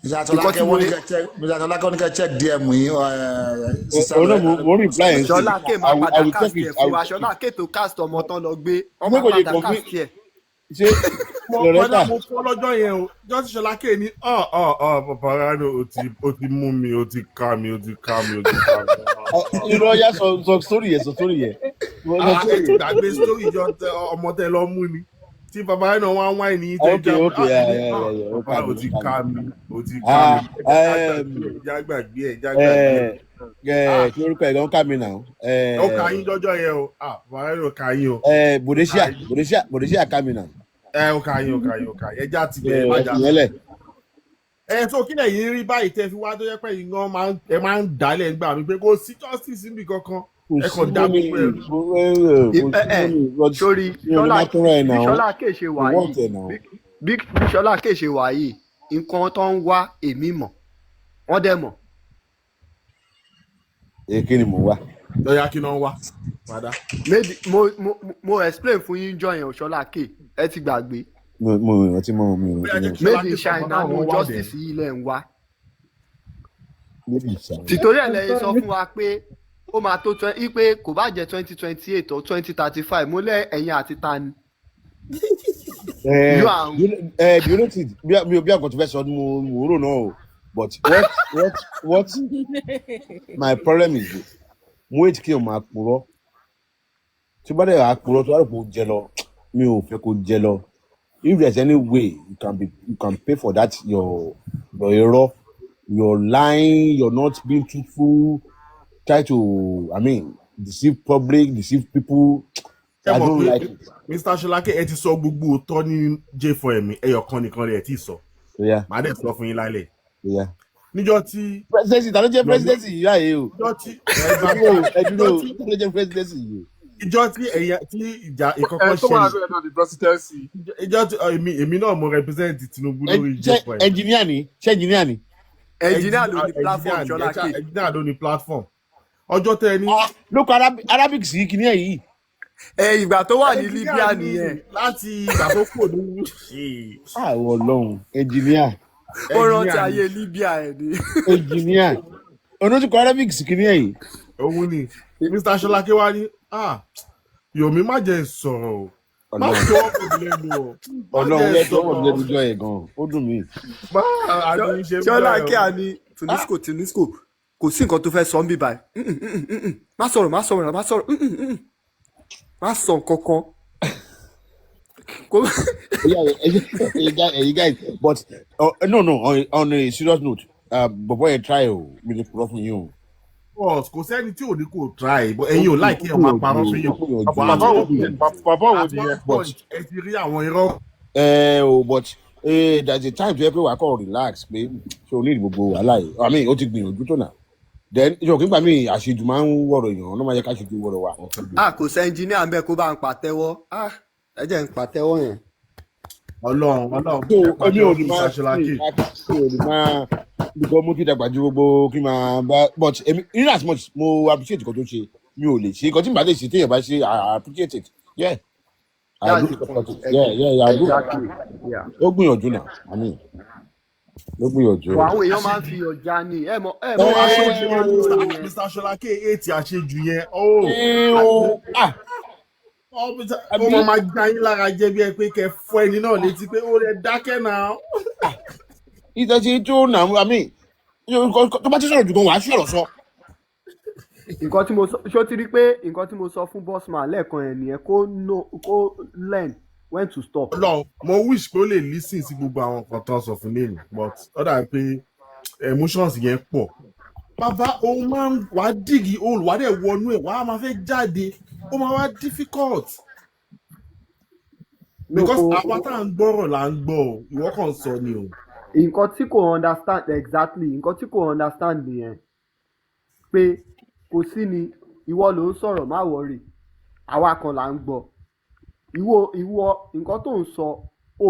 Mr. Atolake wọ́n ní kẹ́ check DM yín sísá lọ. Mo reply ẹ̀ sí. Ṣọlákè máa I padà will cast check ẹ̀ it. fún wa Ṣọlákè tó cast ọmọ tán lọ gbé Ṣé ọmọ kò lè padà complete? cast ẹ̀. Ṣé Kọ́dà mo fọ́ lọ́jọ́ yẹn o jọ́sí Ṣọlákè ní paparano ó ti mú mi ó ti ká mi ó ti ká mi ó ti ká mi. irọ́ yá sọ story yẹn sọ story yẹn. Ẹ ti gbàgbé story jọ ọmọ tẹ lọ mú ni tí paparano wá wá ní ìtẹ́jà papa ó ti ká mi ó ti ká mi. Jágbàgbé ẹ̀. Kí orúkọ ẹ̀ gan ká mi náà. Ó ká yín lọ́jọ́ yẹn o paparano ká yín o. Bòdèṣíà ká mi náà. Ó ká yín ẹja ti bẹ̀rẹ̀ májà sọ. So kí lẹ̀yin rí báyìí tẹ́ fi wá tó yẹ pé yín gan máa ń dálẹ̀ gbà mí pé kò sí justice níbi kankan ẹ kàn dá gbogbo ẹ̀rù. Sórí Ṣọlákè ṣe wà yìí bí Ṣọlákè ṣe wà yìí nǹkan tó ń wá èmi mọ̀ wọ́n dẹ̀ mọ̀. Kí ni mò ń wá? Lọ́yà kí náà ń wá padà. Mo explain fún yín jọ yẹn Ṣọlákè ẹ ti gbàgbé. Mo rántí mọ́ mi. Made in China no justice yìí lẹ̀ ń wá. Tìtorí ẹ̀ lẹ́yìn sọ fún wa pé ó máa tó pé kò bá jẹ́ 2028 or 2035 mo lẹ́ ẹ̀yin àti ta ni. You know it bí àgọ́ tó fẹ́ sọ ni mo rò náà o but what my problem is this mo wait kí o máa purọ́ tí bá dẹ̀ wá purọ́ tó wá rò pé o jẹ lọ mi ò fẹ́ kó jẹ lọ. If there's any way you can pay for that your error, you're lying, you're not being truthful, try to deceive public, deceive people. I don't like it. Mr. Ṣọlákè ẹ ti sọ gbogbo òótọ́ ní J4M ẹyọkan nìkan rẹ̀ ti sọ. Màá dẹ̀ sọ fún yín lálẹ́. Níjọ́ tí. Presidency ta ló jẹ́ presidency yìí láàyè o. Níjọ́ tí. Ẹdúró ta ló jẹ́ presidency yìí. Ìjọ́ tí ìjà ìkọ̀kọ̀ ṣẹlẹ̀. Tó wà lórí ẹ̀nà the presidency. Ìjọ́ tí èmi náà mo represent Tinubu lórí J4M. Engineer ni. Engineer ló ní platform Ṣọlákè. Engineer ló ní platform. Ọjọ́ tẹ ní. Lóko Arabic sí kíní ẹ̀ yìí. Ìgbà tó wà ní Libya nìyẹn. Láti ìgbà tó kò ní. Àwọn Ọlọ́run engineer. Ó rántí ayé Libya ẹ̀ ni. Engineer. Onótùkọ̀ Arabic sí kíní ẹ̀ yìí. Òun ni Mr. Ṣọlákè wá ní Yomi má jẹ́ sọ̀rọ̀ o má tó ọ̀pọ̀ lẹ́nu o. Ọlọ́run yẹ tó ọ̀pọ̀ lẹ́nu jọ ẹ̀ gan-an ó dùn mí. Ṣọlákè àní Tunisco kò sí nǹkan tó fẹ́ sọ ń bí báyìí má sọ̀rọ̀ má sọ kankan. You guys but no on a serious note bọ̀bọ̀ yẹn try o mi ní kúrọ́ fún yín o. Kò sẹ́ni tí ò ní kò try but ẹ̀yin ò láìkí ẹ̀ máa parọ́ fún yín. Bàbá wo nìyẹn. Ẹ ti rí àwọn irọ́. But there's a time to yẹ pé wàá kọ́ relax pé ṣé o ní gbogbo wàhálà yìí ó ti gbìyànjú tó nà then ìṣòro nígbà míì àṣejù máa ń wọ̀rọ̀ èèyàn ọ̀nà máa yẹ ká ṣe ju wọ̀rọ̀ wa. Kò sẹ́ engineer ń bẹ kó bá ń pàtẹ́wọ́ ẹ jẹ́ ń pàtẹ́wọ́ yẹn. Ọlọ́run èmi ò ní máa because mo ti dàgbà ju gbogbo kí n máa bá but in as much mo appreciate nǹkan tó ṣe mi ò lè ṣe nǹkan tí n bá lè ṣe téèyàn bá ṣe I appreciate it I do support it ó gbìyànjú náà ló gbìyànjú. Àwọn èèyàn máa ń fi ọjà ni ẹ mọ Mr. Ṣọlákè ètì àṣejù yẹn ó máa gbá yín lára jẹ́ bí ẹ pé kẹ́ fọ́ ẹni náà létí pé ó rẹ dákẹ́ náà. Ìtẹ̀sí tó nà tó bá ti sọ̀rọ̀ jù gan wàá sọ̀rọ̀ sọ. Nǹkan tí mo sọ ṣó ti rí pé nǹkan tí mo sọ fún bossman lẹ́ẹ̀kan ẹ̀ nìyẹn kó learn when to stop. Mo wish pé ó lè listen sí gbogbo àwọn nǹkan tó ń sọ fún lẹ́nu but ó dà pé emotions yẹn pọ̀. Bàbá òun máa ń wá dìgì òun wá dẹ̀ wọnú ẹ̀ wá máa fẹ́ jáde ó máa wá difficult. Because àwa tá à ń gbọ́rọ̀ là ń gbọ́ ìwọ kàn sọ ni o. Nǹkan tí kò understand exactly nǹkan tí kò understand nìyẹn pé kò sí ni ìwọ ló ń sọ̀rọ̀ má wọ̀rì àwa kan là ń gbọ́ ìwọ nǹkan tó ń sọ o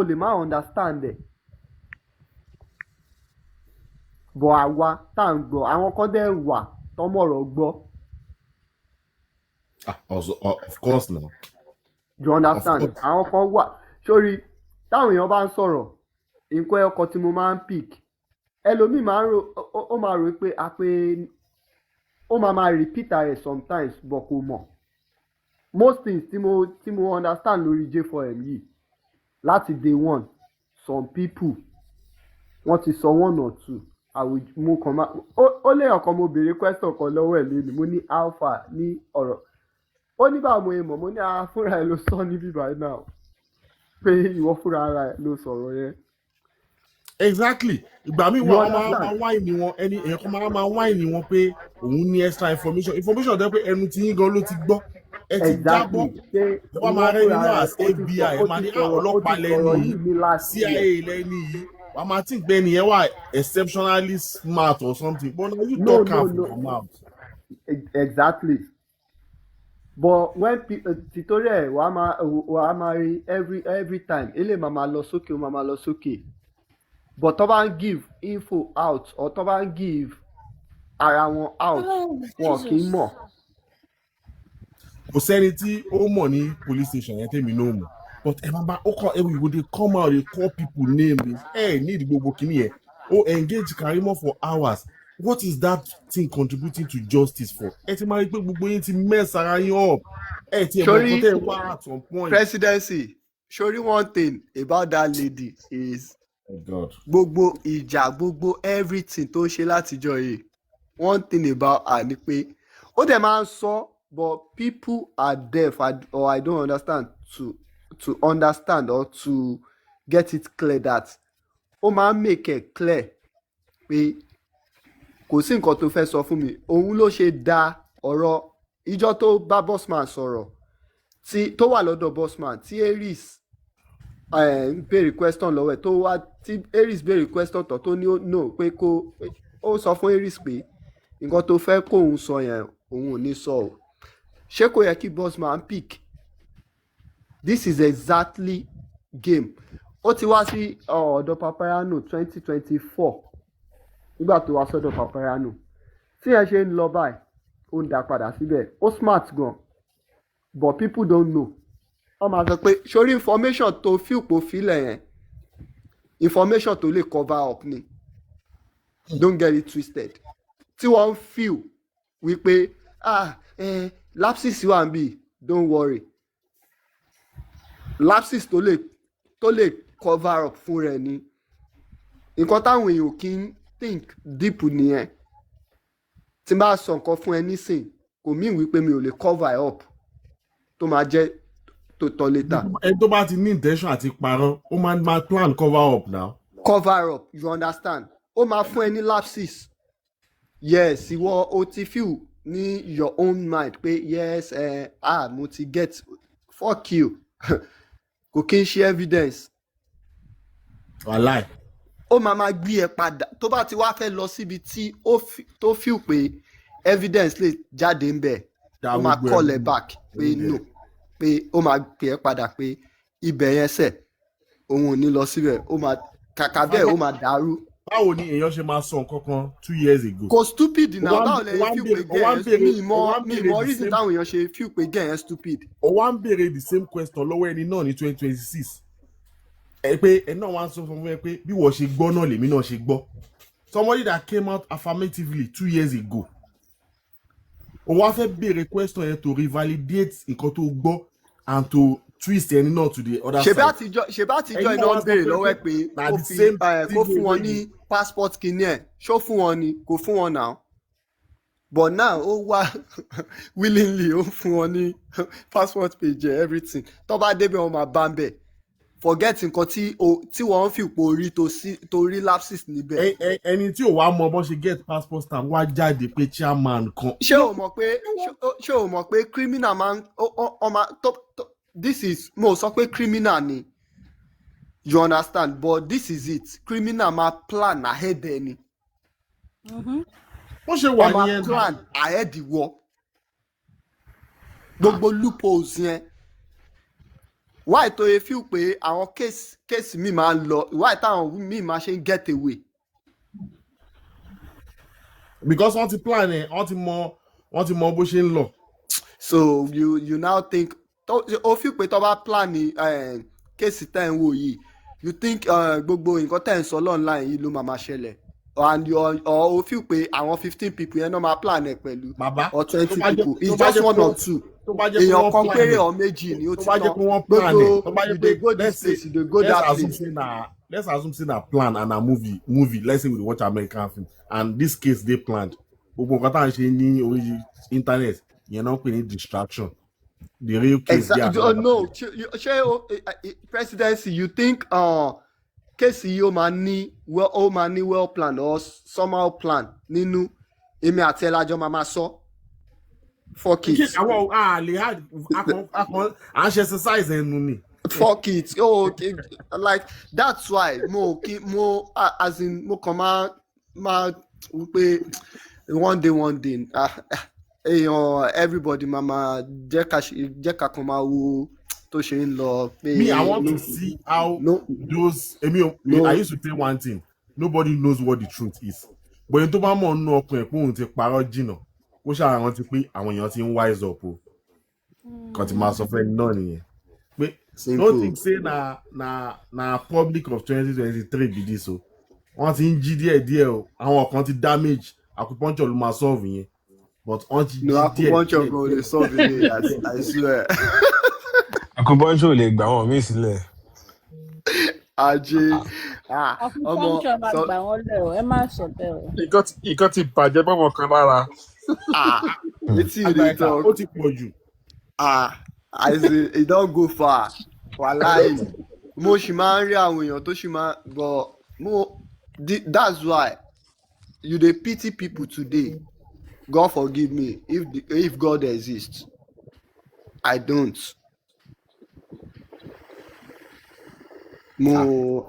lè má understand ẹ̀ bọ̀ àwa tá à ń gbọ́ àwọn kan dẹ̀ wà tọ́mọ̀rọ̀ gbọ́. Of course now. You understand? Àwọn kan wà sórí táwọn èèyàn bá ń sọ̀rọ̀ nǹkan ẹ̀kọ́ tí mo máa ń pick ẹlòmíì máa ń rò ó máa rò pé ó máa repeat rẹ̀ sometimes but kò mọ̀ most things tí mo understand lórí J4M yìí láti day one some people wọ́n ti sọ one or two mo kàn máa ó lé ọ̀kan mo béèrè question kan lọ́wọ́ ẹ̀ lónìí mo ní alpha ní ọ̀rọ̀ ó ní báwo mo yẹ mọ̀ mo ní fúnra ẹ̀ ló sọ ní bíbá náà pé ìwọ fúnra ara ẹ̀ ló sọ̀rọ̀ yẹn. Exactly ìgbà míì wọn máa wáìnì wọn ẹni èèyàn kan máa wáìnì wọn pé òun ní extra information tó yẹ pé ẹnu tí yín gan ló ti gbọ́ ẹ ti jábọ́ ẹ wá máa rẹ nínú as FBI ẹ máa ní ọlọ́pàá lẹ́ni yìí CIA lẹ́ni yìí wàá máa tí gbẹ́ nìyẹn wà exceptionally smart or something but now you talk am from your mouth. Exactly but when títorí ẹ wàá máa rí every time ilé màmá lọ sókè ó máa lọ sókè but tó bá ń give info out or tó bá ń give ara wọn out wọn kì í mọ̀. kò sẹ́ni tí ó mọ̀ ní police station yẹn tèmi náà mọ̀ but ẹ máa bá ó kọ́ every week they come out they call people name ẹ ní ìdí gbogbo kìíní yẹn ó engage Karimo for hours what is that thing contributing to justice for ẹ ti máa rí pé gbogbo yín ti mess ara yín up ẹ ti ẹ̀ mọ̀ nǹkan tẹ́ ẹ wá at some point. Presidency sori one thing about that lady is gbogbo ìjà gbogbo everything tó ń ṣe látijọ́ yìí one thing about her ni pé ó dẹ̀ máa ń sọ but people are deaf or I don't understand to understand or to get it clear that ó máa ń make it clear pé kò sí nǹkan tó fẹ́ sọ fún mi òun ló ṣe da ọ̀rọ̀ ìjọ tó bá Bossman sọ̀rọ̀ tó wà lọ́dọ̀ Bossman tí Aries béèrè question lọ́wọ́ ẹ̀ tó wá tí Aries béèrè question tó ní no pé ó sọ fún Aries pé nǹkan tó fẹ́ kóun sọ yẹn òun ò ní sọ o ṣé kò yẹ kí Bossman pick this is exactly game ó ti wá sí ọ̀dọ̀ Paparazzo 2024 nígbà tó wá sọ́dọ̀ Paparazzo tí ẹ ṣe ń lọ báyìí ó ń dá padà síbẹ̀ ó smart gan but people don't know wọ́n máa sọ pé sórí information tó fíìpò fílẹ̀ yẹn information tó lè cover up ni don't get it twisted tí wọ́n ń feel wípé lapses wà ń bì don't worry lapses tó lè cover up fún rẹ̀ ni nǹkan táwọn èèyàn kì í think deep nìyẹn tí n bá sọ nǹkan fún ẹ nísìn kò mean wípé mi ò lè cover up tó máa jẹ́ tó tọ́ later. ẹni tó bá ti ní intention àti parọ́ ó máa plan cover up now. cover up you understand ó máa fún ẹ ní lapses yes ìwọ o ti feel ní your own mind pé yes mo ti get fuck you kò kí n ṣe evidence. wàláì. ó máa gbé ẹ padà tó bá ti wá fẹ́ lọ síbi tí tó feel pé evidence lè jáde ń bẹ̀ ó máa call ẹ back pé no pé ó máa pè ẹ́ padà pé ibẹ̀ yẹn sẹ̀ òun ò ní lọ síbẹ̀ ó máa kàkà bẹ́ẹ̀ ó máa dàrú. báwo ni èèyàn ṣe máa sọ nǹkan kan 2 years ago. kò stupid náà báwo lè feel pé gẹ̀ẹ́ mi ìmọ̀ reason táwọn èèyàn ṣe feel pé gẹ̀ẹ́ stupid. ó wá ń béèrè the same question lọ́wọ́ ẹni náà ní 2026 ẹ pé ẹ náà wá ń sọ fún mi pé bí wọ́n ṣe gbọ́ náà lèmi náà ṣe gbọ́ somebody that came out affirmatively 2 years ago ó wá fẹ́ béèrè question yẹn to revalidate nǹkan tó gbọ́ and to twist ẹni náà to the other side. ṣe bá àtijọ́ iná ń béèrè lọ́wọ́ ẹ pé kó fún wọn ní passport kìíní ẹ̀ ṣó fún wọn ni kò fún wọn náà but now ó wá willingly ó fún wọn ní passport page everything tó bá débẹ̀ wọn máa bá ń bẹ̀ forget nǹkan tí wọ́n fi pò rí tó rí lapses níbẹ̀. ẹni tí ò wá mọ bó ṣe get passport stamp wá jáde pé chairman kan. ṣé o mọ̀ pé criminal máa ń this is mo sọ pé criminal ni you understand but this is it criminal máa plan ahead ẹni. wọ́n ṣe wà ní ẹni plan ahead ìwọ gbogbo loopholes yẹn why tó yẹ feel pé àwọn case mi máa ń lọ why táwọn mi máa ṣe ń get away. because wọ́n ti plan ẹ̀ wọ́n ti mọ bó ṣe ń lọ. so you now think o feel pé tó bá plan case tẹ́ ń wò yìí you think gbogbo nǹkan tẹ́ ń sọ online yìí ló máa ṣẹlẹ̀ and or ó feel pé àwọn 15 people yẹn náà máa plan ẹ̀ pẹ̀lú bàbá or 20 tó bá people it's tó bá just jẹ́ one pé or two tó bá jẹ́ pé èèyàn wọ́n kan plan péré ẹ̀ or méjì ni ó tó ti bá jẹ́ tán pé wọ́n plan ẹ̀ tó bá you jẹ́ dey pé go this place you dey go let's that assume place. say na plan and na movie let's say we dey watch American film and this case dey planned gbogbo nǹkan tá à ń ṣe ní orí internet yẹn náà pè ní distraction the real case dey another No ṣé presidency you think case yìí ó máa ní well planned or somehow planned nínú èmi àti ẹlájọ máa sọ fuck it. àwọn àlè akọ à ń ṣe exercise ẹnu ni. Fuck it. Oh, okay. Like that's why mo as in mo kàn máa pé one day everybody mama jẹ́ ká kan máa wo tó ṣe ń lọ pé. Me, I want to see how those. I used to say one thing: nobody knows what the truth is. But in tó bá mọ̀ nínú ọkùnrin pé òun ti parọ́ jìnnà ó ṣàrántí pé àwọn èèyàn ti ń wise up o. Kan ti máa sọ fún ẹni náà nìyẹn. Pé don't think say na public of 2023 be this o. Wọ́n ti ń jí díẹ̀ o. Àwọn kan ti damage. Acupuncture ló máa solve yẹn. But wọ́n ti jí díẹ̀. No, acupuncture go dey solve it, I swear. Acupuncture lè gbà wọ́n mí sílẹ̀. Ajé acupuncture máa gbà wọ́n lẹ̀ o ẹ má sọ bẹ́ẹ̀ o. Ìkan ti bàjẹ́ bọ́mọ kan lára. Wetin you dey talk? Ó ti pọ̀ jù. As in e don go far wàláì mo ṣì máa ń rí àwọn èèyàn tó ṣì máa but that's why you dey pity people today God forgive me if God exists I don't. No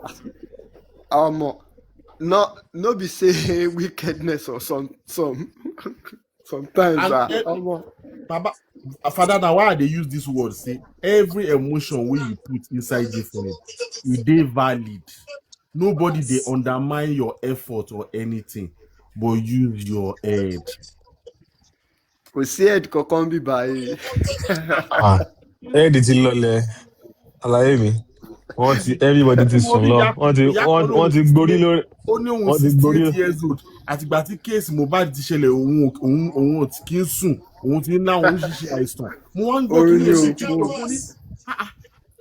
be say wickedness or sometimes Baba, Father, now why they use this word? Say every emotion wey you put inside different, e dey valid. Nobody dey undermine your effort or anything, but use your head. Kò sí head kankan bí báyìí. Head ti lọlẹ̀ àlàyé mi. Wọ́n ti everybody ti sùn lọ. Wọ́n ti gborí lórí. Ó ní òun 68 years old. Àtìgbà tí kéèsì Mohbad ti ṣẹlẹ̀ òun ò kí ń sùn. Òun ti ní àwọn oríṣiríṣi àìsàn. Mo wá ń gbọ́ kí ní èsì tí ó kún ní.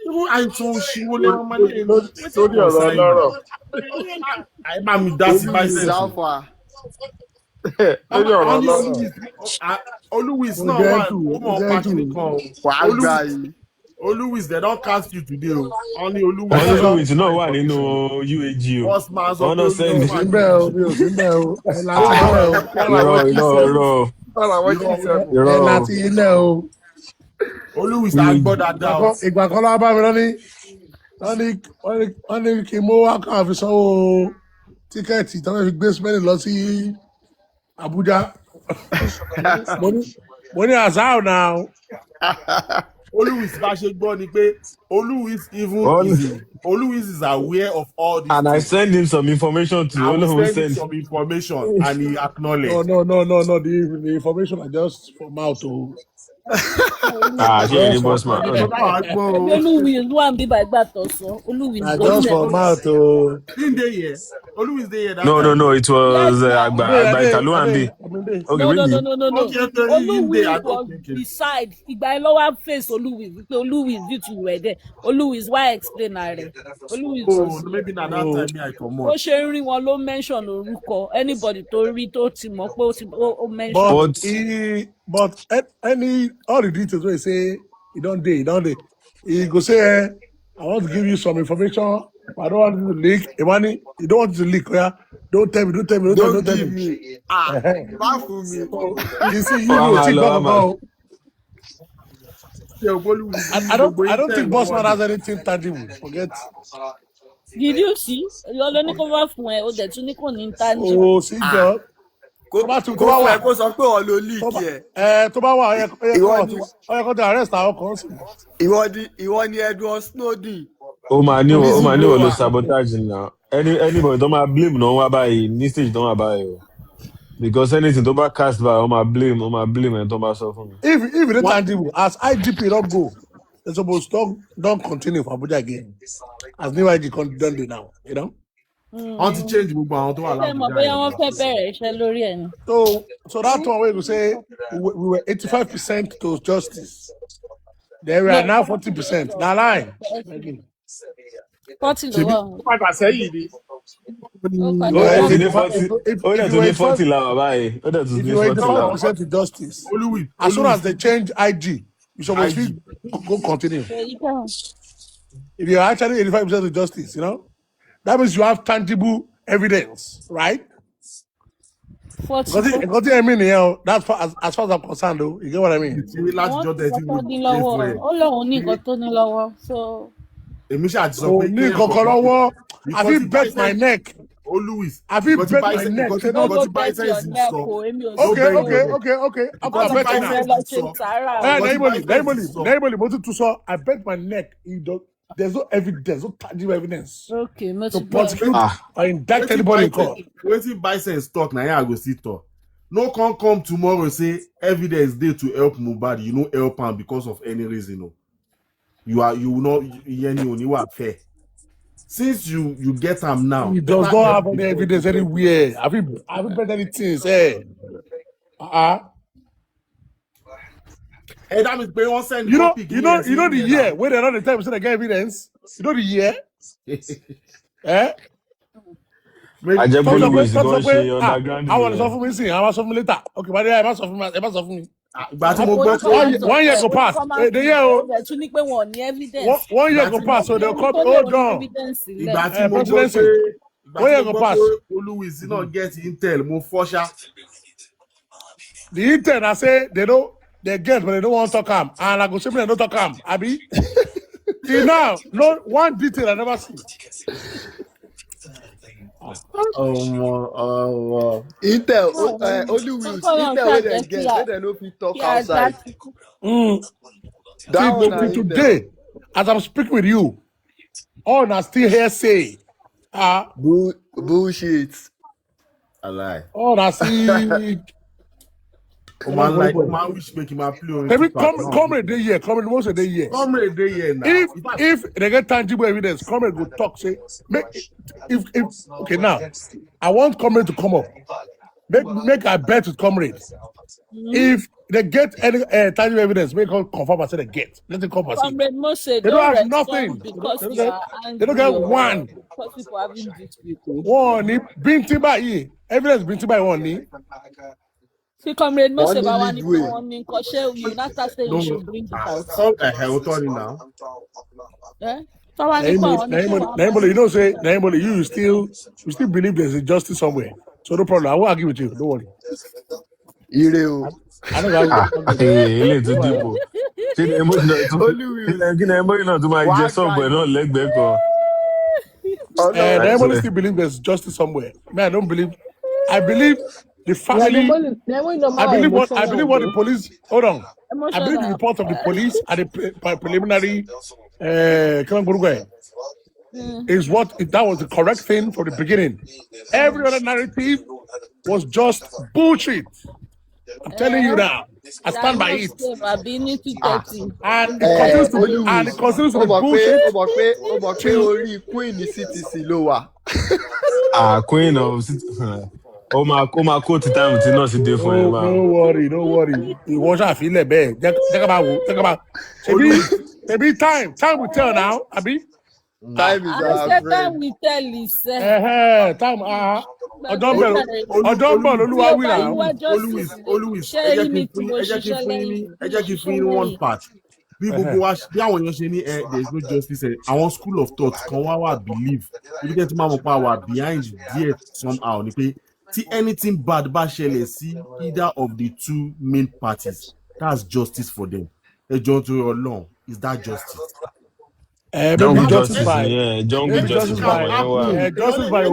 Irú àìsàn òṣìwò lè wọ́n máa ní èlò. Lórí ọ̀rọ̀ ọlọ́rọ̀. Àìbá mi dá sí báyìí. Lórí ọ̀rọ̀ ọlọ́rọ̀. Oluwis náà wà ó mọ̀ pàkínì kan. Oluwis they don cast you today o. Only Oluwis náà wà nínú UAG o. Wọ́n náà sẹ́ndì. Irọ́ láti ilẹ̀ o. Oluwis ta gbọ́ dáadáa o. Ìgbà kan lọ́wọ́ bá mi wọ́n ní kí n mú wákà fi sanwó tíkẹ́ẹ̀tì tí wọ́n fi gbé Spain lọ sí Abuja. Mo ní àṣà náà. Oluwis bá ṣe gbọ́ ni pé Oluwis is aware of all this. And I send him some information too. I will send him some information and he acknowledged. No. The information are just from out to. Ṣé ẹni boss man? Oluwis wà ń bí bàgbà tó sọ. Oluwis just from out to. Oluwis dey here. No. It was Agba Italu and B. Okay, really? No. Oluwis was beside. Ìgbà yẹn lọ́wọ́ face Oluwis. Oluwis you two were there. Oluwis why explain rẹ̀? Oluwis was. Maybe na that time I come on. Ó ṣe ń rí wọn ló mention orúkọ anybody tó rí tó ti mọ̀ pé ó mention. But all the details wey he say he don dey he go say I want to give you some information I don't want you to leak Imani you don't want to leak oya don't tell me. Don't give me bá fún mi. You see you know ti gbọ́ kankan. I don't think Bossman has anything tangible forget. Did you see? Yọ̀ọ́ ní kó wá fún ẹ o dẹ̀ tún ní kò ní tangible. Oh sí jọ. Kó fẹ́ kó sọ pé ọ̀ ló leak ẹ̀. Tó bá wà ọyẹ kó tẹ arrest àwọn kan sí. Ìwọ ni Edward Snowden. Ó máa ní wọ́n lo sabotage náà. Anybody tó máa blame náà wá báyìí ní stage tó máa báyìí o. Because anything tó bá cast by ó máa blame ẹni tó bá sọ fún mi. If it is tangible as IGP don go they suppose don continue for Abuja again as new IG don dey now you know. wọ́n ti change gbogbo àwọn tó wà ṣé mo lábùjá bóyá yẹn. wọ́n fẹ́ bẹ̀rẹ̀ iṣẹ́ lórí ẹ̀ ni. So that one where we say we were 85% to justice. Then we are now 40%. Now line. 40 ló wà. Padà sẹ́yìn ni. Ó ti dé 40. Ó dẹ̀ tún dé 40 làwọn báyìí. Ó dẹ̀ tún If dé you were 40 làwọn. 85% to justice, as soon as they change IG, you should always go continue. If you're actually 85% to justice, you know, that means you have tangible evidence, right? Because I mean, you know, that's as far as I'm concerned, though. You get what I mean? Ó lóun ní nǹkan tó ní lọ́wọ́. So. Èmi ṣáà ti sọ Oh, pé ní kankan lọ́wọ́. Have you bet my neck? Oh, Louis. Have you bet my neck? Okay. I'll bet now. Mo tún sọ, I bet my neck. There's no evidence, no tangible evidence. Okay, to prosecute or indict anybody in court. Wetin Bison talk na here I go still talk. No come tomorrow say evidence dey to help Mohbad. You no help am because of any reason. No. You will not you are fair. Since you get am now, he does not have any evidence anywhere. Have you bet anything? Say, Hey, that means they won't send you know the year where they're not the time so they get evidence. You know the year? Eh? I just believe it's going to underground. I want to suffer me see. I want to suffer later. Okay, but I must suffer me. But 1 year go pass. The year 1 year go pass, so they'll come. Hold on. 1 year go pass. Louis not get intel. Mo fosha. The intel I say they get, but they don't want to talk am. And I go say they don't talk am. Abi. See now, no one detail I never see. Intel, only Wills. Intel where they get, where they no fit talk outside. See, today, as I'm speaking with you, all I still hear say, bullshit. I lie. All I see. Man wish make him a play. Maybe comrade day here, comrade most of the year. Comrade day here now. If they get tangible evidence, comrade will talk. Say, if okay now, I want comrade to come up. Make a bet with comrade. If they get any tangible evidence, make them confirm and say they get. Let them come and say. Comrade Mose, they don't have nothing. They don't get one. Because people having dispute. One, Binti by evidence Binti by one. See, comrade Mose, but one in Koshe, you not say you should bring it out. So now. Eh? You know, say you still believe there's a justice somewhere. So no problem. I won't argue with you. Don't worry. I don't Ilé tó dìbò. Ṣé ní ẹmọ́ iná tó máa jẹ sọ́ọ̀bù ẹ̀ náà lẹ́gbẹ̀ẹ́ kan? And everybody still believe there's justice somewhere. Man, I don't believe. I believe the family. I believe what the police. Hold on. I believe the report of the police at the preliminary. Is what that was the correct thing from the beginning. Every other narrative was just bullshit. I'm telling you now. I stand by it. And it continues to be bullshit. Queen of Oma quote time to not sit there for no worry. It wasn't feel it bad. Take about. Maybe time will tell now, Abi. Time is our friend. Time will tell is time Ọdọ́gbọ̀n olúwa wí náà. Always. Ẹ jẹ́ kí fún yín one part. Bí gbogbo wa bí àwọn èèyàn ṣe ní there is no justice àwọn school of thought kan wá believe ibi tẹ́ tí máa mọ̀ pa wà behind there somehow ni pé tí anything bad bá ṣẹlẹ̀ sí either of the two main parties that's justice for them. Ẹ jọ tó yọ long is that justice? Maybe justice by justice by Ogun. Justice by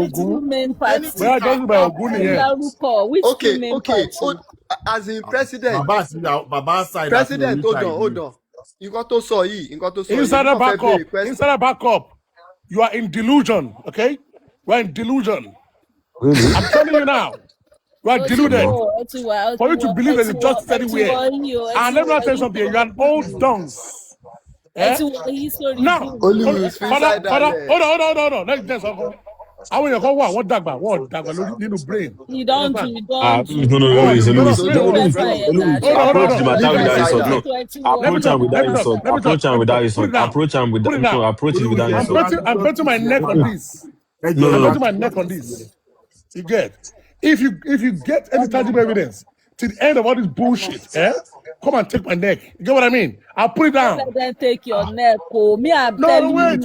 Ogun. Okay. As in president. Baba side. President, hold on. Nǹkan tó sọ yìí. Instead of backup. You are in delusion, okay? You are in delusion. Really? I'm telling you now. You are deluded. For you to believe there's justice anywhere. And let me tell you something. You are an old dunce. Now, hold on. Àwọn èèyàn kan wà wọ́n dàgbà lórí nínú brain. You don't do. No, Wọ́n Louis. Hold Approach the on. matter with that result. No, Let me talk. Approach him with that result. Approach him with that. No, approach it with that result. I'm betting my neck on this. No. I'm betting my neck on this. You get? If you get any tangible evidence to the end of all this bullshit, come and take my neck. You get what I mean? I'll put it down. Let them take your neck. Oh, me, I'm No, telling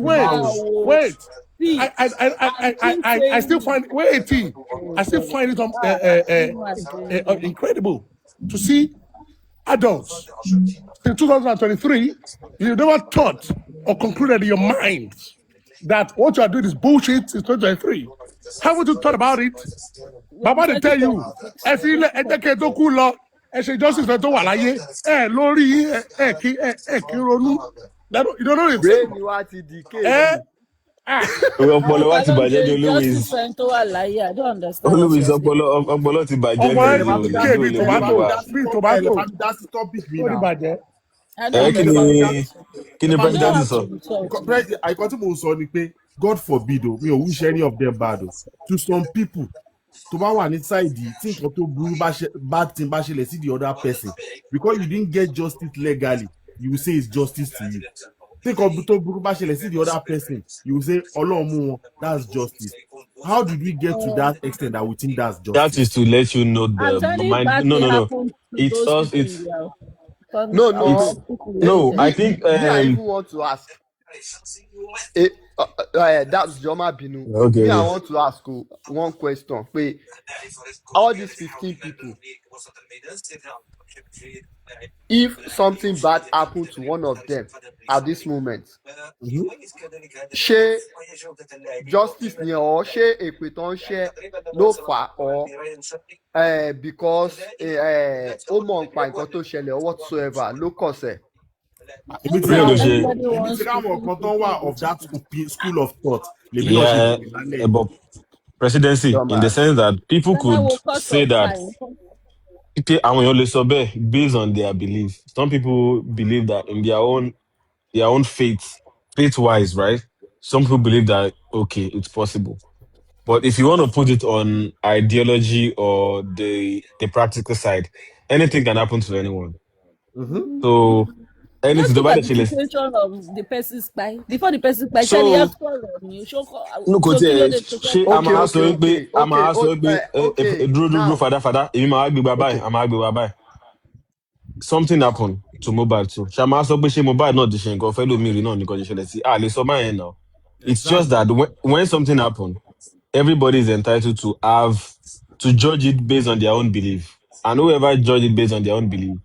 wait. See, I still find I still find it incredible to see adults in 2023. You never thought or concluded in your mind that what you are doing is bullshit in 2023. Haven't you thought about it? Baba, they tell you, if you let justice for lórí kí ronú. You don't know it. Brain you are TDK. Ọpọlọ wa ti bàjẹ́ ní Louis. I don't understand. Louis ọpọlọ ti bàjẹ́ ní bàjẹ́. Kí ni president sọ? Àìkọ́ tí mo sọ ni pé God forbid o, mi ò wish any of them bad o. To some people, tó bá wà ní side tí nǹkan tó burú bad thing bá ṣẹlẹ̀ sí the other person, because you didn't get justice legally, you will say it's justice to you. Think of tó burú bá ṣẹlẹ̀ sí the other person, you will say Ọlọ́run mú wọn, that's justice. How did we get to that extent that we think that's justice? That is to let you know the mind. No. It's us. It's no. I think. I even want to ask. That's Joma Binu. Okay. Me, I want to ask you one question. Wait, all these 15 people, if something bad happened to one of them at this moment, ṣé justice ni or ṣé èpè tó ń ṣe ló fà or because ó mọ̀ nípa nǹkan tó ṣẹlẹ̀ or whatsoever ló kọ̀sẹ̀. Èmi ti ráwọn kan tó wà of that school of thought. Yeah, but presidency in the sense that people could say that àwọn èèyàn lè sọ bẹ́ẹ̀ based on their belief. Some people believe that in their own faith-wise, right? Some people believe that, okay, it's possible. But if you want to put it on ideology or the practical side, anything can happen to anyone. So anything about the situation of the person's spy before the person's spy. So no, I'm also dúró fada. Èmi máa gbé bàbá. Something happened to Mohbad too. Ṣá máa sọ pé ṣé Mohbad náà ti ṣe nǹkan fẹ́ lómìnira náà nìkan ṣe ṣẹlẹ̀ sí. Lè sọ máa yẹn now. It's just that when something happened, everybody is entitled to judge it based on their own belief. And whoever judge it based on their own belief,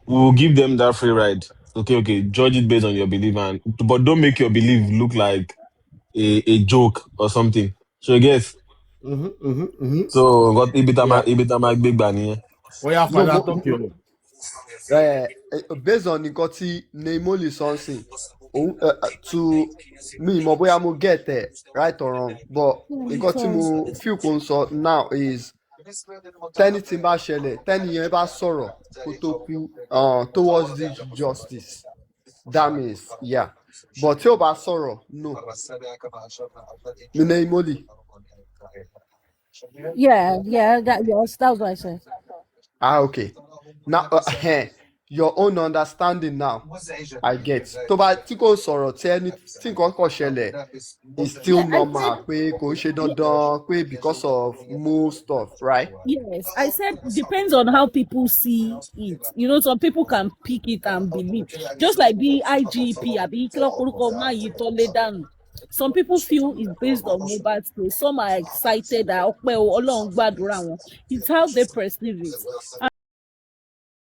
we will give them that free ride. Okay, judge it based on your belief, but don't make your belief look like a joke or something. So you guess? So got ibitama big bani. Based on nǹkan tí Neymoli something to me mo bóyá mo get it right or wrong, but nǹkan tí mo feel kò ń sọ now is tẹ́ni tí bá ṣẹlẹ̀ tẹ́ni yẹn bá sọ̀rọ̀ kó tó kú towards the justice, that means yeah, but tí ó bá sọ̀rọ̀ no. Neymoli. Yeah, that's what I said. Okay. Now, your own understanding now, I get. Tó bá tí kò sọ̀rọ̀ tí nǹkan kan ṣẹlẹ̀, it's still normal pé kò ṣe dandan pé because of more stuff, right? Yes, I said depends on how people see it. You know, some people can pick it and believe. Just like the IGP, some people feel it's based on Mohbad's case. Some are excited that it's how they perceive it.